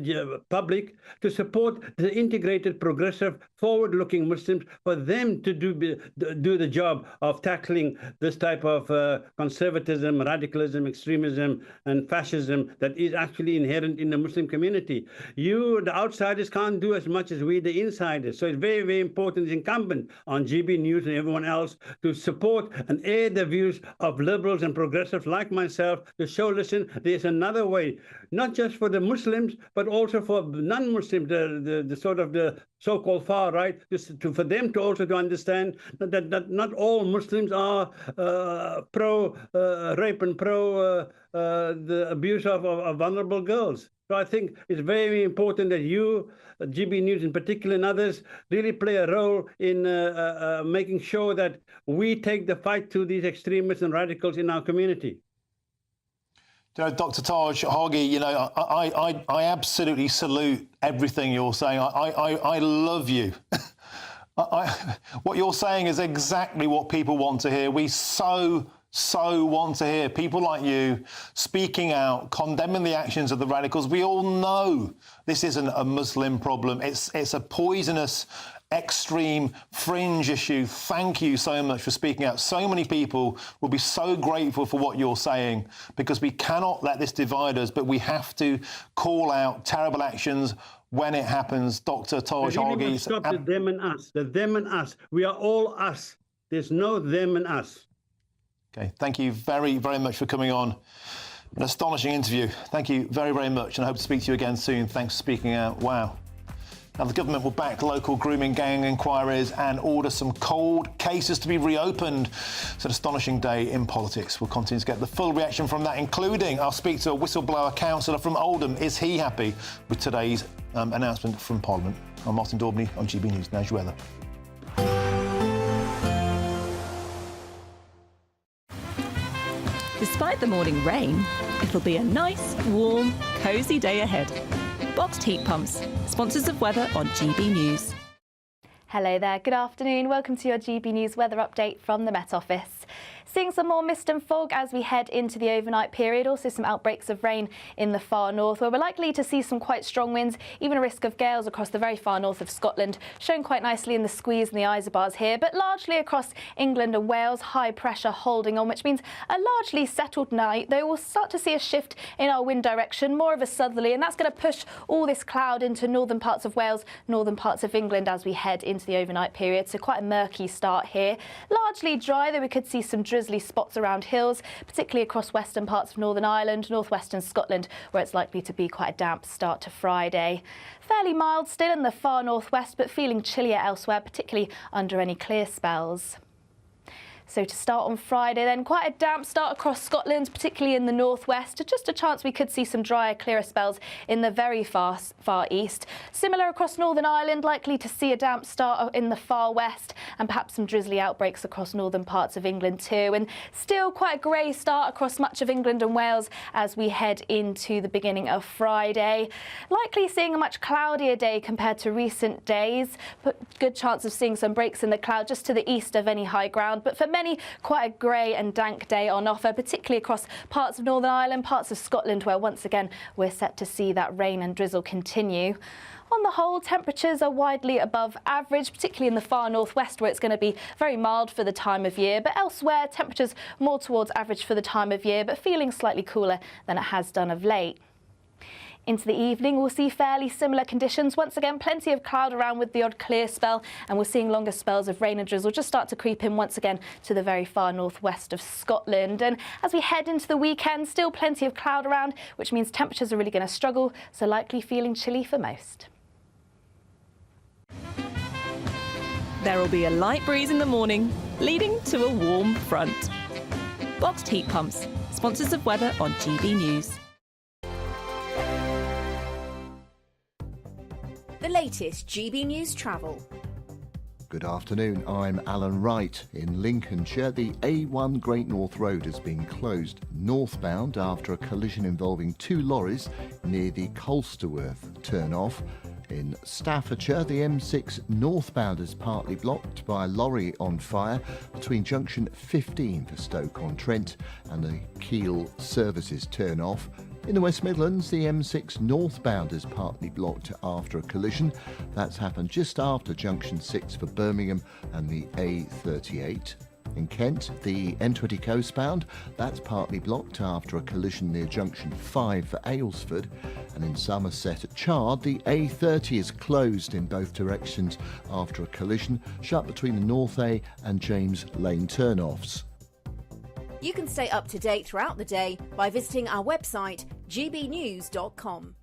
public to support the integrated, progressive, forward-looking Muslims, for them to do the job of tackling this type of conservatism, radicalism, extremism, and fascism that is actually inherent in the Muslim community. You, the outsiders, can't do as much as we, the insiders. So it's very, very important, it's incumbent on GBNews and everyone else to support and air the views of liberals and progressives like myself to show, listen, there's another way, not just for the Muslims, but also for non-Muslims, the sort of the so-called far right, for them to also to understand that not all Muslims are pro-rape and pro the abuse of vulnerable girls. So I think it's very important that you, GBNews in particular, and others really play a role in making sure that we take the fight to these extremists and radicals in our community. You know, Dr. Taj Hargey, you know, I absolutely salute everything you're saying. I love you. What you're saying is exactly what people want to hear. We so want to hear people like you speaking out, condemning the actions of the radicals. We all know this isn't a Muslim problem. It's a poisonous, extreme, fringe issue. Thank you so much for speaking out. So many people will be so grateful for what you're saying, because we cannot let this divide us, but we have to call out terrible actions when it happens. Dr. Taj Hargey. Stop the them and us. The them and us. We are all us. There's no them and us. Okay, thank you very, very much for coming on. An astonishing interview. Thank you very, very much, and I hope to speak to you again soon. Thanks for speaking out. Wow. Now, the government will back local grooming gang inquiries and order some cold cases to be reopened. It's an astonishing day in politics. We'll continue to get the full reaction from that, including I'll speak to a whistleblower councillor from Oldham. Is he happy with today's announcement from Parliament? I'm Martin Daubney on GBNews. Now's your weather. Despite the morning rain, it'll be a nice, warm, cosy day ahead. Boxed heat pumps, sponsors of weather on GB News. Hello there, good afternoon. Welcome to your GB News weather update from the Met Office. Seeing some more mist and fog as we head into the overnight period. Also some outbreaks of rain in the far north, where we're likely to see some quite strong winds, even a risk of gales across the very far north of Scotland, shown quite nicely in the squeeze and the isobars here, but largely across England and Wales, high pressure holding on, which means a largely settled night, though we'll start to see a shift in our wind direction, more of a southerly, and that's going to push all this cloud into northern parts of Wales, northern parts of England as we head into the overnight period. So quite a murky start here. Largely dry, though we could see some drizzly spots around hills, particularly across western parts of Northern Ireland, northwestern Scotland, where it's likely to be quite a damp start to Friday. Fairly mild still in the far northwest, but feeling chillier elsewhere, particularly under any clear spells. So to start on Friday then, quite a damp start across Scotland, particularly in the northwest. Just a chance we could see some drier, clearer spells in the very far east. Similar across Northern Ireland, likely to see a damp start in the far west and perhaps some drizzly outbreaks across northern parts of England too. And still quite a grey start across much of England and Wales as we head into the beginning of Friday. Likely seeing a much cloudier day compared to recent days, but good chance of seeing some breaks in the cloud just to the east of any high ground. But for many, quite a grey and dank day on offer, particularly across parts of Northern Ireland, parts of Scotland, where once again we're set to see that rain and drizzle continue. On the whole, temperatures are widely above average, particularly in the far northwest, where it's going to be very mild for the time of year. But elsewhere, temperatures more towards average for the time of year, but feeling slightly cooler than it has done of late. Into the evening, we'll see fairly similar conditions. Once again, plenty of cloud around with the odd clear spell, and we're seeing longer spells of rain and drizzle just start to creep in once again to the very far northwest of Scotland. And as we head into the weekend, still plenty of cloud around, which means temperatures are really going to struggle, so likely feeling chilly for most. There will be a light breeze in the morning, leading to a warm front. Boxed heat pumps, sponsors of weather on GB News. The latest GB News travel. Good afternoon, I'm Alan Wright. In Lincolnshire, the A1 Great North Road has been closed northbound after a collision involving two lorries near the Colsterworth turn-off. In Staffordshire, the M6 northbound is partly blocked by a lorry on fire between junction 15 for Stoke-on-Trent and the Keele Services turn-off. In the West Midlands, the M6 northbound is partly blocked after a collision. That's happened just after junction 6 for Birmingham and the A38. In Kent, the M20 coastbound, that's partly blocked after a collision near junction 5 for Aylesford. And in Somerset at Chard, the A30 is closed in both directions after a collision shut between the North A and James Lane turn-offs. You can stay up to date throughout the day by visiting our website, gbnews.com.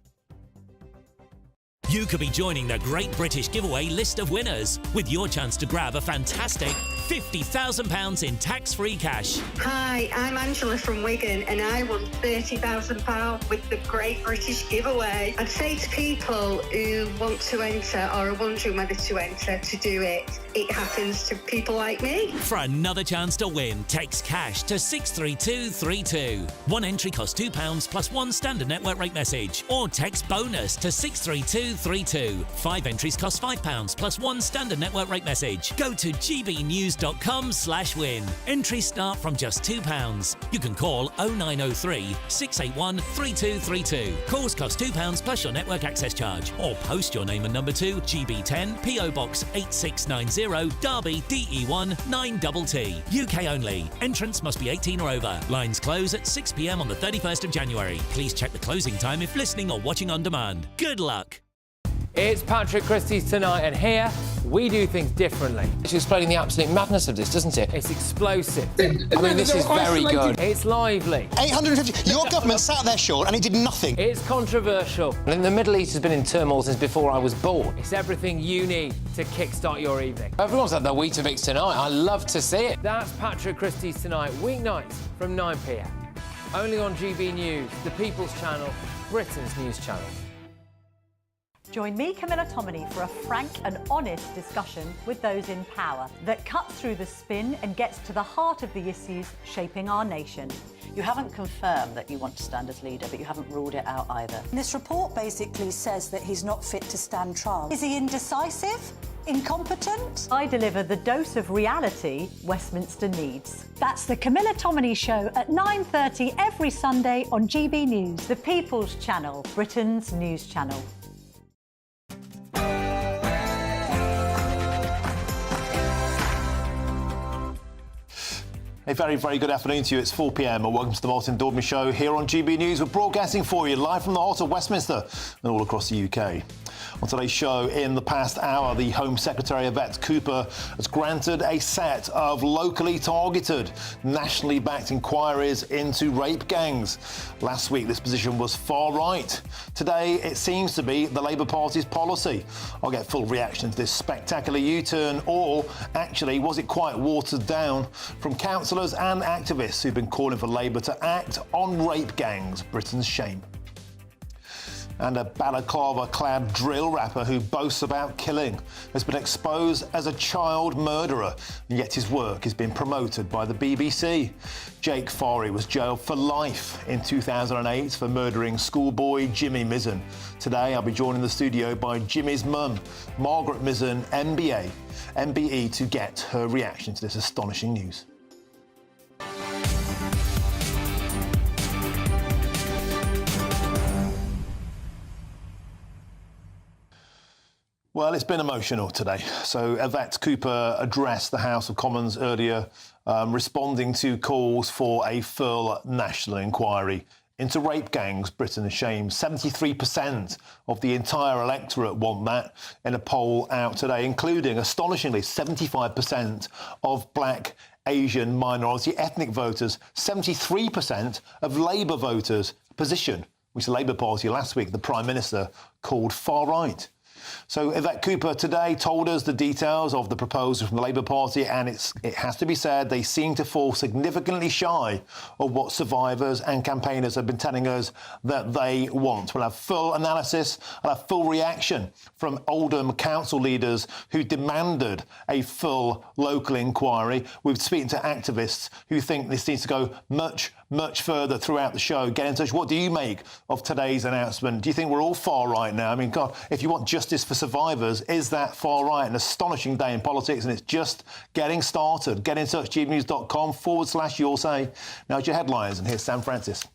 You could be joining the Great British Giveaway list of winners with your chance to grab a fantastic £50,000 in tax-free cash. Hi, I'm Angela from Wigan and I won £30,000 with the Great British Giveaway. I'd say to people who want to enter or are wondering whether to enter to do it. It happens to people like me. For another chance to win, text cash to 63232. One entry costs £2 plus one standard network rate message. Or text bonus to 63232. 5 entries cost £5 plus one standard network rate message. Go to gbnews.com/win. Entries start from just £2. You can call 0903 681 3232. Calls cost £2 plus your network access charge. Or post your name and number to GB10 PO Box 8690 Derby DE1 9TT. UK only. Entrance must be 18 or over. Lines close at 6 p.m. on the 31st of January. Please check the closing time if listening or watching on demand. Good luck. It's Patrick Christie's Tonight, and here we do things differently. It's explaining the absolute madness of this, doesn't it? It's explosive. I mean, this is very good. It's lively. 850. Your government sat there, Sean, and it did nothing. It's controversial. And the Middle East has been in turmoil since before I was born. It's everything you need to kickstart your evening. Everyone's had their Weetabix tonight. I love to see it. That's Patrick Christie's Tonight, weeknights from 9 p.m. Only on GB News, the People's Channel, Britain's news channel. Join me, Camilla Tominey, for a frank and honest discussion with those in power that cuts through the spin and gets to the heart of the issues shaping our nation. You haven't confirmed that you want to stand as leader, but you haven't ruled it out either. This report basically says that he's not fit to stand trial. Is he indecisive? Incompetent? I deliver the dose of reality Westminster needs. That's the Camilla Tominey Show at 9:30 every Sunday on GB News, the People's Channel, Britain's news channel. A very, very good afternoon to you. It's 4 p.m. and welcome to the Martin Daubney Show here on GB News. We're broadcasting for you live from the heart of Westminster and all across the UK. On today's show, in the past hour, the Home Secretary Yvette Cooper has granted a set of locally targeted, nationally backed inquiries into rape gangs. Last week, this position was far right. Today, it seems to be the Labour Party's policy. I'll get full reaction to this spectacular U-turn, or actually, was it quite watered down, from councillors and activists who've been calling for Labour to act on rape gangs, Britain's shame. And a balaclava-clad drill rapper who boasts about killing has been exposed as a child murderer, and yet his work is being promoted by the BBC. Jake Farry was jailed for life in 2008 for murdering schoolboy Jimmy Mizzen. Today I'll be joined in the studio by Jimmy's mum, Margaret Mizzen, MBE, to get her reaction to this astonishing news. Well, it's been emotional today. So Yvette Cooper addressed the House of Commons earlier, responding to calls for a full national inquiry into rape gangs, Britain's shame. 73% of the entire electorate want that in a poll out today, including, astonishingly, 75% of black, Asian, minority ethnic voters, 73% of Labour voters, a position which the Labour Party last week, the Prime Minister, called far right. So Yvette Cooper today told us the details of the proposal from the Labour Party, and it has to be said they seem to fall significantly shy of what survivors and campaigners have been telling us that they want. We'll have full analysis and a full reaction from Oldham council leaders who demanded a full local inquiry. We're speaking to activists who think this needs to go much further throughout the show. Get in touch. What do you make of today's announcement? Do you think we're all far right now? I mean, God, if you want justice for survivors, is that far right? An astonishing day in politics, and it's just getting started. Get in touch, gbnews.com/your say. Now, it's your headlines, and here's Sam Francis.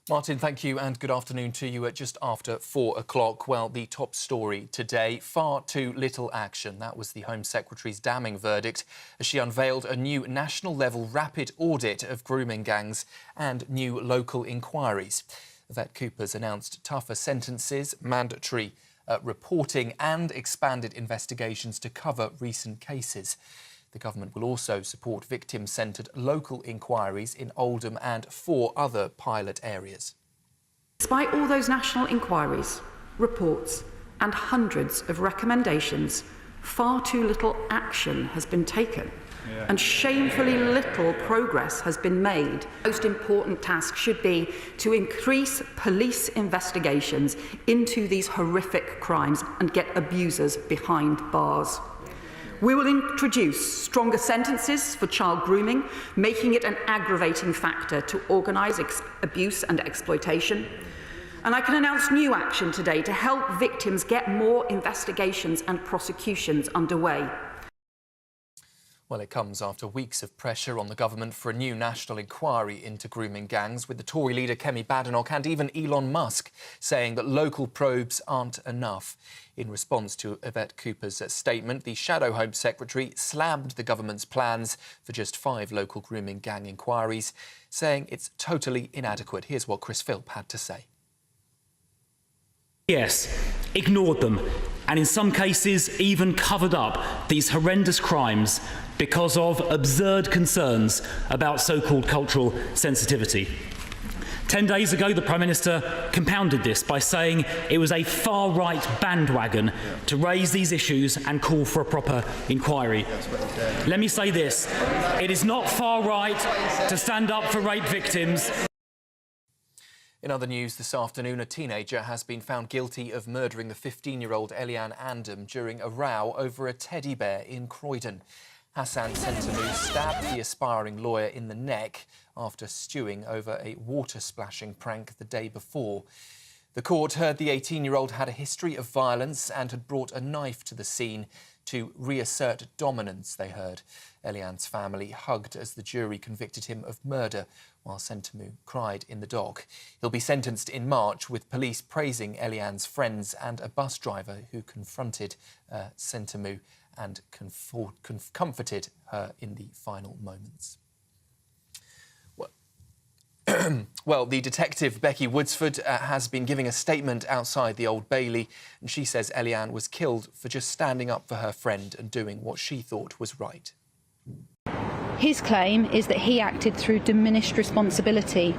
Martin, thank you, and good afternoon to you at just after 4 o'clock. Well, the top story today, far too little action. That was the Home Secretary's damning verdict as she unveiled a new national-level rapid audit of grooming gangs and new local inquiries. Yvette Cooper's announced tougher sentences, mandatory reporting and expanded investigations to cover recent cases. The government will also support victim-centred local inquiries in Oldham and 4 other pilot areas. Despite all those national inquiries, reports and hundreds of recommendations, far too little action has been taken. And shamefully little progress has been made. The most important task should be to increase police investigations into these horrific crimes and get abusers behind bars. We will introduce stronger sentences for child grooming, making it an aggravating factor to organise abuse and exploitation. And I can announce new action today to help victims get more investigations and prosecutions underway. Well, it comes after weeks of pressure on the government for a new national inquiry into grooming gangs, with the Tory leader Kemi Badenoch and even Elon Musk saying that local probes aren't enough. In response to Yvette Cooper's statement, the Shadow Home Secretary slammed the government's plans for just 5 local grooming gang inquiries, saying it's totally inadequate. Here's what Chris Philp had to say. Yes, ignored them, and in some cases even covered up these horrendous crimes because of absurd concerns about so-called cultural sensitivity. 10 days ago, the Prime Minister compounded this by saying it was a far-right bandwagon to raise these issues and call for a proper inquiry. Let me say this, it is not far-right to stand up for rape victims. In other news this afternoon, a teenager has been found guilty of murdering the 15-year-old Eliane Andam during a row over a teddy bear in Croydon. Hassan Sentamou stabbed the aspiring lawyer in the neck after stewing over a water-splashing prank the day before. The court heard the 18-year-old had a history of violence and had brought a knife to the scene to reassert dominance, they heard. Eliane's family hugged as the jury convicted him of murder, while Sentamou cried in the dock. He'll be sentenced in March, with police praising Eliane's friends and a bus driver who confronted Sentamou and comforted her in the final moments. Well, the detective Becky Woodsford has been giving a statement outside the Old Bailey, and she says Eliane was killed for just standing up for her friend and doing what she thought was right. His claim is that he acted through diminished responsibility,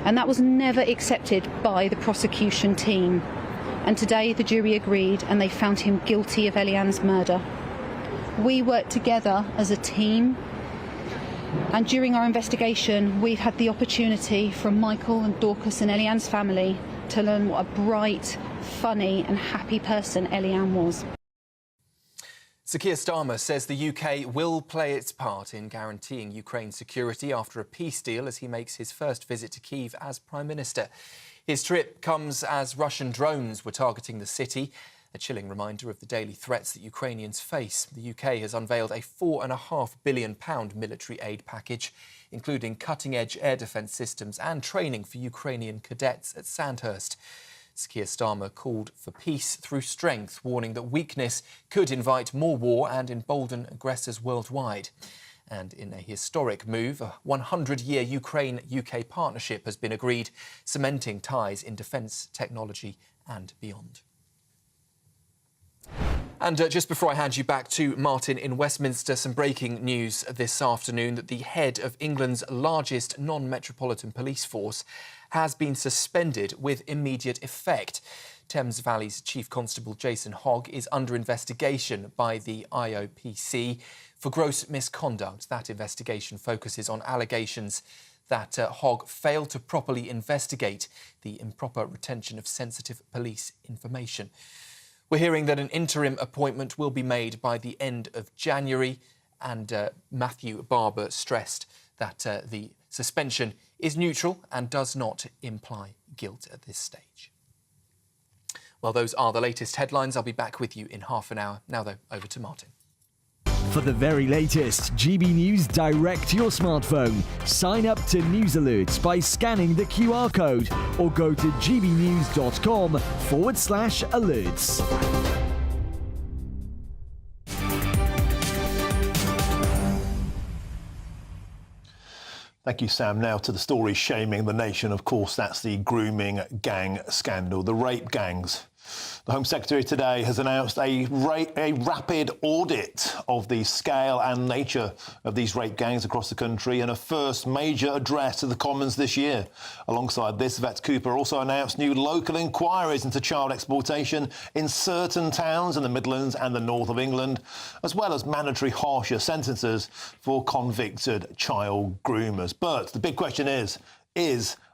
and that was never accepted by the prosecution team. And today the jury agreed and they found him guilty of Eliane's murder. We worked together as a team, and during our investigation we've had the opportunity from Michael and Dorcas and Eliane's family to learn what a bright, funny and happy person Eliane was. Sir Keir Starmer says the UK will play its part in guaranteeing Ukraine's security after a peace deal as he makes his first visit to Kyiv as Prime Minister. His trip comes as Russian drones were targeting the city, a chilling reminder of the daily threats that Ukrainians face. The UK has unveiled a £4.5 billion military aid package, including cutting-edge air defence systems and training for Ukrainian cadets at Sandhurst. Sir Keir Starmer called for peace through strength, warning that weakness could invite more war and embolden aggressors worldwide. And in a historic move, a 100-year Ukraine-UK partnership has been agreed, cementing ties in defence, technology and beyond. And just before I hand you back to Martin in Westminster, some breaking news this afternoon that the head of England's largest non-metropolitan police force has been suspended with immediate effect. Thames Valley's Chief Constable Jason Hogg is under investigation by the IOPC for gross misconduct. That investigation focuses on allegations that Hogg failed to properly investigate the improper retention of sensitive police information. We're hearing that an interim appointment will be made by the end of January, and Matthew Barber stressed that the suspension is neutral and does not imply guilt at this stage. Well, those are the latest headlines. I'll be back with you in half an hour. Now, though, over to Martin. For the very latest GB News direct to your smartphone, sign up to News Alerts by scanning the QR code or go to gbnews.com/alerts. Thank you, Sam. Now to the story shaming the nation. Of course, that's the grooming gang scandal, the rape gangs. The Home Secretary today has announced a rapid audit of the scale and nature of these rape gangs across the country and a first major address to the Commons this year. Alongside this, Yvette Cooper also announced new local inquiries into child exploitation in certain towns in the Midlands and the north of England, as well as mandatory harsher sentences for convicted child groomers. But the big question is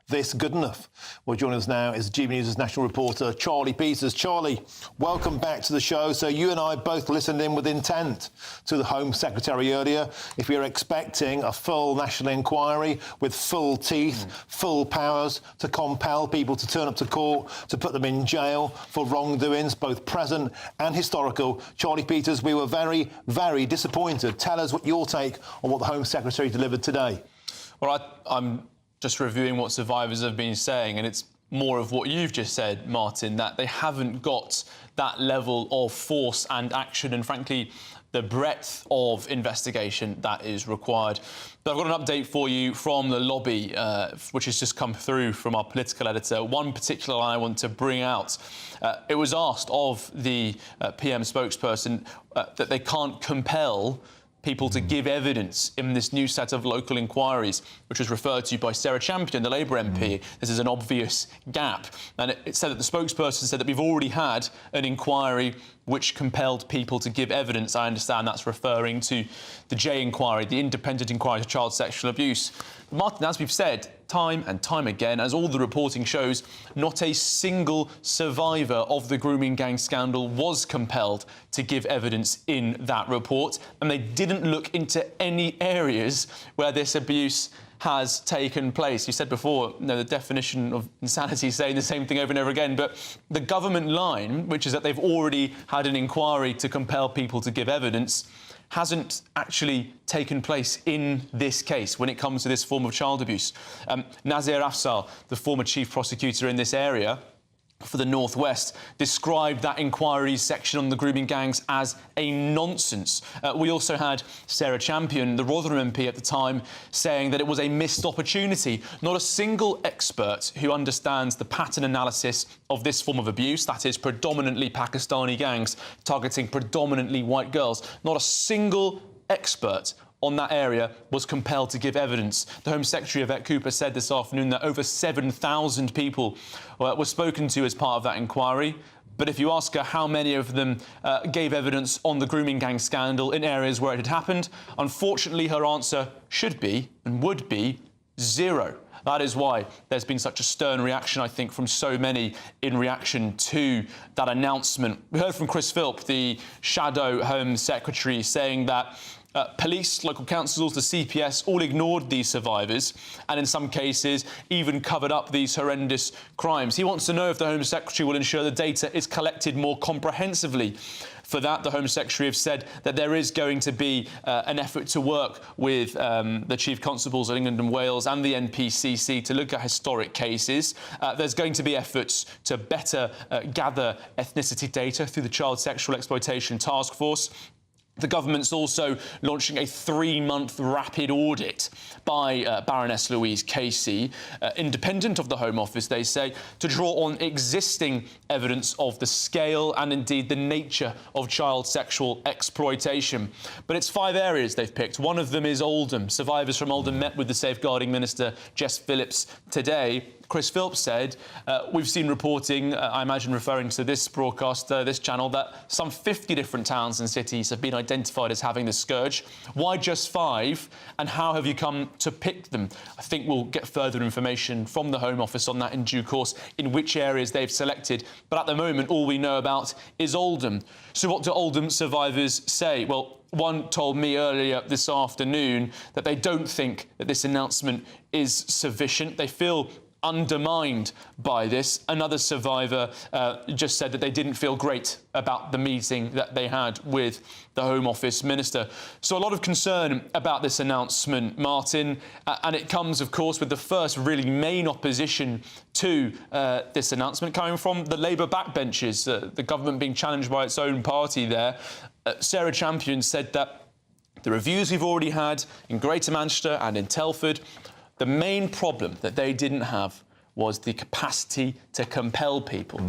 this good enough? Well, joining us now is GB News' national reporter, Charlie Peters. Charlie, welcome back to the show. So you and I both listened in with intent to the Home Secretary earlier. If you're expecting a full national inquiry with full teeth, full powers to compel people to turn up to court, to put them in jail for wrongdoings, both present and historical, Charlie Peters, we were very, very disappointed. Tell us what your take on what the Home Secretary delivered today. Well, I'm just reviewing what survivors have been saying, and it's more of what you've just said, Martin, that they haven't got that level of force and action and, frankly, the breadth of investigation that is required. But I've got an update for you from the lobby, which has just come through from our political editor. One particular line I want to bring out. It was asked of the PM spokesperson that they can't compel people to give evidence in this new set of local inquiries, which was referred to by Sarah Champion, the Labour MP. This is an obvious gap. And it said that the spokesperson said that we've already had an inquiry which compelled people to give evidence. I understand that's referring to the J inquiry, the independent inquiry into child sexual abuse. But Martin, as we've said time and time again, as all the reporting shows, not a single survivor of the grooming gang scandal was compelled to give evidence in that report, and they didn't look into any areas where this abuse has taken place. You said before, the definition of insanity is saying the same thing over and over again, but the government line, which is that they've already had an inquiry to compel people to give evidence, hasn't actually taken place in this case when it comes to this form of child abuse. Nazir Afzal, the former chief prosecutor in this area, for the North West, described that inquiry section on the grooming gangs as a nonsense. We also had Sarah Champion, the Rotherham MP at the time, saying that it was a missed opportunity. Not a single expert who understands the pattern analysis of this form of abuse, that is predominantly Pakistani gangs targeting predominantly white girls, not a single expert on that area was compelled to give evidence. The Home Secretary, Yvette Cooper, said this afternoon that over 7,000 people were spoken to as part of that inquiry. But if you ask her how many of them gave evidence on the grooming gang scandal in areas where it had happened, unfortunately her answer should be and would be zero. That is why there's been such a stern reaction, I think, from so many in reaction to that announcement. We heard from Chris Philp, the Shadow Home Secretary, saying that police, local councils, the CPS all ignored these survivors and in some cases even covered up these horrendous crimes. He wants to know if the Home Secretary will ensure the data is collected more comprehensively. For that, the Home Secretary have said that there is going to be an effort to work with the Chief Constables of England and Wales and the NPCC to look at historic cases. There's going to be efforts to better gather ethnicity data through the Child Sexual Exploitation Task Force. The government's also launching a 3-month rapid audit by Baroness Louise Casey, independent of the Home Office, they say, to draw on existing evidence of the scale and indeed the nature of child sexual exploitation. But it's 5 areas they've picked. One of them is Oldham. Survivors from Oldham met with the Safeguarding Minister, Jess Phillips, today. Chris Philp said, we've seen reporting, I imagine referring to this broadcast, this channel, that some 50 different towns and cities have been identified as having this scourge. Why just 5? And how have you come to pick them? I think we'll get further information from the Home Office on that in due course, in which areas they've selected. But at the moment, all we know about is Oldham. So what do Oldham survivors say? Well, one told me earlier this afternoon that they don't think that this announcement is sufficient. They feel undermined by this. Another survivor just said that they didn't feel great about the meeting that they had with the Home Office Minister. So a lot of concern about this announcement, Martin, and it comes, of course, with the first really main opposition to this announcement coming from the Labour backbenchers, the government being challenged by its own party there. Sarah Champion said that the reviews we've already had in Greater Manchester and in Telford, the main problem that they didn't have was the capacity to compel people.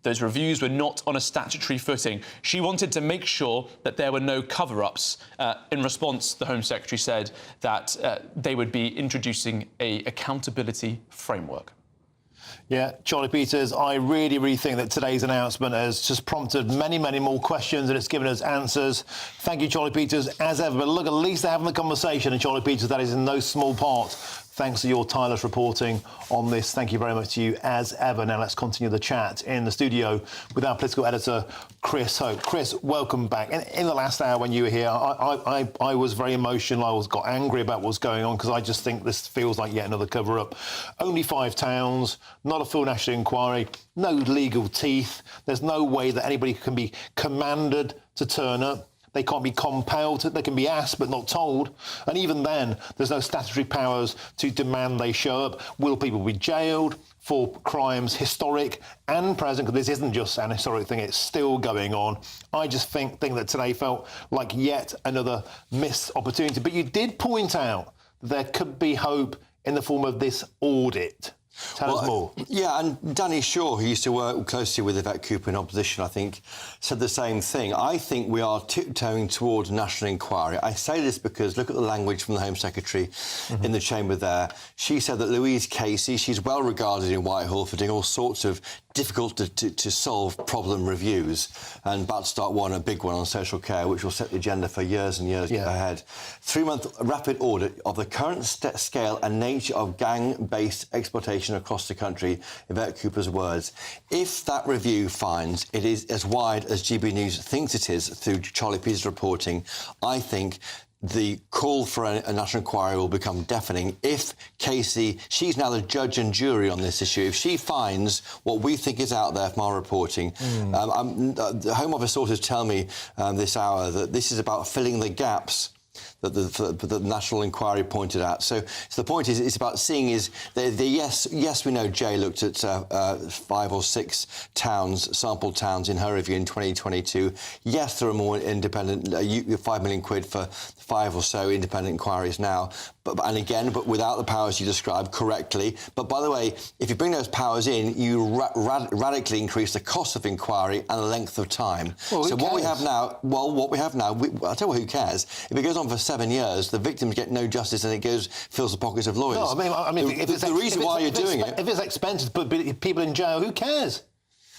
Those reviews were not on a statutory footing. She wanted to make sure that there were no cover-ups. In response, the Home Secretary said that they would be introducing an accountability framework. Yeah, Charlie Peters, I really think that today's announcement has just prompted many more questions and it's given us answers. Thank you, Charlie Peters, as ever. But look, at least they're having the conversation, and Charlie Peters, that is in no small part thanks to your tireless reporting on this. Thank you very much to you, as ever. Now let's continue the chat in the studio with our political editor, Chris Hope. Chris, welcome back. In the last hour when you were here, I was very emotional. I got angry about what's going on because I just think this feels like yet another cover-up. Only 5 towns, not a full national inquiry, no legal teeth. There's no way that anybody can be commanded to turn up. They can't be compelled. They can be asked but not told. And even then, there's no statutory powers to demand they show up. Will people be jailed for crimes historic and present? Because this isn't just an historic thing. It's still going on. I just think that today felt like yet another missed opportunity. But you did point out there could be hope in the form of this audit. Tell us more. Yeah, and Danny Shaw, who used to work closely with Yvette Cooper in opposition, I think, said the same thing. I think we are tiptoeing towards national inquiry. I say this because look at the language from the Home Secretary in the chamber there. She said that Louise Casey, she's well regarded in Whitehall for doing all sorts of difficult to solve problem reviews, and about to start a big one on social care, which will set the agenda for years and years ahead. 3-month rapid audit of the current scale and nature of gang-based exploitation across the country, Yvette Cooper's words. If that review finds it is as wide as GB News thinks it is through Charlie Peters' reporting, I think the call for a national inquiry will become deafening. If Casey, she's now the judge and jury on this issue, if she finds what we think is out there from our reporting, the Home Office sources tell me this hour that this is about filling the gaps that the national inquiry pointed out. So the point is, it's about seeing is yes, we know Jay looked at 5 or 6 towns, sample towns in her review in 2022. Yes, there are more independent, 5 million quid for 5 or so independent inquiries now. But without the powers you described correctly. But by the way, if you bring those powers in, you radically increase the cost of inquiry and the length of time. Well, so what we have now, I'll tell you who cares. If it goes on for 7 years, the victims get no justice and it fills the pockets of lawyers. No, I mean, the reason why you're doing it. If it's expensive to put people in jail, who cares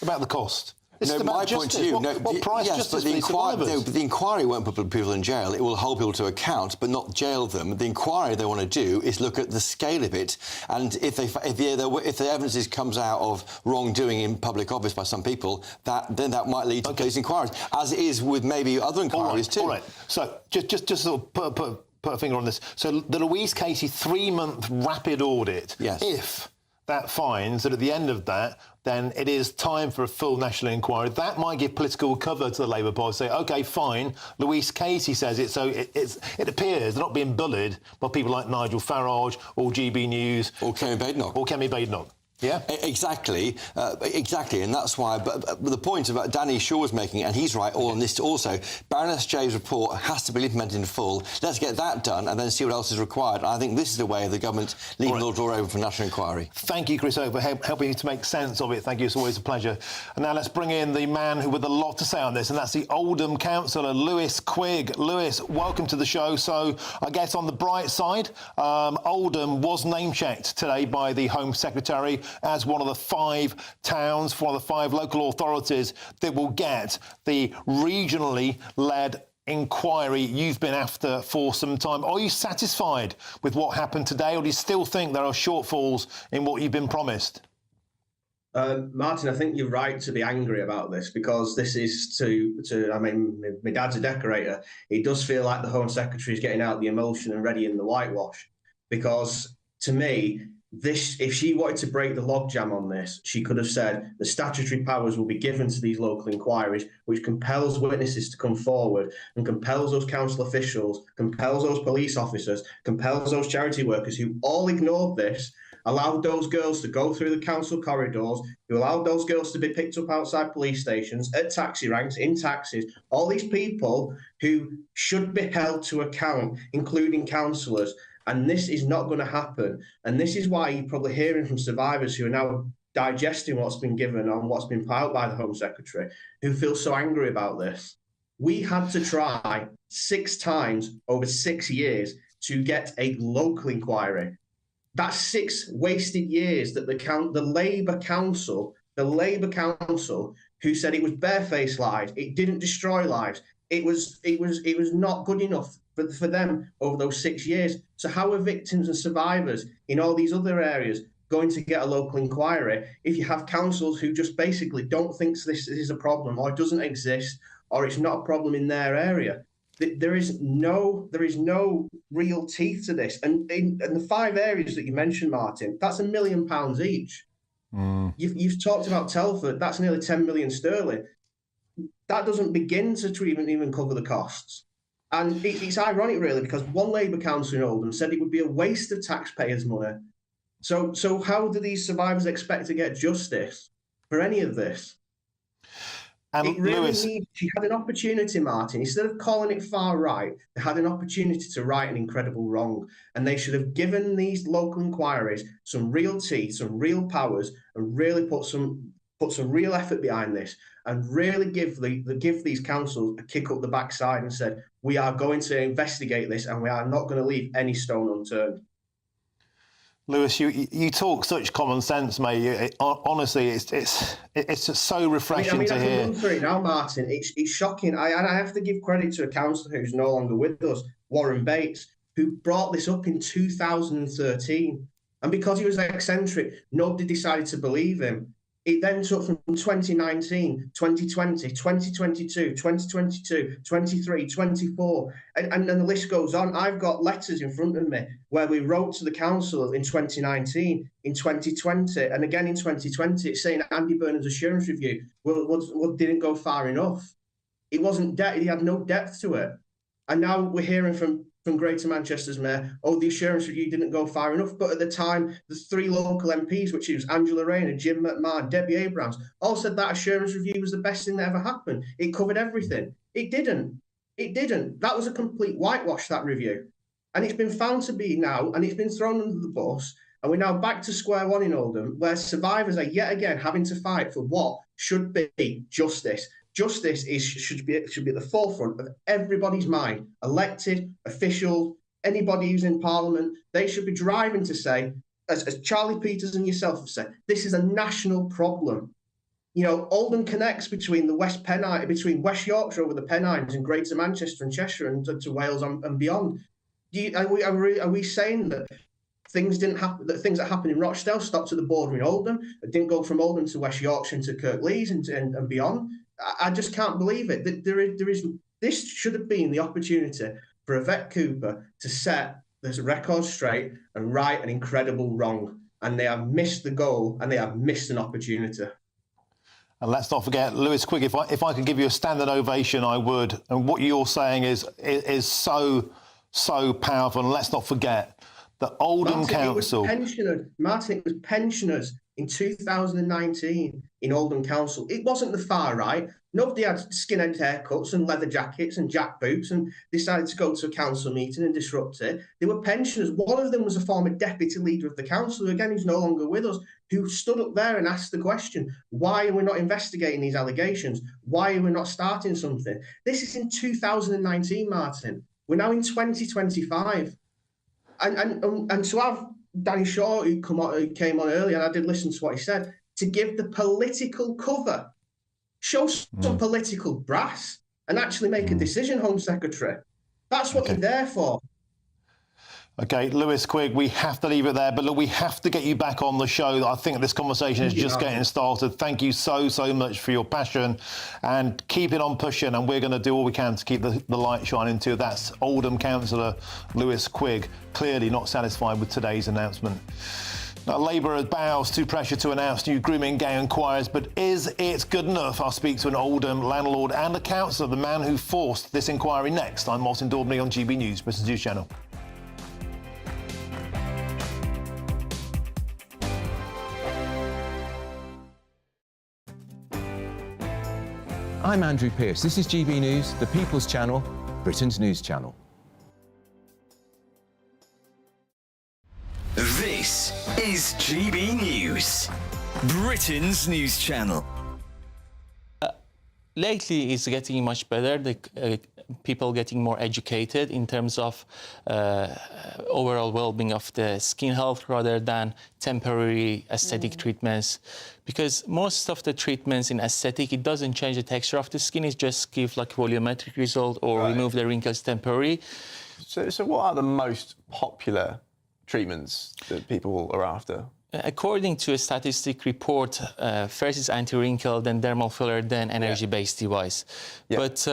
about the cost? This is about my point to you. What price justice for survivors? But the inquiry won't put people in jail. It will hold people to account, but not jail them. The inquiry they want to do is look at the scale of it, and if the evidence comes out of wrongdoing in public office by some people, then that might lead to case inquiries, as it is with maybe other inquiries too. All right. So just sort of put a finger on this. So the Louise Casey 3-month rapid audit. Yes. If that finds that at the end of that, then it is time for a full national inquiry. That might give political cover to the Labour Party. Say, OK, fine, Louise Casey says it, so it appears they're not being bullied by people like Nigel Farage or GBNews. Or Kemi Badenoch. Yeah, exactly, and that's why. But the point about Danny Shaw was making, and he's right all on this also. Baroness Jay's report has to be implemented in full. Let's get that done, and then see what else is required. And I think this is the way of the government leaving the door open for national inquiry. Thank you, Chris, for helping to make sense of it. Thank you. It's always a pleasure. And now let's bring in the man who with a lot to say on this, and that's the Oldham councillor, Lewis Quigg. Lewis, welcome to the show. So I guess on the bright side, Oldham was name-checked today by the Home Secretary as one of the 5 towns, one of the 5 local authorities that will get the regionally led inquiry you've been after for some time. Are you satisfied with what happened today, or do you still think there are shortfalls in what you've been promised? Martin, I think you're right to be angry about this, because this is I mean, my dad's a decorator. It does feel like the Home Secretary is getting out the emulsion and ready in the whitewash, because to me, if she wanted to break the logjam on this, she could have said the statutory powers will be given to these local inquiries, which compels witnesses to come forward and compels those council officials, compels those police officers, compels those charity workers who all ignored this, allowed those girls to go through the council corridors, who allowed those girls to be picked up outside police stations, at taxi ranks, in taxis, all these people who should be held to account, including councillors. And this is not going to happen. And this is why you're probably hearing from survivors who are now digesting what's been given and what's been piled by the Home Secretary, who feel so angry about this. We had to try 6 times over 6 years to get a local inquiry. That's 6 wasted years that the Labour Council, who said it was barefaced lies, it didn't destroy lives, it was not good enough for them over those 6 years. So how are victims and survivors in all these other areas going to get a local inquiry if you have councils who just basically don't think this is a problem, or it doesn't exist, or it's not a problem in their area? There is no real teeth to this. And the 5 areas that you mentioned, Martin, that's £1 million each. You've talked about Telford, that's nearly 10 million sterling. That doesn't begin to even cover the costs. And it's ironic, really, because one Labour councillor in Oldham said it would be a waste of taxpayers' money. So how do these survivors expect to get justice for any of this? It really she had an opportunity, Martin. Instead of calling it far right, they had an opportunity to right an incredible wrong. And they should have given these local inquiries some real teeth, some real powers, and really put some real effort behind this, and really give these councils a kick up the backside and said, we are going to investigate this and we are not going to leave any stone unturned. Lewis, you talk such common sense, mate. Honestly, it's just so refreshing to hear. I can run through it now, Martin. It's shocking. I have to give credit to a councillor who's no longer with us, Warren Bates, who brought this up in 2013. And because he was eccentric, nobody decided to believe him. It then took from 2019, 2020, 2022, 2022, 23, 24, and then the list goes on. I've got letters in front of me where we wrote to the council in 2019, in 2020, and again in 2020, it's saying Andy Burnham's assurance review didn't go far enough. It wasn't depth, he had no depth to it. And now we're hearing from from Greater Manchester's mayor, oh, the assurance review didn't go far enough. But at the time, the 3 local MPs, which was Angela Rayner, Jim McMahon, Debbie Abrams, all said that assurance review was the best thing that ever happened. It covered everything. It didn't. It didn't. That was a complete whitewash, that review. And it's been found to be now, and it's been thrown under the bus. And we're now back to square one in Oldham, where survivors are yet again having to fight for what should be justice. Justice should be at the forefront of everybody's mind. Elected, officials, anybody who's in Parliament, they should be driving to say, as Charlie Peters and yourself have said, this is a national problem. You know, Oldham connects between the between West Yorkshire over the Pennines and Greater Manchester and Cheshire and to Wales and beyond. Are we saying that things didn't happen? That things that happened in Rochdale stopped at the border in Oldham? It didn't go from Oldham to West Yorkshire and to Kirklees and beyond. I just can't believe it. This should have been the opportunity for Yvette Cooper to set this record straight and right an incredible wrong. And they have missed the goal and they have missed an opportunity. And let's not forget, Lewis Quigg, if I could give you a standing ovation, I would. And what you're saying is so powerful. And let's not forget that Oldham Council... Martin, it was pensioners in 2019 in Oldham Council. It wasn't the far right. Nobody had skinhead haircuts and leather jackets and jack boots and decided to go to a council meeting and disrupt it. They were pensioners. One of them was a former deputy leader of the council, again, who's no longer with us, who stood up there and asked the question, why are we not investigating these allegations? Why are we not starting something? This is in 2019, Martin. We're now in 2025. And to have Danny Shaw, who came on earlier, and I did listen to what he said, to give the political cover, show some political brass, and actually make a decision, Home Secretary. That's what you're there for. OK, Lewis Quigg, we have to leave it there. But look, we have to get you back on the show. I think this conversation is just getting started. Thank you so much for your passion and keep it on pushing. And we're going to do all we can to keep the light shining too. That's Oldham Councillor Lewis Quigg, clearly not satisfied with today's announcement. Now, Labour bows to pressure to announce new grooming gang inquiries, but is it good enough? I'll speak to an Oldham landlord and a councillor, the man who forced this inquiry next. I'm Martin Daubney on GB News, Britain's News Channel. I'm Andrew Pearce. This is GB News, the People's Channel, Britain's News Channel. This is GB News, Britain's News Channel. Lately, it's getting much better. The people getting more educated in terms of overall well-being of the skin health rather than temporary aesthetic treatments. Because most of the treatments in aesthetic, it doesn't change the texture of the skin. It just gives like volumetric result or remove the wrinkles temporarily. So what are the most popular treatments that people are after? According to a statistic report, first is anti-wrinkle, then dermal filler, then energy-based device. Yeah. But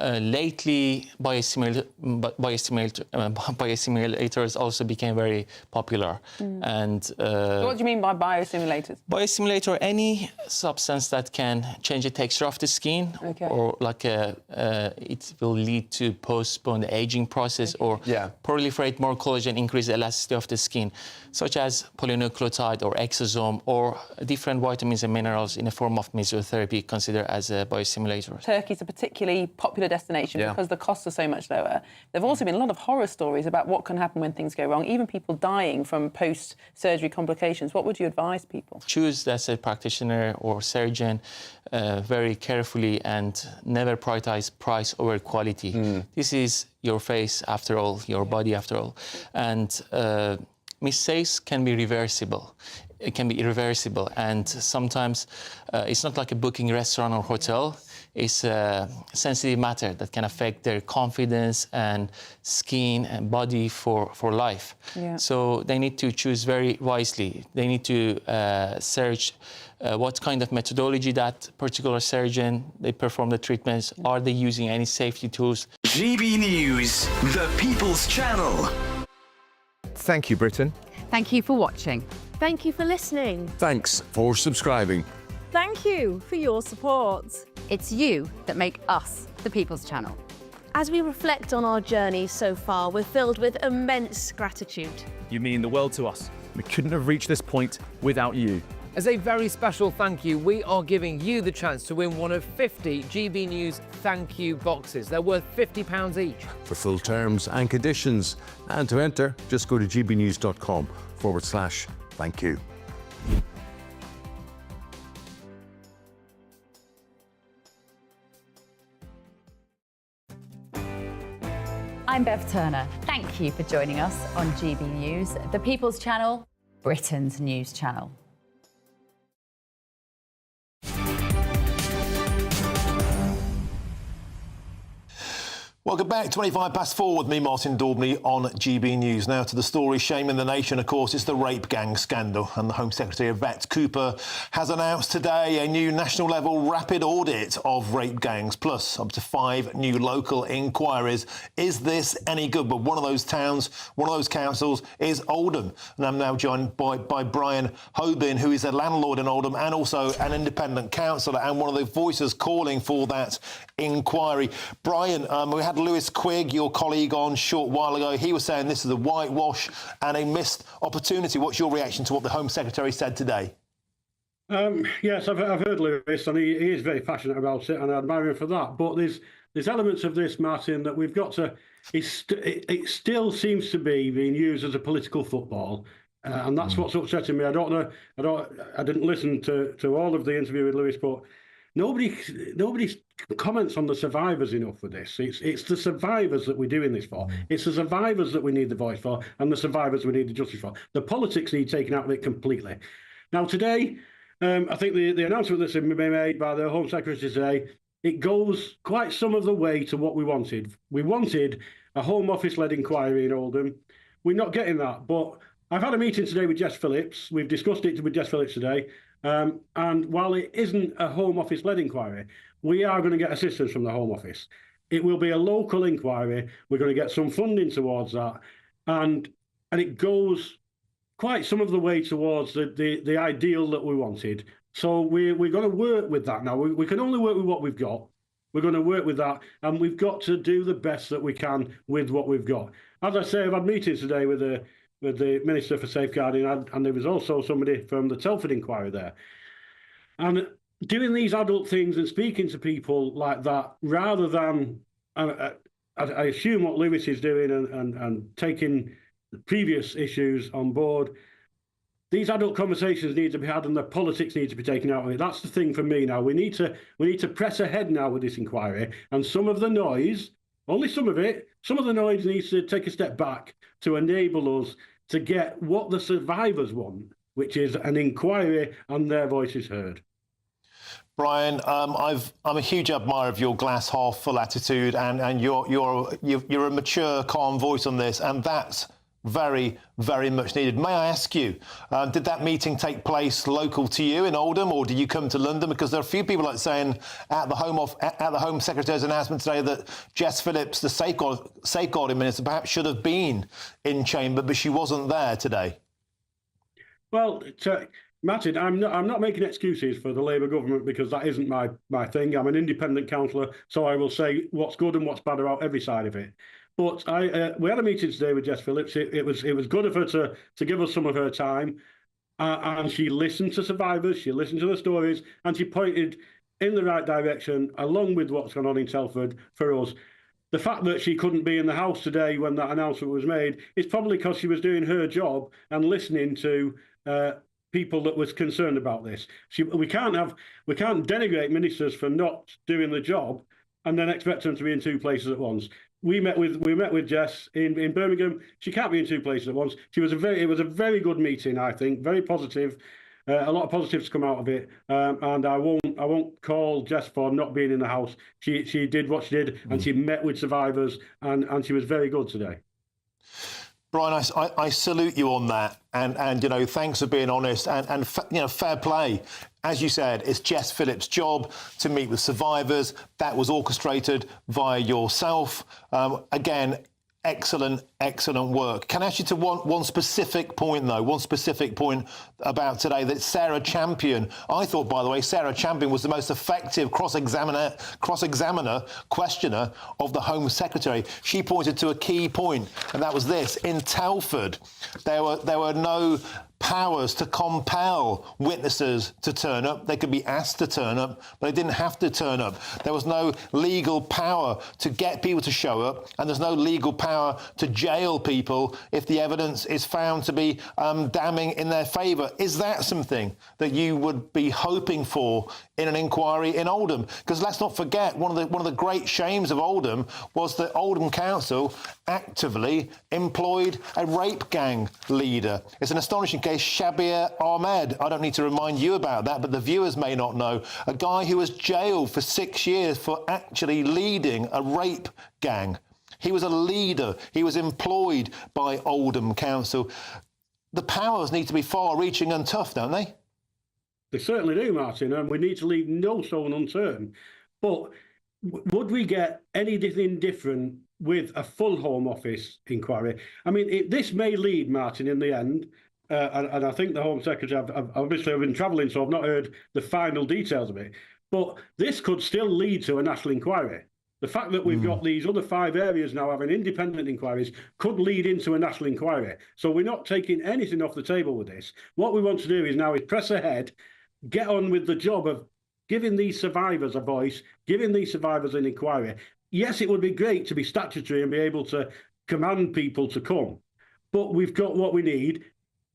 lately, biostimulators also became very popular. And what do you mean by biostimulators? Biostimulator, any substance that can change the texture of the skin, or like it will lead to postpone the aging process, or proliferate more collagen, increase the elasticity of the skin, such as polynucleotide or exosome, or different vitamins and minerals in a form of mesotherapy considered as a biostimulator. Turkey's a particularly popular destination because the costs are so much lower. There have also been a lot of horror stories about what can happen when things go wrong, even people dying from post-surgery complications. What would you advise people? Choose, as a practitioner or surgeon, very carefully and never prioritize price over quality. This is your face after all, your body after all. And mistakes can be reversible. It can be irreversible. And sometimes it's not like a booking restaurant or hotel. It's a sensitive matter that can affect their confidence and skin and body for life. So they need to choose very wisely. They need to search what kind of methodology that particular surgeon, they perform the treatments. Are they using any safety tools? GB News, the People's Channel. Thank you, Britain. Thank you for watching. Thank you for listening. Thanks for subscribing. Thank you for your support. It's you that make us the People's Channel. As we reflect on our journey so far, we're filled with immense gratitude. You mean the world to us. We couldn't have reached this point without you. As a very special thank you, we are giving you the chance to win one of 50 GB News thank you boxes. They're worth £50 each. For full terms and conditions, and to enter, just go to gbnews.com/thank you. I'm Bev Turner. Thank you for joining us on GB News, the People's Channel, Britain's news channel. Welcome back, 4:25 with me, Martin Daubney, on GB News. Now to the story shaming the nation, of course, it's the rape gang scandal. And the Home Secretary, Yvette Cooper, has announced today a new national-level rapid audit of rape gangs, plus up to 5 new local inquiries. Is this any good? But one of those councils is Oldham. And I'm now joined by Brian Hobin, who is a landlord in Oldham and also an independent councillor and one of the voices calling for that inquiry. Brian, we had Lewis Quigg, your colleague, on a short while ago. He was saying this is a whitewash and a missed opportunity. What's your reaction to what the Home Secretary said today? Yes, I've heard Lewis, and he is very passionate about it, and I admire him for that. But there's elements of this, Martin, that we've got to. It still seems to be being used as a political football, and that's what's upsetting me. I didn't listen to all of the interview with Lewis, but nobody comments on the survivors enough with this. It's the survivors that we're doing this for. It's the survivors that we need the voice for, and the survivors we need the justice for. The politics need taken out of it completely. Now, today, I think the announcement that's been made by the Home Secretary today, it goes quite some of the way to what we wanted. We wanted a Home Office-led inquiry in Oldham. We're not getting that, but I've had a meeting today with Jess Phillips. We've discussed it with Jess Phillips today. And while it isn't a Home Office-led inquiry, we are going to get assistance from the Home Office. It will be a local inquiry. We're going to get some funding towards that. And it goes quite some of the way towards the ideal that we wanted. So we're going to work with that now. We can only work with what we've got. We're going to work with that, and we've got to do the best that we can with what we've got. As I say, I've had meetings today with the Minister for Safeguarding, and there was also somebody from the Telford inquiry there. And doing these adult things and speaking to people like that, rather than, I assume what Lewis is doing and taking the previous issues on board, these adult conversations need to be had and the politics need to be taken out of it. That's the thing for me now. We need to press ahead now with this inquiry, and some of the noise, only some of it, some of the noise needs to take a step back to enable us to get what the survivors want, which is an inquiry and their voices heard. Brian, I'm a huge admirer of your glass half full attitude, and you're a mature, calm voice on this, and that's very, very much needed. May I ask you, did that meeting take place local to you in Oldham, or did you come to London? Because there are a few people saying at the Home Secretary's announcement today that Jess Phillips, the safeguarding minister, perhaps should have been in chamber, but she wasn't there today. Well, Martin, I'm not making excuses for the Labour government, because that isn't my thing. I'm an independent councillor, so I will say what's good and what's bad about every side of it. But we had a meeting today with Jess Phillips. It was good of her to give us some of her time, and she listened to survivors, she listened to the stories, and she pointed in the right direction, along with what's gone on in Telford for us. The fact that she couldn't be in the House today when that announcement was made is probably because she was doing her job and listening to people that was concerned about this. We can't denigrate ministers for not doing the job and then expect them to be in 2 places at once. We met with Jess in Birmingham. She can't be in 2 places at once. It was a very good meeting, I think, very positive. A lot of positives come out of it, and I won't call Jess for not being in the House. She did what she did, and she met with survivors, and she was very good today. Brian, I salute you on that, and you know, thanks for being honest, and you know, fair play. As you said, it's Jess Phillips' job to meet with survivors. That was orchestrated via yourself. Again, Excellent, excellent work. Can I ask you to one specific point, though, one specific point about today, that Sarah Champion, I thought, by the way, Sarah Champion was the most effective cross-examiner, questioner of the Home Secretary. She pointed to a key point, and that was this. In Telford, there were no powers to compel witnesses to turn up. They could be asked to turn up, but they didn't have to turn up. There was no legal power to get people to show up, and there's no legal power to jail people if the evidence is found to be damning in their favour. Is that something that you would be hoping for in an inquiry in Oldham? Because let's not forget, one of the great shames of Oldham was that Oldham Council actively employed a rape gang leader. It's an astonishing case, Shabir Ahmed. I don't need to remind you about that, but the viewers may not know. A guy who was jailed for 6 years for actually leading a rape gang. He was a leader. He was employed by Oldham Council. The powers need to be far-reaching and tough, don't they? They certainly do, Martin, and we need to leave no stone unturned. But would we get anything different with a full Home Office inquiry? I mean, this may lead, Martin, in the end, and I think the Home Secretary, obviously I've been travelling, so I've not heard the final details of it, but this could still lead to a national inquiry. The fact that we've got these other 5 areas now having independent inquiries could lead into a national inquiry. So we're not taking anything off the table with this. What we want to do is press ahead, get on with the job of giving these survivors a voice, giving these survivors an inquiry. Yes, it would be great to be statutory and be able to command people to come, but we've got what we need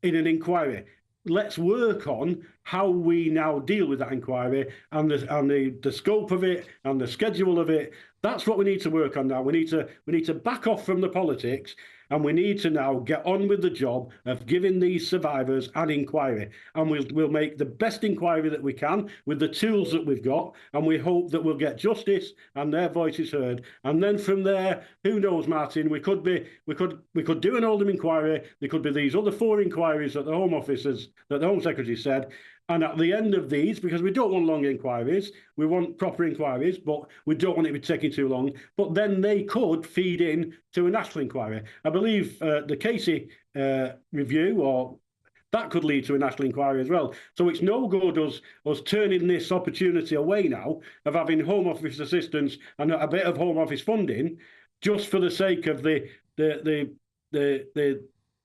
in an inquiry. Let's work on how we now deal with that inquiry and the scope of it and the schedule of it. That's what we need to work on now. We need to back off from the politics, and we need to now get on with the job of giving these survivors an inquiry. And we'll make the best inquiry that we can with the tools that we've got, and we hope that we'll get justice and their voices heard. And then from there, who knows, Martin? We could do an Oldham inquiry. There could be these other 4 inquiries that the Home Office that the Home Secretary said. And at the end of these, because we don't want long inquiries, we want proper inquiries, but we don't want it to be taking too long. But then they could feed in to a national inquiry. I believe the Casey review, that could lead to a national inquiry as well. So it's no good us turning this opportunity away now of having Home Office assistance and a bit of Home Office funding just for the sake of the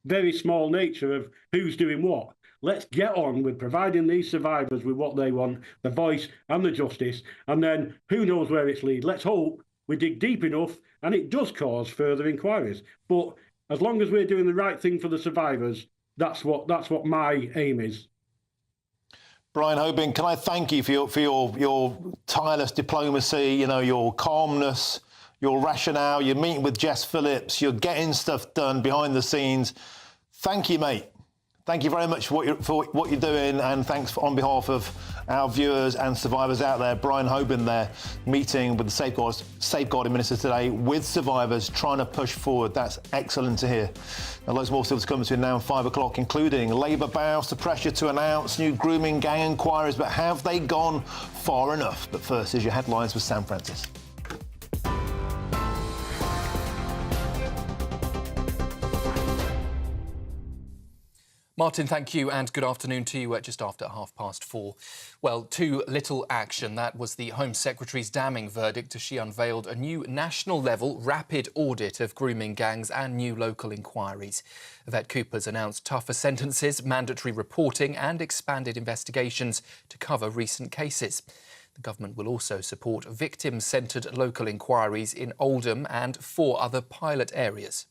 very small nature of who's doing what. Let's get on with providing these survivors with what they want, the voice and the justice, and then who knows where it's lead. Let's hope we dig deep enough and it does cause further inquiries. But as long as we're doing the right thing for the survivors, that's what my aim is. Brian Hobin, can I thank you for your tireless diplomacy, your calmness, your rationale, you're meeting with Jess Phillips, you're getting stuff done behind the scenes. Thank you, mate. Thank you very much for what you're doing, and thanks on behalf of our viewers and survivors out there. Brian Hobin there, meeting with the Safeguarding Minister today with survivors, trying to push forward. That's excellent to hear. Now, loads more still to come between now and 5 o'clock, including Labour bows to pressure to announce new grooming gang inquiries, but have they gone far enough? But first, here's your headlines with Sam Francis. Martin, thank you, and good afternoon to you just after 4:30. Well, too little action. That was the Home Secretary's damning verdict as she unveiled a new national-level rapid audit of grooming gangs and new local inquiries. Yvette Cooper's announced tougher sentences, mandatory reporting and expanded investigations to cover recent cases. The government will also support victim-centred local inquiries in Oldham and 4 other pilot areas.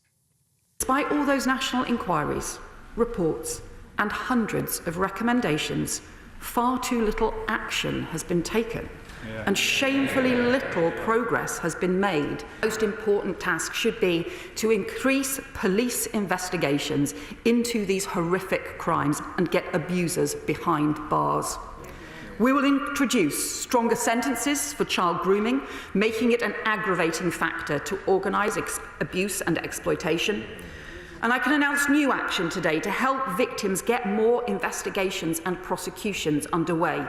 Despite all those national inquiries, reports and hundreds of recommendations, far too little action has been taken, and shamefully little progress has been made. The most important task should be to increase police investigations into these horrific crimes and get abusers behind bars. We will introduce stronger sentences for child grooming, making it an aggravating factor to organise abuse and exploitation. And I can announce new action today to help victims get more investigations and prosecutions underway.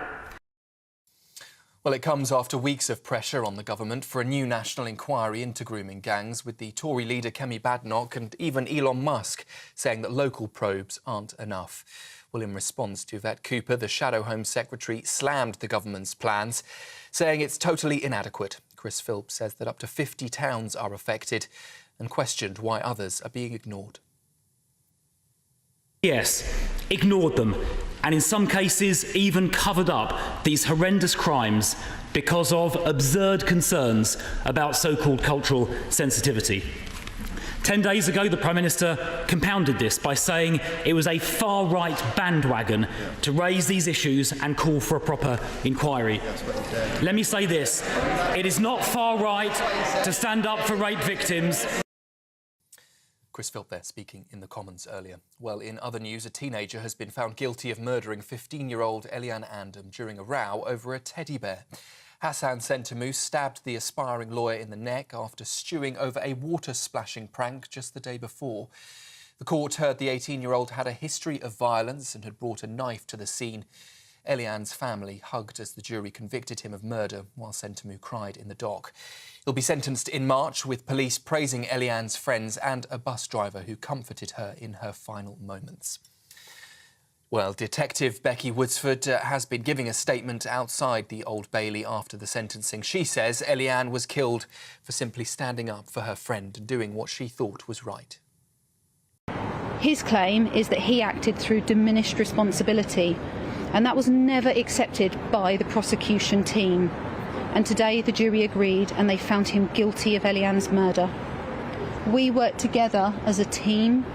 Well, Well, it comes after weeks of pressure on the government for a new national inquiry into grooming gangs, with the Tory leader Kemi Badenoch and even Elon Musk saying that local probes aren't enough. Well, in response to Yvette Cooper, the Shadow Home Secretary slammed the government's plans, saying it's totally inadequate. Chris Philp says that up to 50 towns are affected and questioned why others are being ignored. Yes, ignored them, and in some cases even covered up these horrendous crimes because of absurd concerns about so-called cultural sensitivity. 10 days ago, the Prime Minister compounded this by saying it was a far-right bandwagon to raise these issues and call for a proper inquiry. Let me say this, it is not far-right to stand up for rape victims. Chris Philp there speaking in the Commons earlier. Well, in other news, a teenager has been found guilty of murdering 15-year-old Eliane Andam during a row over a teddy bear. Hassan Sentamou stabbed the aspiring lawyer in the neck after stewing over a water-splashing prank just the day before. The court heard the 18-year-old had a history of violence and had brought a knife to the scene. Eliane's family hugged as the jury convicted him of murder, while Sentamou cried in the dock. He'll be sentenced in March, with police praising Eliane's friends and a bus driver who comforted her in her final moments. Well, Detective Becky Woodsford has been giving a statement outside the Old Bailey after the sentencing. She says Eliane was killed for simply standing up for her friend and doing what she thought was right. His claim is that he acted through diminished responsibility, and that was never accepted by the prosecution team. And today the jury agreed and they found him guilty of Eliane's murder. We worked together as a team,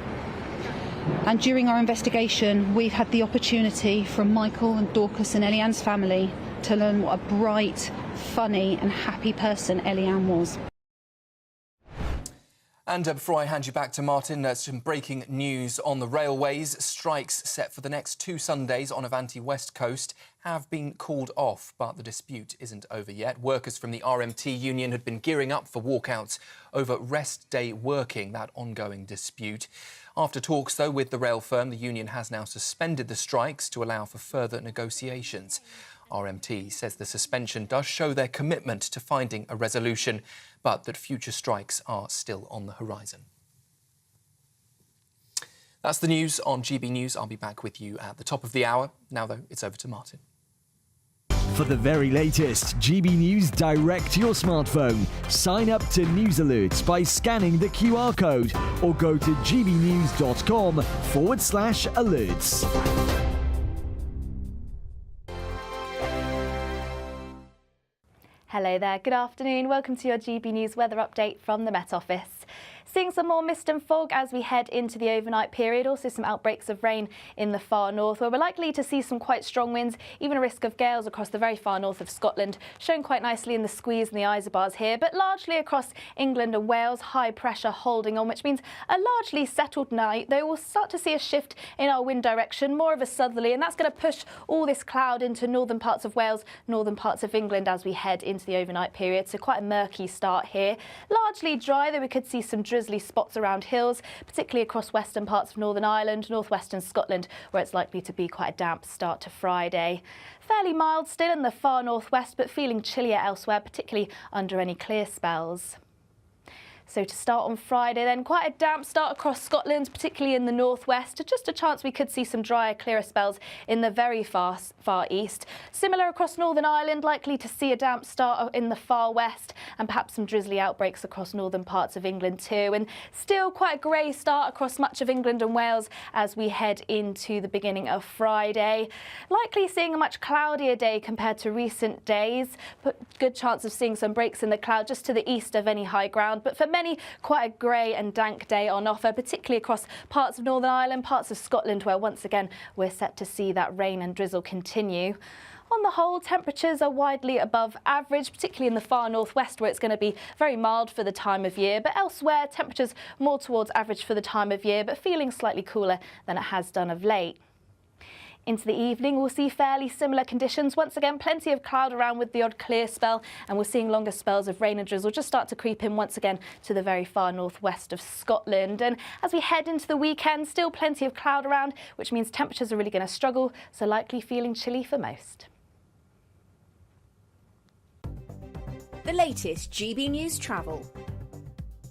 and during our investigation we've had the opportunity from Michael and Dorcas and Eliane's family to learn what a bright, funny and happy person Eliane was. And before I hand you back to Martin, some breaking news on the railways. Strikes set for the next 2 Sundays on Avanti West Coast have been called off, but the dispute isn't over yet. Workers from the RMT union had been gearing up for walkouts over rest day working, that ongoing dispute. After talks, though, with the rail firm, the union has now suspended the strikes to allow for further negotiations. RMT says the suspension does show their commitment to finding a resolution, but that future strikes are still on the horizon. That's the news on GB News. I'll be back with you at the top of the hour. Now, though, it's over to Martin. For the very latest GB News direct to your smartphone, sign up to News Alerts by scanning the QR code or go to gbnews.com/alerts. Hello there, good afternoon. Welcome to your GB News weather update from the Met Office. Seeing some more mist and fog as we head into the overnight period. Also some outbreaks of rain in the far north, where we're likely to see some quite strong winds, even a risk of gales across the very far north of Scotland, shown quite nicely in the squeeze and the isobars here, but largely across England and Wales, high pressure holding on, which means a largely settled night, though we'll start to see a shift in our wind direction, more of a southerly, and that's going to push all this cloud into northern parts of Wales, northern parts of England as we head into the overnight period, so quite a murky start here. Largely dry, though we could see some drizzly spots around hills, particularly across western parts of Northern Ireland, northwestern Scotland, where it's likely to be quite a damp start to Friday. Fairly mild still in the far northwest, but feeling chillier elsewhere, particularly under any clear spells. So to start on Friday then, quite a damp start across Scotland, particularly in the northwest. Just a chance we could see some drier, clearer spells in the very far east. Similar across Northern Ireland, likely to see a damp start in the far west and perhaps some drizzly outbreaks across northern parts of England too. And still quite a grey start across much of England and Wales as we head into the beginning of Friday. Likely seeing a much cloudier day compared to recent days, but good chance of seeing some breaks in the cloud just to the east of any high ground. But for many, quite a grey and dank day on offer, particularly across parts of Northern Ireland, parts of Scotland, where once again we're set to see that rain and drizzle continue. On the whole, temperatures are widely above average, particularly in the far northwest, where it's going to be very mild for the time of year, but elsewhere temperatures more towards average for the time of year, but feeling slightly cooler than it has done of late. Into the evening, we'll see fairly similar conditions. Once again, plenty of cloud around with the odd clear spell, and we're seeing longer spells of rain and drizzle just start to creep in once again to the very far northwest of Scotland. And as we head into the weekend, still plenty of cloud around, which means temperatures are really going to struggle, so likely feeling chilly for most. The latest GB News travel.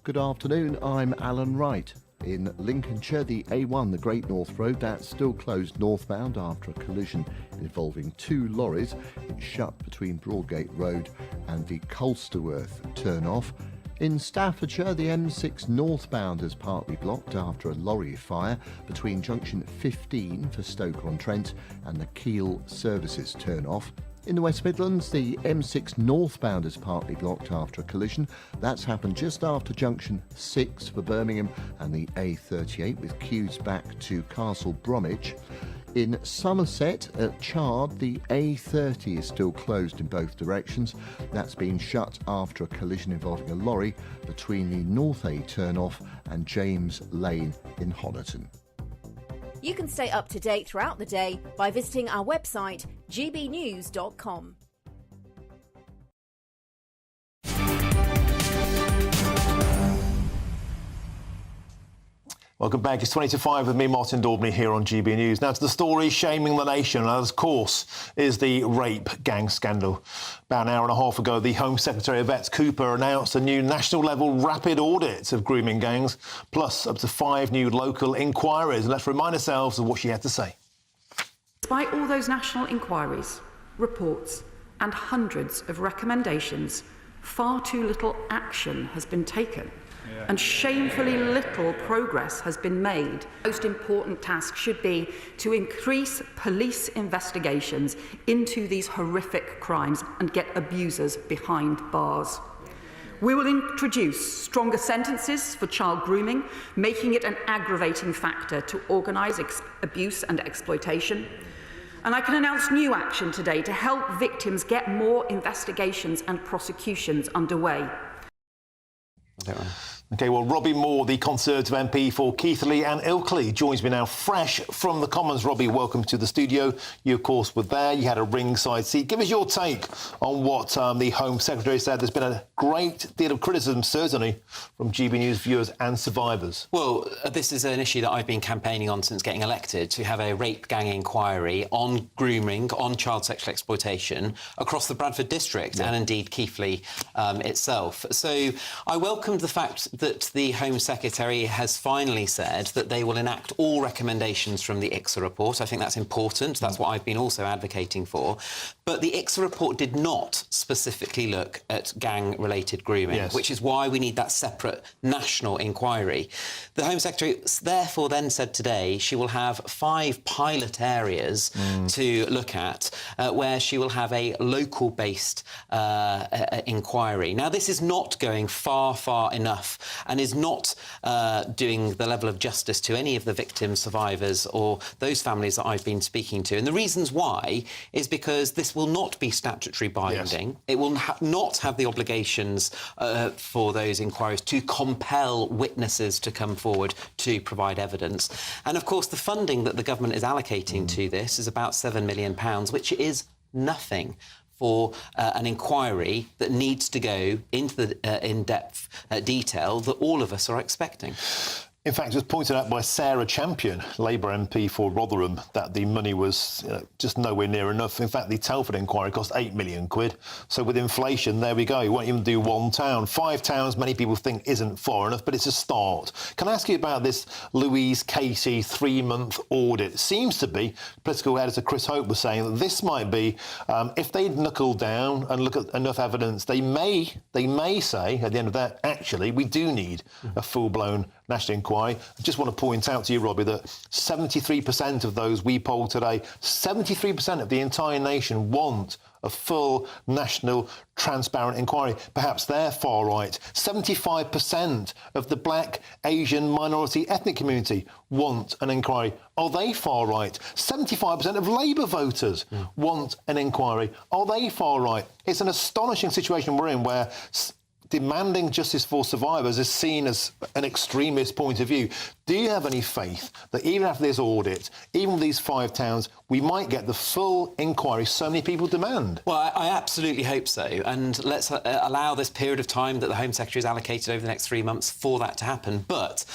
Good afternoon, I'm Alan Wright. In Lincolnshire, the A1, the Great North Road, that's still closed northbound after a collision involving two lorries. It's shut between Broadgate Road and the Colsterworth turn-off. In Staffordshire, the M6 northbound is partly blocked after a lorry fire between junction 15 for Stoke-on-Trent and the Keele Services turn-off. In the West Midlands, the M6 northbound is partly blocked after a collision. That's happened just after junction 6 for Birmingham and the A38 with queues back to Castle Bromwich. In Somerset at Chard, the A30 is still closed in both directions. That's been shut after a collision involving a lorry between the North A turn-off and James Lane in Honiton. You can stay up to date throughout the day by visiting our website, gbnews.com. Welcome back. It's 20 to 5 with me, Martin Daubney, here on GB News. Now to the story shaming the nation, and of course, is the rape gang scandal. About an hour and a half ago, the Home Secretary Yvette Cooper announced a new national-level rapid audit of grooming gangs, plus up to 5 new local inquiries. And let's remind ourselves of what she had to say. Despite all those national inquiries, reports and hundreds of recommendations, far too little action has been taken. And shamefully little progress has been made. The most important task should be to increase police investigations into these horrific crimes and get abusers behind bars. We will introduce stronger sentences for child grooming, making it an aggravating factor to organise abuse and exploitation. And I can announce new action today to help victims get more investigations and prosecutions underway. OK, well, Robbie Moore, the Conservative MP for Keighley and Ilkley, joins me now fresh from the Commons. Robbie, welcome to the studio. You, of course, were there. You had a ringside seat. Give us your take on what the Home Secretary said. There's been a great deal of criticism, certainly, from GB News viewers and survivors. Well, this is an issue that I've been campaigning on since getting elected, to have a rape gang inquiry on grooming, on child sexual exploitation across the Bradford district and indeed Keighley itself. So I welcomed the fact that the Home Secretary has finally said that they will enact all recommendations from the ICSA report. I think that's important. That's what I've been also advocating for. But the ICSA report did not specifically look at gang-related grooming, which is why we need that separate national inquiry. The Home Secretary therefore then said today she will have 5 pilot areas to look at where she will have a local-based inquiry. Now, this is not going far enough and is not doing the level of justice to any of the victims, survivors or those families that I've been speaking to. And the reasons why is because this will not be statutory binding. It will not have the obligations for those inquiries to compel witnesses to come forward to provide evidence. And, of course, the funding that the government is allocating to this is about £7 million, which is nothing for an inquiry that needs to go into the in-depth detail that all of us are expecting. In fact, it was pointed out by Sarah Champion, Labour MP for Rotherham, that the money was just nowhere near enough. In fact, the Telford inquiry cost £8 million. So with inflation, there we go. You won't even do one town. 5 towns, many people think isn't far enough, but it's a start. Can I ask you about this Louise Casey 3-month audit? It seems to be, political editor Chris Hope was saying that this might be, if they knuckle down and look at enough evidence, they may say at the end of that, actually, we do need a full-blown national inquiry. I just want to point out to you, Robbie, that 73% of those we polled today, 73% of the entire nation want a full national transparent inquiry. Perhaps they're far right. 75% of the black, Asian, minority ethnic community want an inquiry. Are they far right? 75% of Labour voters want an inquiry. Are they far right? It's an astonishing situation we're in where demanding justice for survivors is seen as an extremist point of view. Do you have any faith that even after this audit, even with these 5 towns, we might get the full inquiry so many people demand? Well, I absolutely hope so. And let's allow this period of time that the Home Secretary has allocated over the next 3 months for that to happen. But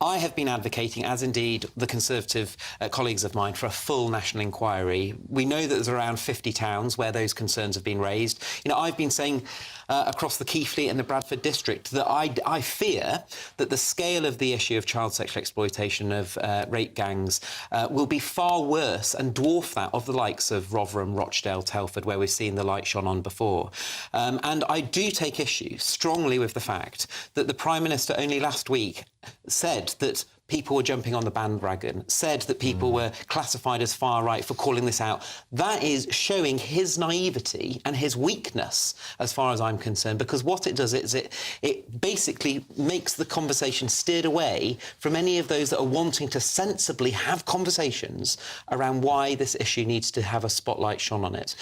I have been advocating, as indeed the Conservative colleagues of mine, for a full national inquiry. We know that there's around 50 towns where those concerns have been raised. You know, I've been saying across the Keighley and the Bradford district that I fear that the scale of the issue of child sexual exploitation of rape gangs will be far worse and dwarf that of the likes of Rotherham, Rochdale, Telford, where we've seen the light shone on before. And I do take issue strongly with the fact that the Prime Minister only last week said that people were jumping on the bandwagon, said that people were classified as far right for calling this out. That is showing his naivety and his weakness, as far as I'm concerned, because what it does is it basically makes the conversation steered away from any of those that are wanting to sensibly have conversations around why this issue needs to have a spotlight shone on it.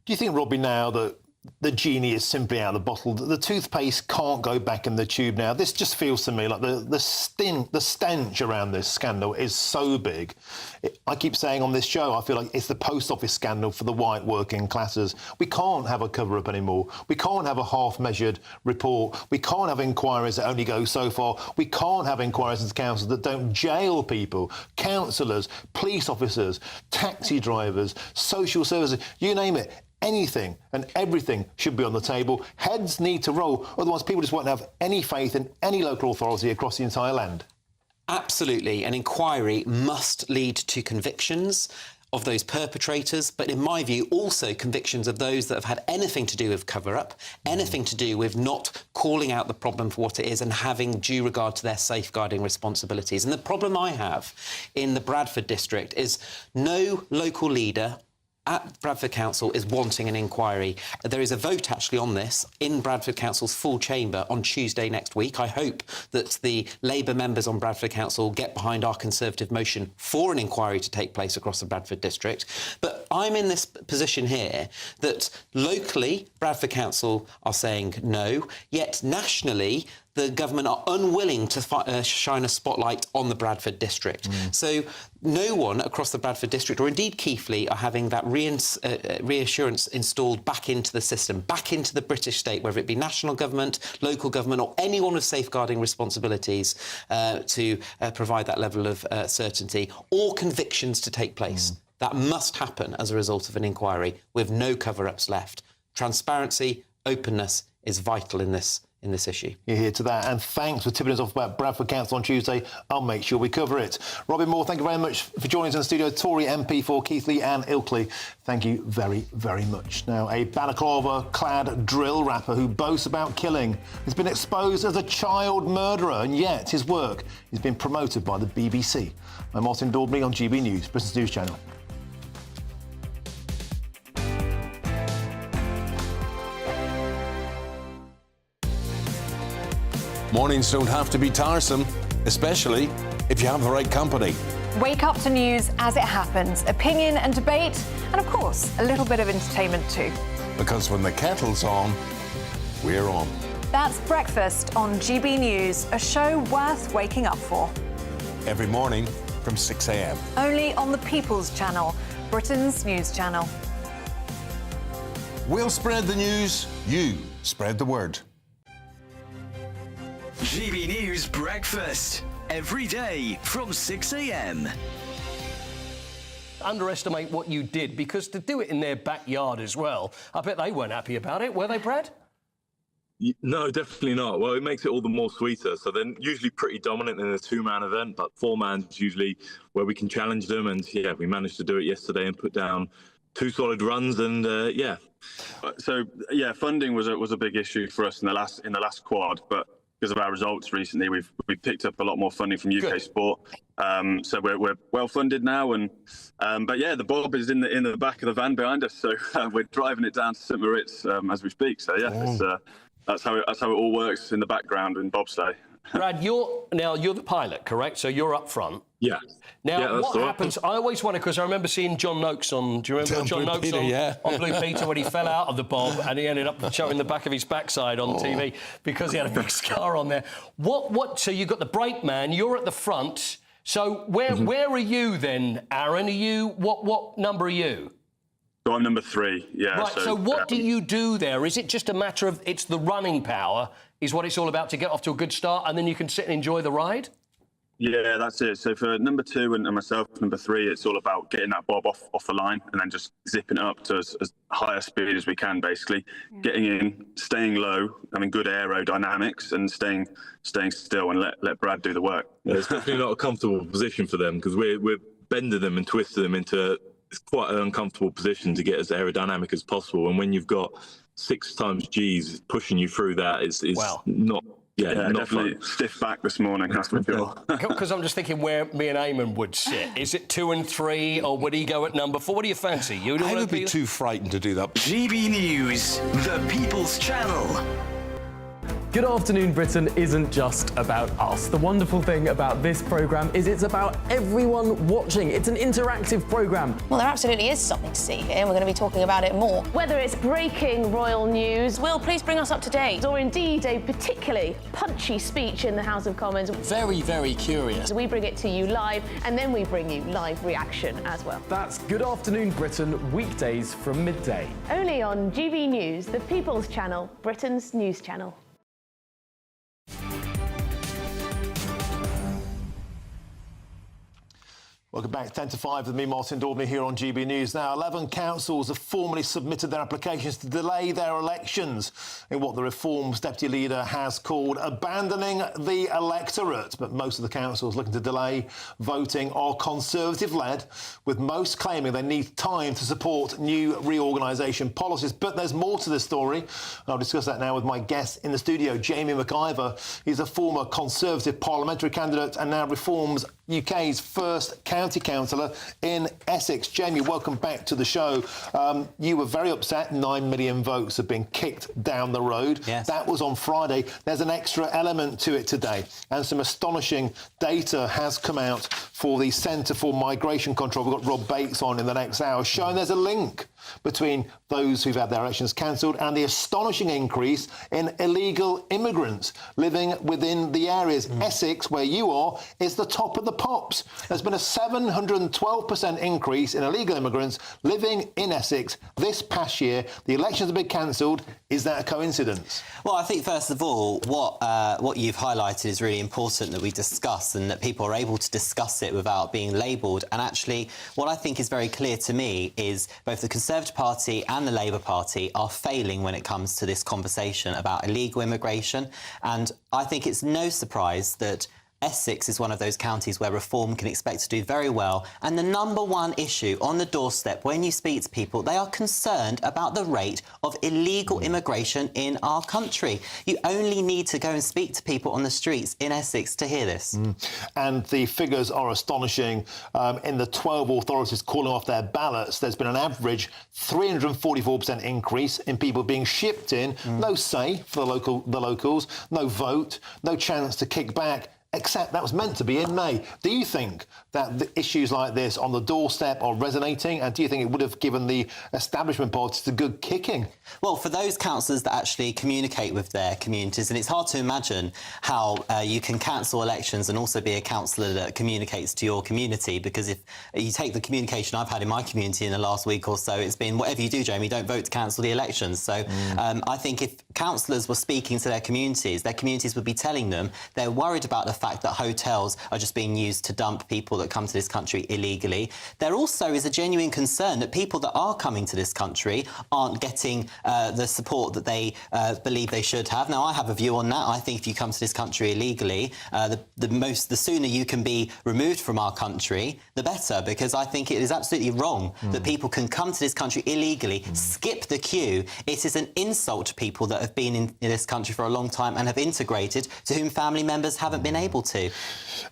Do you think, Robbie, now that the genie is simply out of the bottle, the toothpaste can't go back in the tube now? This just feels to me like the stench around this scandal is so big. I keep saying on this show, I feel like it's the post office scandal for the white working classes. We can't have a cover-up anymore. We can't have a half-measured report. We can't have inquiries that only go so far. We can't have inquiries into councils that don't jail people, councillors, police officers, taxi drivers, social services, you name it. Anything and everything should be on the table. Heads need to roll, otherwise people just won't have any faith in any local authority across the entire land. Absolutely. An inquiry must lead to convictions of those perpetrators, but in my view, also convictions of those that have had anything to do with cover-up, anything to do with not calling out the problem for what it is and having due regard to their safeguarding responsibilities. And the problem I have in the Bradford district is no local leader at Bradford Council is wanting an inquiry. There is a vote actually on this in Bradford Council's full chamber on Tuesday next week. I hope that the Labour members on Bradford Council get behind our Conservative motion for an inquiry to take place across the Bradford district. But I'm in this position here that locally Bradford Council are saying no, yet nationally the government are unwilling to shine a spotlight on the Bradford district. So no one across the Bradford district, or indeed Keighley, are having that reassurance installed back into the system, back into the British state, whether it be national government, local government, or anyone with safeguarding responsibilities to provide that level of certainty, or convictions to take place. That must happen as a result of an inquiry with no cover-ups left. Transparency, openness is vital in this issue. You're here to that, and thanks for tipping us off about Bradford Council on Tuesday. I'll make sure we cover it. Robin Moore, thank you very much for joining us in the studio. Tory MP for Keighley and Ilkley, thank you very, very much. Now, a balaclava-clad drill rapper who boasts about killing has been exposed as a child murderer, and yet his work has been promoted by the BBC. I'm Martin Daubney on GB News, Britain's news channel. Mornings don't have to be tiresome, especially if you have the right company. Wake up to news as it happens, opinion and debate, and of course, a little bit of entertainment too. Because when the kettle's on, we're on. That's Breakfast on GB News, a show worth waking up for. Every morning from 6 a.m. Only on the People's Channel, Britain's news channel. We'll spread the news, you spread the word. GB News Breakfast, every day from 6 a.m. Underestimate what you did, because to do it in their backyard as well, I bet they weren't happy about it, were they, Brad? No, definitely not. Well, it makes it all the more sweeter. So they're usually pretty dominant in a two-man event, but four-man's usually where we can challenge them. And yeah, we managed to do it yesterday and put down 2 solid runs. And yeah. So yeah, funding was a big issue for us in the last quad, but because of our results recently, we've picked up a lot more funding from UK Sport. So we're well funded now, and but yeah, the Bob is in the back of the van behind us, so we're driving it down to St Moritz as we speak. So yeah, that's how it all works in the background in bobsleigh. Brad, you're the pilot, correct? So you're up front. Yeah. Now, what happens? I always wonder, because I remember seeing John Noakes on. Do you remember John Noakes on Blue Peter when he fell out of the Bob and he ended up showing the back of his backside on TV because he had a big scar on there? What? So you've got the brake man. You're at the front. So where are you then, Aaron? Are you what number are you? So I'm number 3. Yeah. Right. So what do you do there? Is it just a matter of it's the running power is what it's all about to get off to a good start, and then you can sit and enjoy the ride? Yeah, that's it. So for number 2 and myself, number 3, it's all about getting that bob off the line and then just zipping it up to as high a speed as we can, basically. Getting in, staying low, having good aerodynamics and staying still and let Brad do the work. Yeah, it's definitely not a comfortable position for them because we're bending them and twisting them into quite an uncomfortable position to get as aerodynamic as possible. And when you've got 6 times G's pushing you through that is not... Yeah, not definitely fun. stiff back this morning, that's for sure. Because I'm just thinking where me and Eamon would sit. Is it 2 and 3, or would he go at number 4? What do you fancy? I would be too frightened to do that. GB News, the People's Channel. Good Afternoon Britain isn't just about us. The wonderful thing about this programme is it's about everyone watching. It's an interactive programme. Well, there absolutely is something to see here, and we're going to be talking about it more. Whether it's breaking royal news, Will, please bring us up to date. or indeed a particularly punchy speech in the House of Commons, Very, very curious. we bring it to you live, and then we bring you live reaction as well. That's Good Afternoon Britain, weekdays from midday. Only on GB News, the People's Channel, Britain's news channel. Welcome back. 10 to 5 with me, Martin Daubney, here on GB News. Now, 11 councils have formally submitted their applications to delay their elections in what the Reform's deputy leader has called abandoning the electorate. But most of the councils looking to delay voting are Conservative-led, with most claiming they need time to support new reorganisation policies. But there's more to this story. And I'll discuss that now with my guest in the studio, Jamie McIver. He's a former Conservative parliamentary candidate and now Reform's UK's first county councillor in Essex. Jamie, welcome back to the show. You were very upset 9 million votes have been kicked down the road. Yes. That was on Friday. There's an extra element to it today, and some astonishing data has come out for the Centre for Migration Control. We've got Rob Bates on in the next hour, showing there's a link between those who've had their elections cancelled and the astonishing increase in illegal immigrants living within the areas. Essex, where you are, is the top of the pops. There's been a 712% increase in illegal immigrants living in Essex this past year. The elections have been cancelled. Is that a coincidence? Well, I think, first of all, what you've highlighted is really important that we discuss and that people are able to discuss it without being labelled. And actually, what I think is very clear to me is both the Conservative Party and the Labour Party are failing when it comes to this conversation about illegal immigration. And I think it's no surprise that Essex is one of those counties where Reform can expect to do very well. And the number one issue on the doorstep when you speak to people, they are concerned about the rate of illegal immigration in our country. You only need to go and speak to people on the streets in Essex to hear this. And the figures are astonishing. In the 12 authorities calling off their ballots, there's been an average 344% increase in people being shipped in. No say for the locals, no vote, no chance to kick back. Except that was meant to be in May. Do you think that the issues like this on the doorstep are resonating? And do you think it would have given the establishment parties a good kicking? Well, for those councillors that actually communicate with their communities, and it's hard to imagine how you can cancel elections and also be a councillor that communicates to your community, because if you take the communication I've had in my community in the last week or so, it's been, whatever you do, Jamie, don't vote to cancel the elections. So I think if councillors were speaking to their communities would be telling them they're worried about the fact that hotels are just being used to dump people that come to this country illegally. There also is a genuine concern that people that are coming to this country aren't getting the support that they believe they should have. Now, I have a view on that. I think if you come to this country illegally, the sooner you can be removed from our country, the better, because I think it is absolutely wrong that people can come to this country illegally, skip the queue. It is an insult to people that have been in this country for a long time and have integrated, to whom family members haven't been able to.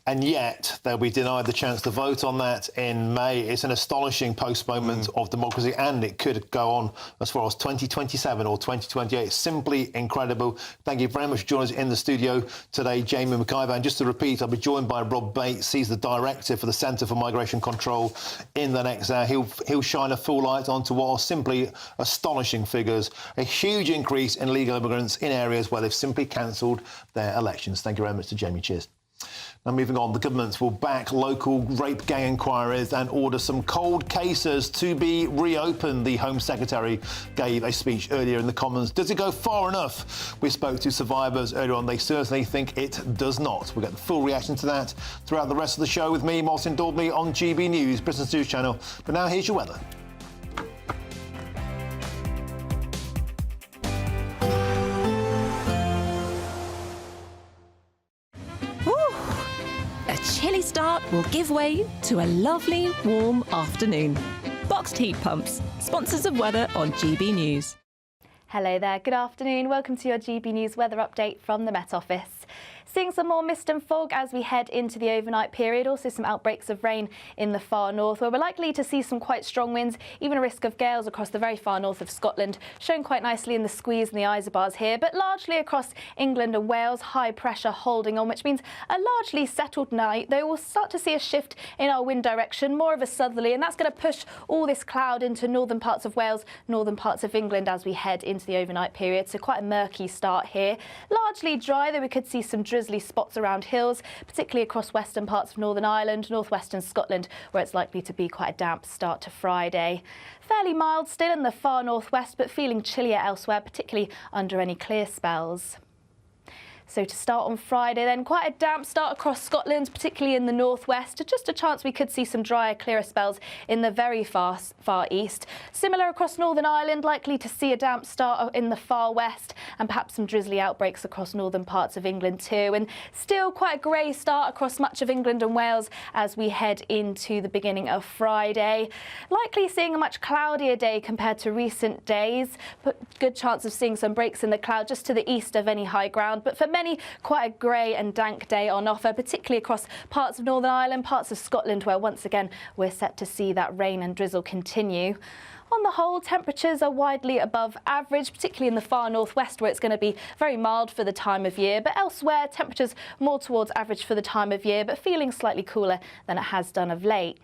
And yet they'll be denied the chance to vote on that in May. It's an astonishing postponement of democracy, and it could go on as far as 2027 or 2028. Simply incredible. Thank you very much for joining us in the studio today, Jamie McIver. And just to repeat, I'll be joined by Rob Bates. He's the director for the Centre for Migration Control in the next hour. He'll shine a full light onto what are simply astonishing figures. A huge increase in illegal immigrants in areas where they've simply cancelled their elections. Thank you very much to Jamie. Cheers. Now, moving on, the government will back local rape gang inquiries and order some cold cases to be reopened. The Home Secretary gave a speech earlier in the Commons. Does it go far enough? We spoke to survivors earlier on. They certainly think it does not. We'll get the full reaction to that throughout the rest of the show with me, Martin Daubney, on GB News, Britain's news channel. But now here's your weather. Chilly start will give way to a lovely, warm afternoon. Boxed heat pumps, sponsors of weather on GB News. Hello there, good afternoon. Welcome to your GB News weather update from the Met Office. Seeing some more mist and fog as we head into the overnight period. Also some outbreaks of rain in the far north, where we're likely to see some quite strong winds, even a risk of gales across the very far north of Scotland, shown quite nicely in the squeeze and the isobars here, but largely across England and Wales, high pressure holding on, which means a largely settled night, though we'll start to see a shift in our wind direction, more of a southerly, and that's going to push all this cloud into northern parts of Wales, northern parts of England as we head into the overnight period. So quite a murky start here. Largely dry, though we could see some drizzly spots around hills, particularly across western parts of Northern Ireland, northwestern Scotland, where it's likely to be quite a damp start to Friday. Fairly mild still in the far northwest, but feeling chillier elsewhere, particularly under any clear spells. So to start on Friday then, quite a damp start across Scotland, particularly in the northwest. Just a chance we could see some drier, clearer spells in the very far east. Similar across Northern Ireland, likely to see a damp start in the far west and perhaps some drizzly outbreaks across northern parts of England too. And still quite a grey start across much of England and Wales as we head into the beginning of Friday. Likely seeing a much cloudier day compared to recent days, but good chance of seeing some breaks in the cloud just to the east of any high ground. But for many, quite a grey and dank day on offer, particularly across parts of Northern Ireland, parts of Scotland, where once again we're set to see that rain and drizzle continue. On the whole, temperatures are widely above average, particularly in the far northwest, where it's going to be very mild for the time of year, but elsewhere temperatures more towards average for the time of year, but feeling slightly cooler than it has done of late.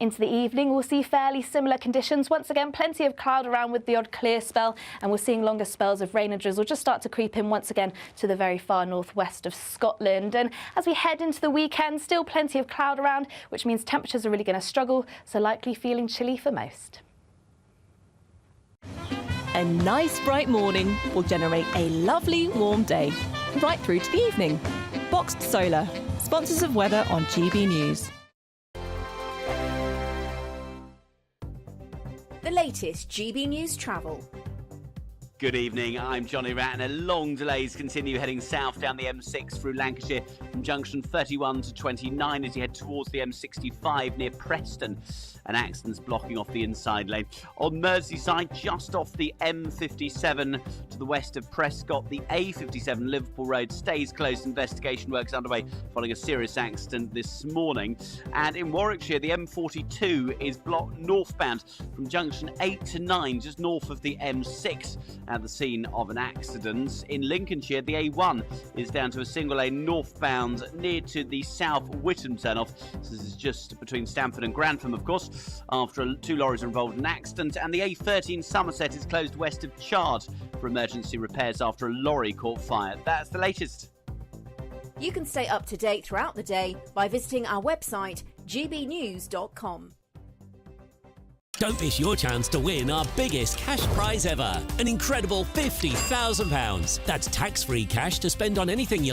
Into the evening, we'll see fairly similar conditions. Once again, plenty of cloud around with the odd clear spell, and we're seeing longer spells of rain and drizzle just start to creep in once again to the very far northwest of Scotland. And as we head into the weekend, still plenty of cloud around, which means temperatures are really going to struggle, so likely feeling chilly for most. A nice bright morning will generate a lovely warm day, right through to the evening. Boxed Solar, sponsors of weather on GB News. The latest GB News travel. Good evening, I'm Johnny Ratner. Long delays continue heading south down the M6 through Lancashire from junction 31 to 29 as you head towards the M65 near Preston. An accident's blocking off the inside lane. On Merseyside, just off the M57 to the west of Prescott, the A57 Liverpool Road stays closed. Investigation works underway following a serious accident this morning. And in Warwickshire, the M42 is blocked northbound from junction 8 to 9, just north of the M6 at the scene of an accident. In Lincolnshire, the A1 is down to a single lane northbound near to the South Witham turnoff. So this is just between Stamford and Grantham, of course, after two lorries are involved in an accident. And the A13 Somerset is closed west of Chard for emergency repairs after a lorry caught fire. That's the latest. You can stay up to date throughout the day by visiting our website, gbnews.com. Don't miss your chance to win our biggest cash prize ever, an incredible £50,000. That's tax-free cash to spend on anything you like.